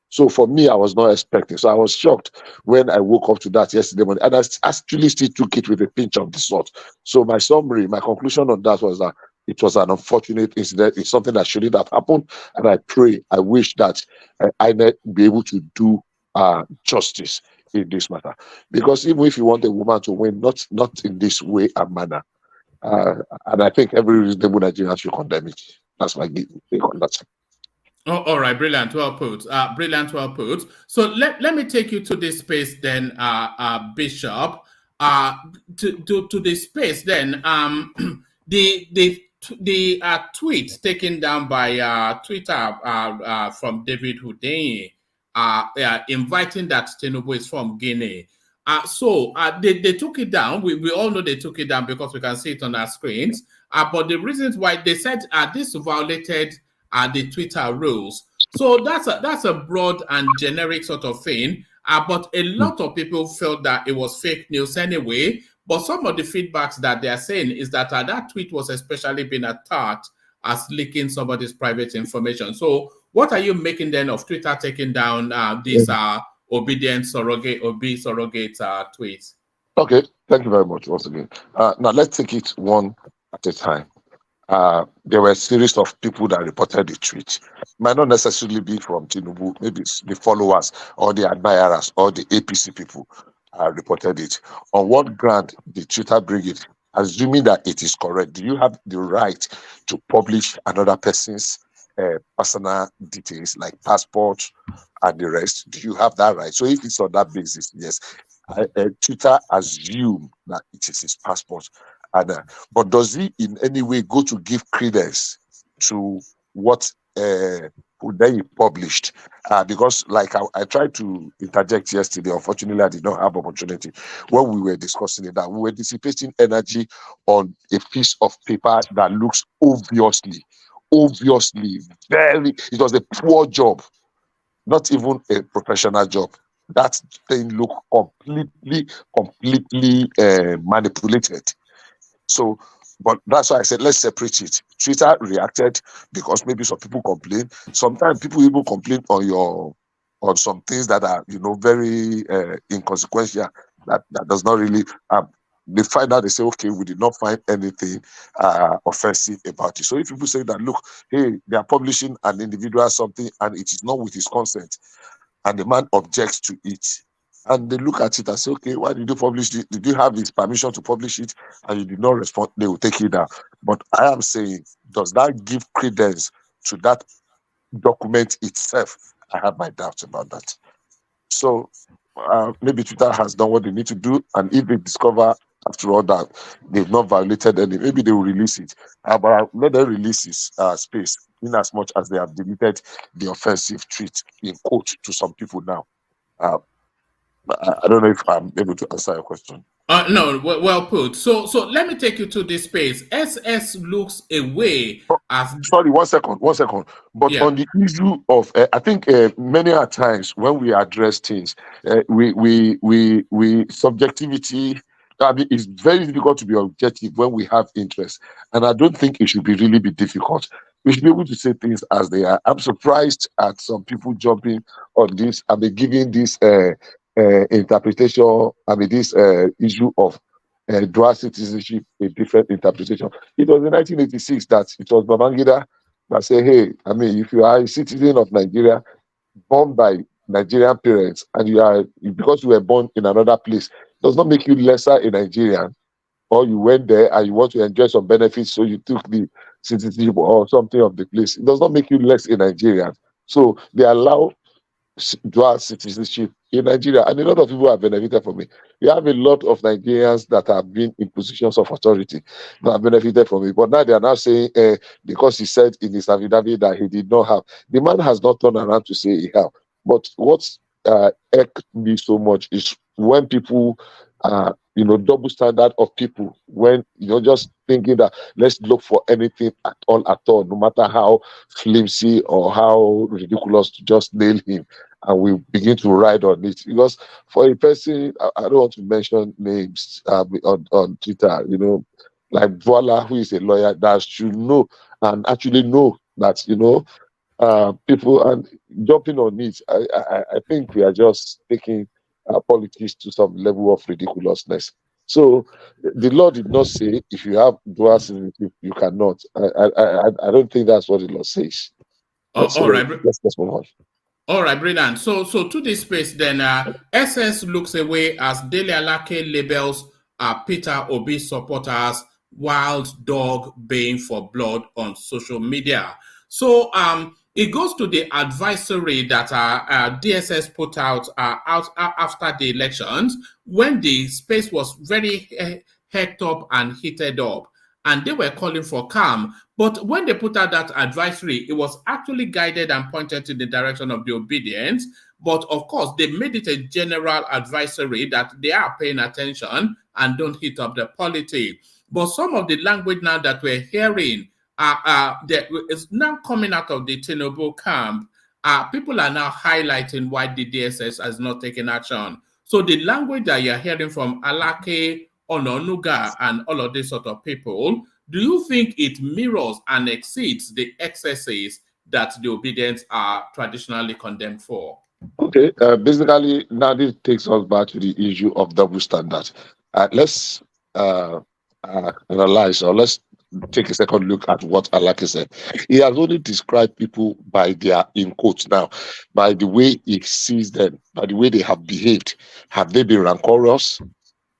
S9: So for me, I was not expecting. So I was shocked when I woke up to that yesterday morning, and I actually still took it with a pinch of the salt. So my summary, my conclusion on that was that it was an unfortunate incident. It's something that shouldn't have happened, and I wish that I might be able to do justice in this matter. Because even if you want a woman to win, not in this way and manner, and I think every reasonable Nigerian should condemn it. That's my take on that.
S3: Oh, all right, brilliant, well put. Brilliant, well put. So let me take you to this space then, Bishop. To the space then. The tweet taken down by Twitter from David Hundeyin, inviting that Tinubu is from Guinea. So they took it down. We all know they took it down because we can see it on our screens. But the reasons why they said this violated the Twitter rules. So that's a broad and generic sort of thing. But a lot of people felt that it was fake news anyway. But some of the feedbacks that they are saying is that that tweet was especially being attacked as leaking somebody's private information. So what are you making then of Twitter taking down this obedient surrogate tweet?
S9: Okay, thank you very much once again. Now let's take it one at a time. There were a series of people that reported the tweet. Might not necessarily be from Tinubu, maybe it's the followers or the admirers or the APC people reported it. On what ground did Twitter bring it? Assuming that it is correct, do you have the right to publish another person's personal details like passport and the rest? Do you have that right? So if it's on that basis, yes, Twitter assume that it is his passport. And, but does he in any way go to give credence to what Hundeyin published? Because like I tried to interject yesterday, unfortunately I did not have opportunity. When we were discussing it, that we were dissipating energy on a piece of paper that looks obviously it was a poor job, not even a professional job. That thing looked completely manipulated. So, but that's why I said let's separate it. Twitter reacted because maybe some people complain. Sometimes people even complain on some things that are very inconsequential. That does not really. They find out, they say, okay, we did not find anything offensive about it. So if people say that, look, hey, they are publishing an individual something and it is not with his consent, and the man objects to it, and they look at it and say, okay, why did you publish it? Did you have his permission to publish it? And you did not respond, they will take it down. But I am saying, does that give credence to that document itself? I have my doubts about that. So maybe Twitter has done what they need to do, and if they discover after all that they've not violated any, maybe they will release it. But let them release his space in as much as they have deleted the offensive tweet in quote to some people now. I don't know if I'm able to answer your question.
S3: No, well put. So let me take you to this space. SS looks away as
S13: Sorry, 1 second, 1 second. But
S3: yeah.
S13: on the issue of, I think many a times when we address things, we subjectivity. I mean, it's very difficult to be objective when we have interest, and I don't think it should be really be difficult. We should be able to say things as they are. I'm surprised at some people jumping on this. I mean, giving this interpretation. I mean, this issue of dual citizenship a different interpretation. It was in 1986 that it was Babangida that said, hey, I mean, if you are a citizen of Nigeria, born by Nigerian parents, and because you were born in another place, does not make you lesser a Nigerian, or you went there and you want to enjoy some benefits, so you took the citizenship or something of the place. It does not make you less a Nigerian. So they allow dual citizenship in Nigeria, and a lot of people have benefited from it. We have a lot of Nigerians that have been in positions of authority that have benefited from it. But now they are now saying, because he said in his affidavit that he did not have, the man has not turned around to say he have. But what irked me so much is when people, double standard of people, when just thinking that let's look for anything at all, no matter how flimsy or how ridiculous, to just nail him, and we begin to ride on it. Because for a person, I don't want to mention names on Twitter, like Voila, who is a lawyer, that should know and actually know that, people and jumping on it. I think we are just taking politics to some level of ridiculousness. So the law did not say if you have dual citizenship, you cannot. I don't think that's what the law says.
S3: All
S13: So
S3: right.
S13: let's move on.
S3: All right, brilliant. So to this space, then SS looks away as Dele Alake labels Peter Obi supporters wild dog baying for blood on social media. So it goes to the advisory that DSS put out after the elections, when the space was very hecked up and heated up, and they were calling for calm. But when they put out that advisory, it was actually guided and pointed in the direction of the obedience. But of course, they made it a general advisory that they are paying attention and don't hit up the polity. But some of the language now that we're hearing that is now coming out of the Tinubu camp. People are now highlighting why the DSS has not taken action. So the language that you're hearing from Alake, Ononuga, and all of these sort of people, do you think it mirrors and exceeds the excesses that the obedience are traditionally condemned for?
S13: Okay, basically, now this takes us back to the issue of double standard. Let's analyze, or let's take a second look at what Alaki said. He has only described people by their, in quotes now, by the way he sees them, by the way they have behaved. Have they been rancorous?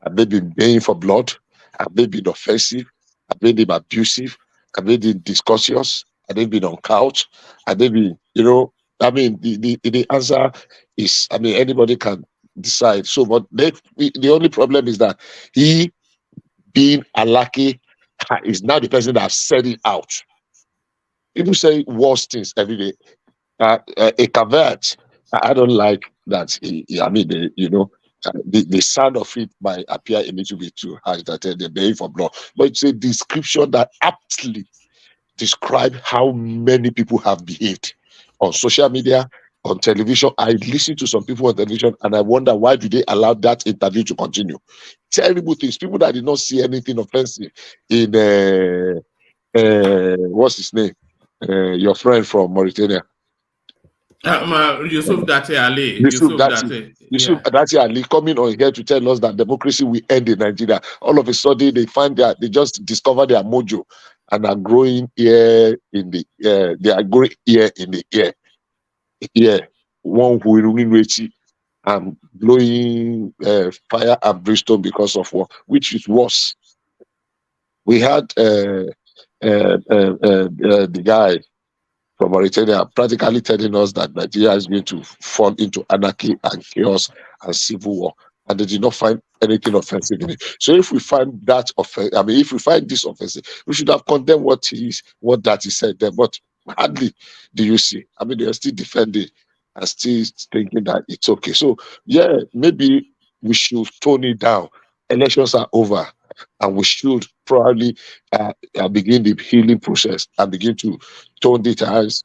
S13: Have they been baying for blood? Have they been offensive? Have they been abusive? Have they been discourteous? Have they been on couch? Have they been, I mean, the answer is, I mean, anybody can decide. So, but the only problem is that he, being Alaki, is now the person that has said it out. People say worse things every day. A caveat, I don't like that. I mean, the sound of it might appear a little bit too harsh, that they're baying for blood, but it's a description that aptly describes how many people have behaved on social media, on television. I listen to some people on television and I wonder, why do they allow that interview to continue? Terrible things. People that did not see anything offensive in what's his name? Your friend from Mauritania.
S3: Yusuf Dati Ali.
S13: Yusuf Dati Ali coming on here to tell us that democracy will end in Nigeria. All of a sudden, they just discover their mojo and are growing ear in the they are growing ear in the ear. Yeah, one who will win and blowing fire and brimstone because of war, which is worse. We had the guy from Mauritania practically telling us that Nigeria is going to fall into anarchy and chaos and civil war, and they did not find anything offensive in it. So if we find that if we find this offensive, we should have condemned what he said there. But hardly do you see. I mean, they are still defending and still thinking that it's okay. So yeah, maybe we should tone it down Elections are over, and we should probably begin the healing process and begin to tone it as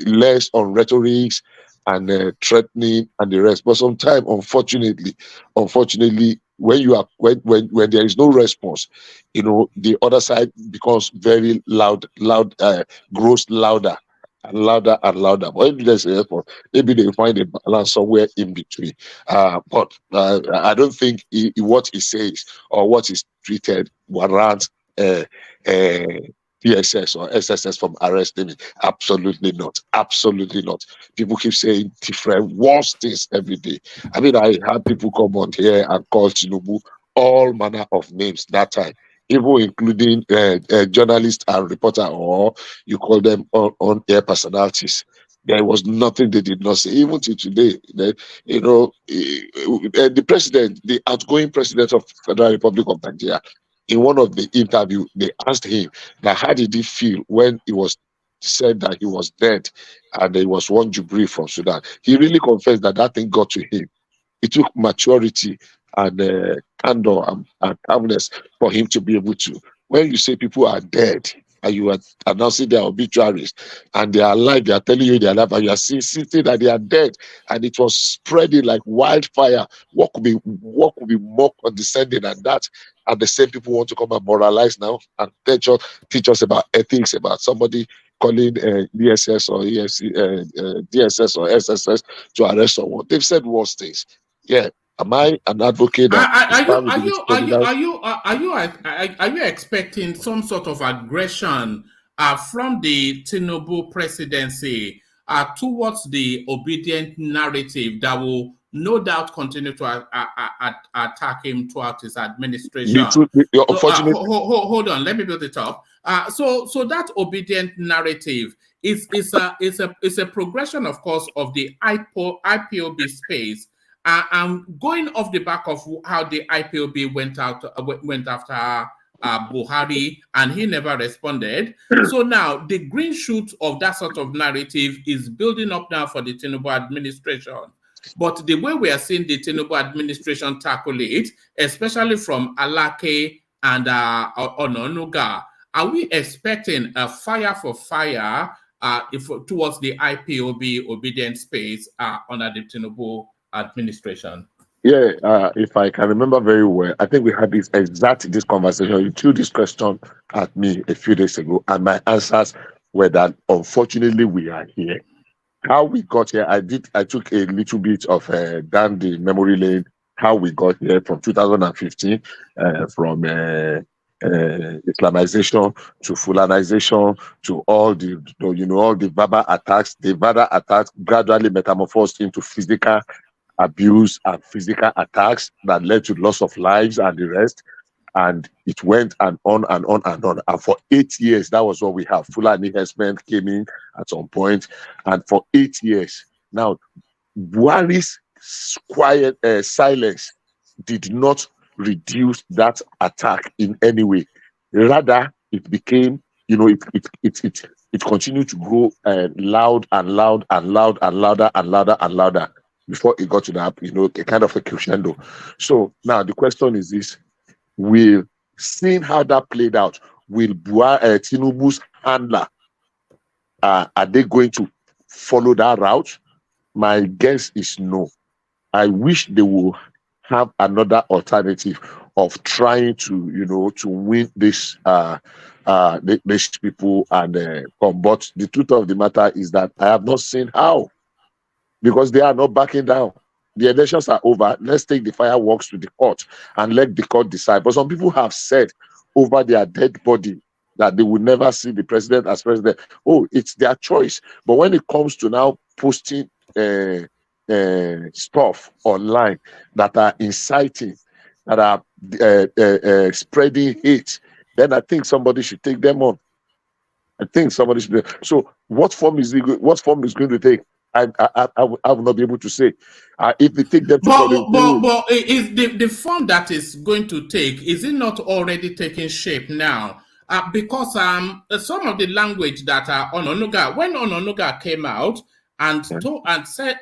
S13: less on rhetorics and threatening and the rest. But sometimes, unfortunately, when there is no response, the other side becomes very loud, grows louder and louder and louder. But if there's a response, maybe they find a balance somewhere in between. But I don't think what he says or what is treated warrants PSS or SSS from arresting me. Absolutely not. Absolutely not. People keep saying different worse things every day. I mean, I had people come on here and call Tinubu all manner of names that time, even including journalists and reporter, or you call them on-air personalities. There was nothing they did not say, even to today. The president, the outgoing president of Federal Republic of Nigeria, in one of the interview, they asked him that how did he feel when he was said that he was dead and there was one Jubilee from Sudan. He really confessed that thing got to him. It took maturity and candor and calmness for him to be able to. When you say people are dead and you are announcing their obituaries and they are alive, they are telling you they are alive, and you are seeing that they are dead, and it was spreading like wildfire. What could be more condescending than that? And the same people want to come and moralize now and teach us about ethics, about somebody calling DSS or DSS or SSS to arrest someone. They've said worse things. Yeah, am I an advocate that
S3: are you expecting some sort of aggression from the Tinubu presidency towards the obedient narrative that will no doubt continue to attack him throughout his administration? Hold on, let me build it up. So that obedient narrative is a progression, of course, of the IPOB space. Going off the back of how the IPOB went after Buhari, and he never responded. So now the green shoot of that sort of narrative is building up now for the Tinubu administration. But the way we are seeing the Tinubu administration tackle it, especially from Alake and Ononuga, are we expecting a fire for fire towards the IPOB obedient space under the Tinubu administration?
S13: Yeah, if I can remember very well, I think we had this conversation. You threw this question at me a few days ago, and my answers were that unfortunately we are here. How we got here, I took a little bit of down the memory lane, how we got here from 2015, from Islamization to Fulanization to all the verbal attacks. The verbal attacks gradually metamorphosed into physical abuse and physical attacks that led to loss of lives and the rest. And it went and on and on and on. And for 8 years, that was what we have. Fulani herdsmen came in at some point. And for 8 years, now, Buhari's quiet silence did not reduce that attack in any way. Rather, it became, it continued to grow loud and loud and loud and louder and louder and louder before it got to that, a kind of a crescendo. So now the question is this: seeing how that played out, will Tinubu's handler, are they going to follow that route? My guess is no. I wish they will have another alternative of trying to, to win these people and come. But the truth of the matter is that I have not seen how, because they are not backing down. The elections are over. Let's take the fireworks to the court and let the court decide. But some people have said over their dead body that they will never see the president as president. Oh, it's their choice. But when it comes to now posting stuff online that are inciting, that are spreading hate, then I think somebody should take them on. I think somebody should. So, what form is going to take? I will not be able to say. If they take them to court,
S3: but is the form that is going to take, is it not already taking shape now? Because some of the language that Ononuga, when Ononuga came out and said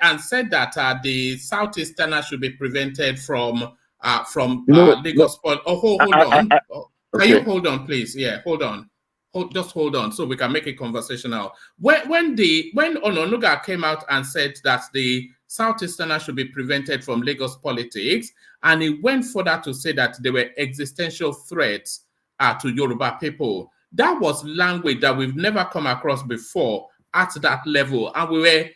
S3: that the Southeasterners should be prevented from from
S13: No,
S3: Lagos Port. Oh, hold on. Can
S13: okay.
S3: you hold on, please? Yeah, hold on. Just hold on, so we can make it conversational. When Ononuga came out and said that the Southeasterners should be prevented from Lagos politics, and he went further to say that they were existential threats to Yoruba people. That was language that we've never come across before at that level, and we were,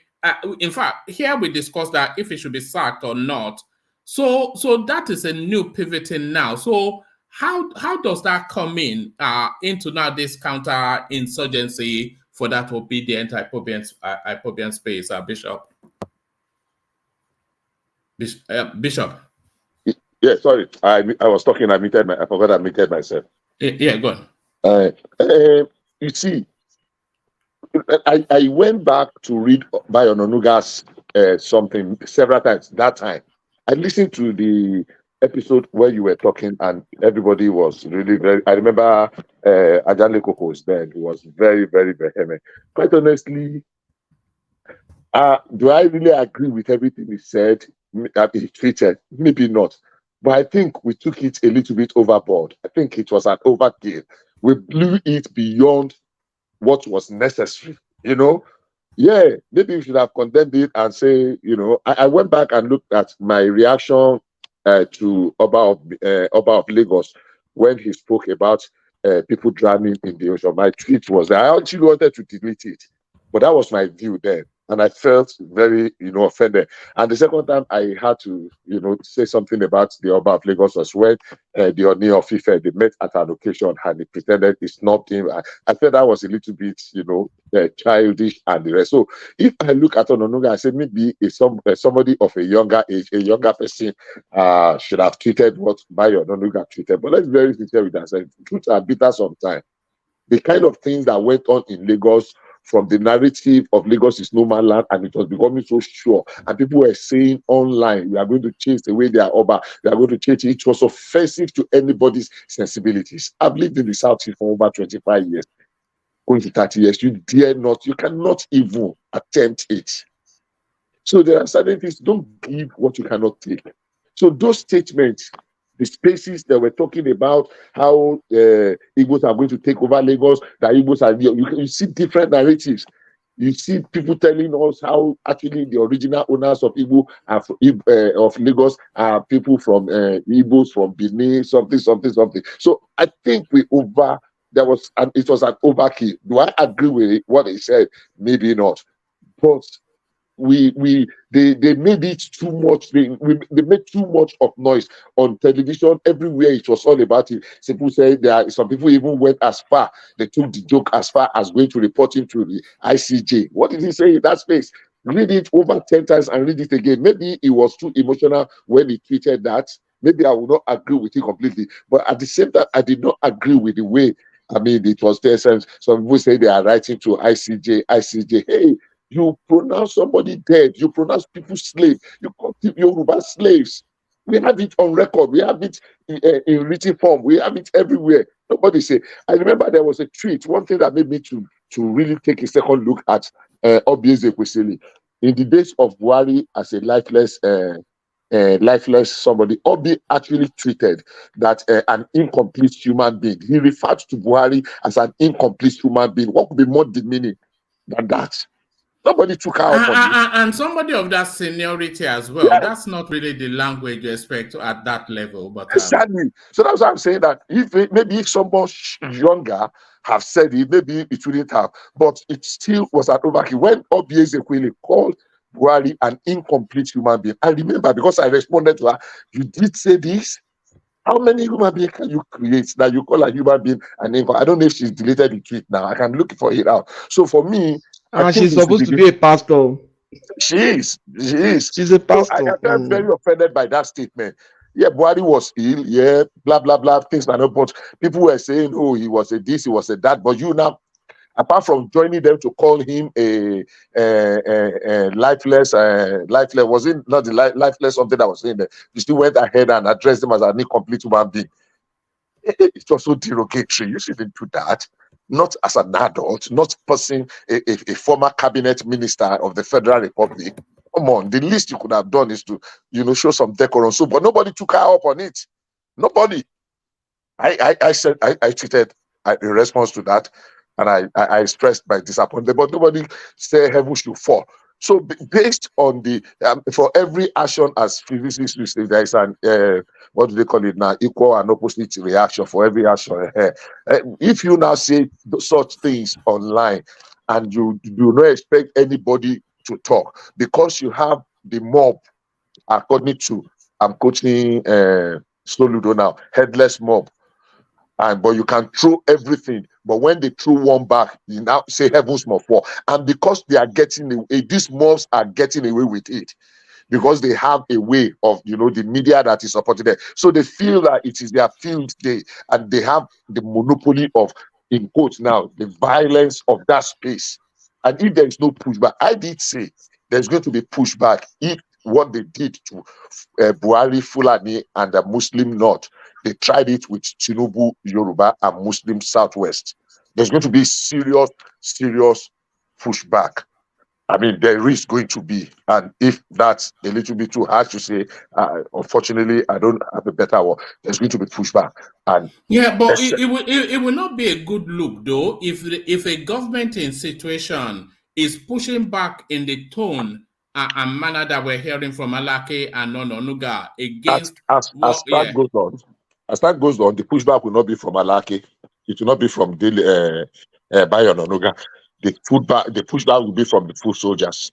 S3: in fact, here we discussed that if he should be sacked or not. So that is a new pivoting now. So how does that come into now this counter-insurgency for that obedient Ipobian space, Bishop? Bishop?
S13: Yeah, sorry. I was talking, I forgot I muted myself.
S3: Yeah, go on.
S13: You see, I went back to read by Ononuga's something several times that time. I listened to the episode where you were talking and everybody was really very, I remember Ajanle Koko was there. He was very, very vehement. Quite honestly, do I really agree with everything he said? He tweeted? Maybe not. But I think we took it a little bit overboard. I think it was an overkill. We blew it beyond what was necessary, Yeah, maybe we should have condemned it and say, I went back and looked at my reaction to Oba of Lagos when he spoke about people drowning in the ocean. My tweet was that I actually wanted to delete it, but that was my view then. And I felt very, offended. And the second time I had to, say something about the Oba of Lagos was when the Oni of Ife, they met at an occasion and he pretended he snubbed him. I felt that was a little bit, childish and the rest. So if I look at Ononuga, I say maybe if somebody of a younger age, a younger person should have tweeted what Bayo Ononuga tweeted. But let's be very sincere with ourselves. Truth are bitter sometimes. The kind of things that went on in Lagos, from the narrative of Lagos is no man land, and it was becoming so sure. And people were saying online, we are going to chase away their Oba, we are going to change it. It was offensive to anybody's sensibilities. I've lived in the South for over 25 years, going to 30 years. You cannot even attempt it. So there are certain things, don't give what you cannot take. So those statements, the spaces that we're talking about, how Igbos are going to take over Lagos, that Igbos are, you see different narratives. You see people telling us how actually the original owners of Igbo of Lagos are people from Igbos from Benin, something. So I think it was an overkill. Do I agree with what he said? Maybe not. But they made it too much. They made too much of noise on television everywhere. It was all about it. People say some people even went as far. They took the joke as far as going to report him to the ICJ. What did he say in that space? Read it over 10 times and read it again. Maybe it was too emotional when he tweeted that. Maybe I will not agree with it completely. But at the same time, I did not agree with the way. It was there. Some people say they are writing to ICJ. Hey, you pronounce somebody dead. You pronounce people slave. You call Yoruba slaves. We have it on record. We have it in written form. We have it everywhere. Nobody say. I remember there was a tweet. One thing that made me to really take a second look at Obieze Kwesili. In the days of Buhari as a lifeless somebody, Obi actually tweeted that an incomplete human being. He referred to Buhari as an incomplete human being. What could be more demeaning than that? Nobody took her up on this.
S3: And somebody of that seniority as well. Yeah. That's not really the language you expect at that level. But
S13: exactly. So that's why I'm saying that if someone younger have said it, maybe it wouldn't have. But it still was an overkill. When Obieze Kwesili called Buhari an incomplete human being, I remember because I responded to her, you did say this? How many human beings can you create that you call a human being an incomplete? I don't know if she's deleted the tweet now. I can look for it out. So for me,
S5: she's supposed to be a pastor.
S13: She is.
S5: She's a pastor.
S13: So I felt very offended by that statement. Yeah, Buhari was ill. Yeah, blah, blah, blah. Things like that. But people were saying, oh, he was a this, he was a that. But you now, apart from joining them to call him a lifeless, was it not the lifeless something that was saying there? You still went ahead and addressed him as an incomplete human being. It was so derogatory. You shouldn't do that. Not as an adult, not person, a former cabinet minister of the Federal Republic. Come on, the least you could have done is to, show some decorum. So, but nobody took her up on it. Nobody. I said I tweeted in response to that, and I expressed my disappointment, but nobody said heaven should fall. So based on the for every action, as physicists we say, there is an what do they call it now, equal and opposite reaction for every action. If you now say such things online and you do not expect anybody to talk because you have the mob, according to I'm coaching Soludo now, headless mob. But you can throw everything. But when they throw one back, you now say heavens must fall. And because they are getting away, these mobs are getting away with it because they have a way of, the media that is supporting them. So they feel that it is their field day and they have the monopoly of, in quotes now, the violence of that space. And if there is no pushback, I did say there's going to be pushback if what they did to Buhari, Fulani, and the Muslim North, they tried it with Tinubu, Yoruba, and Muslim Southwest. There's going to be serious pushback. I mean, there is going to be. And if that's a little bit too harsh to say, unfortunately, I don't have a better word. There's going to be pushback. And
S3: yeah, but it will not be a good look, though, if a government in situation is pushing back in the tone and manner that we're hearing from Alake and Ononuga against
S13: as that goes on. As that goes on, the pushback will not be from Alake. It will not be from Bayo Ononuga. The pushback will be from the foot soldiers.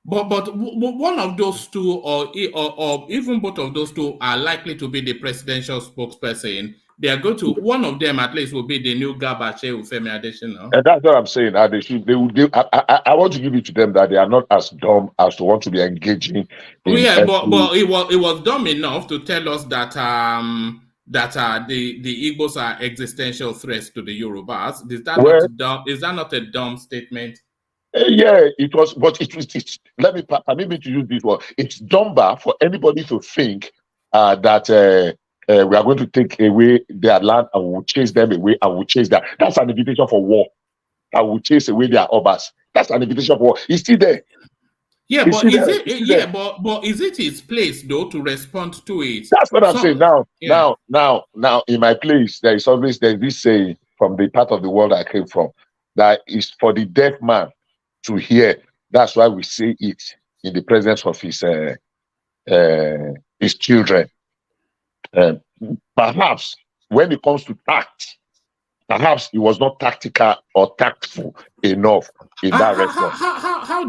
S3: But one of those two, or even both of those two, are likely to be the presidential spokesperson. They are going to, one of them at least will be the new Gabache Ufemi Adesina.
S13: And that's what I'm saying. I want to give it to them that they are not as dumb as to want to be engaging.
S3: But it was dumb enough to tell us that the Igbos are existential threats to the Yorubas. Is that not dumb? Is that not a dumb statement?
S13: Yeah, it was, but permit me to use this word. It's dumber for anybody to think that we are going to take away their land and we'll chase them away and we'll chase that. That's an invitation for war. I will chase away their obas. That's an invitation for war. It's still there.
S3: Yeah, but is it his place though to respond to it?
S13: That's what I'm saying. Now, in my place, there's this saying from the part of the world I came from that is for the deaf man to hear. That's why we say it in the presence of his children. Perhaps when it comes to tact, perhaps he was not tactical or tactful enough in that response.
S3: How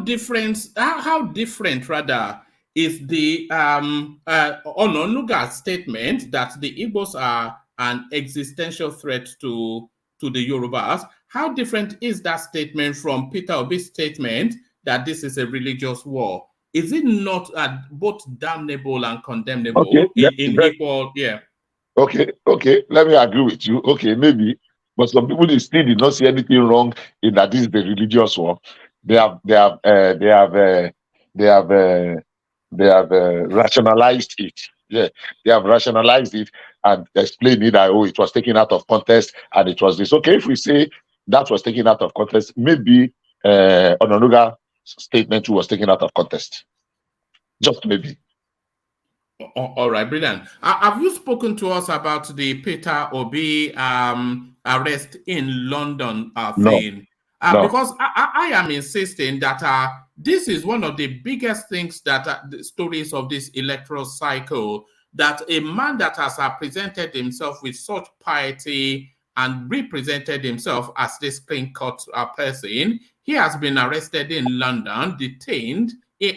S3: different rather is the Ononuga statement that the Igbos are an existential threat to the Yorubas? How different is that statement from Peter Obi's statement that this is a religious war? Is it not both damnable and condemnable in equal? Yeah.
S13: Okay. Let me agree with you. Okay, maybe, but some people still did not see anything wrong in that this is the religious war. They have rationalized it. Yeah, they have rationalized it and explained it that it was taken out of context and it was this. Okay, if we say that was taken out of context, maybe Ononuga's statement was taken out of context. Just maybe.
S3: All right, brilliant. Have you spoken to us about the Peter Obi arrest in London thing? No. Because I am insisting that this is one of the biggest things that the stories of this electoral cycle, that a man that has presented himself with such piety and represented himself as this clean-cut person, he has been arrested in London, detained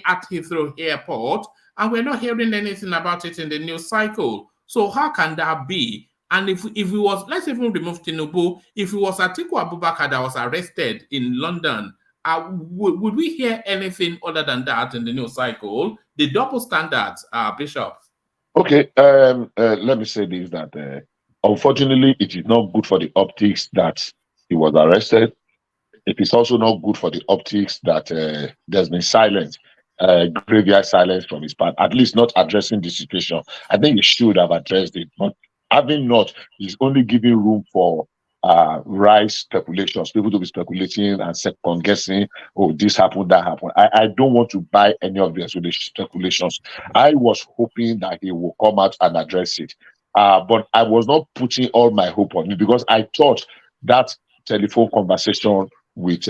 S3: at Heathrow Airport, and we're not hearing anything about it in the news cycle. So how can that be? And if it was, let's even remove Tinubu, if it was Atiku Abubakar that was arrested in London, would we hear anything other than that in the news cycle? The double standards, Bishop.
S13: Okay, let me say this, that unfortunately, it is not good for the optics that he was arrested. It is also not good for the optics that there's been silence, graveyard silence from his part, at least not addressing the situation. I think he should have addressed it, but having not, he's only giving room for rise speculations, people to be speculating and second guessing, oh, this happened, that happened. I don't want to buy any of the speculations. I was hoping that he will come out and address it. But I was not putting all my hope on it because I thought that telephone conversation with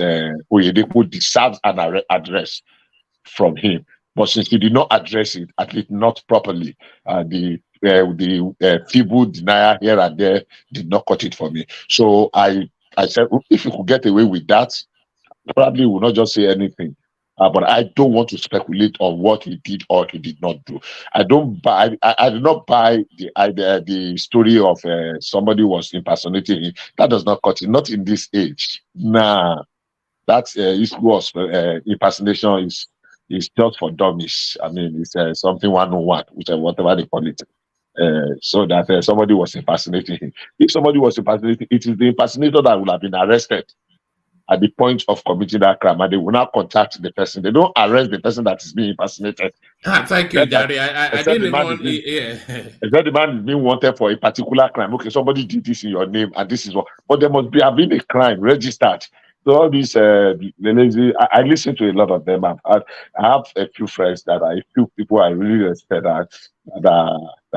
S13: Oyedepo deserves an address from him. But since he did not address it, at least not properly, the feeble denial here and there did not cut it for me. So I said, if you could get away with that, probably will not just say anything. But I don't want to speculate on what he did or he did not do. I don't buy. I do not buy the story of somebody was impersonating him. That does not cut it. Not in this age. Nah, that issue of impersonation is just for dummies. I mean, it's something 101, whatever they call it. So that somebody was impersonating him. If somebody was impersonating, it is the impersonator that would have been arrested at the point of committing that crime, and they will not contact the person. They don't arrest the person that is being impersonated.
S3: Thank you, Daddy. I didn't even.
S13: Except the man is being wanted for a particular crime. Okay, somebody did this in your name, and this is what. But there must have been a crime registered. So all these, I listen to a lot of them. I have a few friends that a few people I really respect that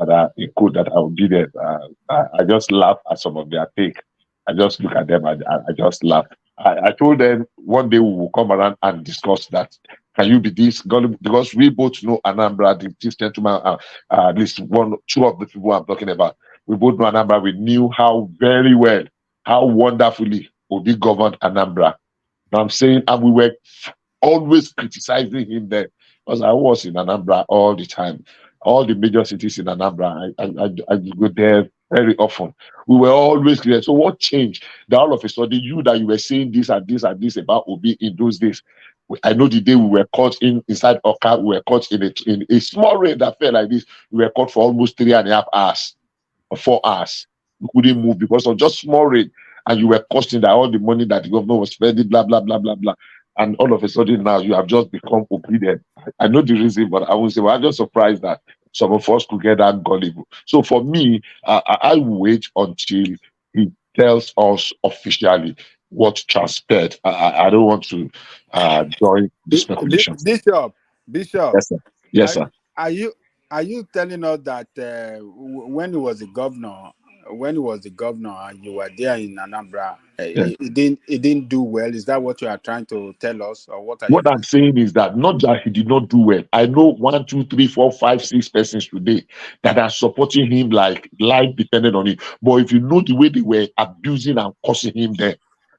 S13: are in code that I will be there. I just laugh at some of their take. I just look at them and I just laugh. I told them one day we will come around and discuss that. Can you be this? Because we both know Anambra, this gentleman, at least two of the people I'm talking about. We both know Anambra. We knew very well, how wonderfully Obi governed Anambra. Now I'm saying, and we were always criticizing him there because I was in Anambra all the time. All the major cities in Anambra, I go there very often. We were always clear. So what changed? That all of a sudden, you were saying this and this and this about Obi in those days. I know the day we were caught inside Oka, we were caught in a small rain that fell like this. We were caught for almost 3.5 hours or 4 hours. We couldn't move because of just small rain. And you were costing that all the money that the government was spending, blah, blah, blah, blah, blah. And all of a sudden now you have just become obedient. I know the reason, but I won't say, well, I'm just surprised that some of us could get that gullible. So for me, I wait until he tells us officially what transpired. I don't want to join the speculation.
S12: Bishop.
S13: Yes, sir. Yes, sir.
S12: Are you telling us that when he was the governor, and you were there in Anambra, it didn't do well? Is that what you are trying to tell us, or what are you?
S13: What I'm saying is that not that he did not do well. I know 1, 2, 3, 4, 5, 6 persons today that are supporting him like life depended on it. But if you know the way they were abusing and cursing him there,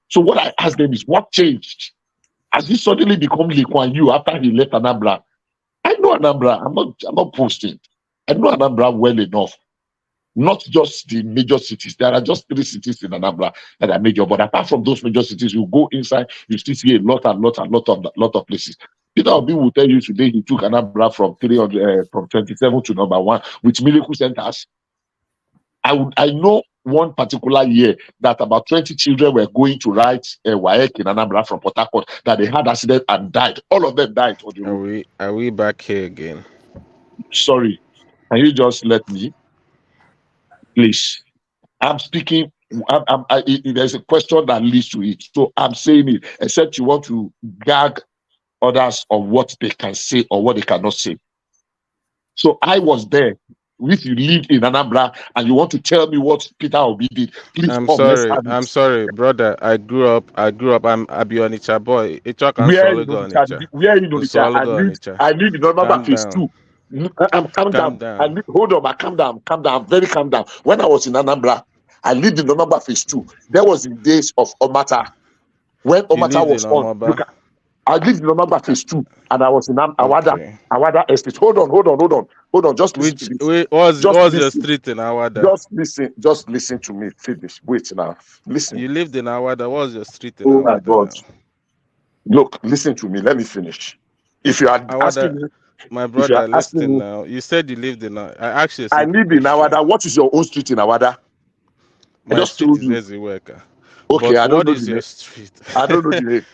S13: so what I asked them is, what changed? Has he suddenly become Lee Kuan Yew after he left Anambra? I know Anambra. I'm not posting. I know Anambra well enough. Not just the major cities. There are just 3 cities in Anambra that are major. But apart from those major cities, you go inside, you still see a lot of places. Peter Obi will tell you today he took Anambra from 27 to number 1 with miracle centers. I know one particular year that about 20 children were going to write a WAEC in Anambra from Port Harcourt, that they had accident and died. All of them died.
S11: Are we back here again?
S13: Sorry, can you just let me? Please, I'm speaking. There's a question that leads to it, so I'm saying it. Except you want to gag others on what they can say or what they cannot say. So I was there. If you lived in Anambra and you want to tell me what Peter Obi did, please
S11: I'm
S13: come.
S11: I'm sorry, brother. I grew up. I'm Abionicha boy.
S13: Where in Onitsha? I live in Anambra phase 2. Calm down. Hold on, calm down, very calm down. When I was in Anambra, I lived in Anambra phase 2. There was the days of Omata. When Omata was on, I lived in Anambra phase 2, and I was in Awada Estate. Hold on. Just listen to this.
S11: What's your street in Awada?
S13: Just listen to me. Finish. Wait now. Listen.
S11: You lived in Awada. What's your street in
S13: Awada?
S11: My God.
S13: Look, listen to me. Let me finish. If you are asking me,
S11: my brother, listen now. You said you lived in. I actually.
S13: I live in Awada. What is your own street in Awada?
S11: My street is Eziweka.
S13: Okay,
S11: but
S13: I don't know
S11: your street?
S13: I don't know the name.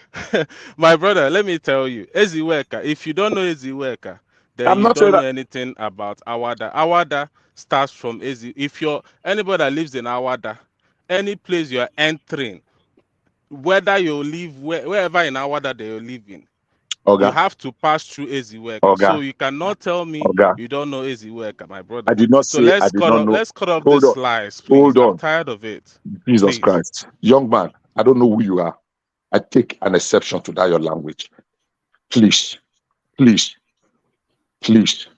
S11: My brother, let me tell you, Eziweka. If you don't know Eziweka, then you don't know anything about Awada. Awada starts from Ezi. If you're anybody that lives in Awada, any place you are entering, whether you live wherever in Awada that you live in, you
S13: Oga,
S11: have to pass through Eziweka. So
S13: Oga,
S11: you cannot tell me
S13: Oga.
S11: you don't know Eziweka, my brother.
S13: I did not
S11: So
S13: say I did not know.
S11: let's cut off
S13: Hold
S11: this
S13: on.
S11: lies, please.
S13: Hold
S11: I'm
S13: on.
S11: tired of it.
S13: Jesus
S11: Please.
S13: Christ. Young man, I don't know who you are. I take an exception to that your language. Please, please, please.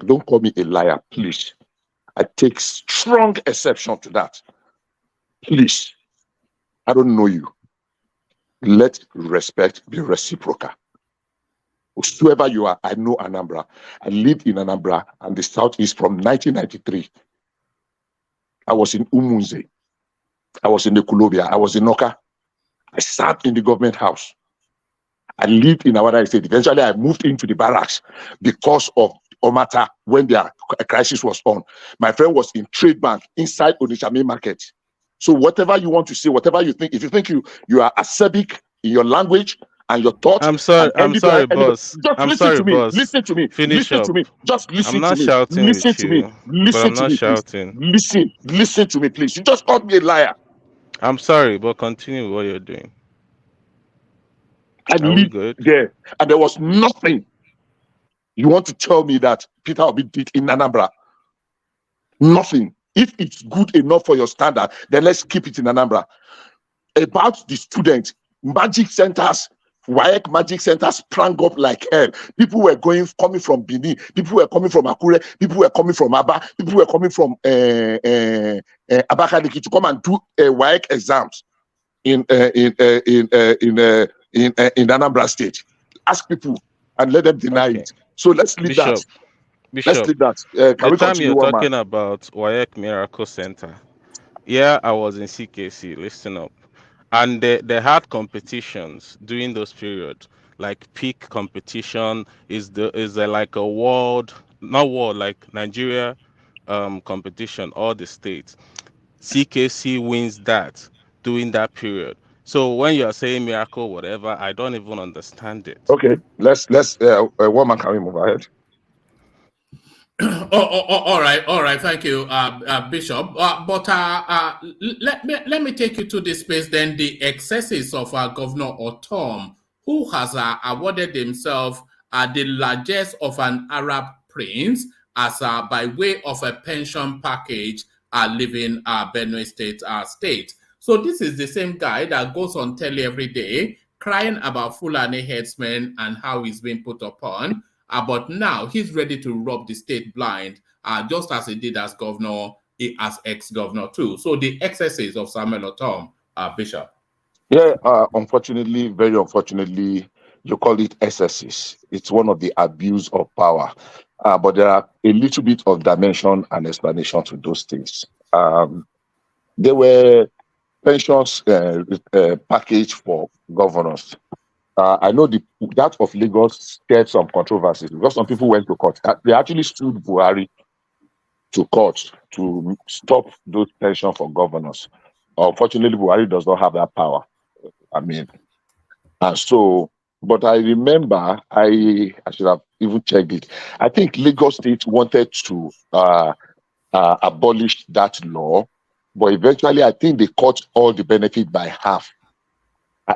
S13: Don't call me a liar, please. I take strong exception to that. Please. I don't know you. Let respect be reciprocal. Whoever you are, I know Anambra. I lived in Anambra and the Southeast from 1993. I was in Umunze. I was in the Kulobia. I was in Noka. I sat in the government house. I lived in Awada Estate. Eventually, I moved into the barracks because of Omata when their crisis was on. My friend was in Trade Bank inside Onitsha Market. So whatever you want to say, whatever you think, if you think you are acerbic in your language and your thoughts,
S11: I'm sorry, boss.
S13: Just
S11: I'm
S13: listen
S11: sorry,
S13: to me.
S11: boss.
S13: Listen to me.
S11: Finish
S13: Listen to
S11: up.
S13: me. Just listen
S11: I'm
S13: to
S11: not
S13: me.
S11: shouting
S13: Listen
S11: with
S13: to me.
S11: you, but
S13: Listen
S11: I'm
S13: to
S11: not
S13: me, please.
S11: shouting.
S13: Listen to me, please. You just called me a liar.
S11: I'm sorry, but continue with what you're doing.
S13: I
S11: Are we
S13: lived
S11: good?
S13: there, and there was nothing. You want to tell me that Peter Obi did in Anambra? Nothing. If it's good enough for your standard, then let's keep it in Anambra. About the students, magic centers, WAEC magic centers sprang up like hell. People were coming from Benin, people were coming from Akure, people were coming from Aba, people were coming from Abakaliki to come and do WAEC exams in Anambra State. Ask people and let them deny it. So let's leave that. Let's leave that. Can
S11: The
S13: we
S11: time
S13: continue,
S11: you're
S13: one man?
S11: talking about WAEC Miracle Center, yeah, I was in CKC. Listen up. And they had competitions during those periods, like peak competition is there like a world, not world, like Nigeria competition, all the states. CKC wins that during that period. So when you're saying miracle, whatever, I don't even understand it.
S13: Okay, let's one man, can we move ahead?
S3: All right. Thank you, Bishop. Let me take you to this space. Then the excesses of Governor Otom, who has awarded himself the largest of an Arab prince as by way of a pension package, living Benue State. So this is the same guy that goes on telly every day crying about Fulani headsmen and how he's being put upon. But now he's ready to rub the state blind, just as he did as governor, as ex-governor too. So the excesses of Samuel Otom, Bishop.
S13: Yeah, unfortunately, very unfortunately, you call it excesses. It's one of the abuse of power. But there are a little bit of dimension and explanation to those things. There were pensions package for governors. I know that of Lagos scared some controversies because some people went to court. They actually sued Buhari to court to stop those pensions for governors. Unfortunately, Buhari does not have that power. I mean, and so, but I remember I should have even checked it. I think Lagos State wanted to abolish that law, but eventually I think they cut all the benefit by half.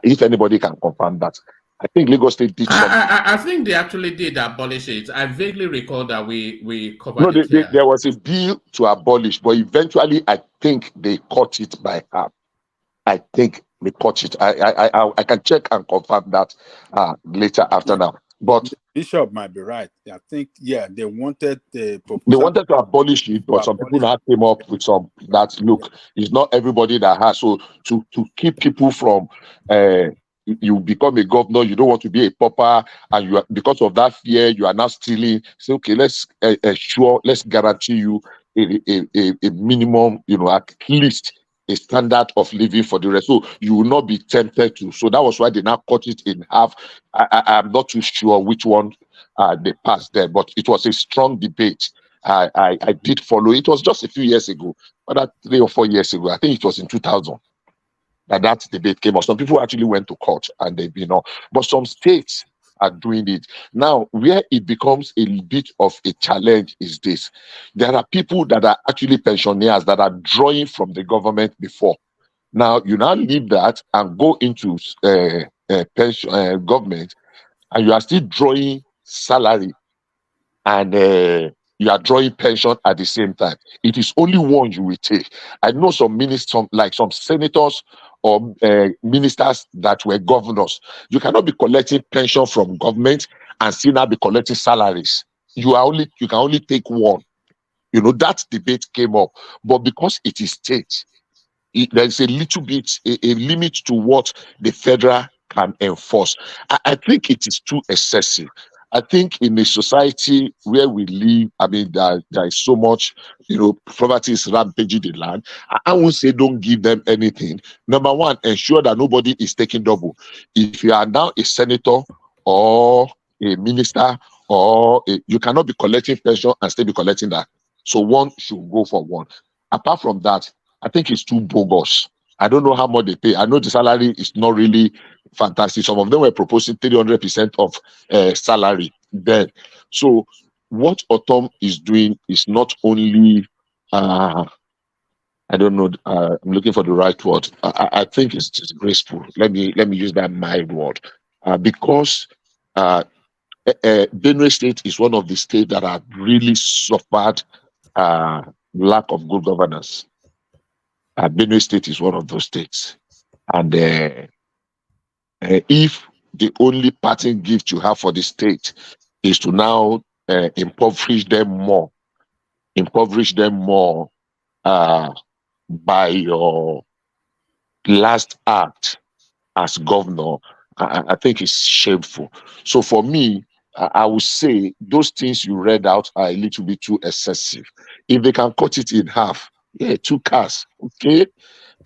S13: If anybody can confirm that. I think Lagos State did something.
S3: I think they actually did abolish it. I vaguely recall that we covered it here.
S13: There was a bill to abolish, but eventually I think they cut it by half. I think they cut it. I can check and confirm that later after now. But
S1: Bishop might be right. I think they wanted the proposal.
S13: They wanted to abolish it, but some people now came up with some that look, it's not everybody that has. So to keep people from you become a governor, you don't want to be a pauper, and you are, because of that fear, you are now stealing. Say, okay, let's guarantee you a minimum, at least a standard of living for the rest. So you will not be tempted to. So that was why they now cut it in half. I'm not too sure which one they passed there, but it was a strong debate. I did follow. It was just a few years ago, but 3 or 4 years ago. I think it was in 2000 that debate came up. Some people actually went to court and but some states are doing it. Now, where it becomes a bit of a challenge is this. There are people that are actually pensioners that are drawing from the government before. Now, you now leave that and go into pension government, and you are still drawing salary, and you are drawing pension at the same time. It is only one you will take. I know some ministers, like some senators or ministers that were governors. You cannot be collecting pension from government and still not be collecting salaries. You can only take one. That debate came up, but because it is state, there's a little bit a limit to what the federal can enforce. I think it is too excessive. I think in a society where we live, I mean, there is so much, poverty is rampaging the land. I won't say don't give them anything. Number one, ensure that nobody is taking double. If you are now a senator or a minister, you cannot be collecting pension and still be collecting that. So one should go for one. Apart from that, I think it's too bogus. I don't know how much they pay. I know the salary is not really fantastic. Some of them were proposing 300% of salary then. So what Autumn is doing is not only, I don't know, I'm looking for the right word. I think it's disgraceful. Let me use that mild word. Because Benue State is one of the states that have really suffered lack of good governance. Benue State is one of those states. And if the only parting gift you have for the state is to now impoverish them more by your last act as governor, I think it's shameful. So for me, I would say those things you read out are a little bit too excessive. If they can cut it in half, 2 cars, okay,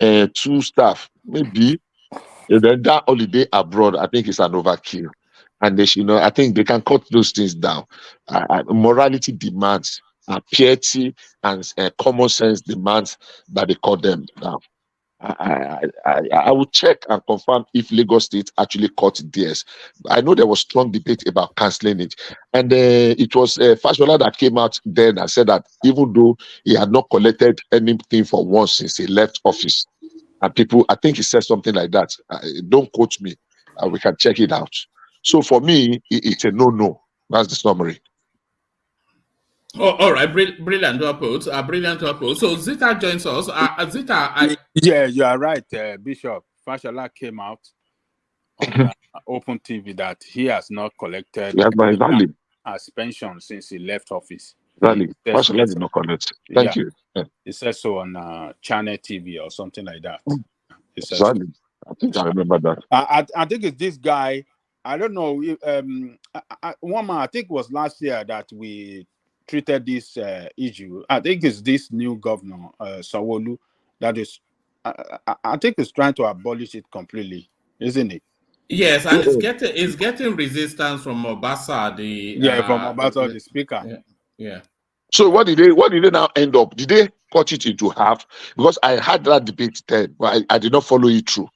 S13: 2 staff, maybe. And then that holiday abroad, I think it's an overkill. And I think they can cut those things down. Morality demands, piety and common sense demands that they cut them down. I will check and confirm if Lagos State actually cut theirs. I know there was strong debate about cancelling it, and it was Fashola that came out then and said that even though he had not collected anything for once since he left office, and people, I think he said something like that. Don't quote me. We can check it out. So for me, it's a no. That's the summary.
S3: Oh, all right, brilliant approach. Brilliant approach. So Zita joins us. Zita,
S1: yeah, you are right, Bishop. Fashola came out on Open TV that he has not collected as pension since he left office.
S13: Valid. Fashola did not collect. Thank you. Yeah.
S1: He said so on Channel TV or something like that.
S13: Valid. I think I remember that.
S1: I think it's this guy. I don't know. One man, I think it was last year that we treated this issue. I think it's this new governor, Sanwo-Olu, that is, I think is trying to abolish it completely, isn't it?
S3: Yes, and it's getting resistance from Obasa,
S1: from Obasa, the speaker.
S3: Yeah.
S13: So what did they now end up? Did they cut it into half? Because I had that debate then, but I did not follow it through.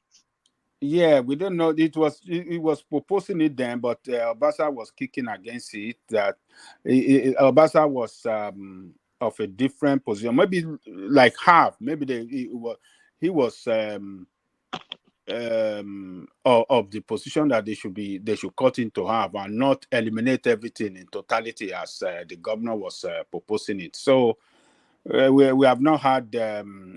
S1: Yeah, we don't know. It was proposing it then, but Obasa was kicking against it. That Obasa was of a different position, maybe like half. Maybe he was of the position that they should cut into half and not eliminate everything in totality as the governor was proposing it. So we have not had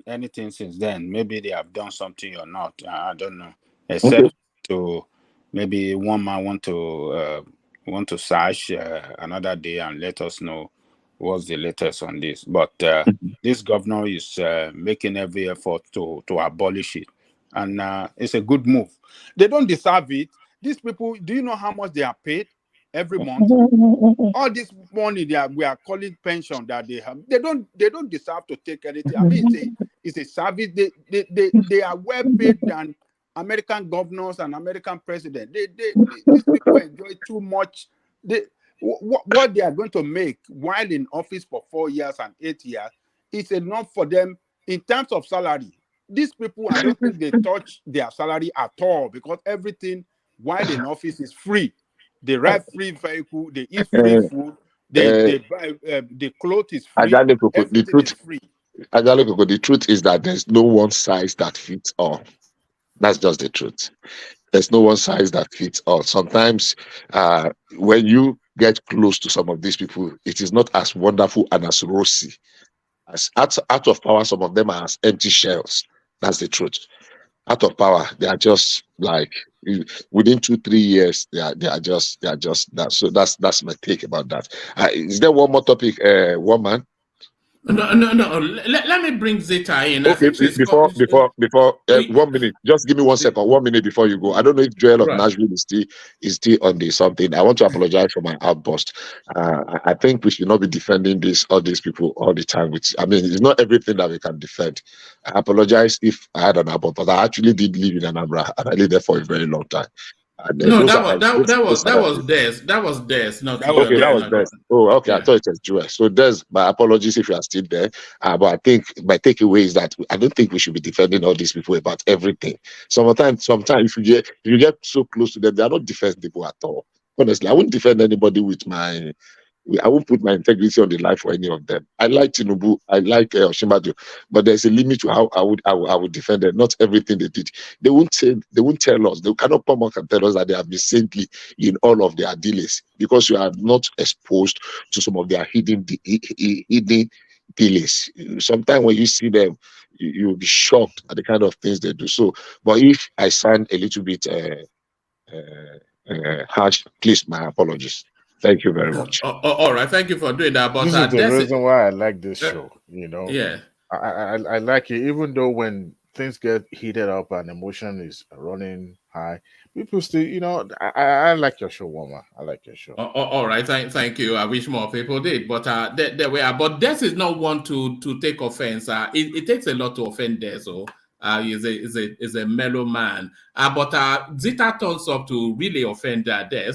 S1: anything since then. Maybe they have done something or not. I don't know. Except to maybe one man want to search another day and let us know what's the latest on this. But this governor is making every effort to abolish it, and it's a good move. They don't deserve it. These people, do you know how much they are paid every month? All this money we are calling pension that they have, they don't deserve to take anything. I mean, it's a service. They are well paid than American governors and American presidents. These people enjoy too much. What they are going to make while in office for 4 years and 8 years is enough for them in terms of salary. These people, I don't think they touch their salary at all, because everything while in office is free.
S12: They ride free vehicle, they eat free food, they buy the clothes is free,
S13: Ajale Koko, the
S12: everything is
S13: truth,
S12: free.
S13: Ajale Koko, the truth is that there's no one size that fits all. That's just the truth. There's no one size that fits all. Sometimes when you get close to some of these people, it is not as wonderful and as rosy. As out of power, some of them are as empty shells. That's the truth. Out of power, they are just like within 2-3 years, they are just that. So that's my take about that. Is there one more topic, woman?
S3: No. Let me bring Zeta in. I
S13: Okay,
S3: think she's
S13: before 1 minute, just give me 1 second, 1 minute before you go. I don't know if Joel of
S3: right.
S13: Nashville is still on the something. I want to apologize for my outburst. I think we should not be defending all these people all the time. I mean, it's not everything that we can defend. I apologize if I had an outburst, but I actually did live in Anambra and I lived there for a very long time. And
S3: No,
S13: those
S3: that
S13: are
S3: was Des. That was Des, not
S12: That was
S13: okay, that
S3: Joel.
S13: was
S12: this.
S3: Not
S13: best.
S3: Joel.
S13: Oh, okay. I
S3: Yeah.
S13: thought it was Joel. So there's my apologies if you are still there. But I think my takeaway is that I don't think we should be defending all these people about everything. Sometimes if you get so close to them, they are not defensible at all. Honestly, I wouldn't defend anybody with I won't put my integrity on the line for any of them. I like Tinubu, I like Osinbajo, but there's a limit to how I would defend them. Not everything they did. They won't tell us. They cannot come out and tell us that they have been saintly in all of their delays because you are not exposed to some of their hidden delays. Sometimes when you see them, you'll be shocked at the kind of things they do. So, but if I sound a little bit harsh, please, my apologies. Thank you very much.
S3: All right. Thank you for doing that. But
S4: This is the
S3: that's it.
S4: reason why I like this show.
S3: Yeah.
S4: I like it, even though when things get heated up and emotion is running high, people still, I like your show, woman. I like your show.
S3: All right, thank you. I wish more people did, but there we are. But Des is not one to take offense. It takes a lot to offend Des. So is a mellow man. But Zita turns up to really offend Des.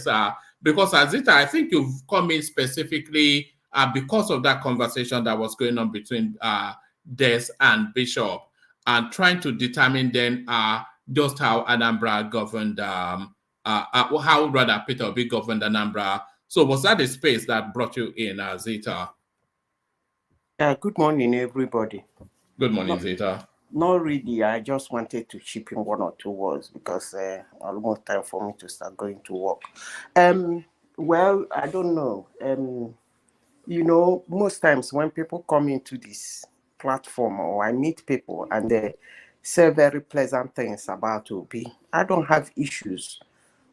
S3: Because Zita, I think you've come in specifically because of that conversation that was going on between Des and Bishop, and trying to determine then just how Anambra governed. How rather Peter Obi governed Anambra. So was that the space that brought you in, Zeta?
S8: Good morning, everybody.
S3: Good morning, Zeta.
S8: Not really. I just wanted to chip in 1 or 2 words because almost time for me to start going to work. Well, I don't know. Most times when people come into this platform or I meet people and they say very pleasant things about Obi, I don't have issues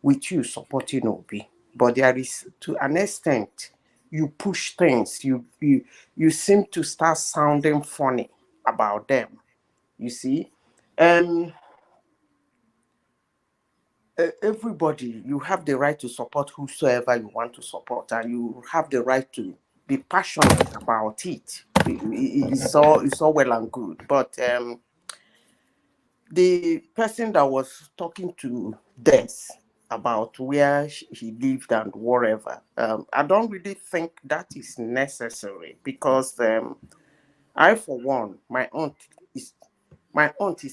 S8: with you supporting Obi, but there is, to an extent, you push things. You seem to start sounding funny about them. You see, everybody, you have the right to support whosoever you want to support, and you have the right to be passionate about it. It's all well and good, but the person that was talking to Des about where he lived and wherever, I don't really think that is necessary because I, for one, my aunt is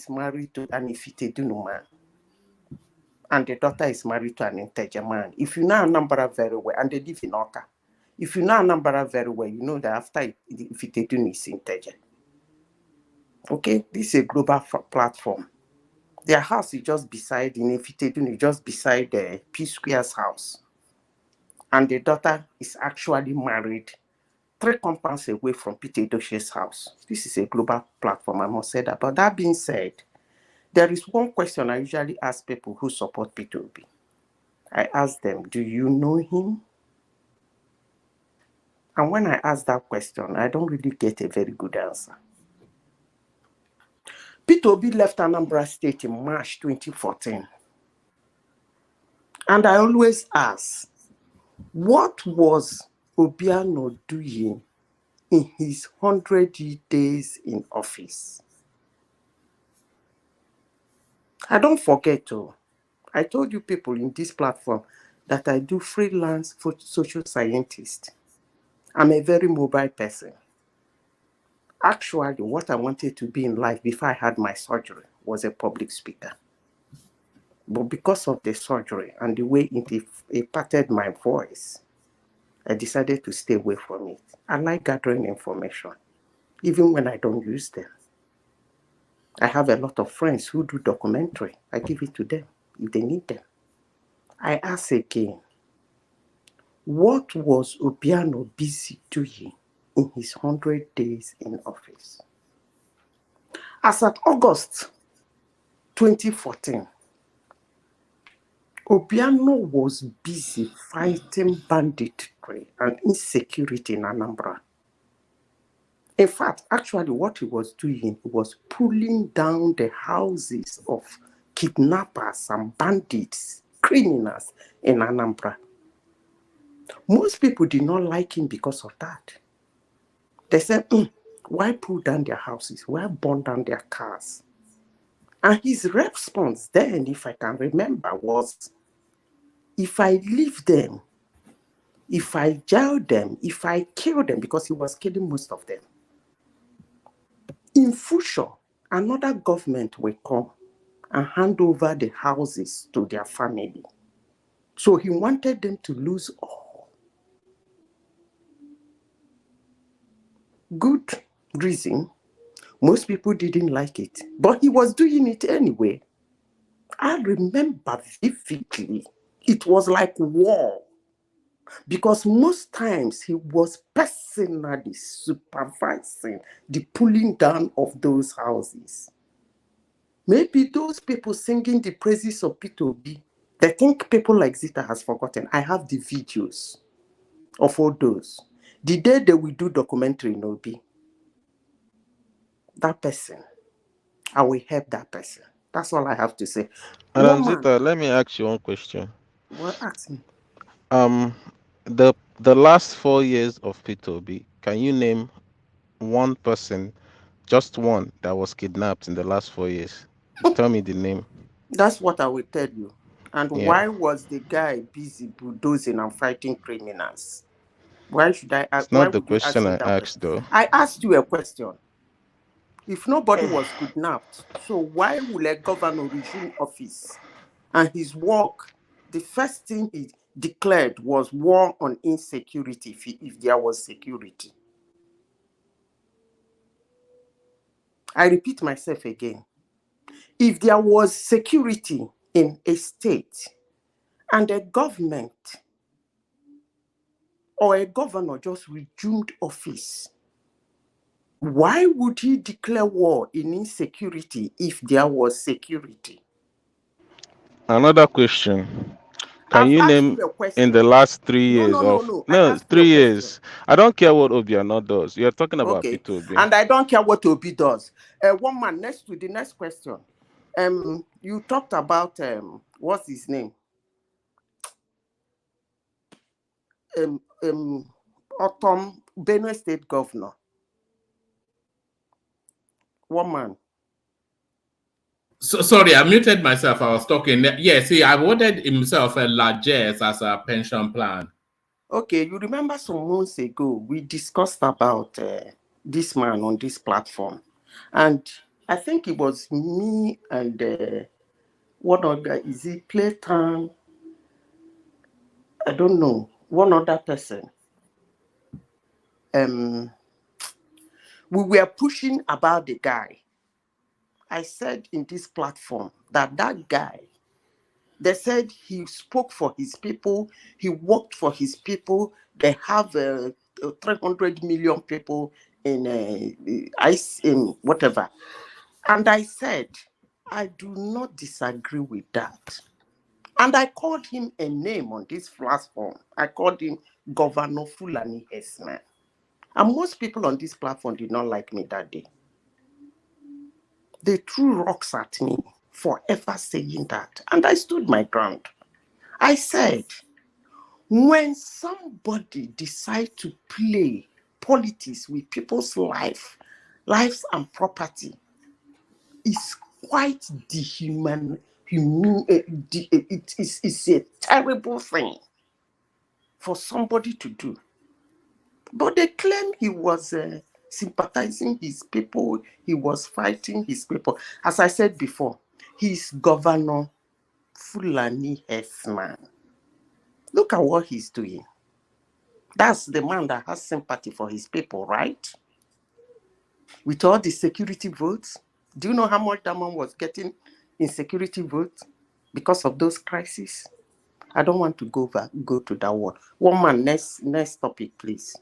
S8: married to an Ifitedunu man, and the daughter is married to an Integer man. If you know Anambra very well, and they live in Oka, if you know Anambra very well, you know that after Ifitedunu is Integer. Okay, this is a global platform. Their house is just beside, in Ifitedunu, just beside the P Square's house. And the daughter is actually married 3 compounds away from Peter Edoshe's house. This is a global platform, I must say that. But that being said, there is one question I usually ask people who support Peter Obi. I ask them, do you know him? And when I ask that question, I don't really get a very good answer. Peter Obi left Anambra State in March 2014. And I always ask, what was Obiano doing in his 100 days in office? I don't forget to. I told you people in this platform that I do freelance for social scientist. I'm a very mobile person. Actually, what I wanted to be in life before I had my surgery was a public speaker. But because of the surgery and the way it impacted my voice, I decided to stay away from it. I like gathering information, even when I don't use them. I have a lot of friends who do documentary. I give it to them if they need them. I ask again, what was Obiano busy doing in his 100 days in office? As at August 2014, Obiano was busy fighting banditry and insecurity in Anambra. In fact, actually, what he was doing was pulling down the houses of kidnappers and bandits, criminals in Anambra. Most people did not like him because of that. They said, why pull down their houses? Why burn down their cars? And his response then, if I can remember, was, if I leave them, if I jail them, if I kill them, because he was killing most of them, in future, another government will come and hand over the houses to their family. So he wanted them to lose all. Good reason. Most people didn't like it, but he was doing it anyway. I remember vividly, it was like war, because most times he was personally supervising the pulling down of those houses. Maybe those people singing the praises of Peter Obi, they think people like Zita has forgotten. I have the videos of all those. The day they will do documentary in Obi, that person, I will help that person. That's all I have to say.
S11: Madam
S8: Woman,
S11: Zita, let me ask you one question.
S8: well, ask me.
S11: Um, the last 4 years of P2B, can you name one person, just one, that was kidnapped in the last 4 years? Tell me the name.
S8: That's what I will tell you. And
S11: Yeah,
S8: why was the guy busy bulldozing and fighting criminals? Why should I?
S11: it's
S8: Why
S11: not the
S8: would you ask
S11: question
S8: me
S11: I
S8: that question?
S11: asked though.
S8: I asked you a question. If nobody was kidnapped, so why will a governor resume office and his work? The first thing he declared was war on insecurity. If there was security, I repeat myself again. If there was security in a state and a government or a governor just resumed office, why would he declare war in insecurity if there was security?
S11: Another question. Can
S8: I've
S11: you
S8: asked
S11: name
S8: you a
S11: in the
S8: question.
S11: last three
S8: No,
S11: years
S8: no, no,
S11: of
S8: no. I
S11: no
S8: asked you a
S11: three
S8: question.
S11: years? I don't care what Obiano does. You're talking about
S8: Okay.
S11: P2B.
S8: And I don't care what Obi does. One man, next to the next question. You talked about what's his name? Autumn Benue State Governor. One man.
S3: So, sorry, I muted myself. I was talking. Yes, he awarded himself a largesse as a pension plan.
S8: Okay, you remember some months ago we discussed about this man on this platform, and I think it was me and one other. Is it Playtime? I don't know. One other person. We were pushing about the guy. I said in this platform that guy, they said he spoke for his people, he worked for his people. They have 300 million people in in whatever. And I said, I do not disagree with that. And I called him a name on this platform. I called him Governor Fulani Esman. And most people on this platform did not like me that day. They threw rocks at me for ever saying that. And I stood my ground. I said, when somebody decides to play politics with people's lives and property, it's quite it's a terrible thing for somebody to do. But they claim he was sympathizing his people, he was fighting his people. As I said before, he's governor Fulani herdsman. Look at what he's doing. That's the man that has sympathy for his people, right? With all the security votes. Do you know how much that man was getting in security votes because of those crises? I don't want to go to that one. One man, next topic, please.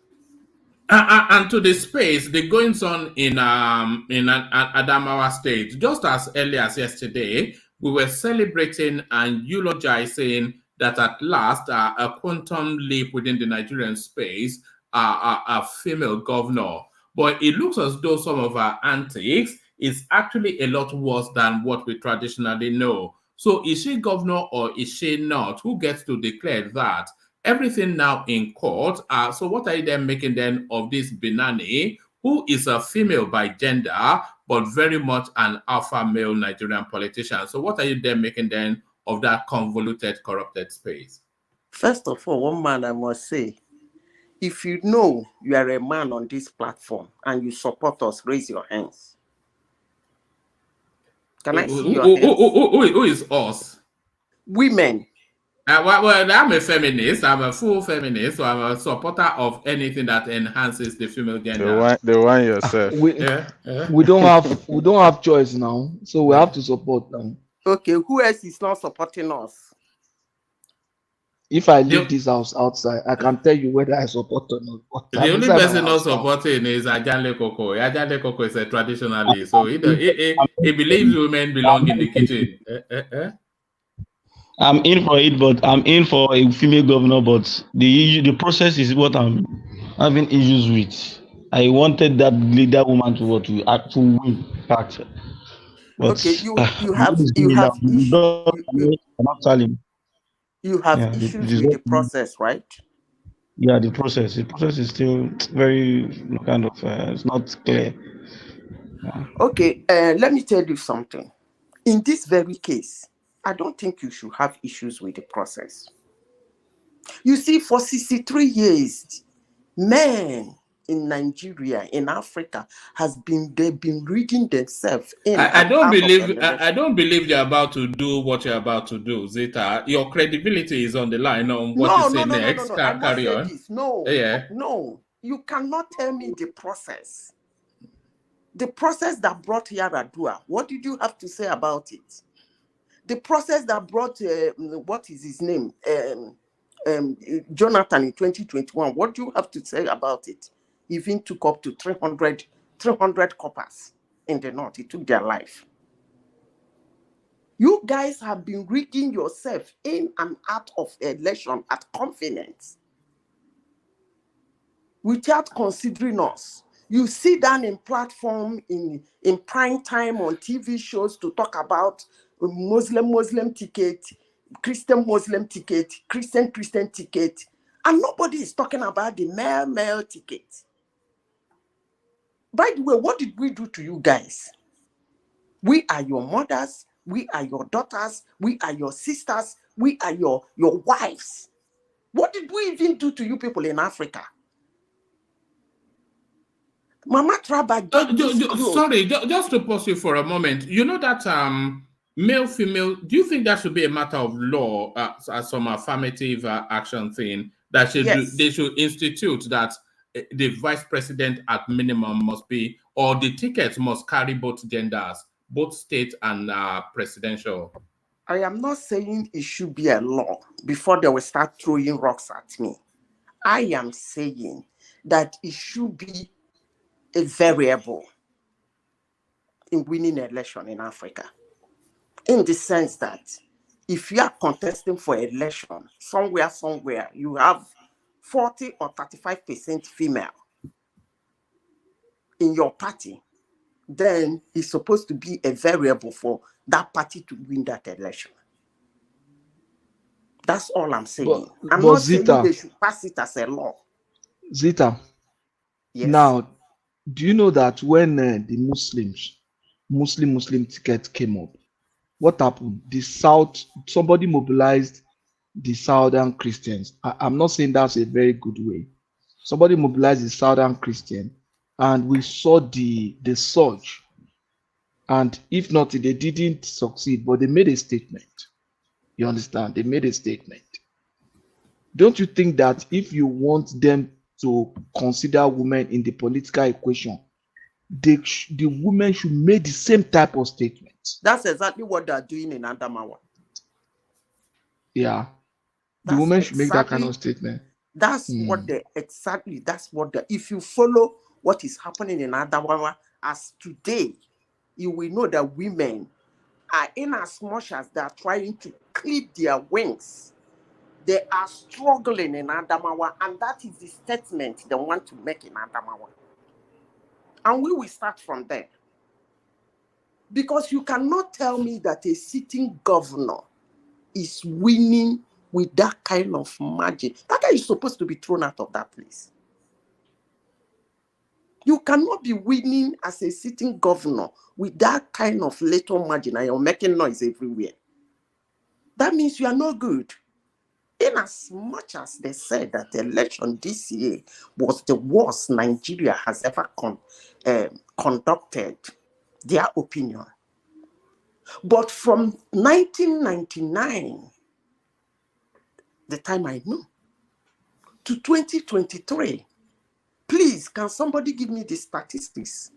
S3: And to the space, the goings on in Adamawa State, just as early as yesterday, we were celebrating and eulogizing that at last a quantum leap within the Nigerian space, a female governor. But it looks as though some of our antics is actually a lot worse than what we traditionally know. So is she governor or is she not? Who gets to declare that? Everything now in court. So what are you then making then of this Binani, who is a female by gender, but very much an alpha male Nigerian politician? So what are you then making then of that convoluted, corrupted space?
S8: First of all, one man I must say, if you know you are a man on this platform and you support us, raise your hands. Can I see your hands?
S3: Who is us?
S8: Women.
S3: Well, I'm a feminist. I'm a full feminist, so I'm a supporter of anything that enhances the female gender.
S4: The one yourself.
S5: We don't have choice now, so we have to support them.
S8: Okay, who else is not supporting us?
S5: If I leave this house outside, I can tell you whether I support or not.
S3: The only person not supporting is Ajale Koko. Ajale Koko is a traditionalist, so he believes women belong in the kitchen.
S15: I'm in for it, but I'm in for a female governor. But the process is what I'm having issues with. I wanted that leader woman to actually win back. But
S8: okay, you have issues with the process, right?
S15: Yeah, the process is still very kind of it's not clear. Yeah.
S8: Okay, let me tell you something. In this very case, I don't think you should have issues with the process. You see, for 63 years, men in Nigeria, in Africa, they've been reading themselves in.
S3: I don't believe you're about to do what you're about to do, Zeta. Your credibility is on the line on what you say next.
S8: No. I must say this.
S3: Yeah.
S8: No, you cannot tell me the process. The process that brought Yaradua, what did you have to say about it? The process that brought, what is his name? Jonathan in 2021, what do you have to say about it? Even took up to 300 coppers in the north. It took their life. You guys have been rigging yourself in and out of election at confidence without considering us. You sit down in platform in prime time on TV shows to talk about Muslim ticket, Christian ticket, Christian ticket, and nobody is talking about the male ticket. By the way, what did we do to you guys? We are your mothers, we are your daughters, we are your sisters, we are your wives. What did we even do to you people in Africa? Mama Traba,
S3: sorry, just to pause you for a moment. You know that male, female, do you think that should be a matter of law as some affirmative action thing that they should institute that the vice president at minimum must be, or the tickets must carry both genders, both state and presidential?
S8: I am not saying it should be a law before they will start throwing rocks at me. I am saying that it should be a variable in winning an election in Africa. In the sense that if you are contesting for election somewhere, you have 40 or 35% female in your party, then it's supposed to be a variable for that party to win that election. That's all I'm saying. I'm not saying they should pass it as a law.
S5: Zita,
S8: yes.
S5: Now, do you know that when the Muslim ticket came up, what happened? Somebody mobilized the Southern Christians. I'm not saying that's a very good way. Somebody mobilized the Southern Christian, and we saw the surge. And if not, they didn't succeed, but they made a statement. You understand? They made a statement. Don't you think that if you want them to consider women in the political equation, the women should make the same type of statement?
S8: That's exactly what they're doing in Adamawa.
S5: Yeah. The
S8: That's
S5: women should make that kind
S8: exactly
S5: of statement.
S8: That's what if you follow what is happening in Adamawa as today, you will know that women are, in as much as they are trying to clip their wings, they are struggling in Adamawa, and that is the statement they want to make in Adamawa. And we will start from there. Because you cannot tell me that a sitting governor is winning with that kind of margin. That guy is supposed to be thrown out of that place. You cannot be winning as a sitting governor with that kind of little margin and you're making noise everywhere. That means you are not good. In as much as they said that the election this year was the worst Nigeria has ever conducted, their opinion. But from 1999, the time I know, to 2023, please, can somebody give me the statistics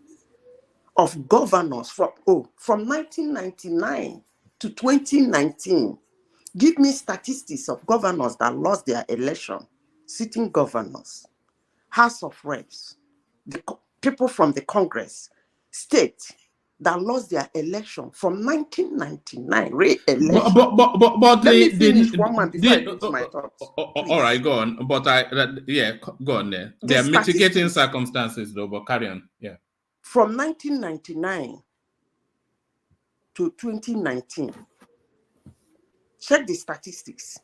S8: of governors from 1999 to 2019? Give me statistics of governors that lost their election, sitting governors, House of Reps, the people from the Congress, state that lost their election from 1999, re-election.
S3: But
S8: Let me finish one man before I lose my thoughts.
S3: All right, go on. But go on there. There are mitigating circumstances, though. But carry on. Yeah.
S8: From 1999 to 2019, check the statistics.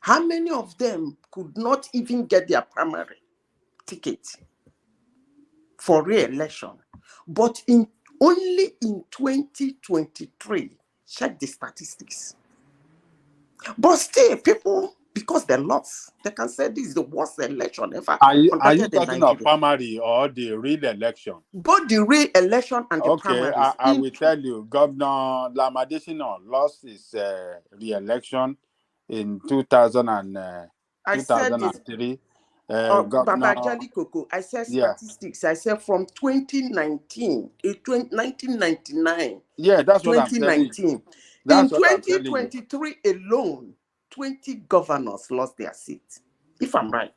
S8: How many of them could not even get their primary ticket for re-election? But only in 2023, check the statistics. But still, people, because they lost, they can say this is the worst election ever.
S12: Are you talking of primary or the real election?
S8: Both the re-election and the primaries.
S12: Okay, I will tell you, Governor Lamadesina lost his re-election in 2003.
S8: Baba Jali Koko, I said statistics. I said from 2019, 1999.
S12: Yeah, that's what I'm telling you.
S8: In 2023 alone, 20 governors lost their seats. If I'm right.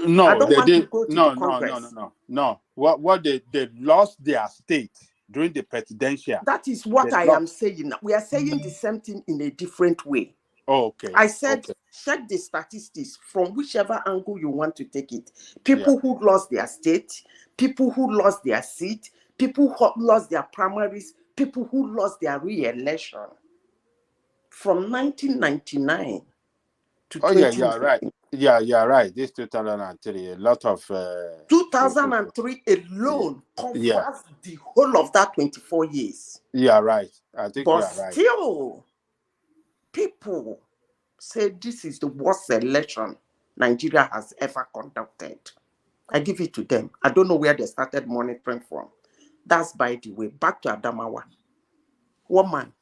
S12: No,
S8: I don't want
S12: did.
S8: to go to the Congress.
S12: No. What they lost their state during the presidential.
S8: That is what I am saying. We are saying the same thing in a different way.
S12: Oh, okay.
S8: I said, check the statistics from whichever angle you want to take it. People who lost their state, people who lost their seat, people who lost their primaries, people who lost their re-election. From 1999 to 2000.
S12: Yeah, you're right. Yeah, you're right. This 2003, a lot of
S8: 2003 alone covers the whole of that 24 years.
S12: Yeah, right. I think you're right.
S8: But still, people say this is the worst election Nigeria has ever conducted. I give it to them. I don't know where they started monitoring from. That's by the way. Back to Adamawa. One man.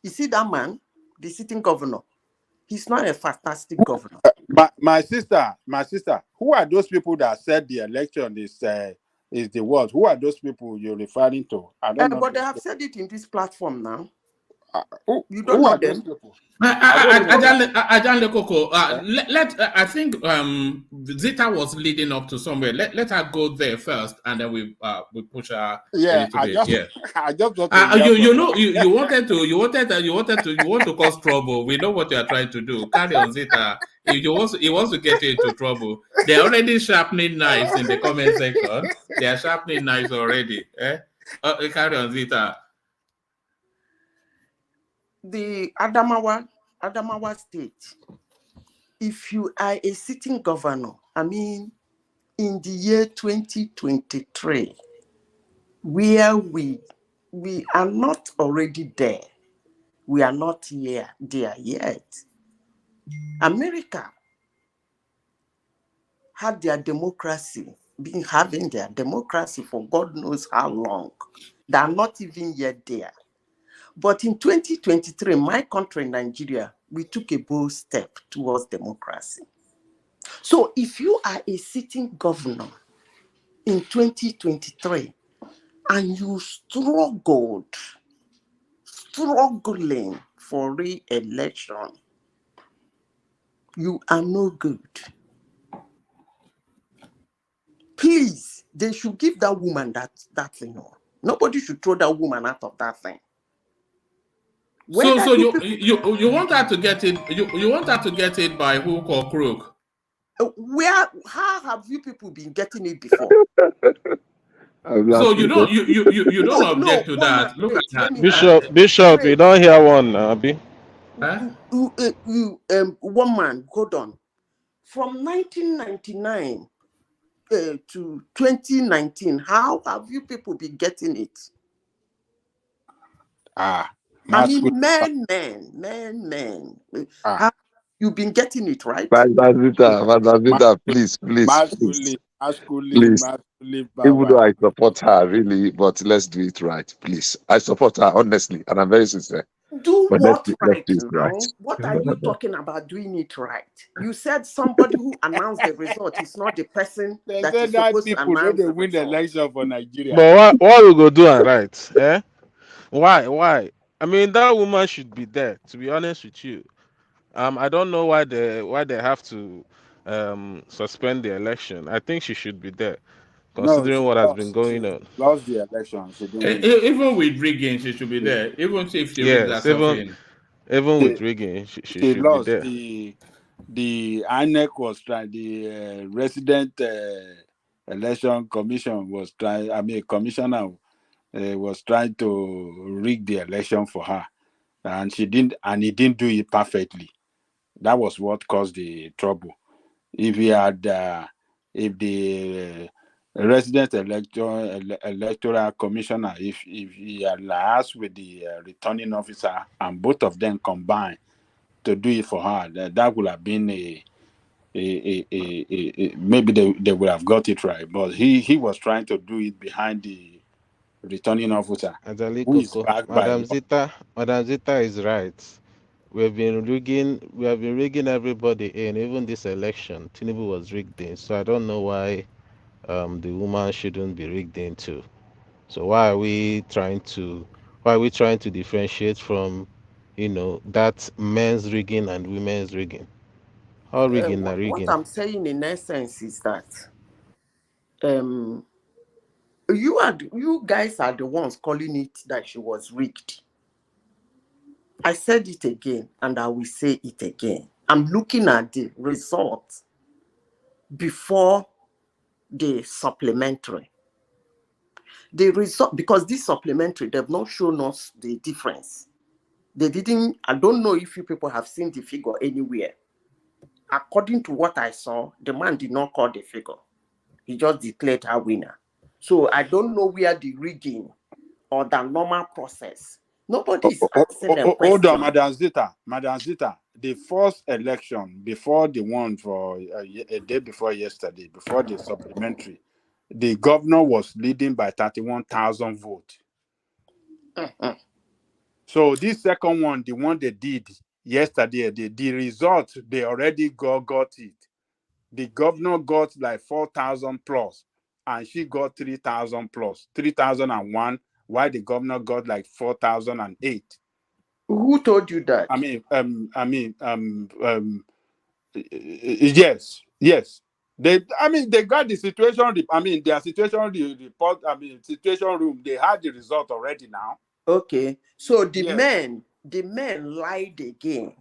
S8: You see that man, the sitting governor? He's not a fantastic governor.
S12: My sister, who are those people that said the election is the worst? Who are those people you're referring to? I don't know.
S8: But they have said it in this platform now.
S12: You don't know them?
S3: I think Zita was leading up to somewhere. Let her go there first, and then we push her.
S12: Yeah,
S3: a little bit.
S12: I just got
S3: you want to cause trouble. We know what you are trying to do. Carry on, Zita. If he wants to get you into trouble, they're already sharpening knives in the comment section. They are sharpening knives already. Carry on, Zita.
S8: The Adamawa state, if you are a sitting governor, I mean, in the year 2023, where we are not already there, we are not there yet. America had their democracy, been having their democracy for God knows how long. They are not even yet there. But in 2023, my country, Nigeria, we took a bold step towards democracy. So if you are a sitting governor in 2023 and you struggling for re-election, you are no good. Please, they should give that woman that thing. Nobody should throw that woman out of that thing.
S3: So you want her to get it? You want her to get it by hook or crook?
S8: How have you people been getting it before?
S3: So you don't object to that. Look at that.
S11: Bishop, you don't hear one, Abi.
S8: One man, hold on. From 1999 to 2019, how have you people been getting it? I mean, men. How you've been getting it, right?
S13: Madam Zita, please. Even though I support her, really, but let's do it right, please. I support her, honestly, and I'm very sincere.
S8: Do
S13: but
S8: what
S13: let's
S8: right
S13: do it
S8: now?
S13: right.
S8: What are you talking about doing it right? You said somebody who announced the result is not the person that is supposed to announce the
S12: win the election for Nigeria.
S11: But why we go do it right? Eh? Why? I mean, that woman should be there. To be honest with you, I don't know why they have to suspend the election. I think she should be there, considering what has been going on.
S12: Lost the election. She didn't win.
S3: Even with rigging, she should be there. Even if she rigged
S11: Yes,
S3: herself in.
S11: Even with rigging, she should
S12: lost.
S11: be there.
S12: The INEC was trying. The resident election commission was trying. I mean, commissioner was trying to rig the election for her, and she didn't. And he didn't do it perfectly. That was what caused the trouble. If he had, if the resident electoral commissioner, if he had liaised with the returning officer and both of them combined to do it for her, that would have been maybe they would have got it right. But he was trying to do it behind the returning officer, who is backed
S11: Madam
S12: by
S11: Zita is right. We have been rigging everybody in, even this election. Tinubu was rigged in, so I don't know why the woman shouldn't be rigged in too. So why are we trying to differentiate from, that men's rigging and women's rigging? All rigging are
S8: What
S11: rigging.
S8: I'm saying in essence is that you guys are the ones calling it that she was rigged. I said it again, and I will say it again. I'm looking at the results before the supplementary. The result, because this supplementary, they've not shown us the difference. They didn't. I don't know if you people have seen the figure anywhere. According to what I saw, the man did not call the figure. He just declared her winner. So I don't know where the rigging or the normal process. Nobody is asking a question.
S12: Hold on, Madam Zita. The first election before the one for a day before yesterday, before the supplementary, the governor was leading by 31,000 votes. So this second one, the one they did yesterday, the result, they already got it. The governor got like 4,000 plus, and she got 3,000 plus, 3,001, while the governor got like 4,008.
S8: Who told you that?
S12: Yes. They got the situation. Their situation report. Situation room. They had the result already now.
S8: Okay, so the men lied again.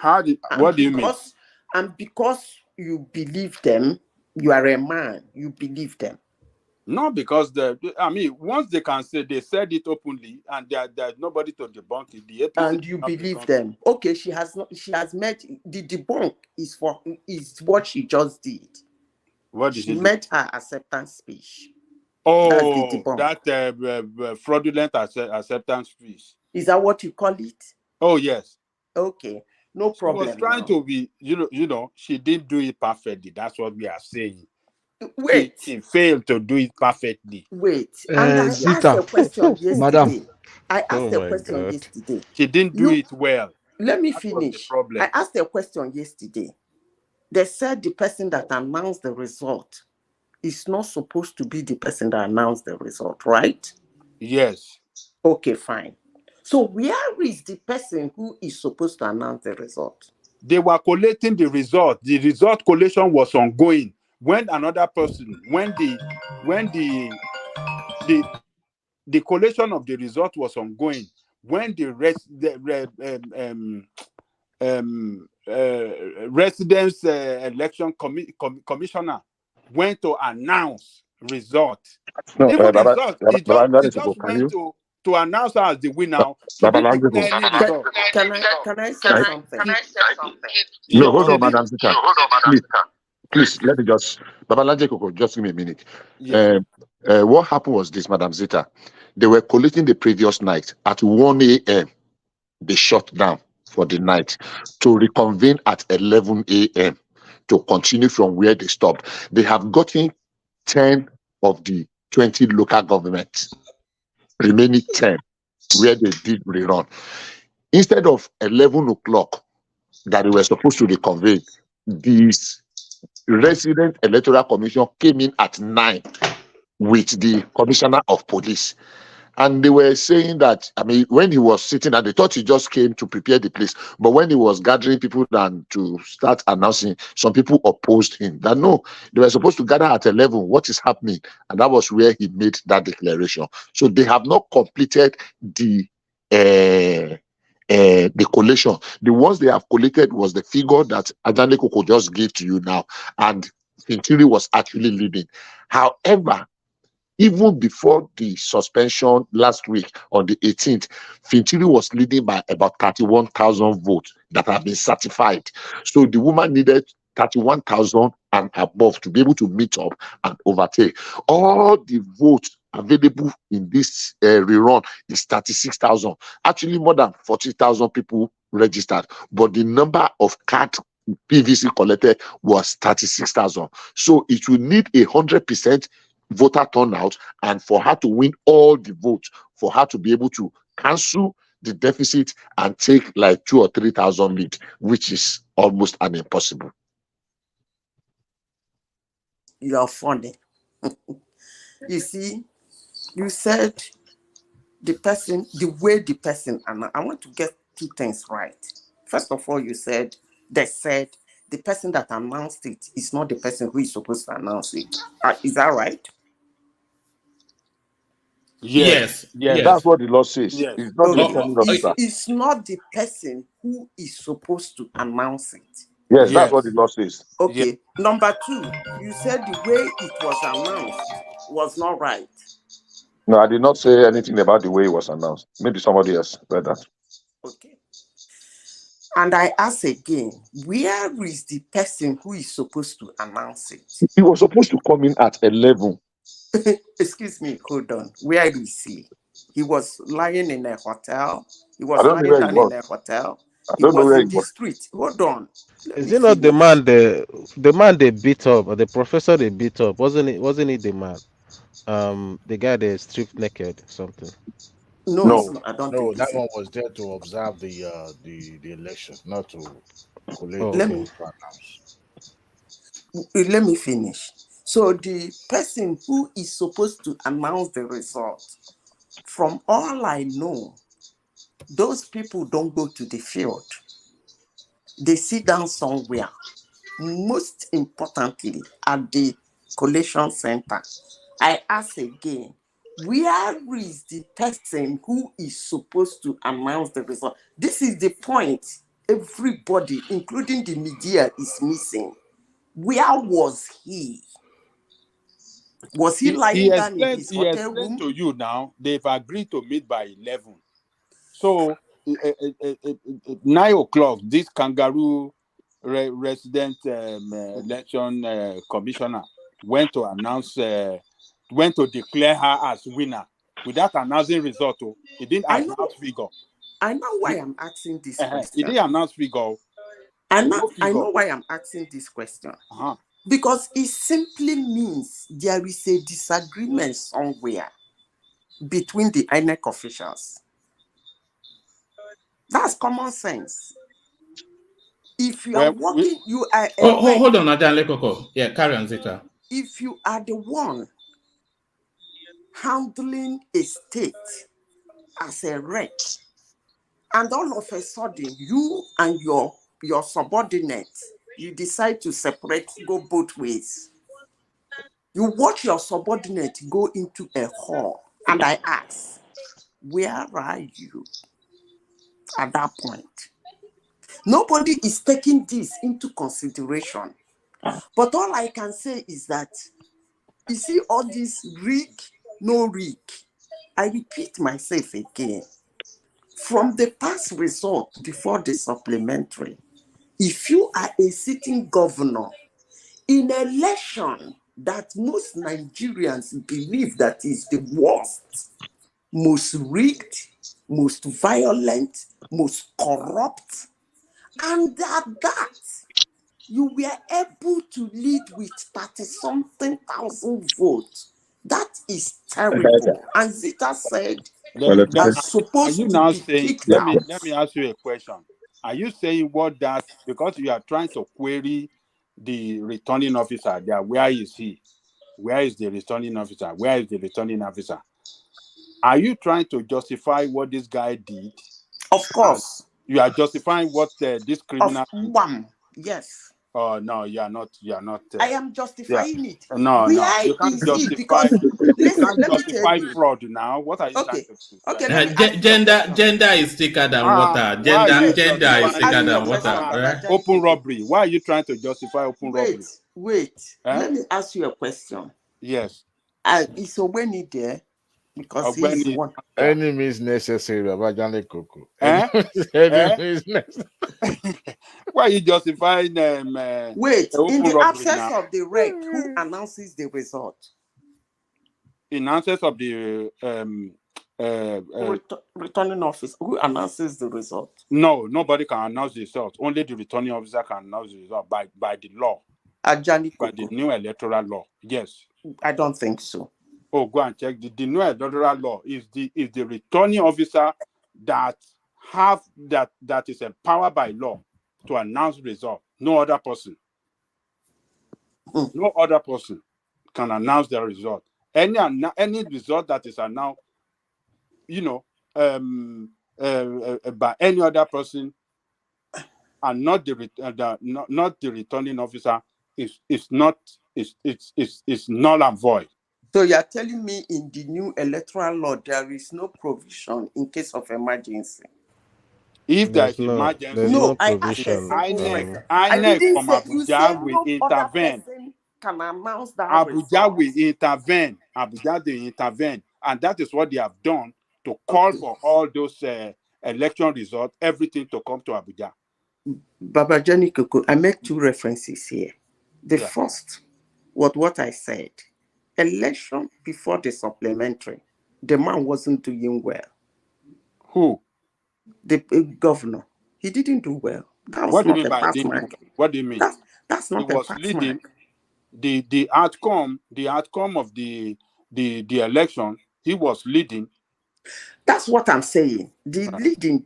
S12: What do you mean?
S8: And because you believe them, you are a man. You believe them.
S12: Not because once they can say, they said it openly, and there's nobody to debunk it. The APC
S8: and you believe them. Okay, she has met the debunk is what she just did.
S12: What did
S8: she met her acceptance speech.
S12: That's the debunk. That fraudulent acceptance speech.
S8: Is that what you call it?
S12: Oh yes.
S8: Okay, no problem.
S12: She was trying to be, she didn't do it perfectly. That's what we are saying.
S8: Wait.
S1: She failed to do it perfectly.
S8: Wait. And I asked a question
S5: Madam.
S8: yesterday. I asked
S11: Oh
S8: a
S11: my
S8: question
S11: God.
S8: yesterday.
S1: She didn't do it well.
S8: Let me
S1: That was the
S8: finish.
S1: problem.
S8: I asked a question yesterday. They said the person that announced the result is not supposed to be the person that announced the result, right?
S1: Yes.
S8: Okay, fine. So where is the person who is supposed to announce the result?
S1: They were collating the result. The result collation was ongoing. When another person, when the collation of the result was ongoing, when the residence election commissioner went to announce result.
S13: No,
S1: Even
S13: Baba,
S1: result,
S13: Baba,
S1: he just
S13: can
S1: went
S13: you?
S1: to announce her as the winner. She
S13: Baba
S1: didn't
S13: Lanjeko.
S1: declare any result.
S8: Can I say something?
S13: No, hold
S1: She
S13: on,
S1: did.
S13: Madam Zita. Please, let me just, Baba Lanjeko, just give me a minute.
S1: Yeah.
S13: What happened was this, Madam Zita. They were collating the previous night at 1 a.m. They shut down for the night to reconvene at 11 a.m. to continue from where they stopped. They have gotten 10 of the 20 local governments, remaining 10 where they did rerun. Instead of 11 o'clock that they were supposed to reconvene, this resident electoral commission came in at 9 with the commissioner of police. And they were saying that, I mean, when he was sitting and they thought he just came to prepare the place. But when he was gathering people and to start announcing, some people opposed him. That no, they were supposed to gather at 11. What is happening? And that was where he made that declaration. So they have not completed the collation. The ones they have collated was the figure that Ajane Koko just gave to you now. And Fintiri was actually leading. However, even before the suspension last week on the 18th, Fintiri was leading by about 31,000 votes that have been certified. So the woman needed 31,000 and above to be able to meet up and overtake. All the votes available in this rerun is 36,000. Actually, more than 40,000 people registered, but the number of cards PVC collected was 36,000. So it will need 100% voter turnout, and for her to win all the votes, for her to be able to cancel the deficit and take like 2,000 or 3,000 lead, which is almost an impossible.
S8: You are funny. You see, you said the way the person, and I want to get two things right. First of all, they said the person that announced it is not the person who is supposed to announce it. Is that right?
S1: Yes.
S13: That's what the law says.
S1: Yes.
S13: It's not the
S8: Okay.
S13: returning officer.
S8: It's not the person who is supposed to announce it.
S13: Yes, that's what the law says.
S8: Okay. Number two, you said the way it was announced was not right.
S13: No, I did not say anything about the way it was announced. Maybe somebody else read that.
S8: Okay. And I ask again, where is the person who is supposed to announce it?
S13: He was supposed to come in at 11.
S8: Excuse me, hold on. Where do we see? He was lying in a hotel. He
S13: I
S8: was
S13: don't know
S8: lying
S13: where he
S8: down in
S13: was.
S8: a hotel.
S13: I
S8: He
S13: don't know
S8: was
S13: where he
S8: in the
S13: was.
S8: street. Hold on. Let
S11: Is
S8: me
S11: it not the
S8: finish.
S11: man they beat up, or the professor they beat up? Wasn't it the man? The guy they stripped naked, something.
S8: No, it's
S13: No.
S8: not. I don't
S4: No,
S8: think
S4: that
S8: it's it.
S4: one was there to observe the election, not to collate
S11: Oh,
S8: Let
S4: the
S8: me
S11: okay.
S4: vote to announce.
S8: let me finish. So the person who is supposed to announce the result, from all I know, those people don't go to the field. They sit down somewhere. Most importantly, at the collation center. I ask again, where is the person who is supposed to announce the result? This is the point. Everybody, including the media, is missing. Where was he? Was he
S1: He
S8: lying down in
S1: explained.
S8: his
S1: He
S8: hotel
S1: explained
S8: room?
S1: to you now. They've agreed to meet by 11. So 9 o'clock, this kangaroo resident election commissioner went to declare her as winner without announcing result. Oh, he didn't announce figure.
S8: I know why I'm asking this
S1: He
S8: question.
S1: didn't announce figure.
S8: I
S1: No figure.
S8: know why I'm asking this question.
S1: Uh-huh.
S8: Because it simply means there is a disagreement somewhere between the INEC officials. That's common sense. If you are working, you are a rep.
S3: Hold on, Adan Lekoko. Yeah, carry on, Zita.
S8: If you are the one handling a state as a rep, and all of a sudden you and your subordinates, you decide to separate, go both ways. You watch your subordinate go into a hall, and I ask, where are you at that point? Nobody is taking this into consideration. But all I can say is that, you see all this rig, no rig. I repeat myself again. From the past result before the supplementary, if you are a sitting governor in an election that most Nigerians believe that is the worst, most rigged, most violent, most corrupt, and that you were able to lead with 30-something thousand votes, that is terrible. And Zita said, I'm
S12: Are
S8: supposed
S12: you
S8: to
S12: now
S8: be
S12: saying,
S8: kicked
S12: let
S8: out.
S12: me ask you a question. Are you saying what that, because you are trying to query the returning officer, that where is he? Where is the returning officer? Where is the returning officer? Are you trying to justify what this guy did?
S8: Of course.
S12: You are justifying what this criminal
S8: did? Yes.
S12: Oh no, you are not. You are not.
S8: I am justifying it.
S12: No,
S8: Where
S12: you can't
S8: is he?
S12: justify.
S8: Because
S12: You
S8: listen,
S12: can't
S8: let me tell
S12: justify
S8: you.
S12: fraud now. What are you trying to do?
S8: Okay, let me ask you a question.
S3: Gender is thicker than water.
S12: Why are you
S3: Gender is thicker than water.
S12: open robbery? Why are you trying to justify open robbery?
S8: Wait. Let me ask you a question.
S12: Yes.
S8: Is Oweni there? Because he's the
S12: Ogbeni,
S8: one.
S4: Any means necessary, Baba Jale Koko.
S12: Eh?
S4: Any means necessary.
S12: Why are you justifying
S8: Wait, in
S12: open
S8: the
S12: robbery
S8: absence
S12: now?
S8: of the rec, who announces the result?
S12: In absence of the
S8: returning officer, who announces the result?
S12: No, nobody can announce the result. Only the returning officer can announce the result by the law.
S8: Ajani
S12: By the new electoral law. Yes.
S8: I don't think so.
S12: Oh, go and check. The new electoral law is the returning officer that is empowered by law to announce result. No other person. No other person can announce the result. Any result that is announced, by any other person, and not the returning officer, is null and void.
S8: So you are telling me in the new electoral law there is no provision in case of emergency?
S12: If there is emergency,
S8: no provision. I didn't
S12: from
S8: say, you said
S12: Abuja will
S8: no other
S12: intervene.
S8: person can announce that
S12: Abuja
S8: result.
S12: will intervene. Abuja they intervene, and that is what they have done to call for all those election results, everything to come to Abuja.
S8: Baba Jani Koko, I make two references here. The first, what I said, election before the supplementary, the man wasn't doing well.
S12: Who?
S8: The governor. He didn't do well. That was
S12: What do you
S8: not
S12: mean
S8: a
S12: by
S8: pass
S12: didn't?
S8: mark.
S12: What do you mean?
S8: That's not
S12: He
S8: a
S12: was
S8: pass
S12: leading.
S8: mark.
S12: The outcome of the election, he was leading.
S8: That's what I'm saying. The leading,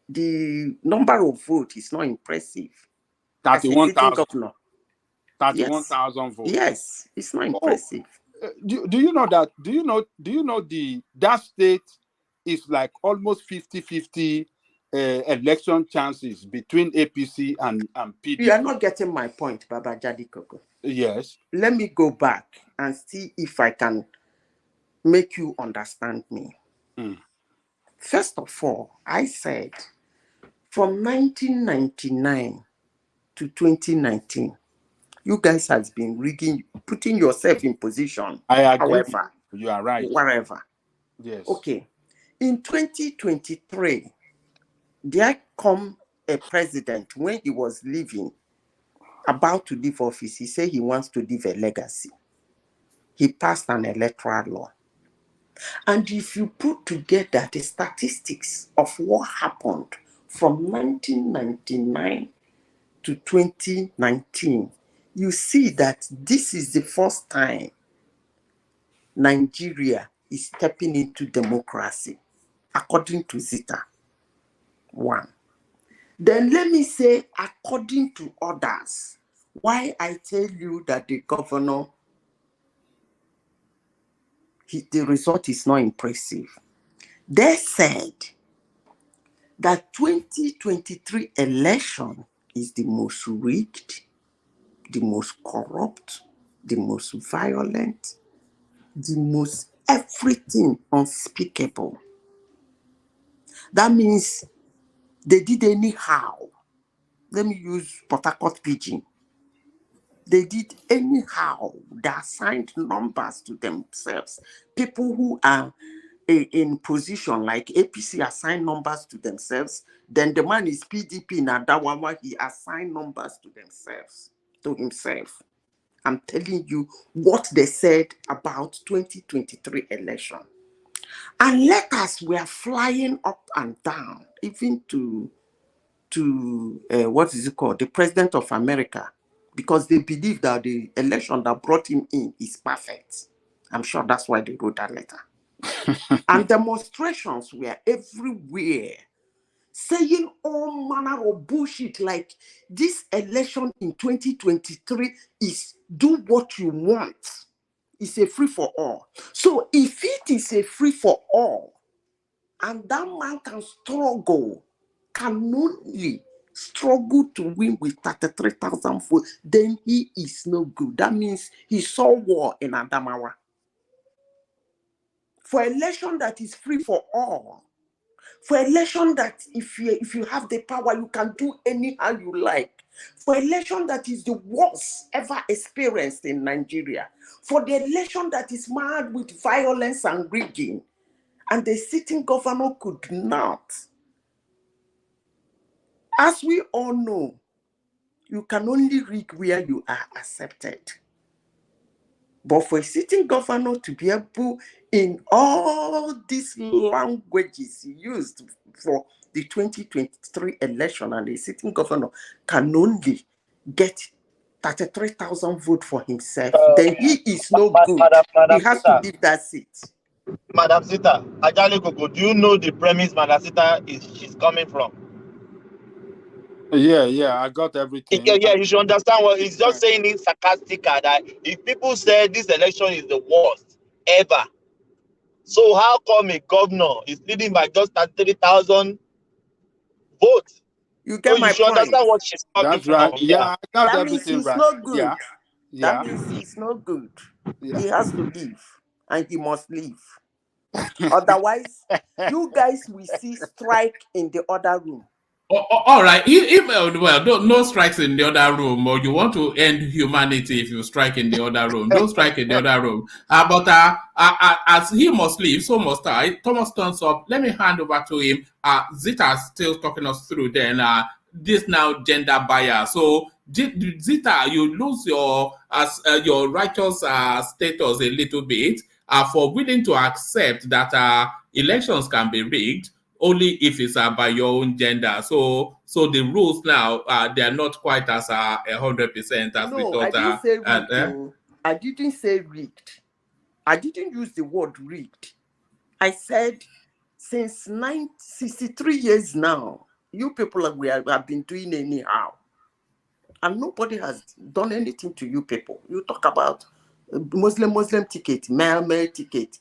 S8: the number of votes is not impressive.
S12: 31,000.
S8: 31,000
S12: votes.
S8: Yes, it's not impressive.
S12: Do you know that? Do you know that state is like almost 50-50 election chances between APC and PDP?
S8: You are not getting my point, Baba Jadi Koko.
S12: Yes.
S8: Let me go back and see if I can make you understand me. First of all, I said from 1999 to 2019, you guys have been rigging, putting yourself in position.
S12: I agree.
S8: However,
S12: you are right.
S8: Whatever.
S12: Yes.
S8: Okay. In 2023, there come a president when he was leaving, about to leave office. He said he wants to leave a legacy. He passed an electoral law. And if you put together the statistics of what happened from 1999 to 2019, you see that this is the first time Nigeria is stepping into democracy, according to Zita. One. Then let me say, according to others, why I tell you that the governor, the result is not impressive. They said that 2023 election is the most rigged, the most corrupt, the most violent, the most everything unspeakable. That means they did anyhow. Let me use Port Harcourt Pidgin. They did anyhow. They assigned numbers to themselves. People who are in position like APC assign numbers to themselves. Then the man is PDP now. That one he assigned numbers to themselves, to himself. I'm telling you what they said about 2023 election. And letters were flying up and down, even to what is it called? The President of America, because they believe that the election that brought him in is perfect. I'm sure that's why they wrote that letter. And demonstrations were everywhere, saying all manner of bullshit, like this election in 2023 is do what you want. It's a free for all. So if it is a free for all, and that man can struggle, can only struggle to win with 33,000 votes, then he is no good. That means he saw war in Adamawa. For election that is free for all, for election that if you have the power, you can do anyhow you like, for election that is the worst ever experienced in Nigeria, for the election that is marred with violence and rigging, and the sitting governor could not. As we all know, you can only rig where you are accepted. But for a sitting governor to be able, in all these languages used for the 2023 election, and the sitting governor can only get 33,000 votes for himself, then he is no good. He has to leave that seat.
S14: Madam Sita, Ajali Koko, do you know the premise Madam Sita she's coming from?
S1: Yeah, I got everything.
S14: Yeah, you should understand what he's just saying in sarcastic that if people say this election is the worst ever, so how come a governor is leading by just 33,000 votes?
S8: You get my
S14: should
S8: point.
S14: Understand what she's coming
S1: That's right.
S14: from.
S1: Yeah, I got
S8: that
S1: everything
S8: means he's
S1: right.
S8: not good.
S1: Yeah.
S8: That means he's not good.
S1: Yeah.
S8: He has to leave, and he must leave. Otherwise, you guys will see strike in the other room.
S3: All right. No strikes in the other room, or you want to end humanity if you strike in the other room. Don't strike in the other room. But as he must leave, so must I. Thomas turns up. Let me hand over to him. Zita still talking us through. Then this now gender bias. So Zita, you lose your righteous status a little bit for willing to accept that elections can be rigged only if it's by your own gender. So the rules now they are not quite as 100% as we thought.
S8: I didn't say rigged. I didn't say rigged. I didn't use the word rigged. I said since 63 years now, you people have been doing anyhow, and nobody has done anything to you people. You talk about Muslim ticket, male ticket,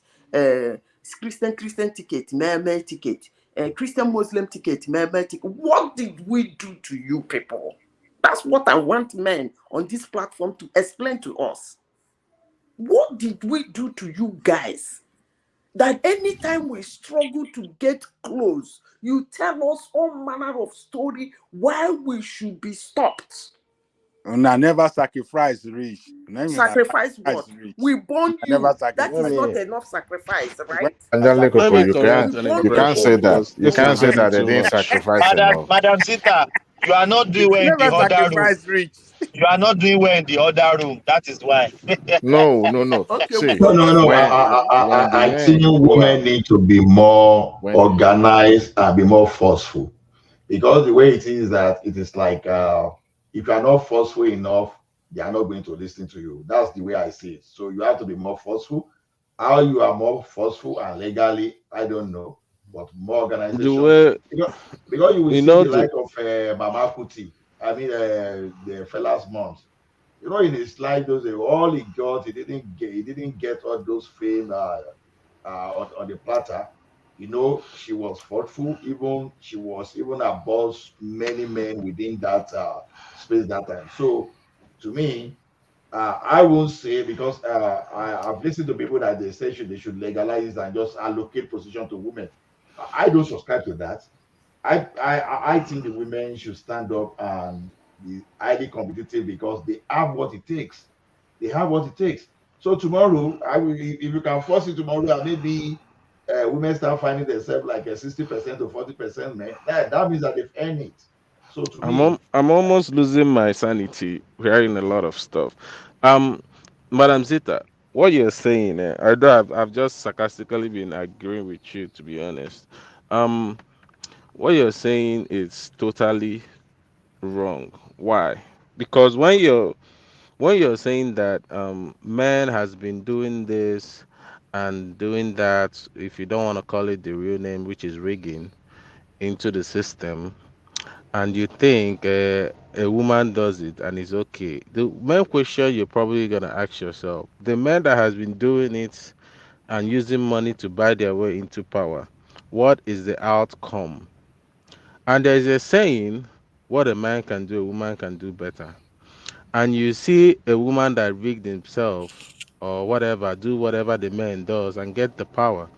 S8: Christian ticket, male ticket. Christian Muslim ticket, male ticket. What did we do to you people? That's what I want men on this platform to explain to us. What did we do to you guys? That anytime we struggle to get close, you tell us all manner of story why we should be stopped.
S1: And I never sacrifice rich.
S8: Sacrifice what?
S1: Rich.
S8: We born you. That is not enough sacrifice, right?
S4: You can't say that. You can't say that they didn't sacrifice enough.
S14: Madam Sita, you are not doing well in the other room.
S1: Rich.
S14: You are not doing well in the other room. That is why.
S4: No.
S8: Okay,
S4: See,
S6: no. I think women need to be more organized and be more forceful, because the way it is that it is like if you are not forceful enough, they are not going to listen to you. That's the way I see it. So you have to be more forceful. How you are more forceful and legally, I don't know, but more
S11: The
S6: organization.
S11: way,
S6: Because you will
S11: you
S6: see
S11: know,
S6: the like of Mama Kuti, the fella's moms. In his life, those all he got, he didn't get all those fame on the platter. She was thoughtful. She was even above many men within that space that time. So, to me, I won't say, because I've listened to people that they say they should legalize and just allocate position to women. I don't subscribe to that. I think the women should stand up and be highly competitive because they have what it takes. They have what it takes. So tomorrow, if you can force it tomorrow, and maybe women start finding themselves like a 60% or 40% men, that means that they've earned it. So to me,
S11: I'm almost losing my sanity hearing a lot of stuff. Um, Madam Zita, what you're saying, although I've just sarcastically been agreeing with you, to be honest. Um, what you're saying is totally wrong. Why? Because when you're saying that man has been doing this and doing that, if you don't want to call it the real name, which is rigging into the system, and you think a woman does it and it's okay, the main question you're probably gonna ask yourself: the man that has been doing it and using money to buy their way into power, what is the outcome? And there's a saying, what a man can do, a woman can do better. And you see a woman that rigged himself or whatever, do whatever the man does and get the power,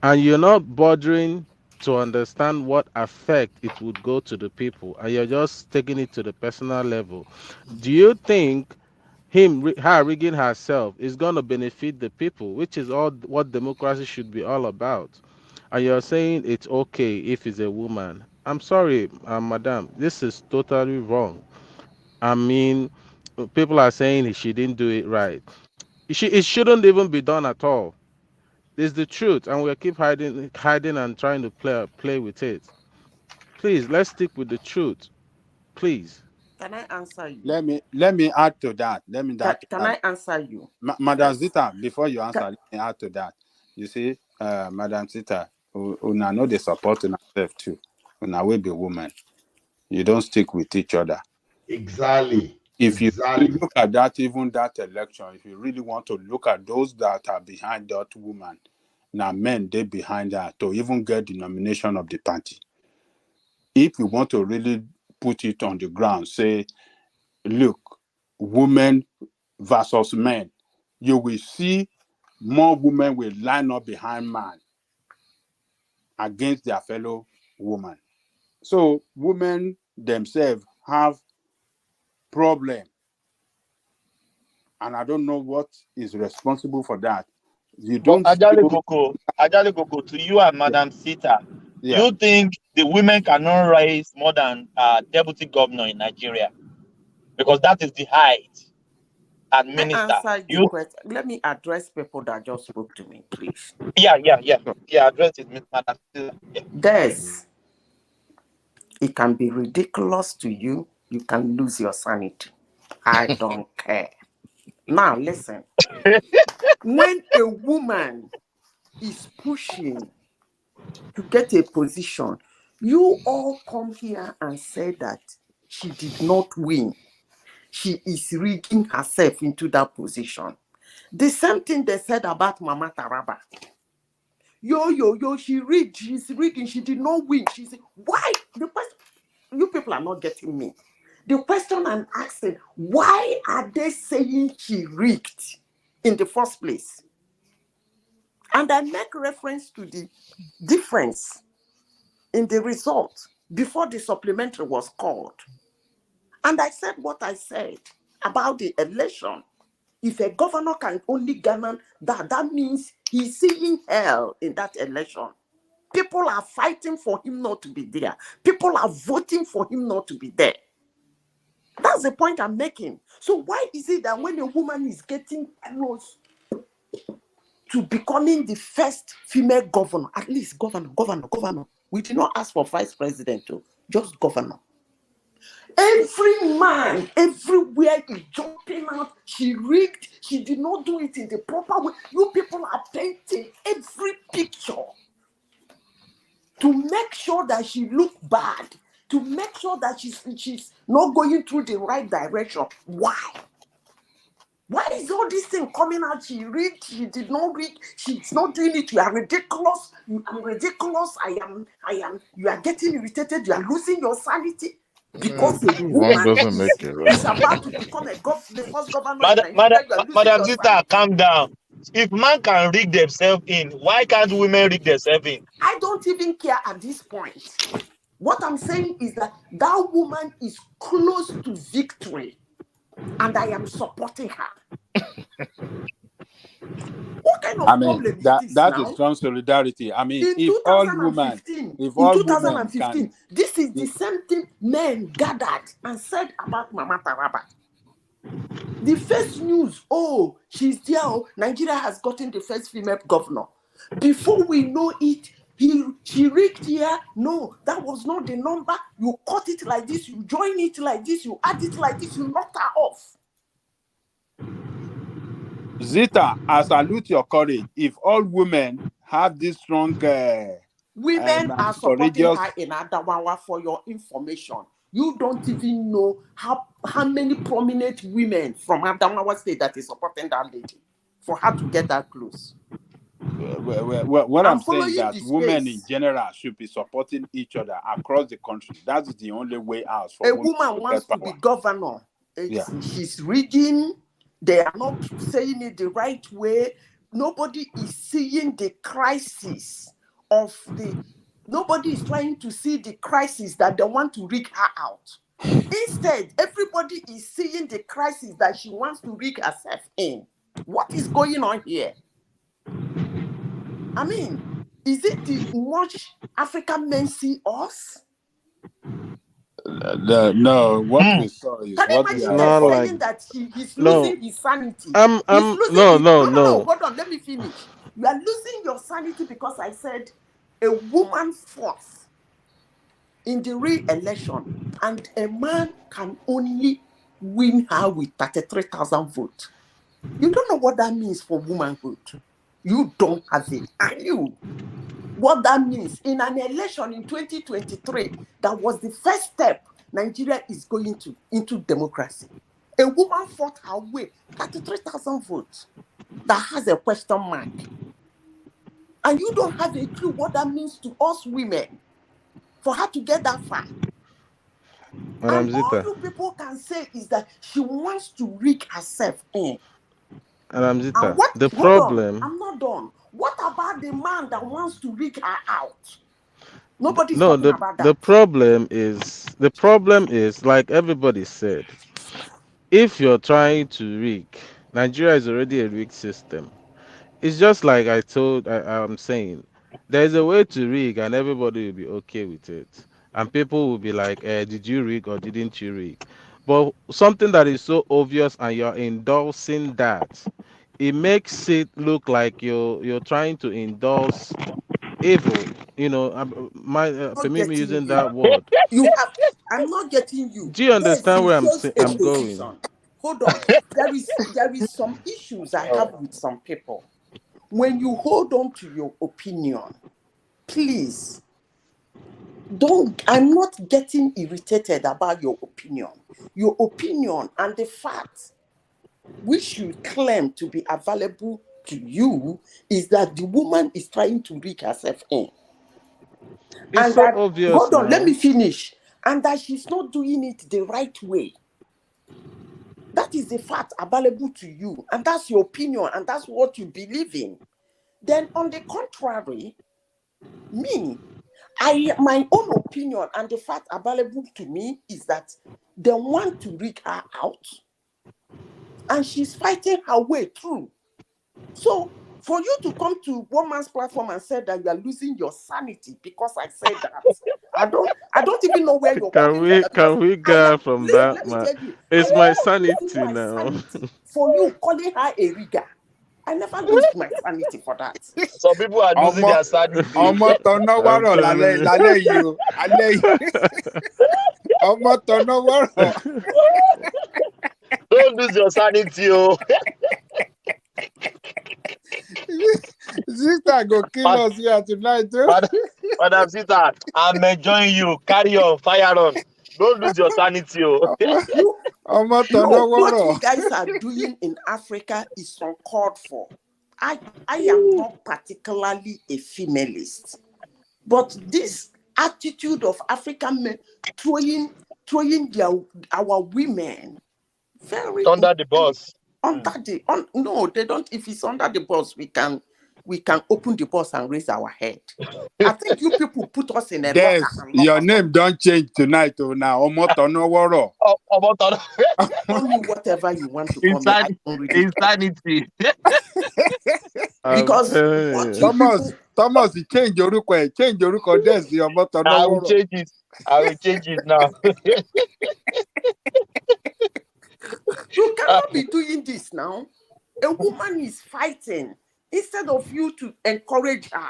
S11: and you're not bothering to understand what effect it would go to the people, and you're just taking it to the personal level. Do you think her rigging herself is going to benefit the people, which is all what democracy should be all about? And you're saying it's okay if it's a woman? I'm sorry, madam, this is totally wrong. I mean, people are saying she didn't do it right. It shouldn't even be done at all. It's the truth, and we'll keep hiding and trying to play with it. Please, let's stick with the truth, please.
S8: Can I answer you?
S1: Let me add to that. Let me add to
S8: Can
S1: that.
S8: I answer you?
S1: Madam
S8: First?
S1: Zita, before you answer, let me add to that. You see, Madam Zita, una know they support themselves too. Una will be woman. You don't stick with each other.
S6: exactly,
S1: If you
S6: exactly.
S1: look at that, even that election, if you really want to look at those that are behind that woman, now men they behind her to even get the nomination of the party. If you want to really put it on the ground, say, look, women versus men, you will see more women will line up behind man against their fellow woman. So women themselves have problem, and I don't know what is responsible for that. You
S14: But
S1: don't feel,
S14: Ajali Koko, to you and
S1: yeah,
S14: Madam Sita, do
S1: yeah.
S14: you think the women cannot raise more than deputy governor in Nigeria? Because that is the height and
S8: I
S14: minister.
S8: answer the
S14: You,
S8: question. Let me address people that just spoke to me, please.
S14: yeah. Address it, Madam Sita. Yeah.
S8: This, it can be ridiculous to you. You can lose your sanity. I don't care. Now, listen. When a woman is pushing to get a position, you all come here and say that she did not win. She is rigging herself into that position. The same thing they said about Mama Taraba. She rigged, she's rigging, she did not win. She said, why? The question, you people are not getting me. The question I'm asking, why are they saying she rigged in the first place? And I make reference to the difference in the result before the supplementary was called. And I said what I said about the election. If a governor can only garner that, that means he's seeing hell in that election. People are fighting for him not to be there. People are voting for him not to be there. That's the point I'm making. So why is it that when a woman is getting close to becoming the first female governor, at least governor, we did not ask for vice president, just governor. Every man, everywhere is jumping out. She rigged. She did not do it in the proper way. You people are painting every picture to make sure that she look bad, to make sure that she's not going through the right direction. Why? Why is all this thing coming out? She rigged, she did not rig, she's not doing it. You are ridiculous. You are ridiculous. I am. You are getting irritated. You are losing your sanity because a
S4: One
S8: woman
S4: doesn't make it right.
S8: is about to become the first governor in Nigeria. You are losing
S14: Madam
S8: your
S14: Sister,
S8: sanity.
S14: calm down. If man can rig themselves in, why can't women rig themselves in?
S8: I don't even care at this point. What I'm saying is that that woman is close to victory, and I am supporting her. What kind of problem is this
S1: that
S8: now?
S1: is strong solidarity. I mean,
S8: In
S1: if all women,
S8: 2015,
S1: can,
S8: this is the same thing men gathered and said about Mama Taraba. The first news, oh, she's there. Oh, Nigeria has gotten the first female governor. Before we know it, she rigged here. No, that was not the number. You cut it like this, you join it like this, you add it like this, you knock her off.
S1: Zita, I salute your courage. If all women have this strong,
S8: women are supporting
S1: courageous,
S8: her in Adamawa. For your information, you don't even know how many prominent women from Adamawa state that is supporting that lady for her to get that close.
S1: What I'm saying is that women in general should be supporting each other across the country. That is the only way out for
S8: a woman wants to be governor. She's rigging. They are not saying it the right way. Nobody is seeing the crisis of nobody is trying to see the crisis that they want to rig her out. Instead, everybody is seeing the crisis that she wants to rig herself in. What is going on here? I mean, is it the much African men see us?
S1: No, what we saw is
S8: Can you
S1: what
S8: imagine
S1: we
S8: them
S1: are
S8: saying that he's losing his sanity? He's losing
S11: no.
S8: Hold on, let me finish. You are losing your sanity because I said a woman fought in the re-election and a man can only win her with 33,000 votes. You don't know what that means for womanhood. You don't have it. And you, what that means in an election in 2023, that was the first step Nigeria is going into democracy. A woman fought her way, 33,000 votes, that has a question mark. And you don't have a clue what that means to us women for her to get that far.
S11: Madam
S8: And all
S11: Zita.
S8: you people can say is that she wants to rig herself in.
S11: Madam Zita,
S8: And what?
S11: the
S8: Hold
S11: problem.
S8: on, I'm not done. What about the man that wants to rig her out? Nobody's
S11: No,
S8: talking about that.
S11: the problem is like everybody said. If you're trying to rig, Nigeria is already a rigged system. It's just like I'm saying, there's a way to rig and everybody will be okay with it. And people will be like, did you rig or didn't you rig? But something that is so obvious and you're endorsing that, it makes it look like you're trying to endorse evil. Permit me using that word.
S8: I'm not getting you.
S11: Do you
S8: Yes,
S11: understand
S8: it
S11: where
S8: shows a
S11: I'm going?
S8: position. Hold on. There is some issues I have with some people. When you hold on to your opinion, please I'm not getting irritated about your opinion. Your opinion and the fact which you claim to be available to you is that the woman is trying to rig herself in.
S11: It's so obvious.
S8: Hold on, let me finish. And that she's not doing it the right way. That is the fact available to you, and that's your opinion, and that's what you believe in. Then, on the contrary, my own opinion and the fact available to me is that they want to rig her out, and she's fighting her way through. So, for you to come to one man's platform and say that you are losing your sanity because I said that, I don't even know where you're
S11: Can we go from that?
S8: Let me tell you,
S11: It's my sanity now.
S8: sanity for you calling her a rigger. I never lose my sanity for that.
S14: Some people are losing their sanity.
S1: ọmọ tọ̀nà wárọ̀ lálẹ́ yìí o.
S14: Don't lose your sanity, oh.
S1: Sister go kill us here tonight, too.
S14: Madam Sita, I'm enjoying you. Carry on, fire on. Don't lose your sanity, oh.
S8: What you guys are doing in Africa is uncalled for. I am not particularly a femalist, but this attitude of African men throwing our women
S14: Under the bus.
S8: No, they don't. If it's under the bus, we can open the bus and raise our head. I think you people put us in a locker.
S1: Your name don't change tonight. Oh, now Omotonoworo.
S8: Call me whatever you want to call me. I don't really
S14: Insanity.
S8: Because
S1: Thomas, change your That's the Omotonoworo.
S14: I will change it. I will change it now.
S8: You cannot be doing this now. A woman is fighting. Instead of you to encourage her,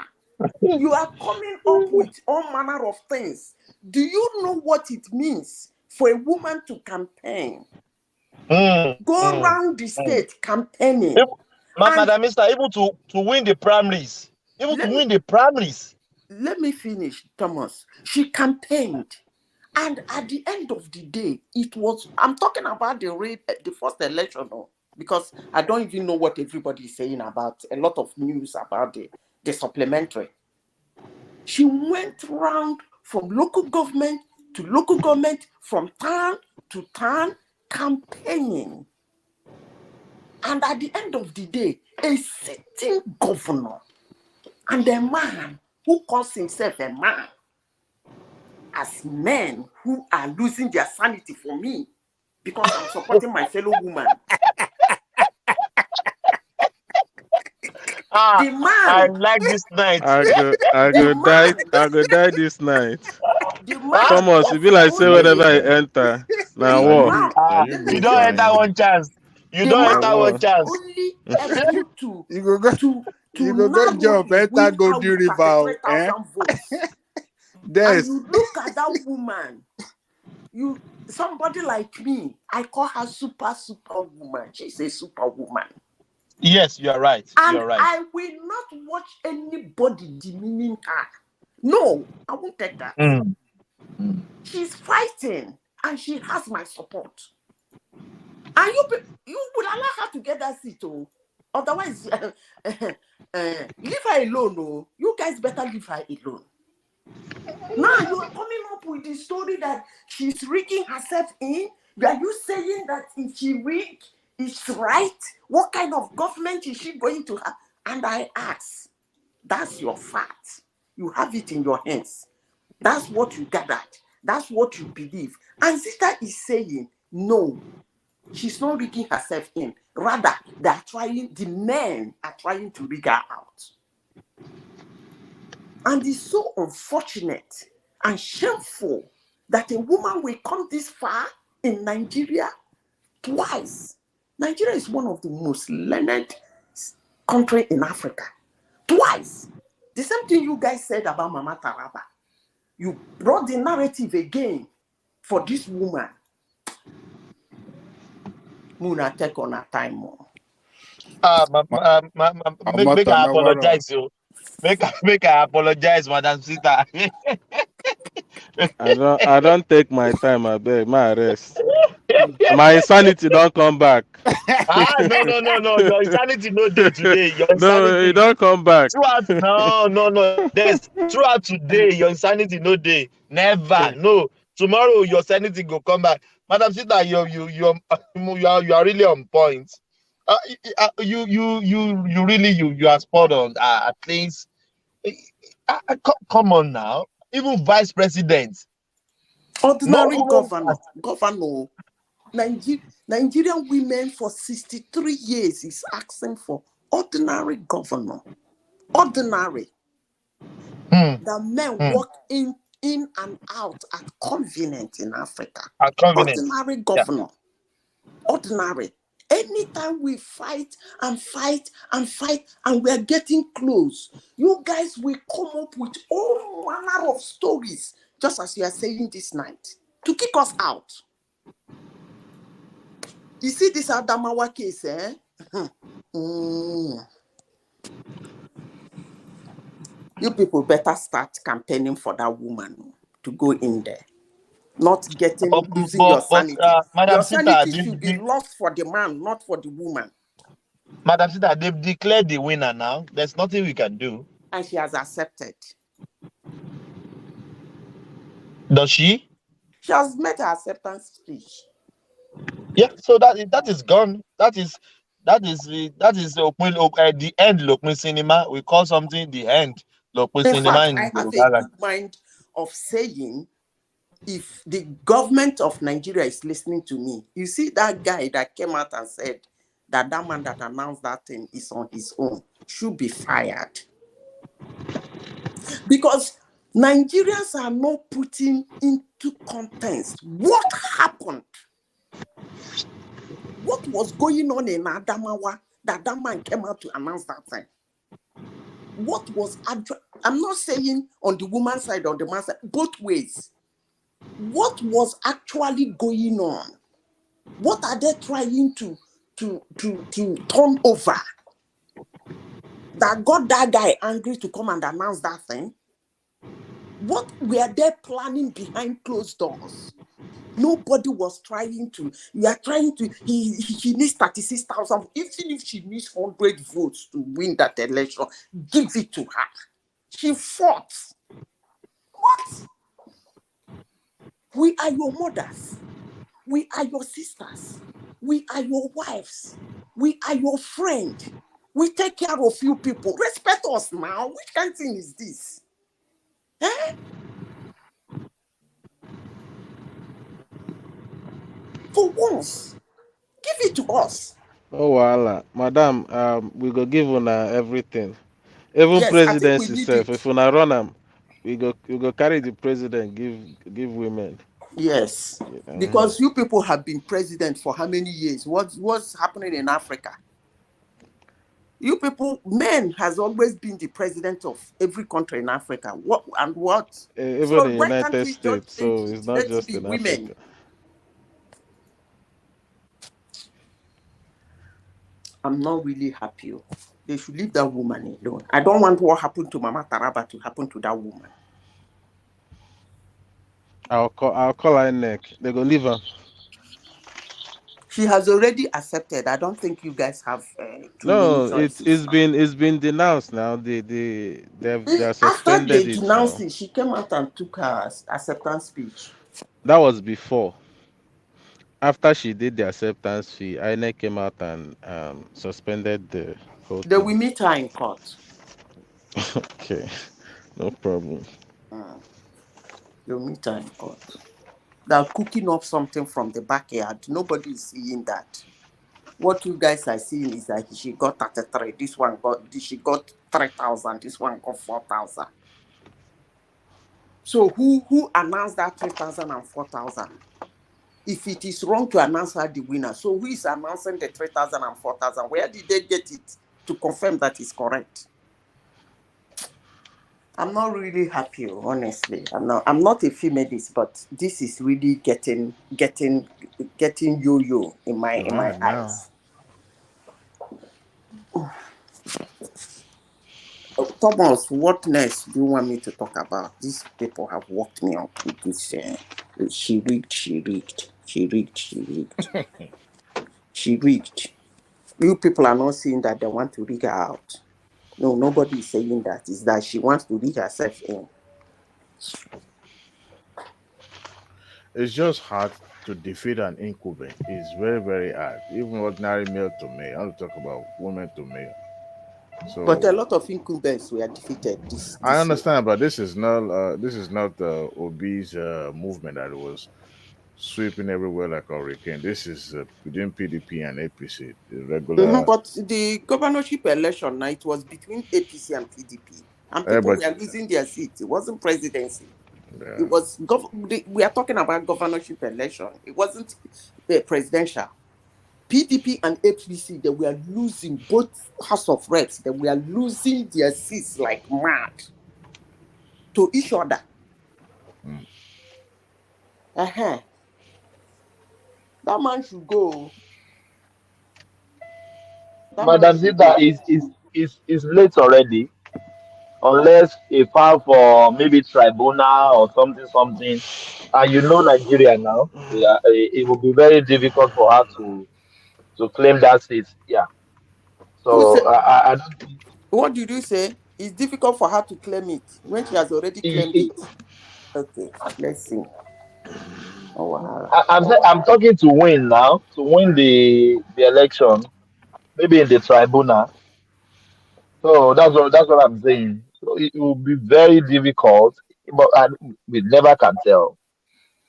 S8: you are coming up with all manner of things. Do you know what it means for a woman to campaign? Go around the state campaigning.
S14: Madam Mister, able to win the primaries.
S8: Let me finish, Thomas. She campaigned. And at the end of the day, I'm talking about the first election, because I don't even know what everybody is saying about a lot of news about the supplementary. She went around from local government to local government, from town to town, campaigning. And at the end of the day, a sitting governor and a man who calls himself a man, as men who are losing their sanity for me because I'm supporting my fellow woman. The man.
S14: I like this night.
S11: I go die this night. Thomas, if you like say whatever I enter, now what?
S14: You don't enter one chance. You don't enter one chance.
S8: Only able to
S1: you go get job, enter Golden River.
S8: And you look at that woman, somebody like me, I call her super woman. She's a super woman.
S14: Yes, you are right.
S8: And
S14: you are right.
S8: I will not watch anybody demeaning her. No, I won't take that. She's fighting and she has my support. And you would allow her to get that seat, otherwise, leave her alone. You guys better leave her alone. Now you are coming up with the story that she's rigging herself in. Are you saying that if she rig, it's right? What kind of government is she going to have? And I ask, that's your fact. You have it in your hands. That's what you gathered. That's what you believe. And sister is saying, no, she's not rigging herself in. Rather, the men are trying to rig her out. And it's so unfortunate and shameful that a woman will come this far in Nigeria twice. Nigeria is one of the most learned countries in Africa. Twice. The same thing you guys said about Mama Taraba. You brought the narrative again for this woman. Muna take on her time more.
S14: Make I apologize, you. Make I apologize, Madam Sita.
S11: I don't take my time, I beg, my rest. My insanity don't come back.
S14: No. Your insanity no day today. Your insanity,
S11: no, it don't come back.
S14: No. Throughout today, your insanity no day. Never. No. Tomorrow your sanity go come back. Madam Sita, you are really on point. You really are spot on. At least, come on now. Even vice president,
S8: ordinary governor. Nigerian women for 63 years is asking for ordinary governor. Ordinary. The men walk in and out at convenient in Africa. Ordinary governor. Yeah. Ordinary. Anytime we fight and we are getting close, you guys will come up with all manner of stories, just as you are saying this night. to kick us out. You see this Adamawa case, eh? You people better start campaigning for that woman to go in there. Not losing your sanity.
S14: Madam
S8: Your
S14: Sita,
S8: sanity should be lost for the man, not for the woman.
S14: Madam Sita, they've declared the winner now. There's nothing we can do.
S8: And she has accepted.
S14: Does she?
S8: She has made her acceptance speech.
S14: Yeah, so that is gone. That is the end Lokman cinema. We call something the end Lokman
S8: In
S14: cinema
S8: fact,
S14: in
S8: I have a
S14: Yoruba.
S8: good mind of saying, if the government of Nigeria is listening to me, you see that guy that came out and said that man that announced that thing is on his own should be fired. Because Nigerians are not putting into context what happened. What was going on in Adamawa that man came out to announce that thing? What was, I'm not saying on the woman's side or the man's side, both ways. What was actually going on? What are they trying to turn over that got that guy angry to come and announce that thing? What were they planning behind closed doors? Nobody was trying to. You are trying to. He needs 36,000. Even if she needs 100 votes to win that election, give it to her. She fought. What? We are your mothers. We are your sisters. We are your wives. We are your friend. We take care of you people. Respect us now. Which kind of thing is this? Eh? For once, give it to us.
S11: Oh, voila. Madam, we go give una everything. Even
S8: Yes, I think we
S11: presidency
S8: need
S11: self.
S8: it.
S11: If una run am, we go carry the president, give women.
S8: Yes, because you people have been president for how many years? What's happening in Africa? You people, men has always been the president of every country in Africa. What and what?
S11: Even
S8: So
S11: in
S8: why can't
S11: United
S8: we just
S11: States,
S8: change
S11: so it's
S8: it?
S11: not
S8: Let it
S11: just
S8: be
S11: in
S8: women.
S11: Africa.
S8: I'm not really happy. They should leave that woman alone. I don't want what happened to Mama Taraba to happen to that woman.
S11: I'll call her neck. They go leave her.
S8: She has already accepted. I don't think you guys have too many
S11: No,
S8: choices now.
S11: it's been denounced now. They are
S8: After they
S11: suspended it
S8: denounced
S11: now.
S8: it, she came out and took her acceptance speech.
S11: That was before. After she did the acceptance fee, INEC came out and suspended the whole
S8: They
S11: thing.
S8: will meet her in court.
S11: Okay, no problem.
S8: They'll meet her in court. They're cooking up something from the backyard. Nobody is seeing that. What you guys are seeing is that she got 33. She got 3,000. This one got 4,000. So who announced that 3,000 and 4,000? If it is wrong to announce her the winner, so who is announcing the 3,000 and 4,000? Where did they get it to confirm that is correct? I'm not really happy, honestly. I'm not a feminist, but this is really getting yo-yo in my
S4: Right now.
S8: eyes. Thomas, what next do you want me to talk about? These people have walked me up with this. She rigged. You people are not seeing that they want to rig her out. No, nobody is saying that. It's that she wants to rig herself in.
S4: It's just hard to defeat an incumbent. It's very, very hard. Even ordinary male to male. I want to talk about women to male.
S8: But a
S4: So
S8: lot of incumbents were defeated this
S4: I
S8: year.
S4: understand, but this is not the obese movement that was sweeping everywhere like a hurricane. This is between PDP and APC, the regular.
S8: But the governorship election now, it was between APC and PDP, and people
S4: But
S8: were losing their seats. It wasn't presidency.
S4: yeah.
S8: It was we are talking about governorship election. It wasn't presidential. PDP and APC, they were losing both House of Reps. They were losing their seats like mad to each other. Uh-huh. That man should go. That man
S14: Madam
S8: should
S14: Zita
S8: go.
S14: is late already. Unless a file for maybe tribunal or something, and you know Nigeria now, yeah, it will be very difficult for her to claim that seat. Yeah.
S8: Who said?
S14: So I don't think
S8: What did you say? It's difficult for her to claim it when she has already
S14: it,
S8: claimed
S14: it,
S8: it. Okay, let's see. Oh, wow.
S14: I'm talking to win now, to win the election, maybe in the tribunal. So that's what I'm saying. So it will be very difficult, but we never can tell.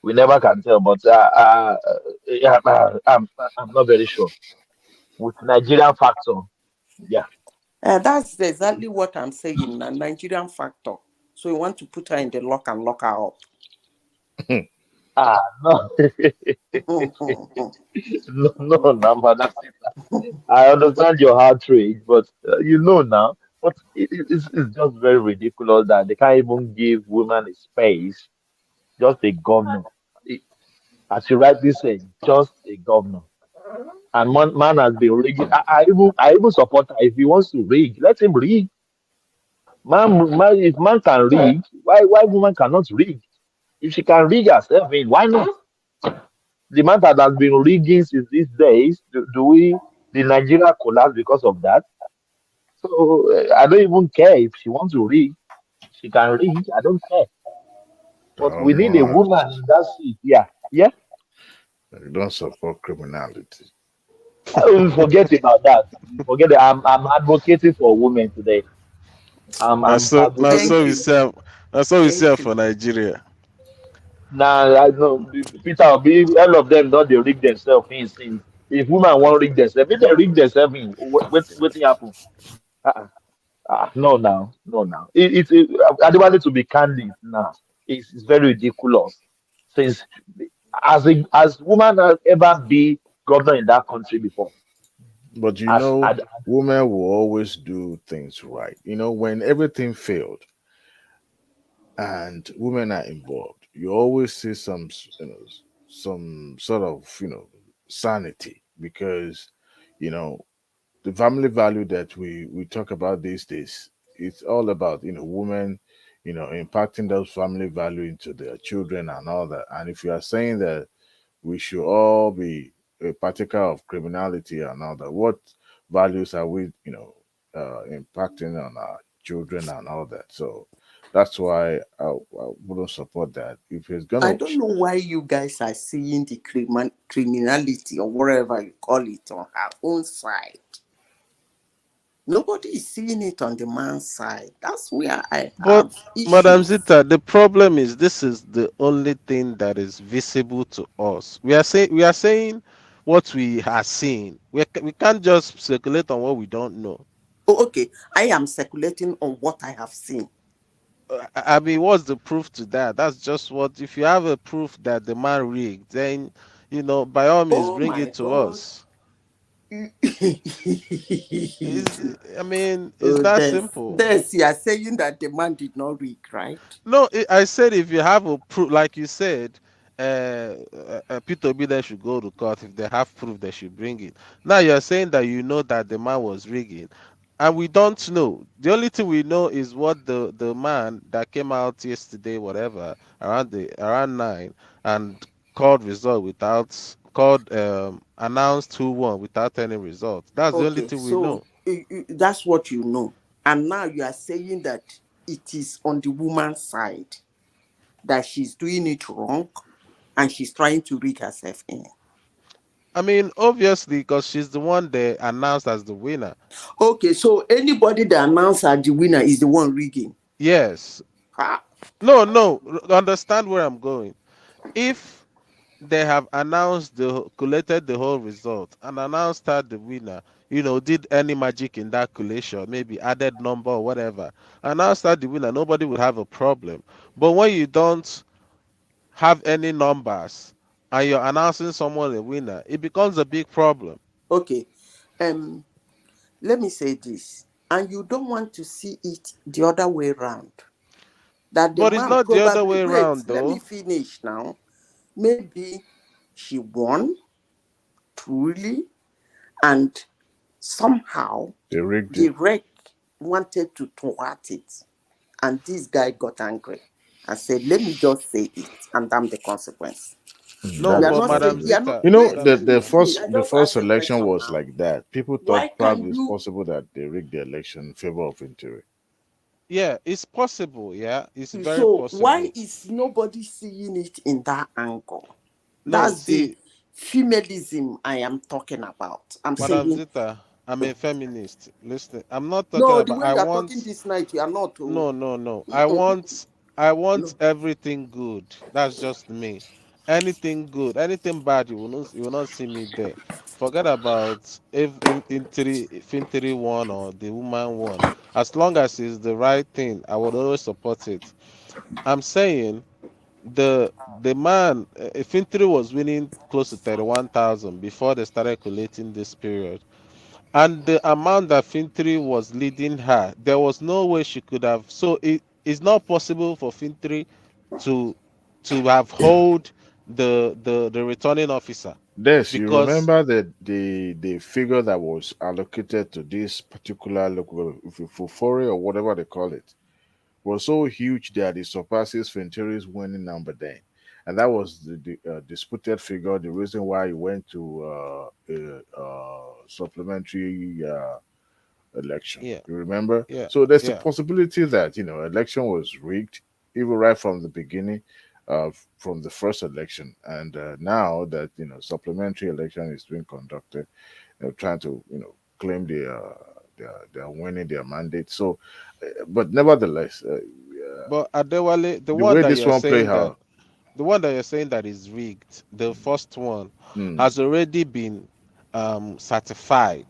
S14: We never can tell, but yeah, I'm not very sure with Nigerian factor. Yeah.
S8: That's exactly what I'm saying. A Nigerian factor. So you want to put her in the lock and lock her up.
S14: No. No, Madam Sita. I understand your heart rate, but now, but it's just very ridiculous that they can't even give women a space, just a governor. It- As you rightly say, just a governor. And man has been rigging. I even support her. If he wants to rig, let him rig. If man can rig, why woman cannot rig? If she can rig herself in, why not? The man that has been rigging since these days, the Nigeria collapse because of that? So I don't even care if she wants to rig, she can rig. I don't care. But we need a
S4: But
S14: woman in that seat. Yeah, yeah.
S4: you don't support criminality.
S14: Forget about that. Forget it. I'm advocating for women today. I'm
S11: Now so
S14: advocating.
S8: Thank
S11: we
S8: you.
S11: say now so we say
S8: Thank you.
S11: for Nigeria.
S14: Now I know Peter Obi, all of them don't they rig themselves in since. If women want rig themselves, if they rig themselves in, what happen? Uh-uh. No. I don't want it to be candid now. It's very ridiculous. Since as woman has ever be governor in that country before,
S4: But
S14: as
S4: women will always do things right. When everything failed and women are involved, you always see some sort of sanity because you know the family value that we talk about these days. It's all about women impacting those family value into their children and all that. And if you are saying that we should all be a particle of criminality and all that, what values are we impacting on our children and all that? So that's why I wouldn't support that. If it's
S8: I
S4: gonna
S8: don't know why you guys are seeing the criminality or whatever you call it on her own side. Nobody is seeing it on the man's side. That's where I
S11: But
S8: have
S11: Madam
S8: issues.
S11: Zita, the problem is this is the only thing that is visible to us. We are saying what we are seeing. We can't just speculate on what we don't know.
S8: Oh, okay. I am speculating on what I have seen.
S11: I mean, what's the proof to that? That's just what. If you have a proof that the man rigged, then by all means,
S8: Oh
S11: bring
S8: my
S11: it to
S8: God.
S11: us.
S8: Oh,
S11: I mean, it's that simple.
S8: you are saying that the man did not rig, right?
S11: No, I said if you have a proof, like you said, Peter Obi then should go to court. If they have proof, they should bring it. Now you're saying that you know that the man was rigging, and we don't know. The only thing we know is what the man that came out yesterday, whatever, around 9, and called result without called announced who won without any results. That's the only
S8: Okay,
S11: thing we
S8: so
S11: know.
S8: that's what you know. And now you are saying that it is on the woman's side, that she's doing it wrong and she's trying to rig herself in.
S11: I mean, obviously, because she's the one they announced as the winner.
S8: Okay, so anybody that announces as the winner is the one rigging.
S11: Yes.
S8: Ah,
S11: No. Understand where I'm going. If they have collated the whole result and announced her the winner, did any magic in that collation, maybe added number or whatever, announced her the winner, nobody would have a problem. But when you don't have any numbers and you're announcing someone a winner, it becomes a big problem.
S8: okay. Um, Let me say this. And you don't want to see it the other way around. That the
S11: But it's
S8: man
S11: not the other
S8: probably,
S11: way
S8: wait,
S11: around,
S8: let me
S11: though.
S8: finish now. maybe she won truly, and somehow
S4: They rigged
S8: the
S4: it.
S8: reg wanted to thwart it. And this guy got angry and said, let me just say it, and damn the consequence.
S11: No,
S8: We are
S4: That's
S11: but
S8: not
S4: that's
S8: saying,
S11: Madam
S8: we
S4: true.
S8: are not,
S11: Zita,
S4: You know,
S8: wait,
S11: Madam
S4: the
S8: let me
S4: the
S11: Zita.
S8: finish.
S4: first
S8: I
S4: the
S8: just
S4: first
S8: asked a
S4: election
S8: question
S4: was
S8: now.
S4: like that. People
S8: Why
S4: thought
S8: can
S4: probably it's
S8: you,
S4: possible that they rigged the election in favor of Interior.
S11: Yeah, it's possible. Yeah, it's very
S8: so why
S11: possible.
S8: is nobody seeing it in that angle?
S11: No,
S8: That's the
S11: see,
S8: feminism I am talking about. I'm
S11: Madam
S8: saying,
S11: Zita, I'm a feminist. Listen, I'm not talking
S8: no, the
S11: about.
S8: way you are talking this night, you are not. Oh.
S11: No, no, no.
S8: Mm-mm.
S11: I want
S8: No.
S11: everything good. That's just me. Anything good, anything bad, you will not see me there. Forget about if infantry one or the woman one. As long as it's the right thing, I would always support it. I'm saying the man infantry was winning close to 31,000 before they started collating this period. And the amount that Fintri was leading her, there was no way she could have. So it's not possible for Fintri to have hold the returning officer
S4: Yes, you
S11: because
S4: remember the figure that was allocated to this particular local Fufore or whatever they call it was so huge that it surpasses Venturi's winning number then. And that was the disputed figure, the reason why he went to supplementary election.
S11: yeah,
S4: You remember?
S11: yeah,
S4: So there's a
S11: yeah.
S4: possibility that election was rigged, even right from the beginning, from the first election, and now that supplementary election is being conducted, trying to claim they are winning their mandate. So, but nevertheless,
S11: But Adewale,
S4: the way this one play out,
S11: the one that you're saying that is rigged, the first one
S4: mm,
S11: has already been certified.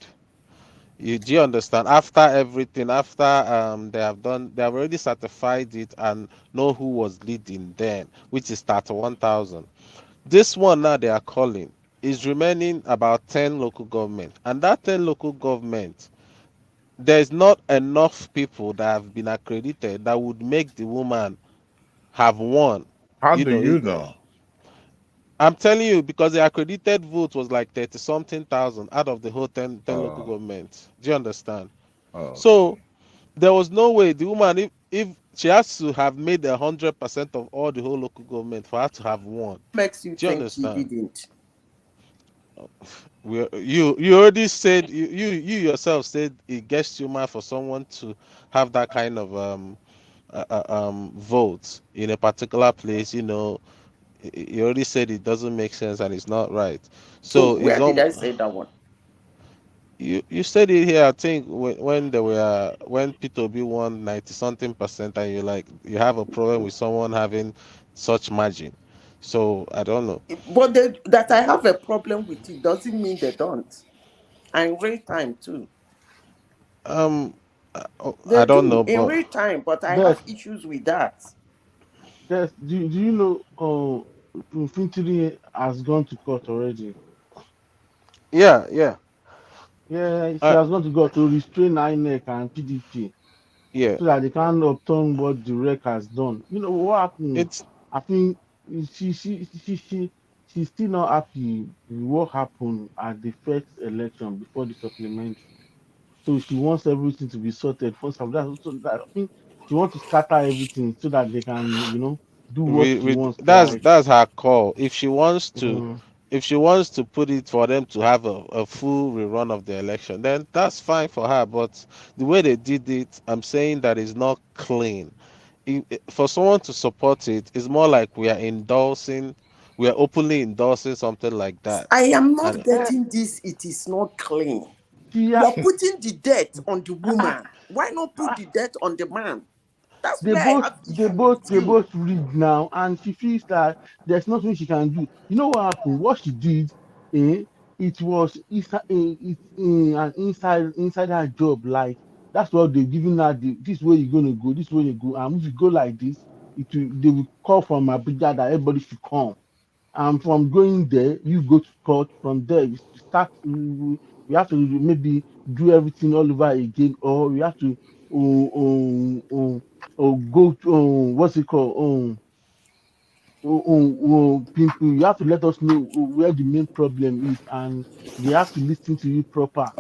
S11: Do you understand? After everything, after they have already certified it and know who was leading then, which is 31,000. This one now they are calling is remaining about 10 local government, and that 10 local government, there's not enough people that have been accredited that would make the woman have won.
S4: how
S11: You
S4: do
S11: know,
S4: you know?
S11: I'm telling you because the accredited vote was like 30 something thousand out of the whole 10 local
S4: Oh,
S11: governments. Do you understand?
S4: okay.
S11: So there was no way the woman, if she has to have made 100% of all the whole local government for her to have won.
S8: Makes you
S11: Do you
S8: think he
S11: understand?
S8: didn't?
S11: You already said you yourself said it gets human for someone to have that kind of vote in a particular place. You already said it doesn't make sense and it's not right.
S8: So
S11: So it's
S8: where did
S11: on.
S8: I say that one?
S11: You said it here. I think when there were when P2B won 90 something percent, and you have a problem with someone having such margin. So I don't know.
S8: But that I have a problem with it doesn't mean they don't. And in real time too.
S11: Um, I
S8: They
S11: don't
S8: do
S11: know,
S8: in
S11: but
S8: real time, but I
S20: Des,
S8: have issues with that.
S20: Des, do you know Infinity has gone to court already?
S11: yeah, yeah,
S20: Yeah, she
S11: uh,
S20: has gone to court to restrain INEC and PDP
S11: yeah.
S20: so that they can't upturn what the rec has done. You know what happened?
S11: It's
S20: I think she she she she she's still not happy with what happened at the first election before the supplementary. So she wants everything to be sorted first of that. So that I think she wants to scatter everything so that they can, do what she wants to
S11: that's
S20: like.
S11: that's her call.
S20: Mm,
S11: If she wants to put it for them to have a full rerun of the election, then that's fine for her. But the way they did it, I'm saying that is not clean. For someone to support it, it's more like we are openly endorsing something like that.
S8: I am not
S11: And
S20: eh,
S8: getting this. It is not clean.
S20: she,
S8: You are putting the debt on the
S20: ah, ah,
S8: woman. Why not put
S20: ah,
S8: the debt on the man? That's
S20: they
S8: where I
S20: both
S8: have
S20: they
S8: issue
S20: both
S8: with
S20: they
S8: you.
S20: both read now, and she feels that there's nothing she can do. You know what happened? What she did, eh, it was an insider job. Like that's what they've given her. This way you're gonna go. This way you go. And if you go like this, they will call from Abuja that everybody should come. And from going there, you go to court. From there, you start. We have to maybe do everything all over again, or we have to um, um, um, go to what's it called? people, you have to let us know where the main problem is, and they have to listen to you proper.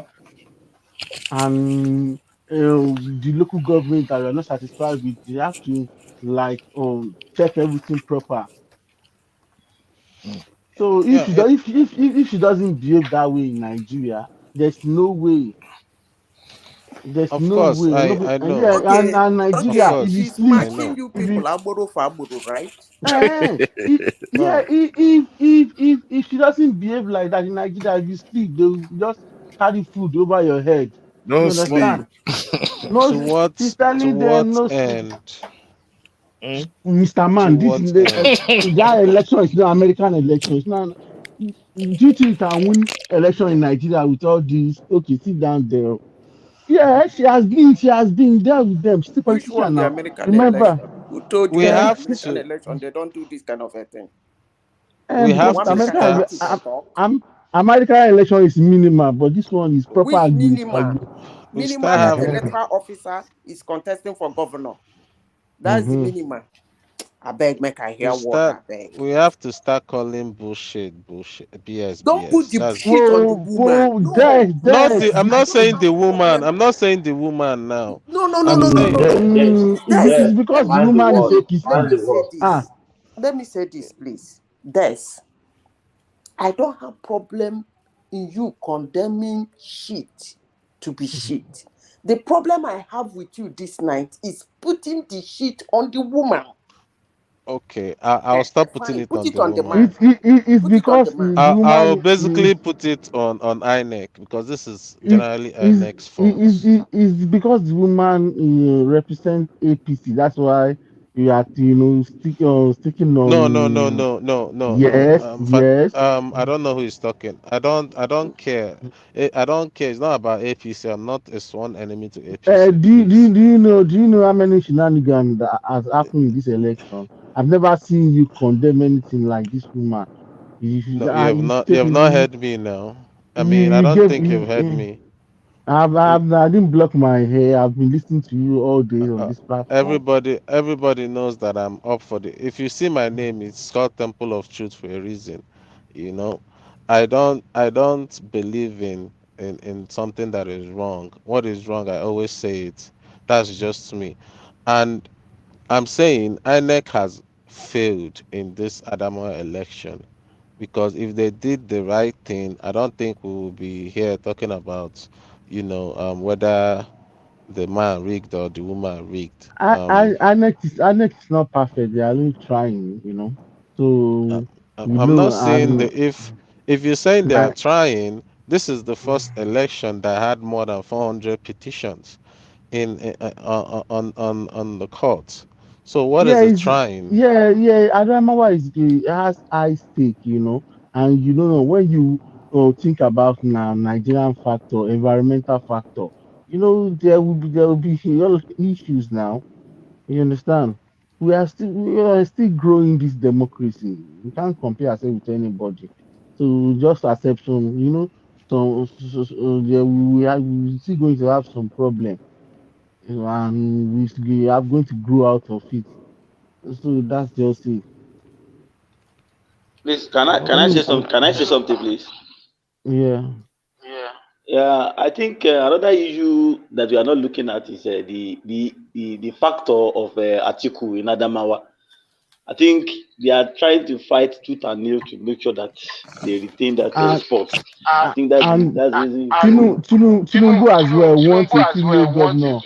S20: And the local government that you are not satisfied with, they have to like check everything proper. So if
S4: Yeah,
S20: she does, if she doesn't behave that way in Nigeria, there's no way. There's
S11: Of
S20: no
S11: course,
S20: way. No,
S11: I
S20: and
S11: know.
S20: yeah,
S8: Okay,
S20: and
S11: Of
S20: Nigeria,
S8: okay.
S20: if you
S11: course,
S8: She's
S20: sleep,
S11: I
S8: matching
S11: know.
S8: you
S20: if
S8: people
S20: you
S8: agboro for agboro, right?
S20: yeah,
S11: No,
S20: if she doesn't behave like that in Nigeria, if you sleep, they'll just carry food over your head. You
S4: don't
S11: what
S4: sleep.
S20: understand? No, she's
S11: to
S20: telling them
S11: what
S20: no sleep.
S11: end?
S4: Mm.
S20: Mr.
S11: To
S20: Man, this
S11: what
S20: is the
S11: end?
S20: that election is not American election. It's not. Do you think you can win election in Nigeria with all this? Okay, sit down there. Yeah, she has been. She has been there with them. She's a
S8: Which one
S20: politician
S8: the
S20: now.
S8: American
S20: Remember,
S8: election? Who told
S11: We
S8: you
S20: uh,
S8: the
S11: have
S8: American
S11: to
S8: election they don't do this kind of a thing?
S11: we
S20: because
S11: have
S8: One
S11: to
S8: make I
S20: American,
S8: start
S11: start.
S8: it and talk.
S20: American election is minimal, but this one is proper
S8: Which
S20: agbo.
S8: minima?
S11: We
S8: Minima
S11: start
S8: that
S11: having
S8: electoral officer is contesting for governor. That's the
S20: Mm-hmm.
S8: minima. I beg, make I
S11: we
S8: hear what
S11: start
S8: I beg.
S11: we have to start calling bullshit, BS,
S8: Don't put
S11: BS.
S8: the
S11: That's
S8: shit on the woman. No,
S11: I'm
S8: I
S11: not
S8: don't
S11: saying
S8: have
S11: the woman.
S8: problem.
S11: I'm not saying the woman now.
S8: No, no, no,
S11: I'm
S8: no, no,
S11: saying
S8: no, no. Des,
S20: It's because the
S8: let me
S20: woman is
S8: let
S20: APC.
S8: me say
S20: Ah,
S8: this. Let me say this, please. Des, I don't have problem in you condemning shit to be shit. The problem I have with you this night is putting the shit on the woman.
S11: okay. I'll stop putting
S8: Fine,
S11: it
S8: put
S11: on
S8: it
S11: the
S8: on the
S11: woman.
S8: man.
S20: it's
S8: Put it on
S20: because
S8: the man.
S20: the
S11: I'll
S20: woman
S11: basically put it on INEC because this is
S20: is
S11: generally INEC's
S20: is
S11: fault.
S20: is because the woman represent APC. That's why you have to sticking
S11: No, no,
S20: on
S11: no, no, no, no, no.
S20: yes, yes.
S11: I don't know who is talking. I don't care. I don't care. It's not about APC. I'm not a sworn enemy to APC, please.
S20: Do you know how many shenanigans that has happened in this election? I've never seen you condemn anything like this woman.
S11: No,
S20: You
S11: you
S20: take
S11: have not heard me now. I mean, I
S20: you
S11: don't
S20: gave
S11: think you've heard me.
S20: I didn't block my hair. I've been listening to you all day on
S11: Uh,
S20: this platform.
S11: everybody knows that I'm up for the. If you see my name, it's called Temple of Truth for a reason. You know, I don't believe in something that is wrong. What is wrong, I always say it. That's just me, and I'm saying INEC has failed in this Adamo election because if they did the right thing, I don't think we will be here talking about, whether the man rigged or the woman rigged.
S20: Annex is not perfect. They are only trying,
S11: I-
S20: So
S11: I'm not saying
S20: and
S11: that if you're saying they are
S20: like
S11: trying, this is the first election that had more than 400 petitions in on the court. So what
S20: yeah,
S11: is it trying?
S20: Adamawa it has high stake, and when you think about now Nigerian factor, environmental factor, there will be a lot of issues now. You understand? We are still growing this democracy. We can't compare ourselves with anybody. So just accept some, we still going to have some problem, and we are going to grow out of it. So that's just it.
S16: Please, can I say something, please?
S20: Yeah.
S16: Yeah, I think another issue that we are not looking at is the factor of Atiku in Adamawa. I think they are trying to fight tooth and nail to make sure that they retain that
S20: And
S16: spot. I think that's the
S20: and
S16: that's the reason.
S20: Tinubu as well wants a female governor.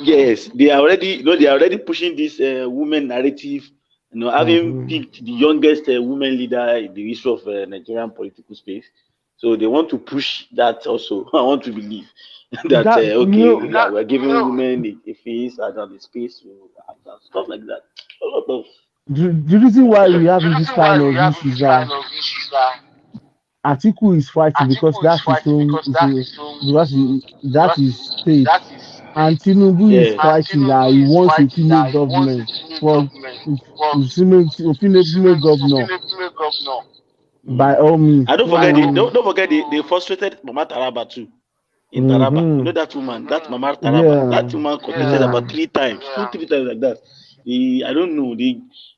S16: Yes, they are already pushing this women narrative. Having
S20: Hmm.
S16: picked the youngest women leader in the history of Nigerian political space, so they want to push that also. I want to believe that
S20: That
S16: okay, we're giving women a face and a space to act and stuff like that. A lot of
S20: the reason why we having this kind of issues are Atiku is fighting because that's his own because that is state, and Tinubu is fighting that he wants a female government for a female governor by all means.
S16: I
S20: So
S16: don't forget they frustrated Mama Taraba too in Taraba. You know
S20: hmm
S16: that woman, that Mama Taraba,
S20: yeah,
S16: that woman contested
S20: yeah.
S16: about 3 times, 2, 3 times like that. I don't know.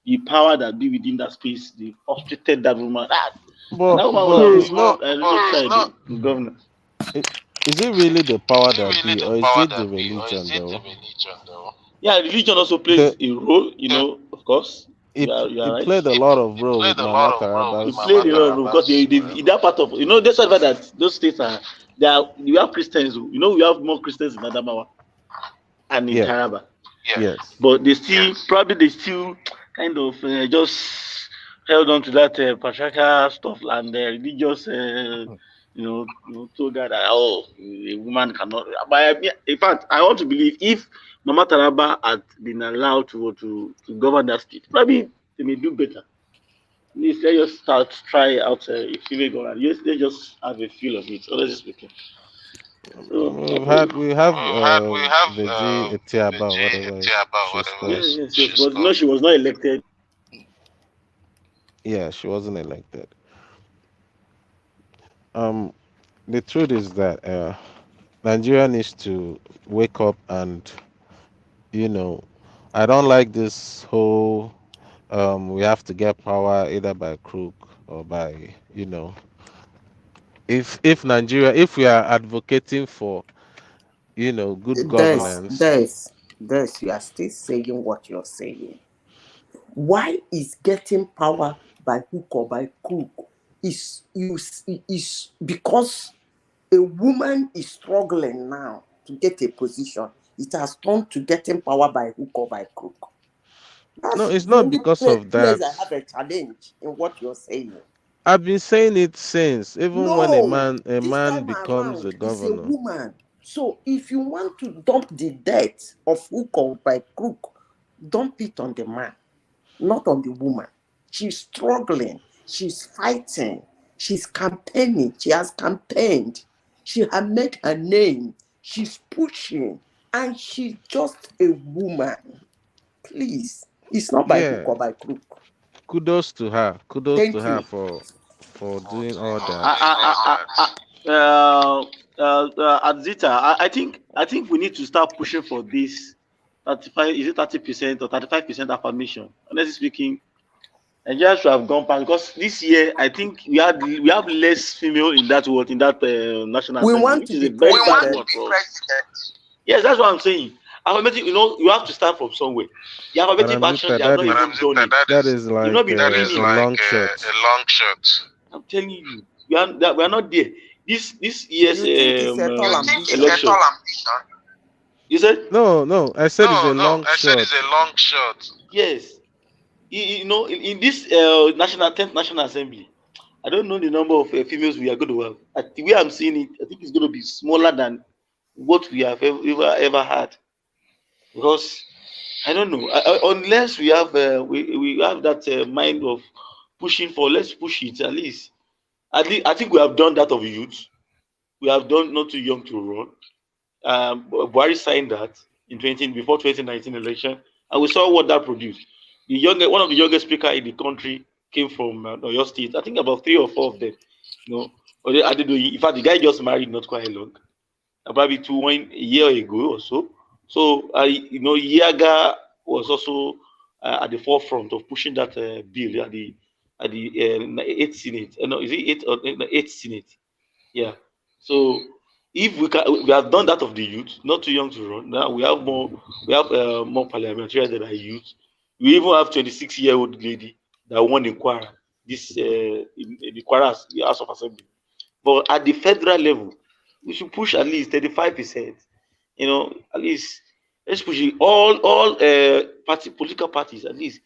S16: the power that be within that space, they frustrated that woman. And
S11: But
S16: that woman
S11: but it's not.
S16: really tried the governor.
S11: Is it really the power that be, or is it the religion though?
S16: Yeah, religion also
S11: The
S16: plays a role, of course.
S11: it
S16: You are
S11: it
S16: right.
S11: played a lot of role with Mama
S16: It
S11: Taraba's.
S16: played a lot of role because they in that part of that's why that those states are we have Christians. We have more Christians in Adamawa and in
S11: Yeah.
S16: Taraba.
S11: Yes.
S16: But they still kind of just held on to that patriarchal stuff and religious told that a woman cannot. But in fact, I want to believe if Mama Taraba had been allowed to govern that state, probably they may do better. Let's just try out a female governor. Yes, they just have a feel of it. Honestly speaking. So
S11: We have Veggie Etiaba or whatever she's called.
S16: yes. But no, she was not elected.
S11: Yeah, she wasn't elected. The truth is that Nigeria needs to wake up and I don't like this whole we have to get power either by crook or by if Nigeria, if we are advocating for good governance.
S8: There's you are still saying what you're saying. Why is getting power by hook or by crook is because a woman is struggling now to get a position. It has turned to getting power by hook or by crook.
S11: No,
S8: That's
S11: it's
S8: the
S11: not
S8: only
S11: because of
S8: place
S11: that.
S8: I have a challenge in what you're saying.
S11: I've been saying it since, even when
S8: No,
S11: a
S8: this
S11: man
S8: time
S11: becomes a
S8: around, it's a
S11: governor.
S8: woman. So if you want to dump the debt of hook or by crook, dump it on the man, not on the woman. She's struggling. She's fighting. She's campaigning. She has campaigned. She has made her name. She's pushing. And she's just a woman. Please. It's not by hook
S11: Yeah,
S8: or by crook.
S11: kudos to her. Kudos to
S8: Thank
S11: her
S8: you.
S11: for doing all that.
S16: Adzita, I think we need to start pushing for this 35. Is it 30% or 35% affirmation? Honestly speaking, Nigeria should have gone past because this year I think we have less female in that national
S8: We
S16: assembly,
S8: want
S16: which
S8: to
S16: is
S8: be
S16: a very sad
S8: president.
S16: one for us. Yes, that's what I'm saying. Affirmative, you have to start from somewhere. The affirmative action,
S11: Madam
S16: they have
S11: Zita,
S16: not even done it.
S11: that is
S16: They've
S11: like
S16: not been doing
S11: a
S16: it.
S11: long shot.
S16: I'm telling you, we are not there. This year's
S8: You think it's a tall ambition?
S16: election. You said?
S11: No. I said it's a long shot.
S16: Yes. In this 10th National Assembly, I don't know the number of females we are going to have. The way I'm seeing it, I think it's going to be smaller than what we have ever had. Because I don't know, unless we have we have that mind of pushing for, let's push it at least. I think we have done that of youth. We have done not too young to run. Buhari signed that before 2019 election, and we saw what that produced. One of the youngest speaker in the country came from Oyo State. I think about 3 or 4 of them. I didn't know. In fact, the guy just married not quite long, probably a year ago or so. So Yaga was also at the forefront of pushing that bill at the eighth Senate. No, is it eighth Senate? Yeah. So if we have done that of the youth, not too young to run. Now we have more parliamentarians than our youth. We even have 26-year-old lady that won in Kwara, in the Kwara House of Assembly. But at the federal level, we should push at least 35%. At least let's push it. All political parties at least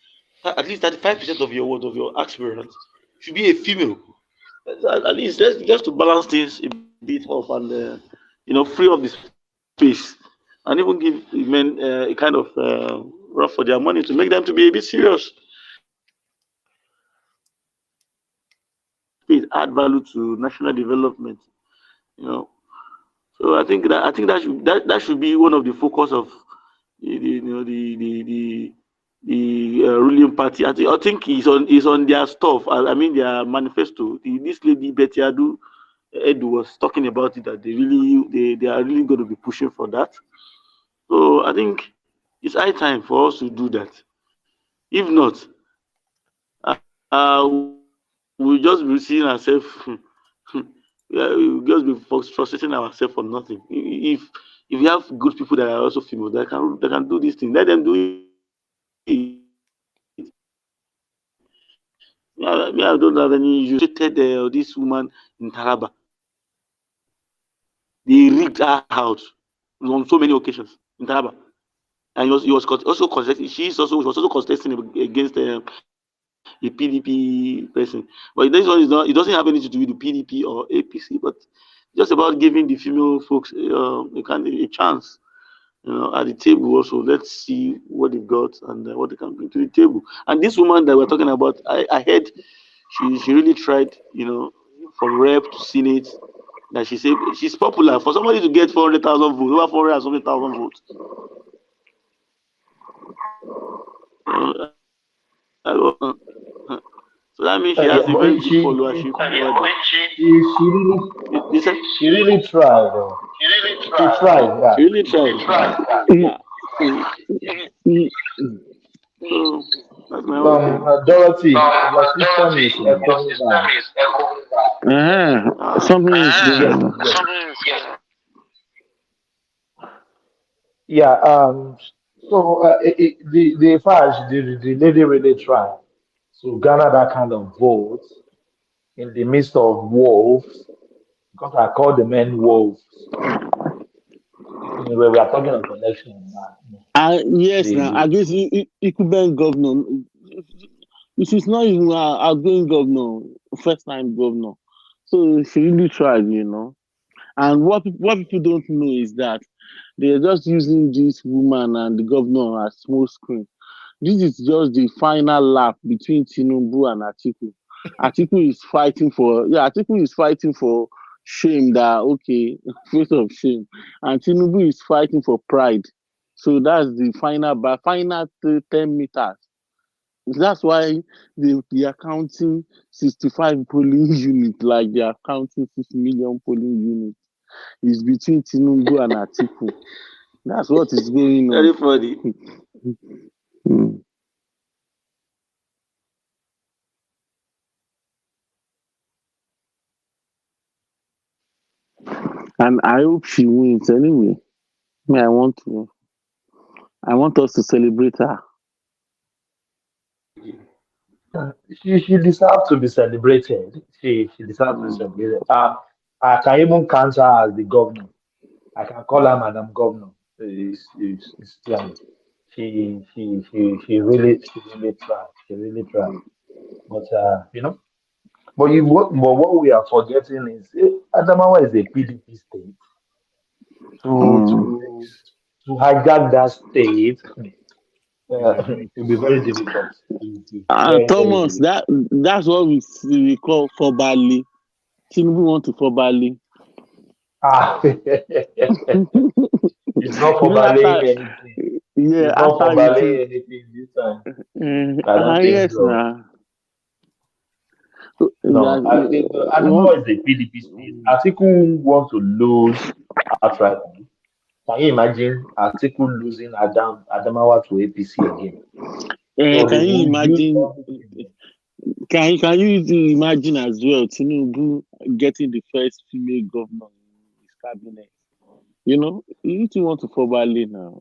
S16: 35% of your aspirants should be a female. At least let's just to balance things a bit off and free up the space and even give men a kind of run for their money to make them to be a bit serious. Space add value to national development. You know, so I think that should be one of the focus of the ruling party. I think is on their stuff. I mean their manifesto. This lady Betty Adu Edu was talking about it that they are really going to be pushing for that. So I think it's high time for us to do that. If not, we'll just be seeing ourselves. Yeah, we'll just be frustrating ourselves for nothing. If you have good people that are also female that can do this thing, let them do it. Yeah, me, I don't have any issue. This woman in Taraba, they rigged her out on so many occasions in Taraba. And also contesting. She was also contesting against a PDP person. But this one is not. It doesn't have anything to do with the PDP or APC, but just about giving the female folks a chance. At the table also. Let's see what they got and what they can bring to the table. And this woman that we're talking about, I heard she really tried. From rep to senate. That she said she's popular for somebody to get 400,000 votes, over 400 and something thousand votes. So that means she has a very good followership.
S6: She really tried. She tried. Yeah.
S16: She really tried. Yeah. So that's my own thing.
S6: Dorothy, your system is echoing back.
S20: Something is going
S6: Yeah. So the fact the lady really tried to garner that kind of vote in the midst of wolves, because I call the men wolves. When we are talking of election,
S20: yes, now against incumbent governor. It is not even outgoing governor, first time governor. So she really tried, And what people don't know is that they're just using this woman and the governor as small screen. This is just the final lap between Tinubu and Atiku. Atiku is fighting for shame face of shame, and Tinubu is fighting for pride. So that's the final 10 meters. That's why they are counting 65 polling units like they are counting 6 million polling units. It's between Tinubu and Atiku. That's what is going on.
S16: Very funny.
S20: And I hope she wins anyway. I want us to celebrate her.
S6: She deserves to be celebrated. She deserves to be celebrated. I can even count her as the governor. I can call her Madam Governor. It's clear. She really tried. She really tried. But what we are forgetting is Adamawa is a PDP state. To hijack that state, it will be very difficult.
S20: Thomas, that's what we call Fobali. Tinubu want to Fobali.
S6: It's not for anything.
S20: Yeah,
S6: it's not for anything this time. I don't think so. No, I think Adamawa is a PDP state. Atiku want to lose outright. Can you imagine Atiku losing Adamawa to APC again?
S20: Can you imagine? Can you imagine as well Tinubu getting the first female governor in his cabinet? You two want to Fobali now.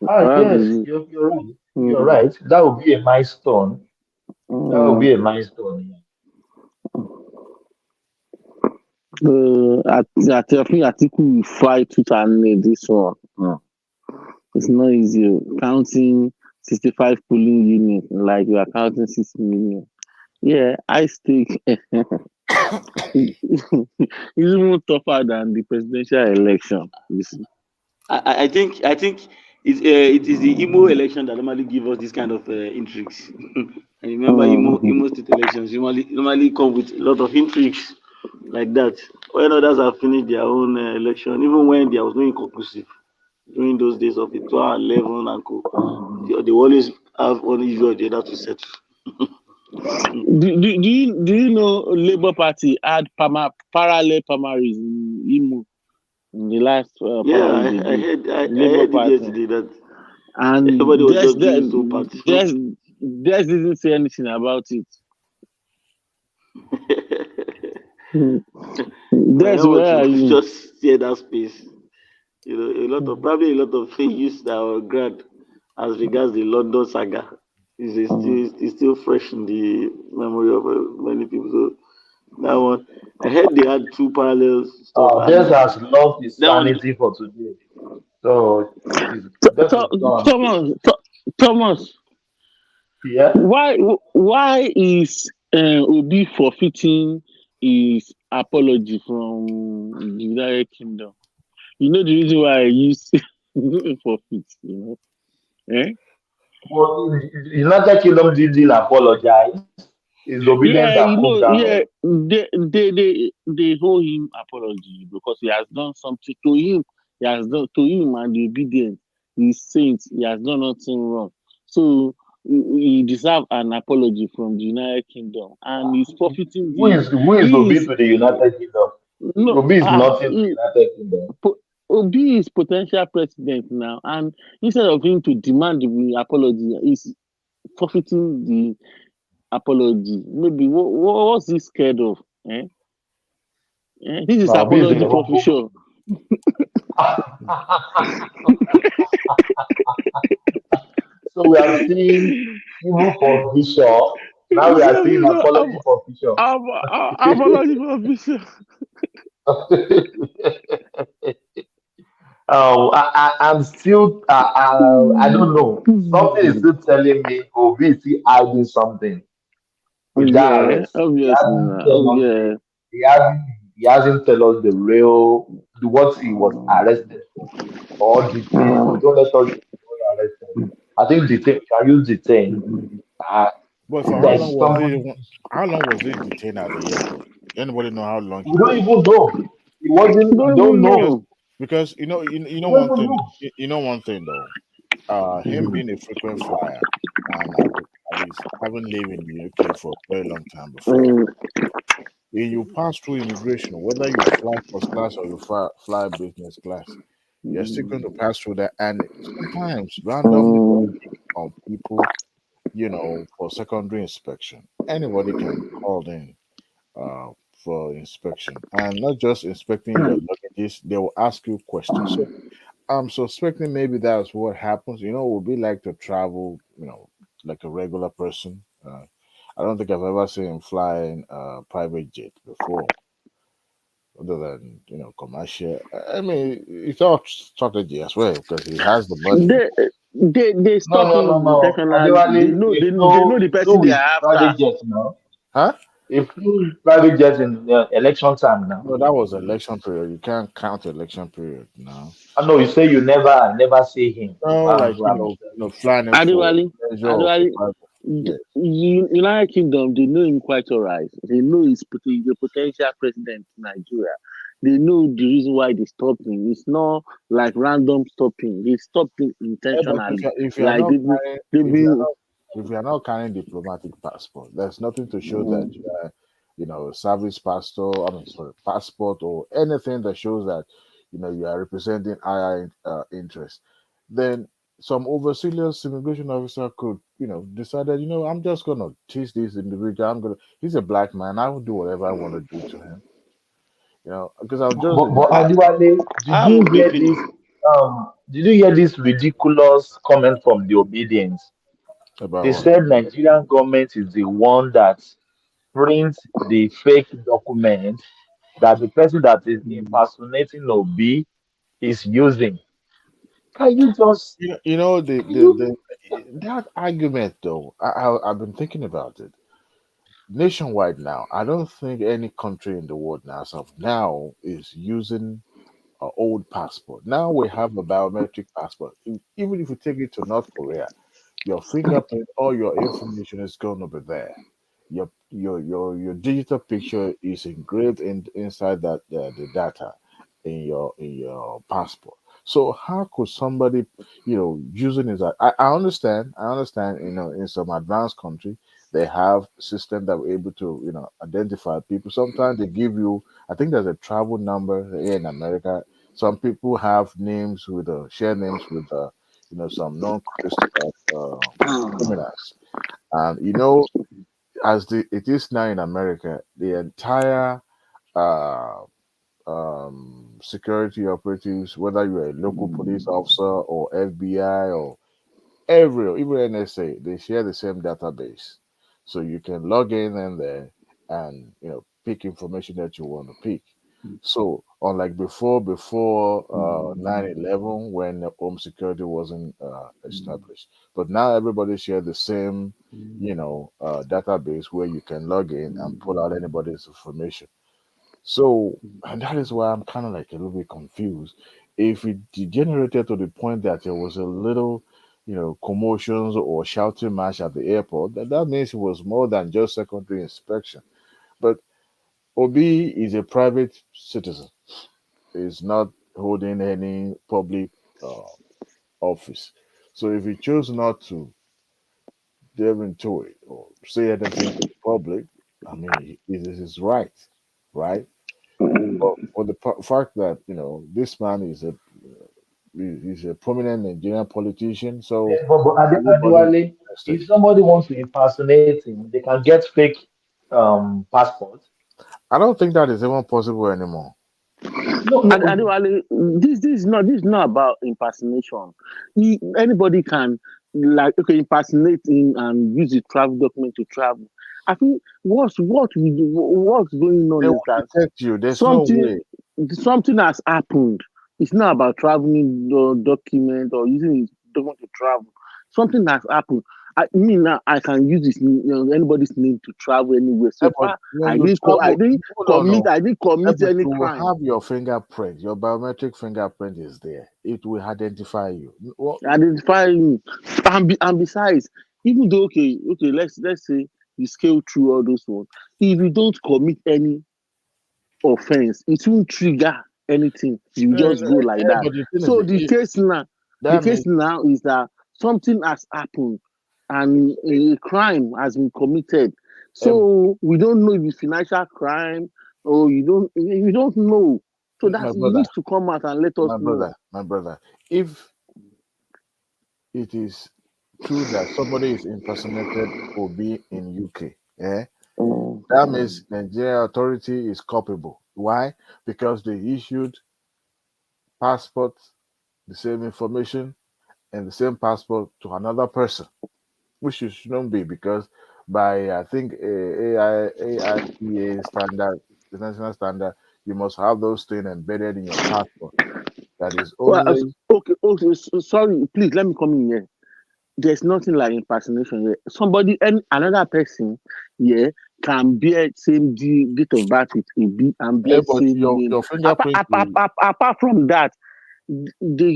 S6: Yes, you're right. You're right. That would be a milestone. That would be a milestone.
S20: I think Atiku will fight with this one. It's not easy. Counting 65 polling units like we are counting 6 million. Yeah, I think it's even tougher than the presidential election.
S16: I think it is the Imo election that normally give us this kind of intrigues. I remember Imo state elections normally come with a lot of intrigues like that. When others have finished their own election, even when there was no inconclusive during those days of the 2011 and co, they always have one issue or the other to settle.
S20: Do you know Labour Party had parallel primaries in Imo in the last
S16: I heard it yesterday that
S20: and
S16: everybody was just doing so party.
S20: Des didn't say anything about it.
S16: I
S20: That's
S16: don't want
S20: where are
S16: to
S20: you?
S16: just share that space. You know, probably a lot of things that were grand as regards the London saga is still fresh in the memory of many people. So that one, I heard they had two parallel stuff,
S14: Des
S16: and
S14: has lost his
S16: that one.
S14: sanity for today. So Des is gone.
S20: Thomas, Thomas,
S14: Yeah.
S20: why is Obi forfeiting his apology from the United Kingdom? You know the reason why I use forfeit, you know? Eh?
S14: Well, United Kingdom didn't apologize. It's obedience that
S20: Yeah,
S14: cooked that up.
S20: yeah, they owe him apology because he has done something to him. He has done to him and the obedience. He's saint. He has done nothing wrong. So he deserves an apology from the United Kingdom, and he's forfeiting the.
S14: Who is
S20: He
S14: Obi
S20: is
S14: to the United Kingdom?
S20: no.
S14: Obi is nothing to the United Kingdom.
S20: Obi is potential president now, and instead of him to demand the apology, he's forfeiting the apology. Maybe what's he scared of? Eh? This is
S14: Now, Obi is a
S20: apology for
S14: humble.
S20: sure.
S14: So we have seen evil for Bishop. Now we are seeing apology for Bishop.
S20: Apology for Bishop.
S14: I'm still, I don't know. Something is still telling me Obi is still hiding something with that
S20: Yeah,
S14: arrest. He
S20: obviously.
S14: hasn't
S20: Oh,
S14: tell us
S20: yeah.
S14: he hasn't, he hasn't tell us the real, what he was arrested for or detained for. Don't let us use the word arrested. I think detain, can use detain. Uh,
S4: But for how long
S14: there's
S4: was
S14: somebody,
S4: he? How long was he detained at the airport? Anybody know how long
S14: we
S4: he
S14: don't
S4: was?
S14: even know. He wasn't, we
S20: Don't
S14: don't
S20: even
S14: know.
S4: Because
S20: know.
S4: you
S14: We
S4: know
S14: don't
S4: one
S14: even
S4: thing.
S14: know.
S4: You know one thing though. Him being a frequent flyer, and at least having lived in the UK for a very long time before. When you pass through immigration, whether you fly first class or you fly business class, you're still going to pass through that. And sometimes randomly they pick on people, for secondary inspection. Anybody can be called in uh, for inspection, and not just inspecting your luggages. They will ask you questions. So I'm suspecting maybe that's what happens. It would be like to travel, like a regular person. I don't think I've ever seen him flying a private jet before, other than commercial. I mean, it's all strategy as well because he has the money.
S20: They
S14: No,
S20: stop
S14: no, no,
S20: him
S14: no.
S20: intentionally. They
S14: Adewale,
S20: know
S14: they
S20: they know the
S14: flew
S20: person they
S14: with
S20: are after.
S14: private jets now.
S4: Huh?
S14: They flew with private jets in election time now.
S4: No, that was election period. You can't count election period now.
S14: I know you say you never see him.
S4: No, like flying it for
S20: Adewale,
S4: pleasure or for
S20: Adewale,
S4: private. Yes.
S20: United Kingdom, they know him quite alright. They know he's the potential president in Nigeria. They know the reason why they stopped him. It's not like random stopping. They stopped him
S4: Yeah, but
S20: intentionally.
S4: if you are
S20: Like
S4: not carrying
S20: they've been.
S4: if you are not carrying diplomatic passport, there's nothing to show that you are, service passport. I mean, sorry, passport or anything that shows that you are representing higher interest. Then some overzealous immigration officer could, decided, I'm just gonna tease this individual. He's a black man. I will do whatever I want to do to him. Because I'll just
S14: But Adewale, did
S16: I'm
S14: you hear
S16: hoping.
S14: this? Did you hear this ridiculous comment from the obedience?
S4: about
S14: They
S4: what.
S14: said Nigerian government is the one that prints the fake document that the person that is impersonating Obi is using. Can you just
S4: The,
S14: can you
S4: that argument though, I've been thinking about it nationwide now. I don't think any country in the world now, as of now, is using an old passport. Now we have a biometric passport. Even if you take it to North Korea, your fingerprint, all your information is going to be there. Your digital picture is engraved inside that the data in your passport. So how could somebody using his I understand in some advanced country they have system that were able to identify people. Sometimes they give you, I think there's a travel number here in America. Some people have names with share names with some criminals, and it is now in America, the entire uh, security operatives, whether you're a local police officer or FBI or even NSA, they share the same database. So you can log in there and pick information that you want to pick. So unlike before 9/11 when home security wasn't established, but now everybody share the same database where you can log in and pull out anybody's information. So, and that is why I'm kind of like a little bit confused. If it degenerated to the point that there was a little, commotions or shouting match at the airport, that means it was more than just secondary inspection. But Obi is a private citizen, is not holding any public uh, office. So if he chose not to delve into it or say anything to the public, I mean, it is his right, right? But for the fact that this man is a prominent Nigerian politician, so
S17: But
S4: everybody is
S17: Adewale,
S4: interested.
S17: if somebody wants to impersonate him, they can get fake passport.
S4: I don't think that is even possible anymore.
S17: No,
S20: And
S17: no.
S20: Adewale, this is not about impersonation. Anybody can impersonate him and use the travel document to travel. I think what's going
S4: They
S20: on is
S4: will
S20: that
S4: detect you. There's no
S20: something
S4: way.
S20: something has happened. It's not about traveling document or using his document to travel. Something has happened. Now I can use anybody's name to travel anywhere.
S4: Yeah,
S20: So
S4: but
S20: far
S4: when you travel, hold on, no.
S20: I didn't
S4: Yeah,
S20: commit
S4: but
S20: any
S4: you will
S20: crime.
S4: have your fingerprint. Your biometric fingerprint is there. It will identify you. Well,
S20: Identify me. And besides, even though let's say you scale through all those ones, if you don't commit any offense, it won't trigger anything. You just go like that.
S4: but the thing is,
S20: So the
S4: that
S20: case
S4: means
S20: now is that something has happened and a crime has been committed.
S4: um,
S20: So we don't know if it's financial crime or you don't know. So
S4: my
S20: that he
S4: brother,
S20: needs to come out and let us know.
S4: my brother. If it is true that somebody is impersonated Obi in UK, that means Nigeria authority is culpable. Why? Because they issued passports, the same information, and the same passport to another person, which it shouldn't be because by I think AIPA standard, the national standard, you must have those things embedded in your passport. That is
S20: Well,
S4: only
S20: okay, sorry, please let me come in here. There's nothing like impersonation here. Somebody and another person, yeah, can bear same date of birth with a B and bear
S4: but
S20: same name.
S4: your fingerprint will
S20: Apart from that, okay,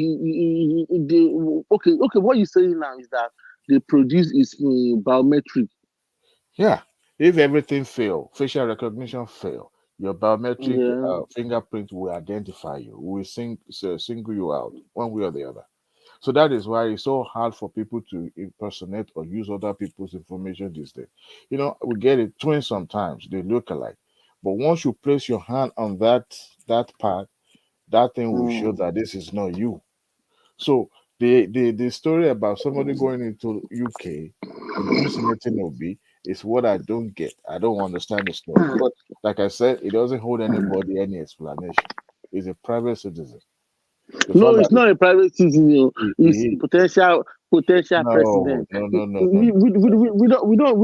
S20: what you're saying now is that they produce is biometric.
S4: yeah. If everything fail, facial recognition fail, your biometric
S20: Yeah.
S4: fingerprint will identify you, will single you out one way or the other. So that is why it's so hard for people to impersonate or use other people's information these days. We get it twins sometimes, they look alike. But once you place your hand on that part, that thing will show that this is not you. So the story about somebody going into UK impersonating Obi is what I don't get. I don't understand the story. But like I said, it doesn't hold anybody any explanation. He's a private citizen. The
S20: No,
S4: fact
S20: it's
S4: that
S20: not a private citizen. It's
S4: he
S20: potential
S4: no,
S20: president.
S4: no, no, no, no,
S20: We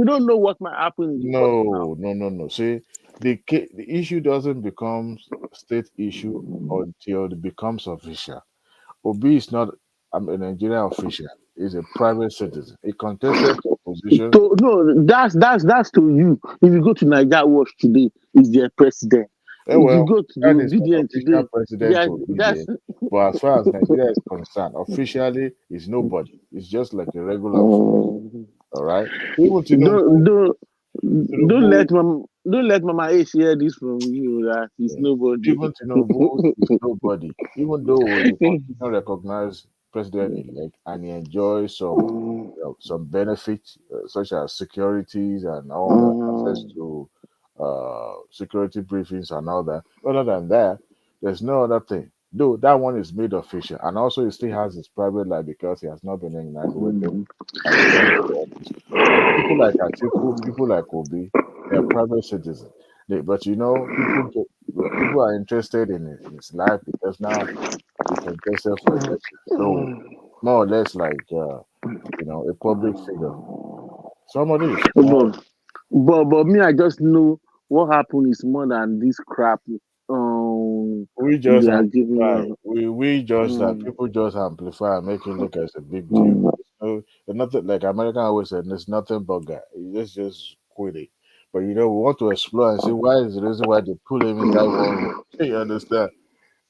S20: don't know what might happen in the court now.
S4: no, no, no, no. See, the issue doesn't become state issue until it becomes official. Obi is not a Nigerian official. He's a private citizen. He contested for positions.
S20: No, that's to you. If you go to Nigeria Watch today, is their president. If you
S4: Well,
S20: go to the
S4: that is for
S20: obedient
S4: official
S20: today,
S4: president
S20: there's
S4: to be
S20: that's
S4: there. But as far as Nigeria is concerned, officially, he's nobody. He's just like a regular vote. All right. Even
S20: don't
S4: Tinubu,
S20: don't don't
S4: Tinubu,
S20: let Mama Ace hear this from you that he's
S4: yeah.
S20: nobody.
S4: Even Tinubu is nobody. Even though the constitution recognizes president-elect and he enjoys some benefits such as securities and all that, access to security briefings and all that. Other than that, there's no other thing. Though that one is made official, and also he still has his private life because he has not been inaugurated as he comes to office. But people like Atiku, people like Obi, they are private citizens. But people are interested in his life because now he contested for election. So more or less like a public figure. Somebody is crying.
S20: But me, I just know what happened is more than this crap.
S4: We just
S20: They are giving
S4: amplify.
S20: us.
S4: We just that
S20: Mm.
S4: people just amplify and make it look as a big deal. So there's nothing like American always said. There's nothing but that. Let's just quit it. But we want to explore and see why is the reason why they pull him inside one room. You understand?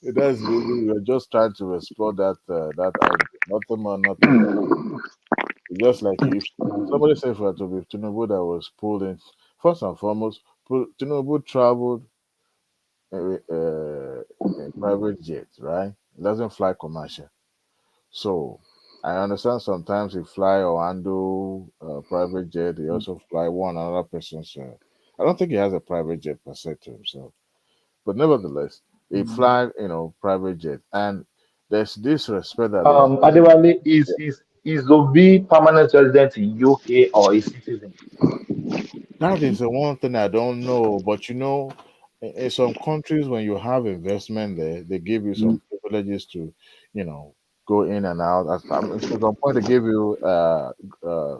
S4: That's the reason we're just trying to explore that idea. Nothing more, nothing less. It's just like if somebody said for to be Tinubu that was pulled in, first and foremost, Tinubu traveled in private jet, right? It doesn't fly commercial. So I understand sometimes he fly or handle private jet. He also fly one another person's. I don't think he has a private jet per se to himself, but nevertheless, he fly private jet, and there's this respect that they have.
S17: Adewale,
S4: Yeah.
S17: is Obi permanent resident in UK or a citizen?
S4: That is the one thing I don't know, but in some countries when you have investment there, they give you some privileges to, you know, go in and out. At some point, they give you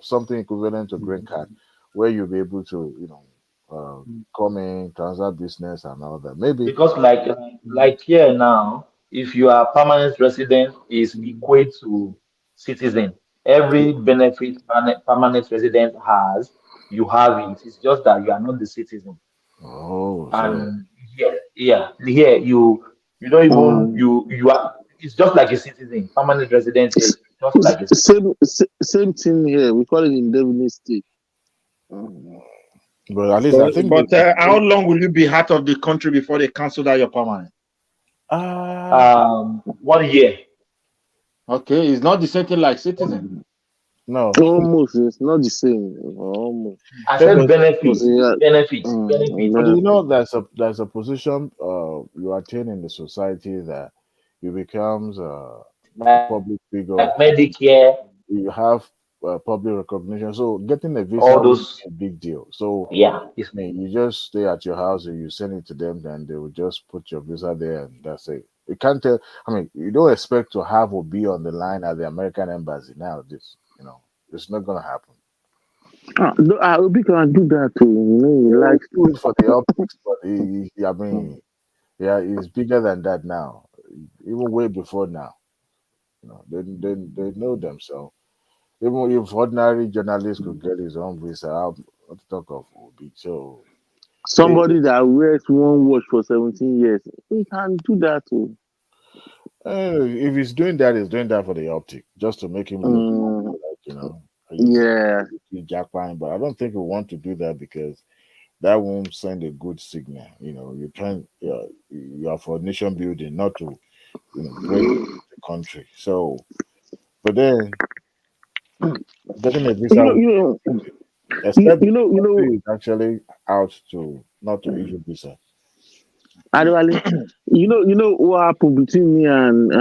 S4: something equivalent to green card, where you'll be able to, come in, transact business and all that. Maybe.
S17: Because like here now, if you are permanent resident is equate to citizen. Every benefit permanent resident has, you have it. It's just that you are not the citizen.
S4: Oh, so
S17: And here you don't even you are. It's just like a citizen. Permanent resident here is just like a citizen.
S20: Same thing here. We call it indefinite stay.
S4: but at least I
S6: So,
S4: think
S6: but how long will you be out of the country before they cancel that your permanent?
S17: 1 year.
S6: Okay, it's not the same thing like citizen.
S4: no.
S20: Almost, it's not the same. Almost.
S17: I
S4: Yeah,
S17: said
S20: Because
S17: benefits, benefits,
S4: but
S17: benefits.
S4: there's a position you attain in the society that you becomes a
S17: Like
S4: public figure.
S17: Medicare,
S4: You have public recognition. So getting a visa
S17: all
S4: won't
S17: those.
S4: be a big deal. So
S17: Yeah, it's
S4: you just stay at your house and you send it to them, then they will just put your visa there and that's it. You can't tell. I mean, you don't expect to have or be on the line at the American embassy now. It's not gonna happen.
S20: No, Obi can do that too. He
S4: They will
S20: likes
S4: do it
S20: to.
S4: for the optics, but I mean, yeah, it's bigger than that now. Even way before now. They know themselves. Even if ordinary journalist could get his own visa, what to talk of Obi? So,
S20: Somebody that wears one watch for 17 years, he can do that too.
S4: if he's doing that for the optic, just to make him look like
S20: Yeah.
S4: he's jackpot. But I don't think we want to do that because that won't send a good signal. You're trying, you are for nation building, not to break the country. So, but then getting a
S20: You
S4: visa
S20: know,
S4: will
S20: you
S4: be
S20: know,
S4: easy, except the
S20: you know,
S4: country is actually out to not to issue visa.
S20: Adewale, you know what happened between me and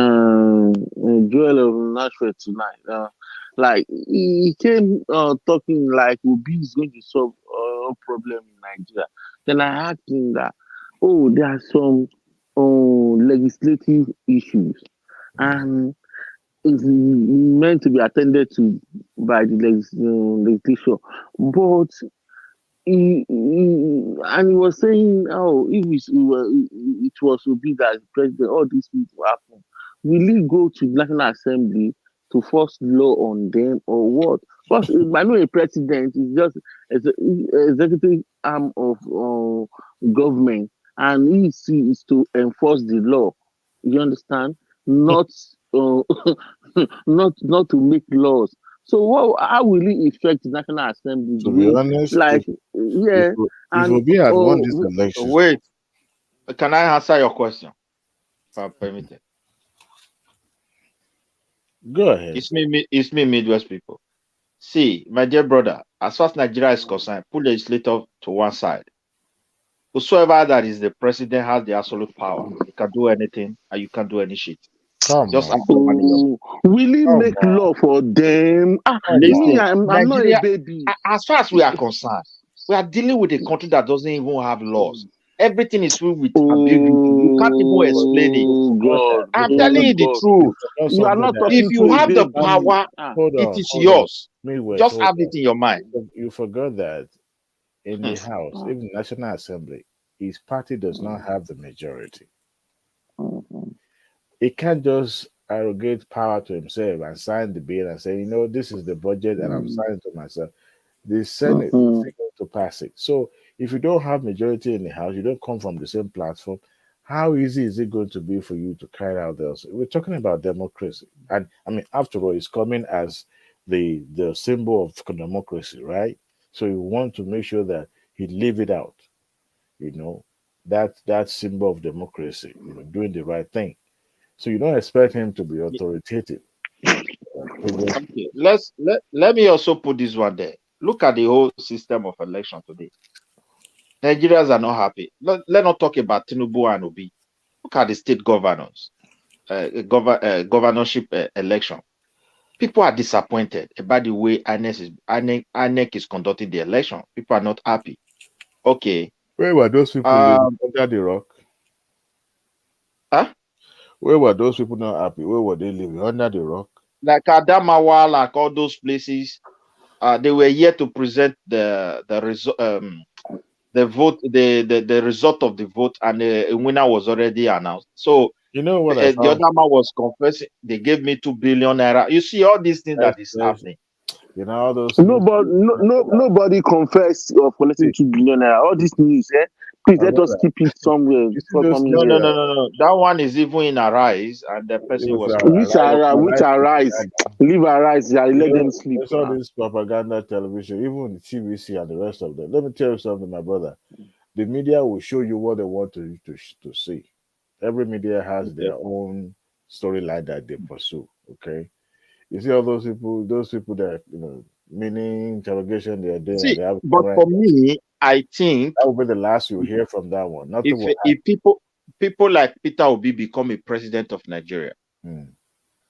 S20: Joel of Nashville tonight. Like he came talking like Obi is going to solve all problem in Nigeria. Then I asked him that, oh, there are some legislative issues, and it's meant to be attended to by the legislation, but and he was saying, "Oh, if it was to be that president, all these things will happen. Will he go to National Assembly to force law on them or what? Because I know a president is just executive arm of government, and is to enforce the law. You understand? Not uh, not to make laws. So how will it affect the National Assembly the
S4: To be
S20: way
S4: honest,
S20: like
S4: if
S20: yeah
S4: if
S20: and
S4: Obi had won these elections,
S6: Wait, can I answer your question? If I'm permitted.
S4: go ahead.
S6: It's me, Midwest people. See, my dear brother, as far as Nigeria is concerned, put legislator to one side. Whosoever that is the president has the absolute power. You can do anything and you can do any shit.
S4: Come
S6: Just
S4: on,
S6: have to manage yourself.
S20: will he
S4: come
S20: make
S4: on,
S20: law for them?
S4: come
S20: Me,
S6: Listen,
S4: on.
S20: I'm not a
S6: Nigeria,
S20: baby.
S6: as far as we are concerned, We are dealing with a country that doesn't even have laws. Everything is filled with ambiguity. You can't even explain it.
S20: Oh God,
S6: I'm
S20: oh
S6: telling you the
S20: God.
S6: truth.
S20: You are not
S6: If
S20: talking to
S6: you
S20: a
S6: have the
S20: baby.
S6: power,
S4: Hold
S6: it
S4: on,
S6: is
S4: hold on.
S6: yours.
S4: Midwest,
S6: Just
S4: hold
S6: have it
S4: on.
S6: in your mind.
S4: You forgot that in the
S6: Hmm.
S4: House, even the National Assembly, his party does not have the majority. He can't just arrogate power to himself and sign the bill and say, you know, this is the budget and I'm signing to myself. The Senate is still going to pass it. So if you don't have majority in the House, you don't come from the same platform. How easy is it going to be for you to carry out those? We're talking about democracy, and I mean, after all, it's coming as the symbol of democracy, right? So you want to make sure that he live it out, you know, that symbol of democracy, you know, doing the right thing. So you don't expect him to be authoritative. Previously.
S6: Okay. Let me also put this one there. Look at the whole system of election today. Nigerians are not happy. Let's not talk about Tinubu and Obi. Look at the state governors, governorship election. People are disappointed about the way INEC is conducting the election. People are not happy. Okay.
S4: Where were those people living?
S6: Um.
S4: Under the rock?
S6: Huh?
S4: Where were those people not happy? Where were they living? Under the rock?
S6: Like Adamawa, like all those places, they were here to present the result, the vote, the result of the vote, and a winner was already announced. So
S4: You know what I
S6: the other
S4: found?
S6: man was confessing they gave me 2 billion naira. You see all these things that is
S4: Yes,
S6: happening.
S4: you know all those.
S20: Nobody confessed of collecting
S4: See,
S20: 2 billion naira. All this news, please
S4: my
S20: let us
S4: brother,
S20: keep it somewhere
S4: you see
S20: for
S4: those
S20: coming
S6: No, no,
S20: here.
S6: no, no, no. That one is even in Arise, and the person
S4: if
S6: was
S20: Which
S6: confessing.
S20: are which
S4: right
S20: arise, leave arise, yeah,
S4: you
S20: let
S4: know,
S20: them sleep.
S4: there's all this propaganda television, even the TVC and the rest of them. Let me tell you something, my brother. The media will show you what they want to see. Every media has
S6: Okay.
S4: their own storyline that they pursue. Okay, you see all those people that mini interrogation they are doing, and
S6: See,
S4: they have
S6: but
S4: camera.
S6: for me, I think
S4: That will be the last you hear from that one. Nothing will
S6: if people like Peter Obi become a president of Nigeria,
S4: happen.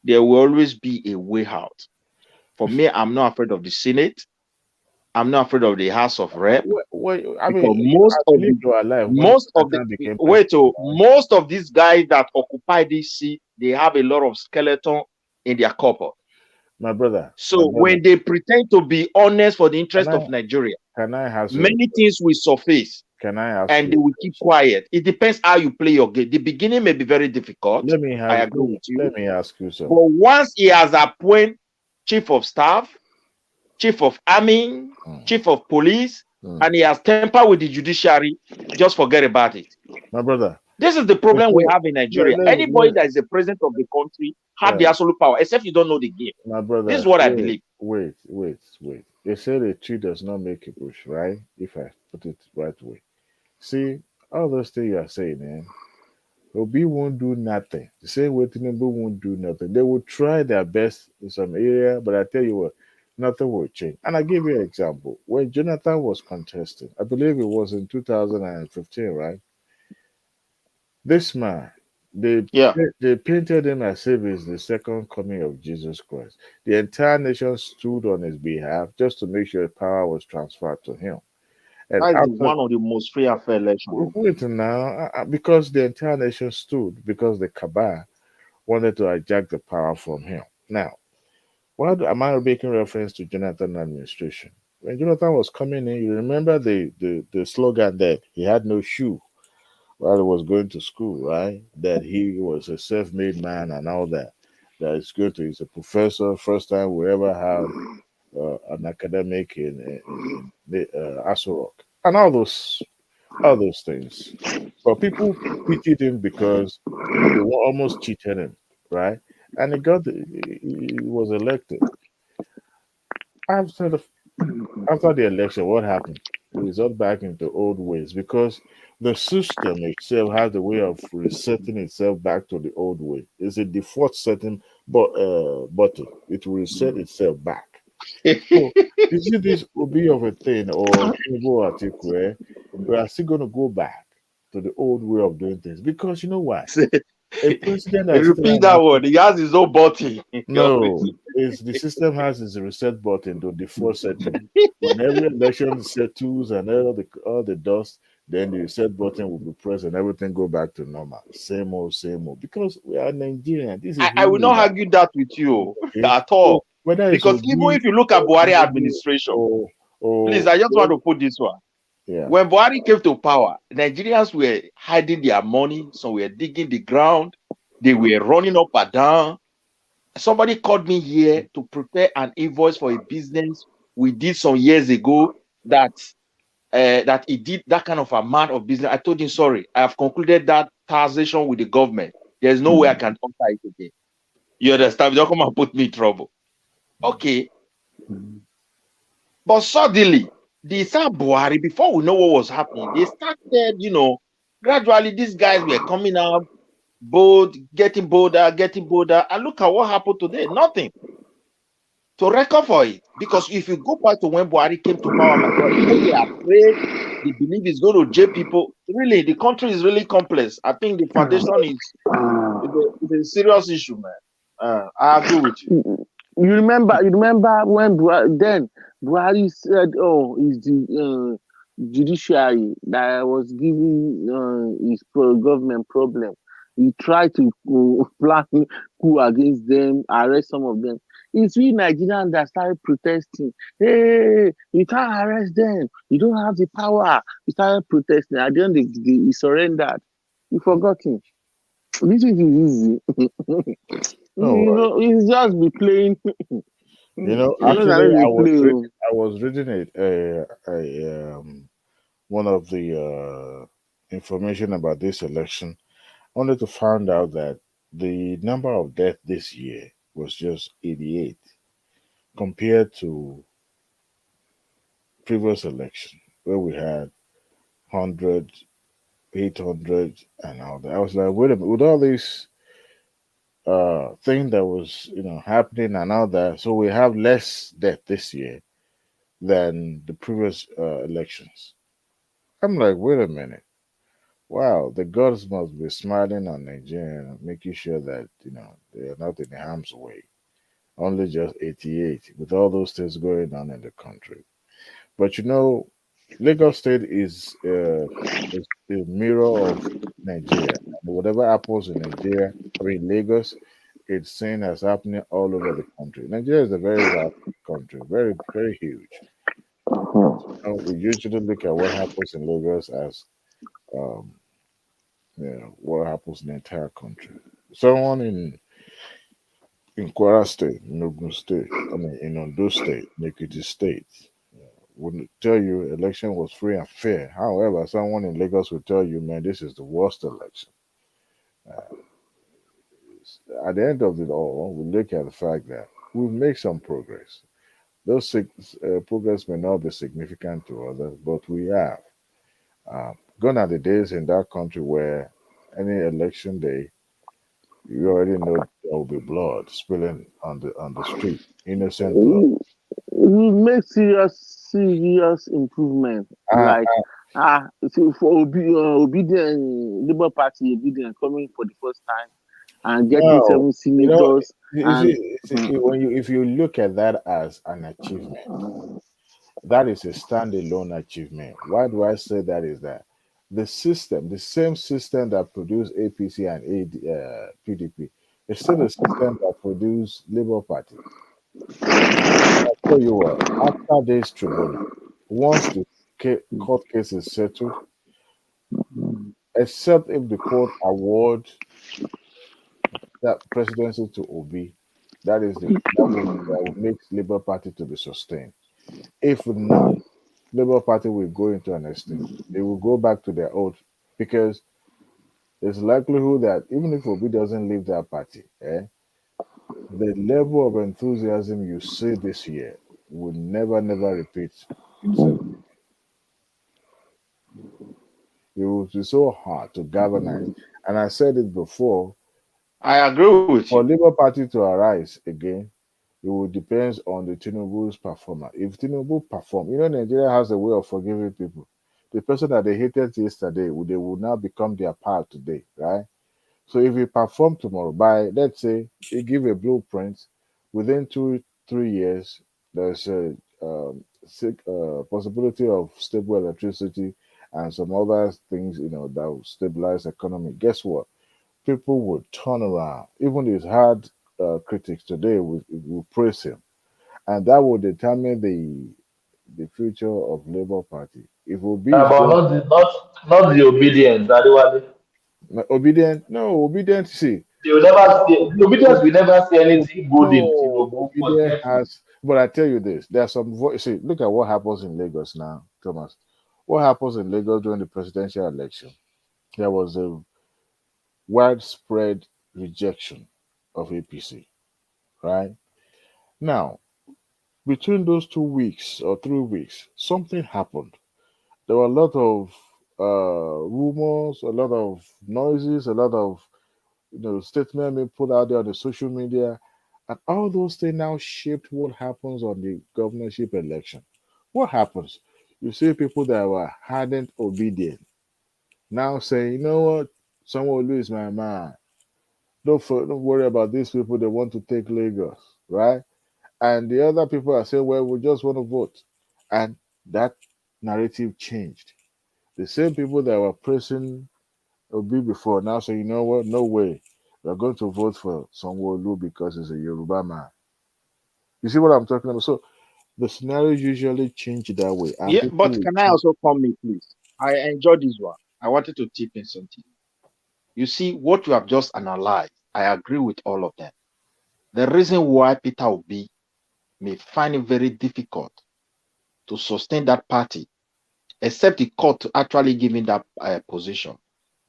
S6: there will always be a way out. For me, I'm not afraid of the Senate. I'm not afraid of the House of Rep,
S4: I
S6: because
S4: mean, I believe you are alive when Jonathan became president.
S6: most of these guys that occupy this seat, they have a lot of skeleton in their cupboard.
S4: My brother,
S6: So when they pretend to be honest for the
S4: can
S6: interest
S4: I
S6: of Nigeria,
S4: can I ask you
S6: many things will surface
S4: can I ask
S6: and
S4: you
S6: they
S4: a
S6: will keep
S4: question?
S6: quiet. It depends how you play your game. The beginning may be very difficult. I agree with you.
S4: Let me ask you
S6: But
S4: something.
S6: once he has appointed chief of staff, chief of army, chief of police, and he has tempered with the judiciary, just forget about it.
S4: My brother,
S6: This is the problem we
S4: before
S6: have in Nigeria. Anybody that is the president of the country have the absolute power, except you don't know the game.
S4: my
S6: This is
S4: brother,
S6: what I believe.
S4: wait. They say a tree does not make a bush, right? If I put it right way. See, all those things you are saying, man. Obi won't do nothing. The same way Tinubu won't do nothing. They will try their best in some area, but I tell you what, nothing will change. And I give you an example. When Jonathan was contesting, I believe it was in 2015, right? This man, they painted him as if he's the second coming of Jesus Christ. The entire nation stood on his behalf just to make sure power was transferred to him. And
S6: That is
S4: after
S6: one of the most free and fair elections.
S4: wait now, because the entire nation stood, because the cabal wanted to hijack the power from him. Now, am I making reference to Jonathan administration? When Jonathan was coming in, you remember the slogan that he had no shoe while he was going to school, right? That he was a self-made man and all that. That he's a professor, first time we ever had an academic in the Aso Rock, and all those things. But people pitied him because they were almost cheated him, right? And he was elected. After the election, what happened? He resorted back into old ways because the system itself has a way of resetting itself back to the old way. It's a default setting button. It will reset itself back. So you see this will be of a thing or Tinubu article, we are still going to go back to the old way of doing things because you know why? a president that sit
S6: Repeat
S4: down
S6: that
S4: and
S6: word. He has his own button.
S4: no, it's the system has its reset button to default setting. When every election settles and all the dust, then the reset button will be pressed and everything go back to normal. Same old, same old. Because we are Nigerian. This is
S6: I
S4: who
S6: will
S4: we
S6: not
S4: are.
S6: argue that with you
S4: Okay.
S6: at
S4: So
S6: all.
S4: whether it's
S6: Because even
S4: Obi
S6: if you look at
S4: or
S6: Buhari
S4: Tinubu
S6: administration, please,
S4: or
S6: I just want to put this one.
S4: yeah.
S6: When Buhari came to power, Nigerians were hiding their money, some were digging the ground, they were running up and down. Somebody called me here to prepare an invoice for a business we did some years ago that that he did that kind of amount of business. I told him, sorry, I have concluded that taxation with the government. There's no way I can alter it again. You understand? Don't come and put me in trouble. Okay. But suddenly, the Sa Buhari, before we know what was happening, they started, gradually these guys were coming out bold, getting bolder, getting bolder. And look at what happened today. Nothing to record for it. Because if you go back to when Buhari came to power, my God, people were afraid. They believe he's going to jail people. Really, the country is really complex. I think the foundation is a serious issue, man. I agree with you.
S20: You remember when then Buhari said, "Oh, it's the judiciary that was giving his government problem." He tried to plan coup against them, arrest some of them. It's we Nigerians that started protesting. Hey, you can't arrest them. You don't have the power. We started protesting. At the end, he surrendered. You forgot him. This is easy.
S4: No,
S20: It's just be playing.
S4: actually,
S20: I they play.
S4: I was reading it, one of the information about this election. Only to find out that the number of deaths this year was just 88 compared to previous election where we had 100, 800 and all that. I was like, wait a minute, with all these thing that was happening and all that, so we have less death this year than the previous elections. I'm like, wait a minute. Wow, the gods must be smiling on Nigeria and making sure that they are not in harm's way. Only just 88 with all those things going on in the country. But Lagos State is a mirror of Nigeria. And whatever happens in Nigeria, I mean Lagos, it's seen as happening all over the country. Nigeria is a very vast country, very very huge. We usually look at what happens in Lagos as um, what happens in the entire country. Someone in Kwara State, in Ogun State, I mean in Ondo State, in Ekiti State, would tell you election was free and fair. However, someone in Lagos will tell you, man, this is the worst election. Uh, at the end of it all, we look at the fact that we've made some progress. Those progress may not be significant to others, but we have. Gone are the days in that country where any election day, you already know there will be blood spilling on the street, innocent blood.
S20: We make serious improvement.
S4: Uh,
S20: Like so for obedient Labour Party obedient coming for the first time and getting
S4: no,
S20: 7
S4: you know,
S20: senators and
S4: when if you look at that as an achievement, that is a standalone achievement. Why do I say that? Is that the system, the same system that produced APC and PDP, is still the system that produced Labour Party. I tell you what, after this tribunal, once the court case is settled, except if the court award that presidency to Obi, that will make Labour Party to be sustained. If not, Labour Party will go into an extinction. They will go back to their old because there's likelihood that even if Obi doesn't leave that party, the level of enthusiasm you see this year will never repeat itself. It will be so hard to galvanize. And I said it before,
S6: I agree with
S4: for
S6: you.
S4: Labour Party to arise again, it will depend on the Tinubu's performer. If Tinubu perform, Nigeria has a way of forgiving people. The person that they hated yesterday, they will now become their pal today, right? So if you perform tomorrow, by let's say you give a blueprint, within 2 3 years, there's a possibility of stable electricity and some other things, that will stabilize economy. Guess what? People would turn around. Even his hard critics today will praise him, and that will determine the future of Labour Party. If Obi is
S17: But
S4: going
S17: not the obedience, Adewale.
S4: obedient, no obedient. See,
S17: They will never see the obedience will never see anything good in
S4: no,
S17: Tinubu.
S4: obedient
S17: Forget it.
S4: has. But I tell you this: there are some voice. See, look at what happens in Lagos now, Thomas. What happens in Lagos during the presidential election? There was a widespread rejection of APC. Right now, between those 2 weeks or 3 weeks, something happened. There were a lot of rumors, a lot of noises, a lot of statements being put out there on the social media, and all those things now shaped what happens on the governorship election. What happens? You see people that were hardened obedient now saying, you know what, someone will lose my mind. Don't worry about these people. They want to take Lagos, right? And the other people are saying, well, we just want to vote, and that narrative changed. The same people that were praising Obi before now say, you know what? No way. We're going to vote for Sanwo-Olu because he's a Yoruba man. You see what I'm talking about? So the scenario usually change that way, and
S18: Yeah,
S4: people
S18: but
S4: will
S18: can I
S4: change.
S18: also come in, please? I enjoyed this one. I wanted to tip in something. You see, what you have just analyzed, I agree with all of them. The reason why Peter Obi may find it very difficult to sustain that party, except the court to actually give him that position,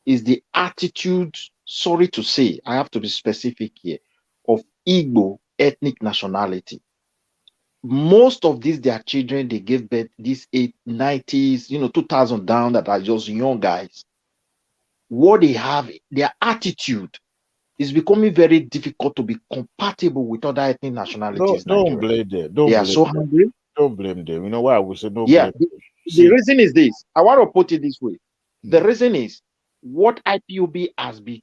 S18: is the attitude, sorry to say, I have to be specific here, of Igbo ethnic nationality. Most of these, their children, they gave birth these 90s, 2000 down, that are just young guys. What they have, their attitude is becoming very difficult to be compatible with other ethnic nationalities in
S4: Don't
S18: Nigeria.
S4: blame them.
S18: They
S4: Don't
S18: are
S4: blame
S18: so
S4: them.
S18: hungry.
S4: Don't blame them. You know why I would say no
S18: Yeah,
S4: blame them?
S18: the
S4: See,
S18: reason is this. I want to put it this way. The
S4: mm,
S18: reason is what IPOB has been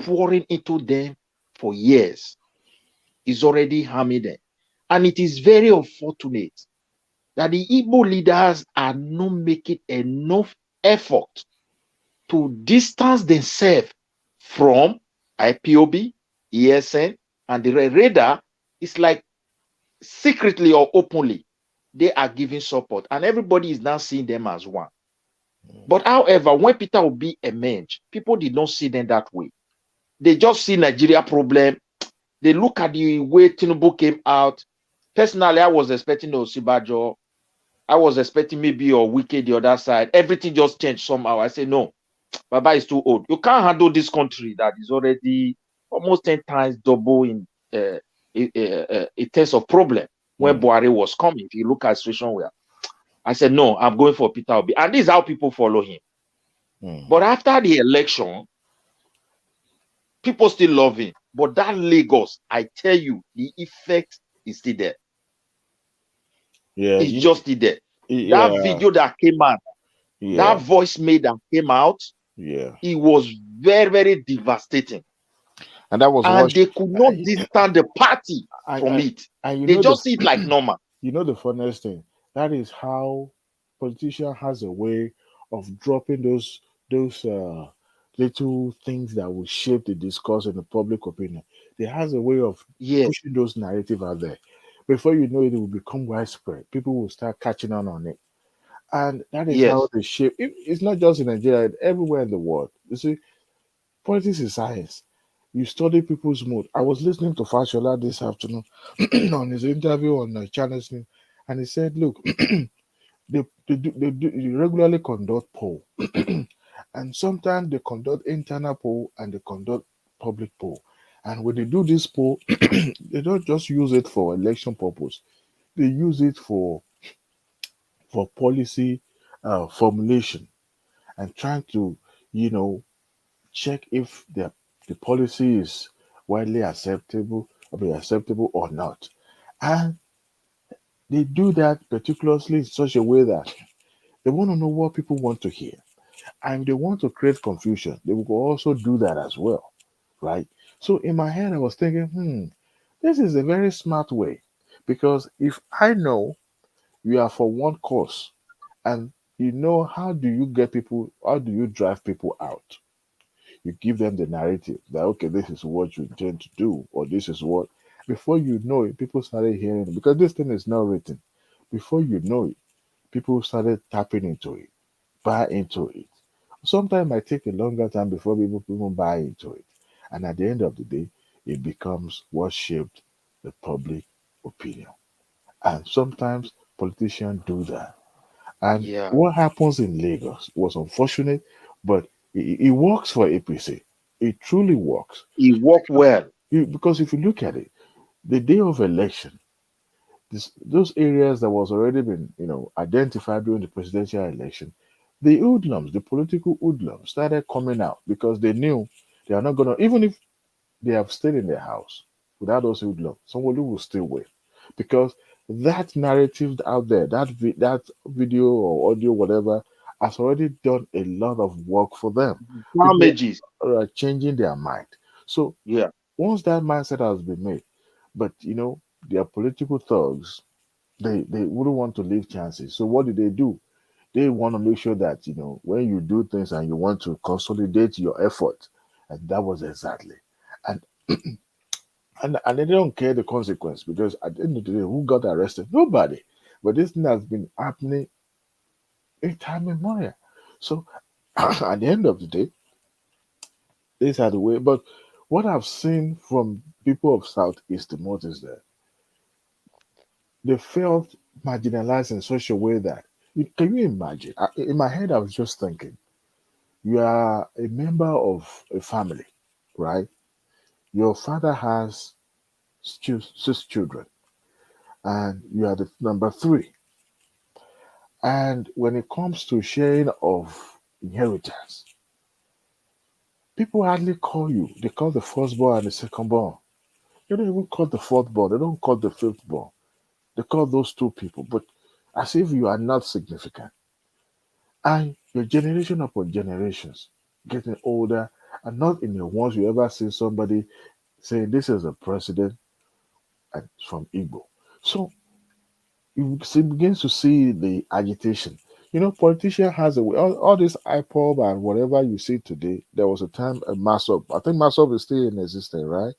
S18: pouring into them for years is already harming them. And it is very unfortunate that the Igbo leaders are not making enough effort to distance themselves from IPOB, ESN, and the radar. It's like secretly or openly, they are giving support, and everybody is now seeing them as one. But however, when Peter Obi emerged, people did not see them that way. They just see Nigeria problem. They look at the way Tinubu came out. Personally, I was expecting Osibajo. I was expecting maybe a Wike the other side. Everything just changed somehow. I say, no, Baba is too old. You can't handle this country that is already almost 10 times double in terms of problem when
S4: mm,
S18: Buhari was coming. If you look at the situation where I said, no, I'm going for Peter Obi. And this is how people follow him.
S4: mm.
S18: But after the election, people still love him. But that Lagos, I tell you, the effect is still there.
S4: Yeah,
S18: It's just still there. That
S4: yeah,
S18: video that came out, that
S4: yeah,
S18: voice mail that came out,
S4: yeah.
S18: it was very, very devastating.
S4: And that was what
S18: And they could not distance the party from
S4: I,
S18: it.
S4: and
S18: They just see it like normal.
S4: the funniest thing, that is how politician has a way of dropping those little things that will shape the discourse and the public opinion. They has a way of
S18: Yes,
S4: pushing those narrative out there. Before you know it, it will become widespread. People will start catching on it. And that is how
S18: yes,
S4: they shape it's not just in Nigeria, everywhere in the world. You see, politics is science. You study people's mood. I was listening to Fashola this afternoon on his interview on Channels, and he said, "Look, they regularly conduct poll, and sometimes they conduct internal poll and they conduct public poll. And when they do this poll, they don't just use it for election purpose. They use it for policy formulation and trying to, you know, check if the policy is widely acceptable or not. And they do that particularly in such a way that they want to know what people want to hear. And they want to create confusion. They will also do that as well. right? So in my head, I was thinking, this is a very smart way. Because if I know you are for one cause and you know how do you get people, how do you drive people out? You give them the narrative that, okay, this is what you intend to do, or this is what, before you know it, people started hearing it because this thing is not written. Before you know it, people started tapping into it, buy into it. Sometimes it might take a longer time before people buy into it. And at the end of the day, it becomes what shaped the public opinion. And sometimes politicians do that. And
S18: Yeah.
S4: what happens in Lagos was unfortunate, but it works for APC. It truly works.
S18: He worked well.
S4: Because if you look at it, the day of election, those areas that was already been identified during the presidential election, the hoodlums, the political hoodlums, started coming out because they knew they are not gonna, even if they have stayed in their house without those hoodlums, somebody will still win because that narrative out there, that video or audio, whatever, has already done a lot of work for them. People
S18: Damages.
S4: are changing their mind. So
S18: Yeah.
S4: once that mindset has been made, but their political thugs, they wouldn't want to leave chances. So what do? They want to make sure that when you do things and you want to consolidate your effort, and that was exactly. And and they don't care the consequence because at the end of the day, who got arrested? Nobody. But this thing has been happening in time immemorial. So at the end of the day, these are the way. But what I've seen from people of Southeast Timor is that they felt marginalized in such a way that can you imagine? In my head, I was just thinking, you are a member of a family, right? Your father has 6 children, and you are the number three. And when it comes to sharing of inheritance, people hardly call you. They call the firstborn and the secondborn. They don't even call the fourthborn. They don't call the fifthborn. They call those two people, but as if you are not significant. And your generation upon generations getting older, and not in your once you ever see somebody saying this is a president and from Igbo. So you begin to see the agitation. Politician has a way. All this IPOB and whatever you see today, there was a time a Masop. I think Masop is still in existence, right?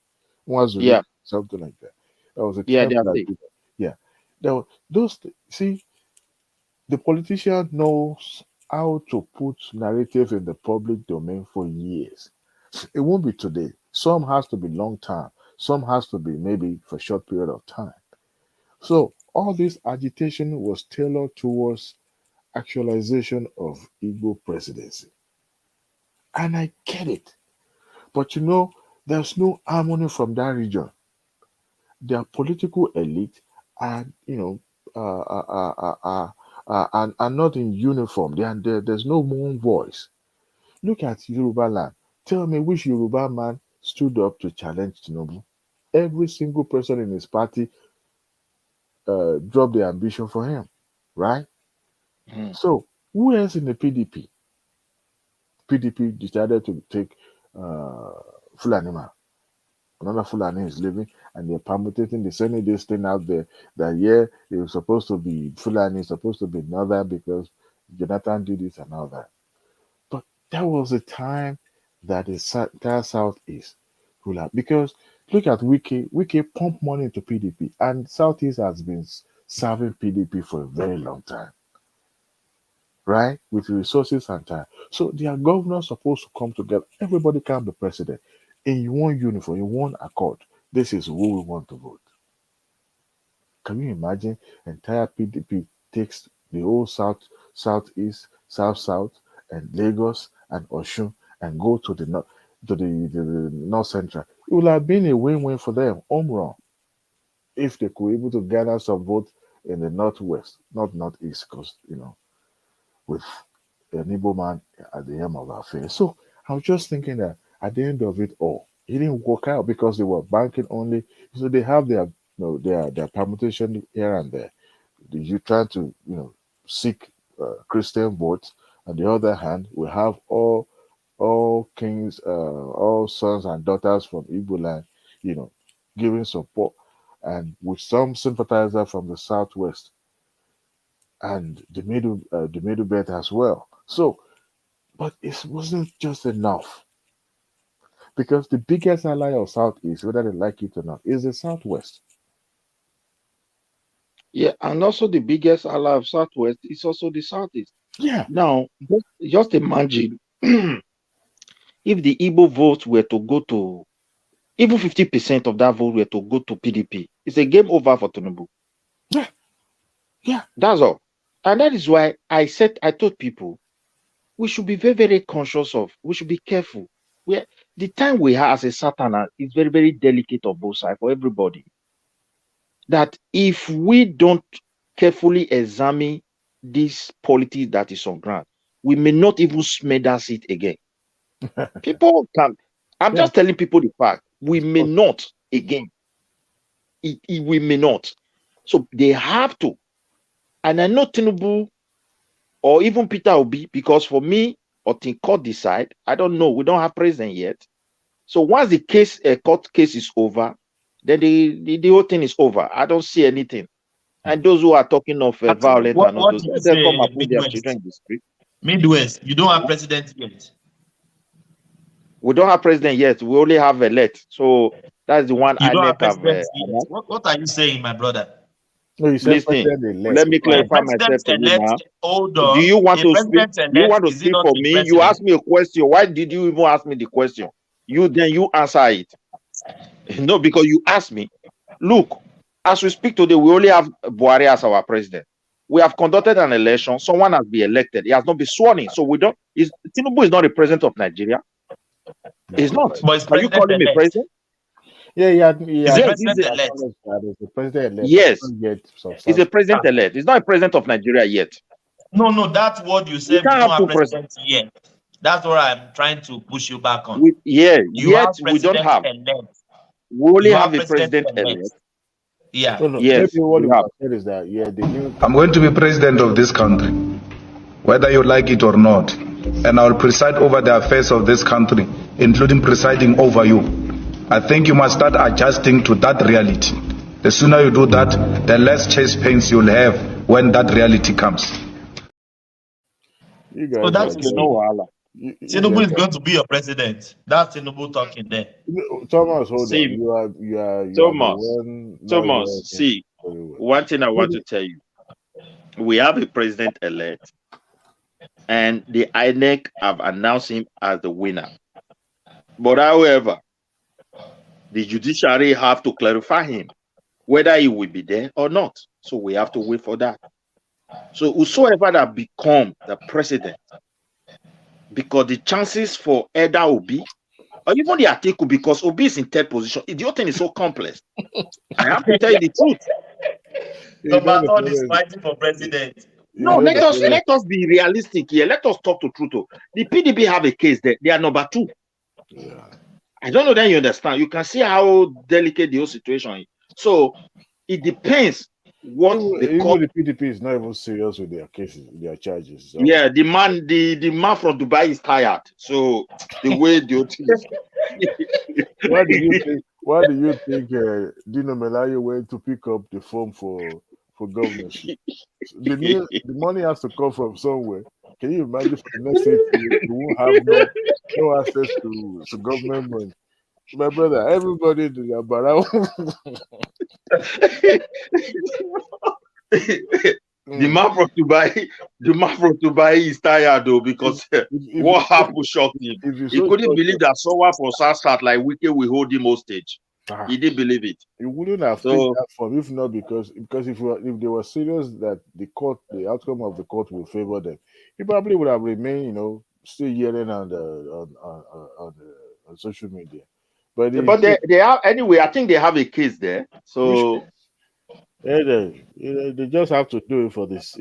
S4: Was
S18: Yeah.
S4: something like that. There was a
S18: Yeah,
S4: time
S18: they are
S4: that
S18: safe.
S4: yeah, there were those. See, the politician knows how to put narrative in the public domain for years. It won't be today. Some has to be long term. Some has to be maybe for short period of time. So all this agitation was tailored towards actualization of Igbo presidency. And I get it. But there's no harmony from that region. Their political elite are, and are not in uniform. There's no one voice. Look at Yoruba land. Tell me which Yoruba man stood up to challenge Tinubu. Every single person in his party dropped their ambition for him, right?
S18: Mm.
S4: So who else in the PDP? PDP decided to take Fulani man. Another Fulani is living, and they're permutating, they're sending this thing out there that yeah, it was supposed to be Fulani, supposed to be Northern because Jonathan did this and all that. But that was a time that the entire Southeast ruler because look at Wiki. Wiki pump money into PDP, and Southeast has been serving PDP for a very long time, right? With resources and time. So their governors supposed to come together. Everybody can be president in one uniform, in one accord. This is who we want to vote. Can you imagine? Entire PDP takes the whole south, southeast, south, and Lagos and Oshun and go to the north, to the north central. It would have been a win-win for them, home run, if they could able to gather some vote in the northwest, not northeast, because with an Igbo man at the helm of affairs. So I was just thinking that at the end of it all, it didn't work out because they were banking only. So they have their permutation here and there. You try to seek Christian votes. On the other hand, we have all all kings, all sons and daughters from Igbo land, giving support, and with some sympathizer from the southwest and the middle belt as well. So, but it wasn't just enough, because the biggest ally of Southeast, whether they like it or not, is the Southwest.
S18: Yeah, and also the biggest ally of Southwest is also the Southeast.
S4: Yeah.
S18: Now, just imagine if the Igbo votes were to go to, even 50% of that vote were to go to PDP, it's a game over for Tinubu.
S4: Yeah. Yeah.
S18: That's all. And that is why I told people, we should be very, very conscious of, we should be careful. The time we have as a Satana is very, very delicate on both sides for everybody. That if we don't carefully examine this politics that is on ground, we may not even smell that seat again. People can, I'm just telling people the fact, we may not again. We may not. So they have to. And I know Tinubu or even Peter Obi, because for me, or think court decide, I don't know. We don't have president yet. So once the case, court case is over, then the whole thing is over. I don't see anything. And those who are talking of violence and all those, they come and put their children in the street.
S14: Midwest, you don't have president yet.
S18: We don't have president yet. We only have elect. So that's the one
S14: you
S18: I
S14: don't have
S18: have.
S14: President yet. What are you saying, my brother?
S4: No, you said
S18: let me clarify myself to you now.
S14: Hold on.
S18: Do you want to speak? You want to speak for me? You asked me a question. Why did you even ask me the question? You answer it. No, because you asked me. Look, as we speak today, we only have Buhari as our president. We have conducted an election. Someone has been elected. He has not been sworn in. So we don't. Tinubu is not the president of Nigeria. He's not. Are you calling me president?
S4: Yeah.
S14: He's a president-elect.
S18: Yes, he's a president-elect. He's not a president of Nigeria yet.
S14: No, that's what you said. You don't have president yet. That's what I'm trying to push you back on.
S18: Yet we don't have. We only have a president-elect.
S14: Yeah.
S18: Yes.
S4: Maybe what you said is that
S19: I'm going to be president of this country, whether you like it or not, and I will preside over the affairs of this country, including presiding over you. I think you must start adjusting to that reality. The sooner you do that, the less chest pains you'll have when that reality comes.
S14: So that's Tinubu is going to be your president. That's Tinubu talking there.
S4: Thomas, hold on. You are
S18: Thomas, see, one thing I want to tell you. We have a president-elect, and the INEC have announced him as the winner. But however, the judiciary have to clarify him, whether he will be there or not. So we have to wait for that. So whosoever that become the president, because the chances for either Obi or even the Atiku, because Obi is in third position, the whole thing is so complex. I have to tell you the truth.
S14: Tomato is fighting for president.
S18: No, let us be realistic here. Let us talk the truth. The PDP have a case there. They are number 2.
S4: Yeah.
S18: I don't know that you understand. You can see how delicate the whole situation is. So it depends what
S4: the PDP is not even serious with their cases, their charges. So.
S18: Yeah, the man from Dubai is tired. So the way the whole thing is.
S4: Why do you think Dino Melaye went to pick up the phone for governorship? The money has to come from somewhere. Can you imagine for the next 8 years you won't have no access to government money? My brother, everybody do that, but
S18: the man from Dubai is tired though, because what happened shocked him. He couldn't believe that someone from South like Wike will hold him hostage. He didn't believe it.
S4: He wouldn't have taken that from if not because if they were serious that the outcome of the court will favor them, he probably would have remained, still yelling on social media. But
S18: they have anyway. I think they have a case there. So
S4: they just have to do it for this,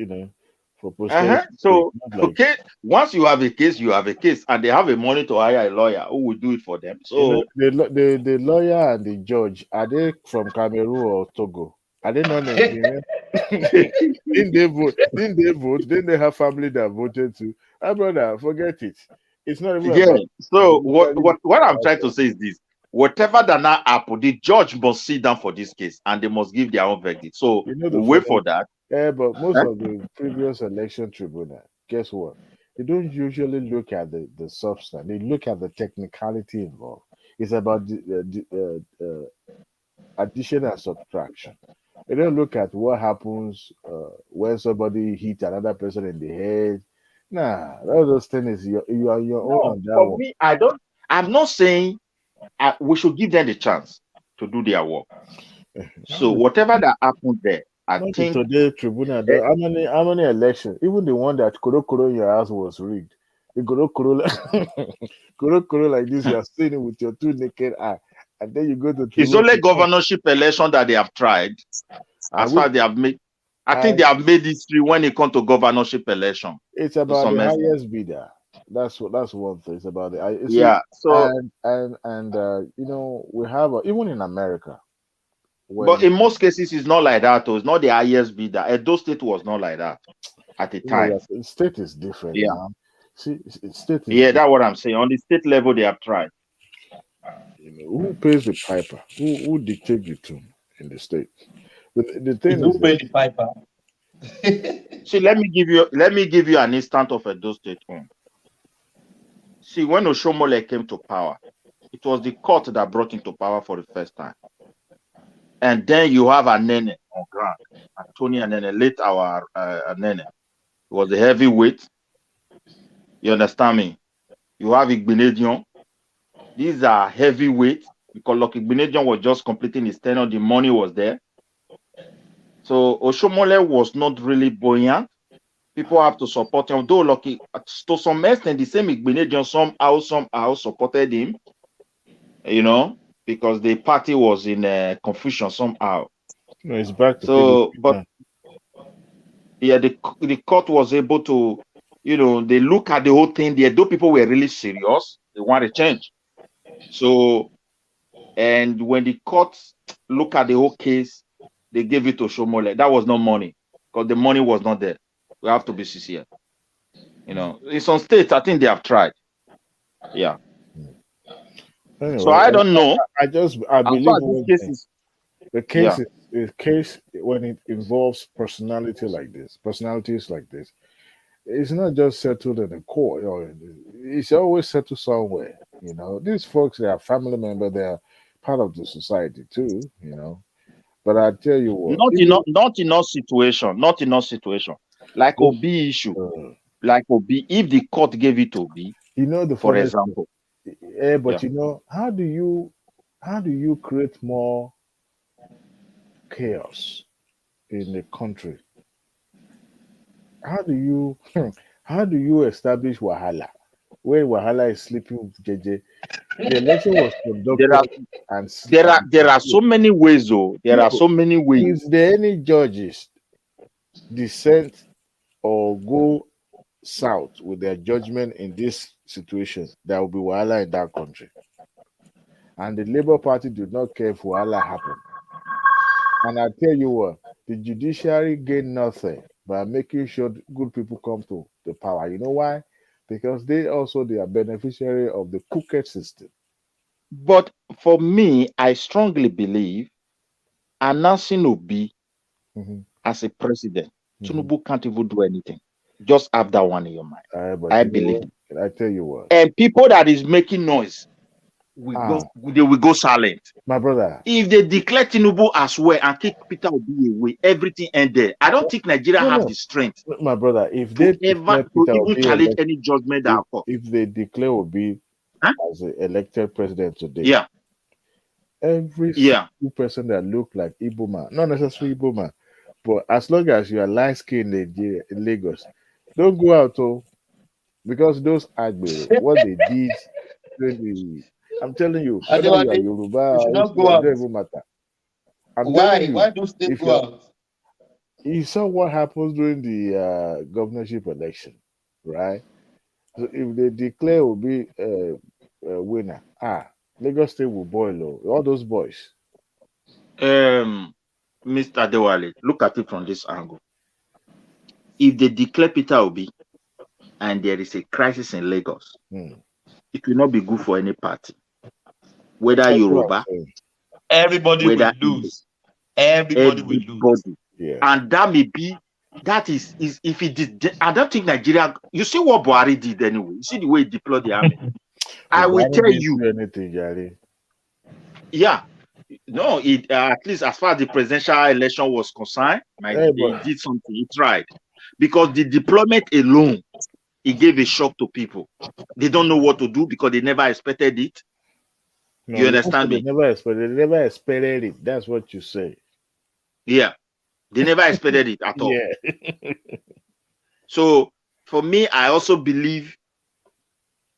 S4: for posterity.
S18: So okay, once you have a case, you have a case, and they have a money to hire a lawyer who will do it for them. So
S4: the lawyer and the judge, are they from Cameroon or Togo? Are they not Nigerian? Didn't they vote? Didn't they have family that voted too? Brother, forget it. It's not even
S18: Yeah.
S4: about
S18: So
S4: judiciary
S18: what I'm trying to
S4: process.
S18: say is this: whatever that now happen, the judge must sit down for this case and they must give their own verdict. So
S4: You know the
S18: we'll wait
S4: funny,
S18: for that.
S4: but most
S18: Eh?
S4: of the previous election tribunal, guess what? They don't usually look at the substance. They look at the technicality involved. It's about addition and subtraction. They don't look at what happens when somebody hit another person in the head. Nah, all those things is you are your own
S18: No,
S4: on that
S18: for
S4: one.
S18: me, I'm not saying we should give them the chance to do their work. So
S4: Not
S18: whatever that happened there, I
S4: not the
S18: think
S4: today tribunal.
S18: eh,
S4: How many elections? Even the one that Kuro in your house was rigged. The Kuro Kuro like this, you are seeing it with your two naked eye, and then you go to
S18: it's
S4: tribunal.
S18: only governorship election that they have tried.
S4: I
S18: As far
S4: will.
S18: as they have made, I
S4: I
S18: think they have made history when it comes to governorship election
S4: It's
S18: to
S4: about
S18: some
S4: the
S18: extent.
S4: highest bidder. That's one thing. It's about the you see,
S18: Yeah. So,
S4: you know, we have even in America
S18: but
S4: when
S18: in most cases, it's not like that. It's not the highest bidder. Edo State was not like that at the
S4: you know
S18: time.
S4: that state is different
S18: Yeah.
S4: now. See, state is
S18: Yeah,
S4: different.
S18: that's what I'm saying. On the state level, they have tried.
S4: You know, who pays the piper? Who dictates the tune in the state? But the thing
S14: Who
S4: is
S14: pay
S4: this.
S14: the piper?
S18: See, let me give you an instant of Edo State own. See, when Oshomole came to power, it was the court that brought him to power for the first time. And then you have Anene on ground. Tony Anene, late our Anene. He was a heavyweight. You understand me? You have Igbinedion. These are heavyweights because Lucky Igbinedion was just completing his tenure. The money was there. So Oshomole was not really buoyant. People have to support him. Though Lucky, to some extent, the same Igbinedion somehow supported him, because the party was in confusion somehow.
S4: No, it's back to PDP
S18: So, but
S4: now.
S18: yeah, the court was able to, they look at the whole thing. The Edo people were really serious. They want to change. So, and when the court look at the whole case, they gave it to Shomole. That was no money because the money was not there. We have to be sincere. In some states, I think they have tried. Yeah. So
S4: Anyway,
S18: I don't know.
S4: I
S18: As far
S4: believe
S18: as this
S4: one
S18: case
S4: thing.
S18: is,
S4: The
S18: yeah.
S4: case when it involves personalities like this, it's not just settled in a court. It's always settled somewhere. You know, these folks, they are family members. They are part of the society too. You know, but I tell you what, even
S18: Not in all situation. Not in all situation. Like
S4: this,
S18: Obi issue.
S4: uh,
S18: Like Obi, if the court gave it to Obi,
S4: you know, the
S18: for
S4: funniest thing.
S18: example.
S4: But
S18: Yeah.
S4: you know, how do you create more chaos in the country? How do you how do you establish wahala when wahala is sleeping with JJ? The election was
S18: There are
S4: conducted and
S18: there are so many ways, though. There are
S4: no.
S18: so many ways.
S4: Is there any judges dissent or go south with their judgment in this situation? There will be wahala in that country, and the Labour Party do not care if wahala happen. And I tell you what, the judiciary gain nothing by making sure good people come to the power. You know why? Because they are beneficiary of the crooked system.
S18: But for me, I strongly believe announcing Obi
S4: Mhm,
S18: as a president,
S4: mhm.
S18: Tinubu can't even do anything. Just have that one in your mind.
S4: But
S18: I
S4: you know
S18: believe
S4: what?
S18: it.
S4: Can I tell you what?
S18: And people that is making noise
S4: Ah,
S18: they will go silent.
S4: my brother.
S18: If they declare Tinubu as well and kick Peter Obi away, everything ended. I don't think Nigeria
S4: No,
S18: have
S4: no,
S18: the strength
S4: my brother. If
S18: to
S4: they declare Peter
S18: even
S4: Obi
S18: challenge any judgment that occur.
S4: if they declare Obi
S18: Huh?
S4: as the elected president today,
S18: Yeah,
S4: every
S18: yeah.
S4: single person that look like Igbo man, not necessarily Igbo man, but as long as you are light skinned in Lagos, don't go out, because those Agbero, what they did during the, I'm telling you, whether you are
S14: Adewale,
S4: Yoruba
S14: you should
S4: or
S14: not
S4: Igbo,
S14: go
S4: it
S14: out.
S4: don't even matter. I'm telling
S14: Why?
S4: you,
S14: Why don't they
S4: if
S14: go
S4: you're,
S14: out?
S4: you saw what happens during the governorship election, right? So if they declare Obi a winner, Lagos State will boil, all those boys.
S18: Mr. Dewale, look at it from this angle. If they declare Peter Obi and there is a crisis in Lagos, it will not be good for any party, whether
S4: That's what I'm
S18: Yoruba,
S4: saying.
S14: Everybody will
S18: whether Igbo,
S14: lose. Everybody will lose.
S18: everybody.
S4: Yeah.
S18: And that may be, that is if it did, I don't think Nigeria, you see what Buhari did anyway. You see the way he deployed the army. I will
S4: Buhari
S18: tell
S4: didn't
S18: you,
S4: do anything, Jari.
S18: yeah, no, it at least as far as the presidential election was concerned,
S4: Hey,
S18: he
S4: but
S18: did something, he tried. Because the deployment alone, it gave a shock to people. They don't know what to do because they never expected it.
S4: no,
S18: You
S4: you don't say
S18: understand
S4: they
S18: me?
S4: never expected. They never expected it. That's what you say.
S18: Yeah, they never expected it at all.
S4: Yeah.
S18: So for me, I also believe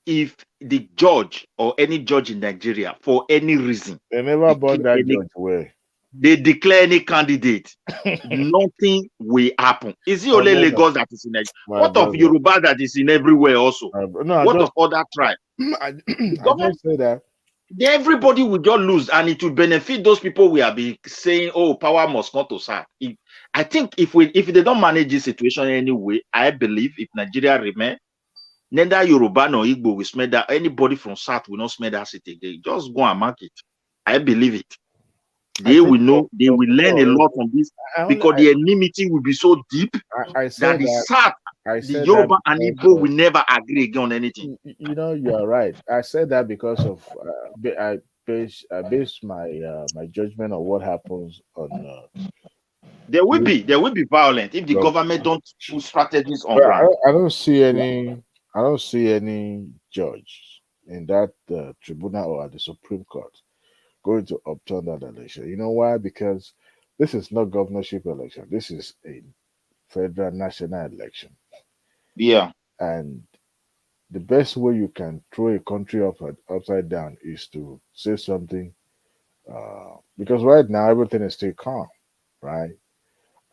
S18: if the judge or any judge in Nigeria, for any reason,
S4: They never bought that judge away.
S18: they declare any candidate, nothing will happen. Is it
S4: My
S18: only
S4: brother.
S18: Lagos that is in Nigeria?
S4: My
S18: What of
S4: brother.
S18: Yoruba that is in everywhere also?
S4: No, I
S18: What
S4: just,
S18: of other tribes?
S4: I
S18: The government,
S4: just say that.
S18: everybody will just lose, and it will benefit those people we have been saying, oh, power must come to serve. I think if they don't manage this situation anyway, I believe if Nigeria remain, neither Yoruba nor Igbo will smell that. Anybody from South will not smell that city again. Just go and mark it. I believe it.
S4: I
S18: They
S4: think
S18: will know, they will learn a lot from this because the enmity will be so deep
S4: I
S18: that
S4: said
S18: the
S4: that.
S18: South,
S4: I
S18: the
S4: said that
S18: Yoruba and
S4: because
S18: Igbo
S4: of,
S18: will never agree again on anything.
S4: you know, you are right. I said that because of I base my judgment on what happens on.
S18: There will be violence if the government don't put strategies on
S4: But
S18: ground.
S4: I don't see any. I don't see any judge in that tribunal or at the Supreme Court going to upturn that election. You know why? Because this is not governorship election. This is a federal national election.
S18: Yeah.
S4: And the best way you can throw a country upside down is to say something. Because right now everything is still calm, right?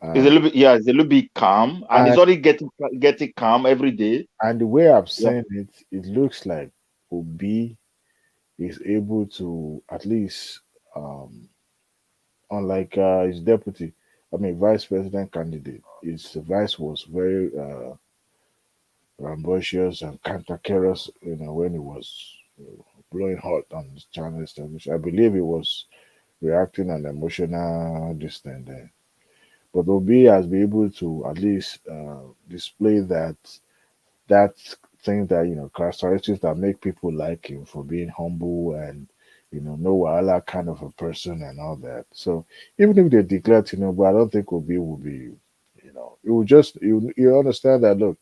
S18: It's a little bit, yeah, it's a little bit calm, and it's
S4: And
S18: already getting calm every day.
S4: and the way I've
S18: Yeah.
S4: seen it, it looks like Obi is able to at least, um, unlike his deputy, I mean vice president candidate, his vice was very rambunctious and cantankerous, you know, when he was blowing hot on the channel establishment. I believe he was reacting on emotional distance there. But Obi has been able to at least display that thing that, you know, characteristics that make people like him for being humble and, you know, no wahala kind of a person and all that. So even if they declare Tinubu, I don't think Obi will be, you know, it will just you understand that, look,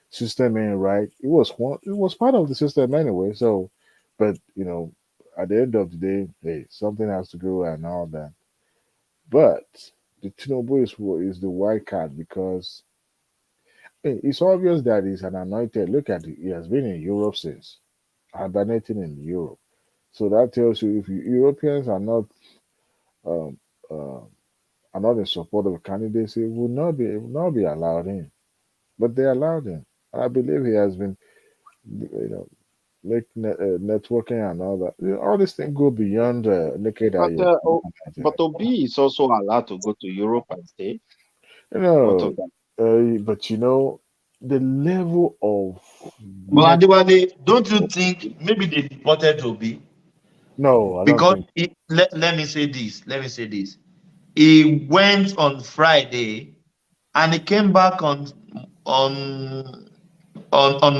S4: system ain't right. It was part of the system anyway. So, but you know, at the end of the day, hey, something has to go and all that. But the Tinubu is the wild card because hey, it's obvious that he's an anointed. Look at it. He has been in Europe since, hibernating in Europe. So that tells you if Europeans um, uh, are not in support of a candidacy, it will not be allowed in. But they allowed him. I believe he has been, you know, networking and all that. You know, all these things go beyond naked eye.
S18: But Obi is also allowed to go to Europe and stay.
S4: You
S18: What
S4: know,
S18: of that?
S4: but you know, the level of
S14: But
S4: net.
S14: Adewale, don't you think maybe they deported Obi?
S4: No, I don't
S14: Because
S4: think.
S14: let me say this. Let me say this. He went on Friday and he came back on on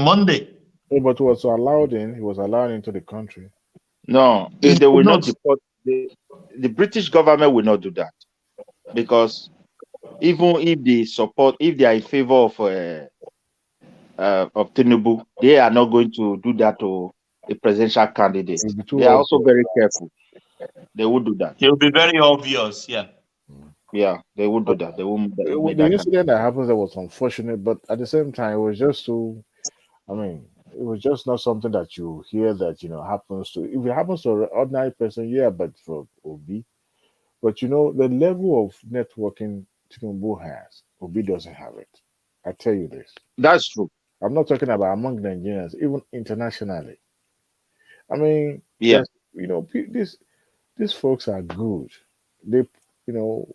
S14: Monday.
S4: But was allowed in. He was allowed into the country.
S18: No,
S14: He
S18: they will
S14: could
S18: not
S14: not.
S18: deport. The British government will not do that because even if they are in favor of Tinubu, they are not going to do that to a presidential candidate.
S4: It'll be
S18: They
S4: too
S18: are also
S4: obvious.
S18: very careful. They would do that.
S14: It will be very obvious. Yeah.
S18: Yeah, they would do
S4: But
S18: that. They won't make
S4: the
S18: that kind of.
S4: incident that happened there was unfortunate, but at the same time, it was just too. I mean, it was just not something that you hear that you know happens to. If it happens to an ordinary person, yeah, but for Obi, but you know the level of networking Tinubu has, Obi doesn't have it. I tell you this.
S18: That's true.
S4: I'm not talking about among Nigerians, even internationally. I mean,
S18: Yeah.
S4: there's you know these folks are good. They you know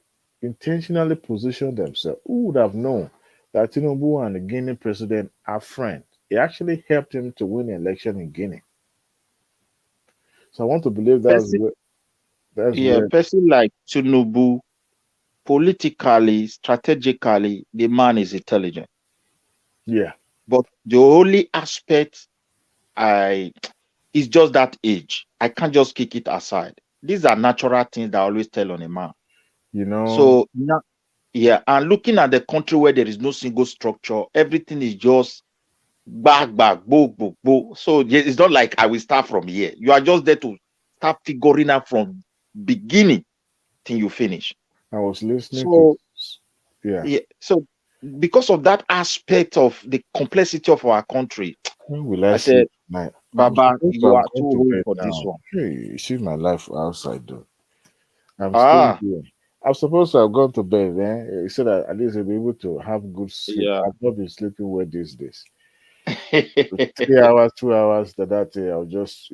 S4: intentionally position themselves. Who would have known that Tinubu and the Guinean president are friends? it actually helped him to win the election in Guinea. So I want to believe
S18: Person,
S4: that's
S18: yeah,
S4: where
S18: person like Tinubu, politically, strategically, the man is intelligent.
S4: yeah.
S18: But the only aspect I is just that age. I can't just kick it aside. These are natural things that I always tell on a man.
S4: You know,
S18: So now, yeah, and looking at the country where there is no single structure, everything is just back, bo. So it's not like I will start from here. You are just there to start figuring out from beginning till you finish.
S4: I was listening to
S18: So
S4: yeah.
S18: yeah, so because of that aspect of the complexity of our country,
S4: When will I
S18: I
S4: sleep
S18: said,
S4: tonight? I'm
S18: Baba,
S4: supposed to
S18: you
S4: have
S18: are too
S4: gone to
S18: old
S4: bed
S18: for this
S4: now.
S18: one.
S4: Hey, you see my life outside though. I'm still
S18: Ah,
S4: here. I'm supposed to have gone to bed, so that at least I'll be able to have good sleep.
S18: yeah.
S4: I've not been sleeping well these days. 3 hours, 2 hours, that day I'll just,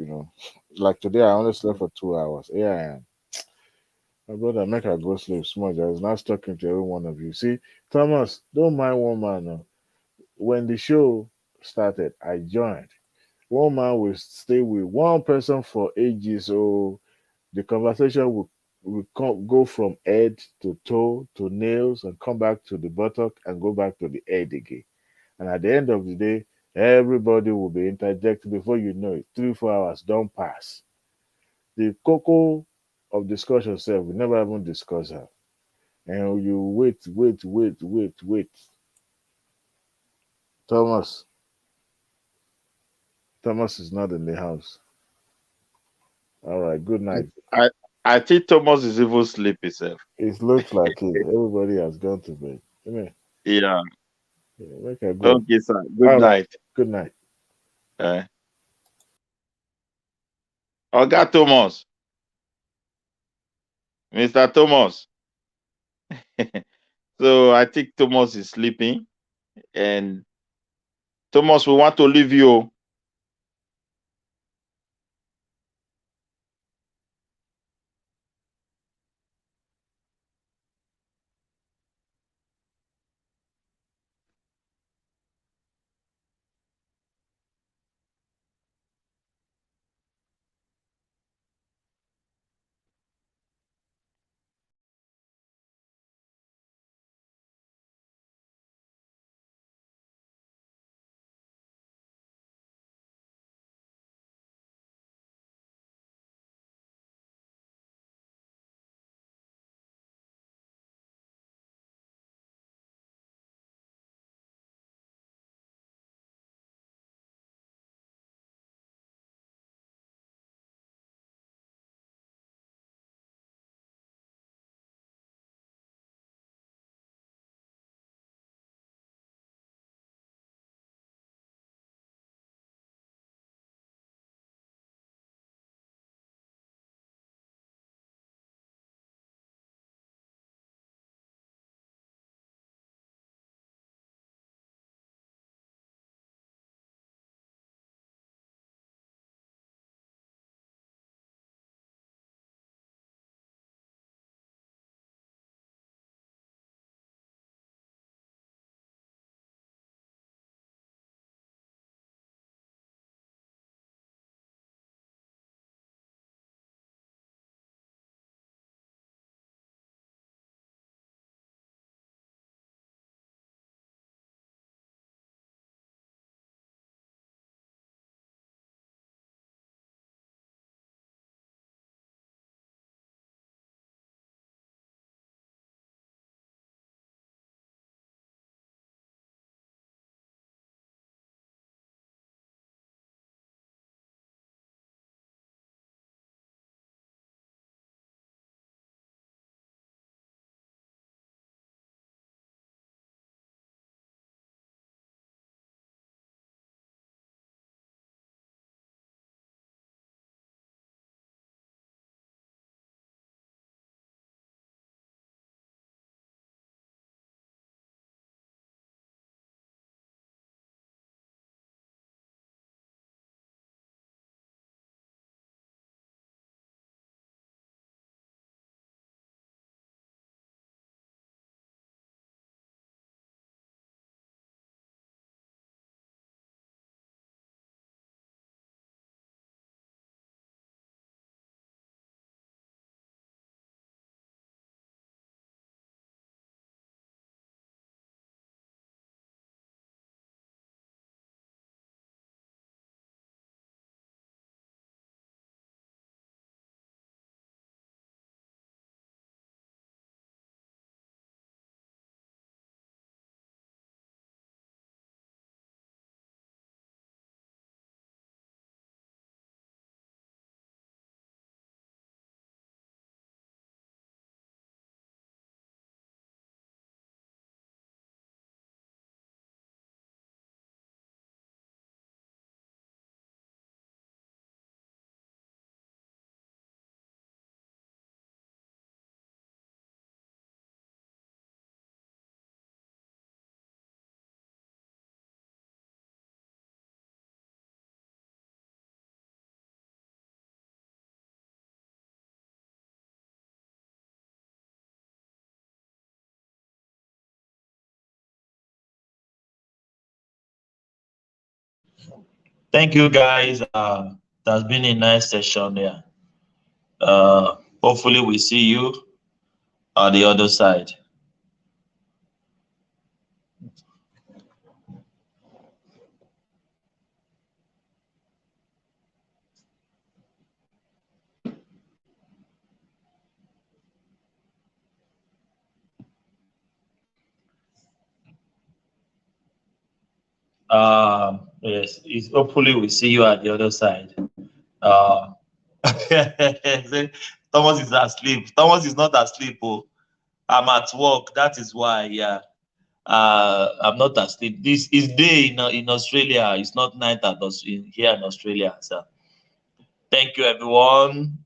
S4: like today I only slept for 2 hours. Yeah, I am. My brother, make I go sleep small. I was not talking to every one of you. See, Thomas, don't mind one man. No. When the show started, I joined. One man will stay with one person for ages. So the conversation will go from head to toe to nails and come back to the buttock and go back to the head again. And at the end of the day, everybody will be interjected before you know it. 3, 4 hours don't pass. The cocoa of discussion self, we never even discuss her. And you wait. Thomas, Thomas is not in the house. All right, good night.
S18: I I think Thomas is even sleep himself.
S4: It looks like it. Everybody has gone to bed. Come here.
S18: Yeah.
S4: Yeah, make her go.
S18: Okay, sir. Good
S4: All right.
S18: night.
S4: Good night.
S18: Uh, Oga Thomas, Mr. Thomas. So I think Thomas is sleeping, and Thomas, we want to leave you.
S16: Thank you, guys. It has been a nice session here. Hopefully, we see you on the other side. Yes, hopefully we see you at the other side. Thomas is asleep. Thomas is not asleep. Oh, I'm at work. That is why. Yeah. I'm not asleep. This is day in Australia. It's not night at us here in Australia. So thank you, everyone.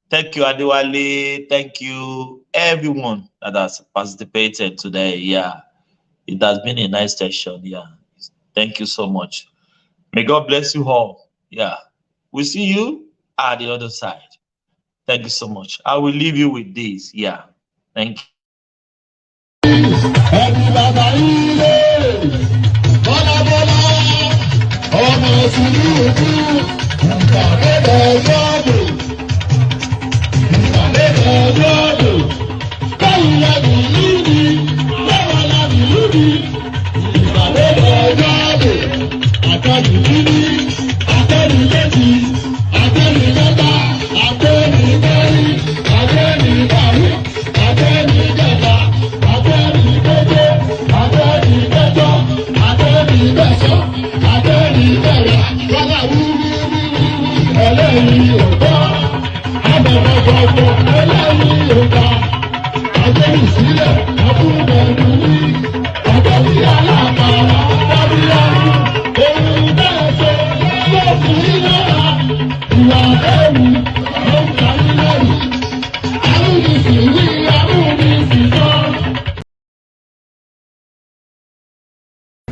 S16: Thank you, Adewale. Thank you, everyone that has participated today. Yeah, it has been a nice session. Yeah, thank you so much. May God bless you all. Yeah, we'll see you at the other side. Thank you so much. I will leave you with this. Yeah, thank you.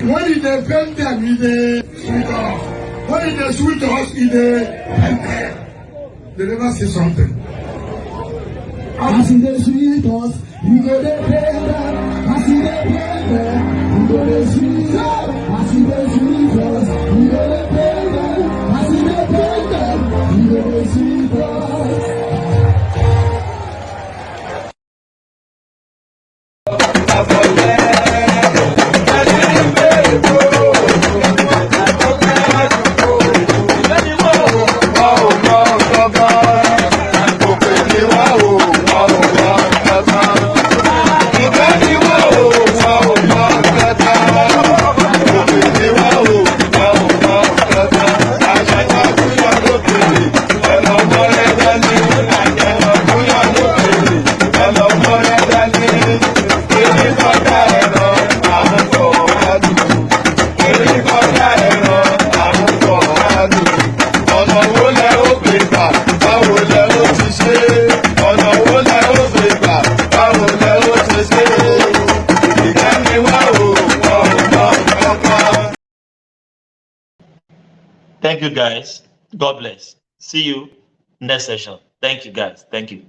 S10: When it offend them, it sweet us. When it sweet us, it they never say something. As in the sweet us, you go to pay them. As in the pay them, you go to sweet us. As in the sweet us, you go to pay them. As in the pay them, you go to sweet us.
S16: Thank you, guys. God bless. See you next session. Thank you, guys. Thank you.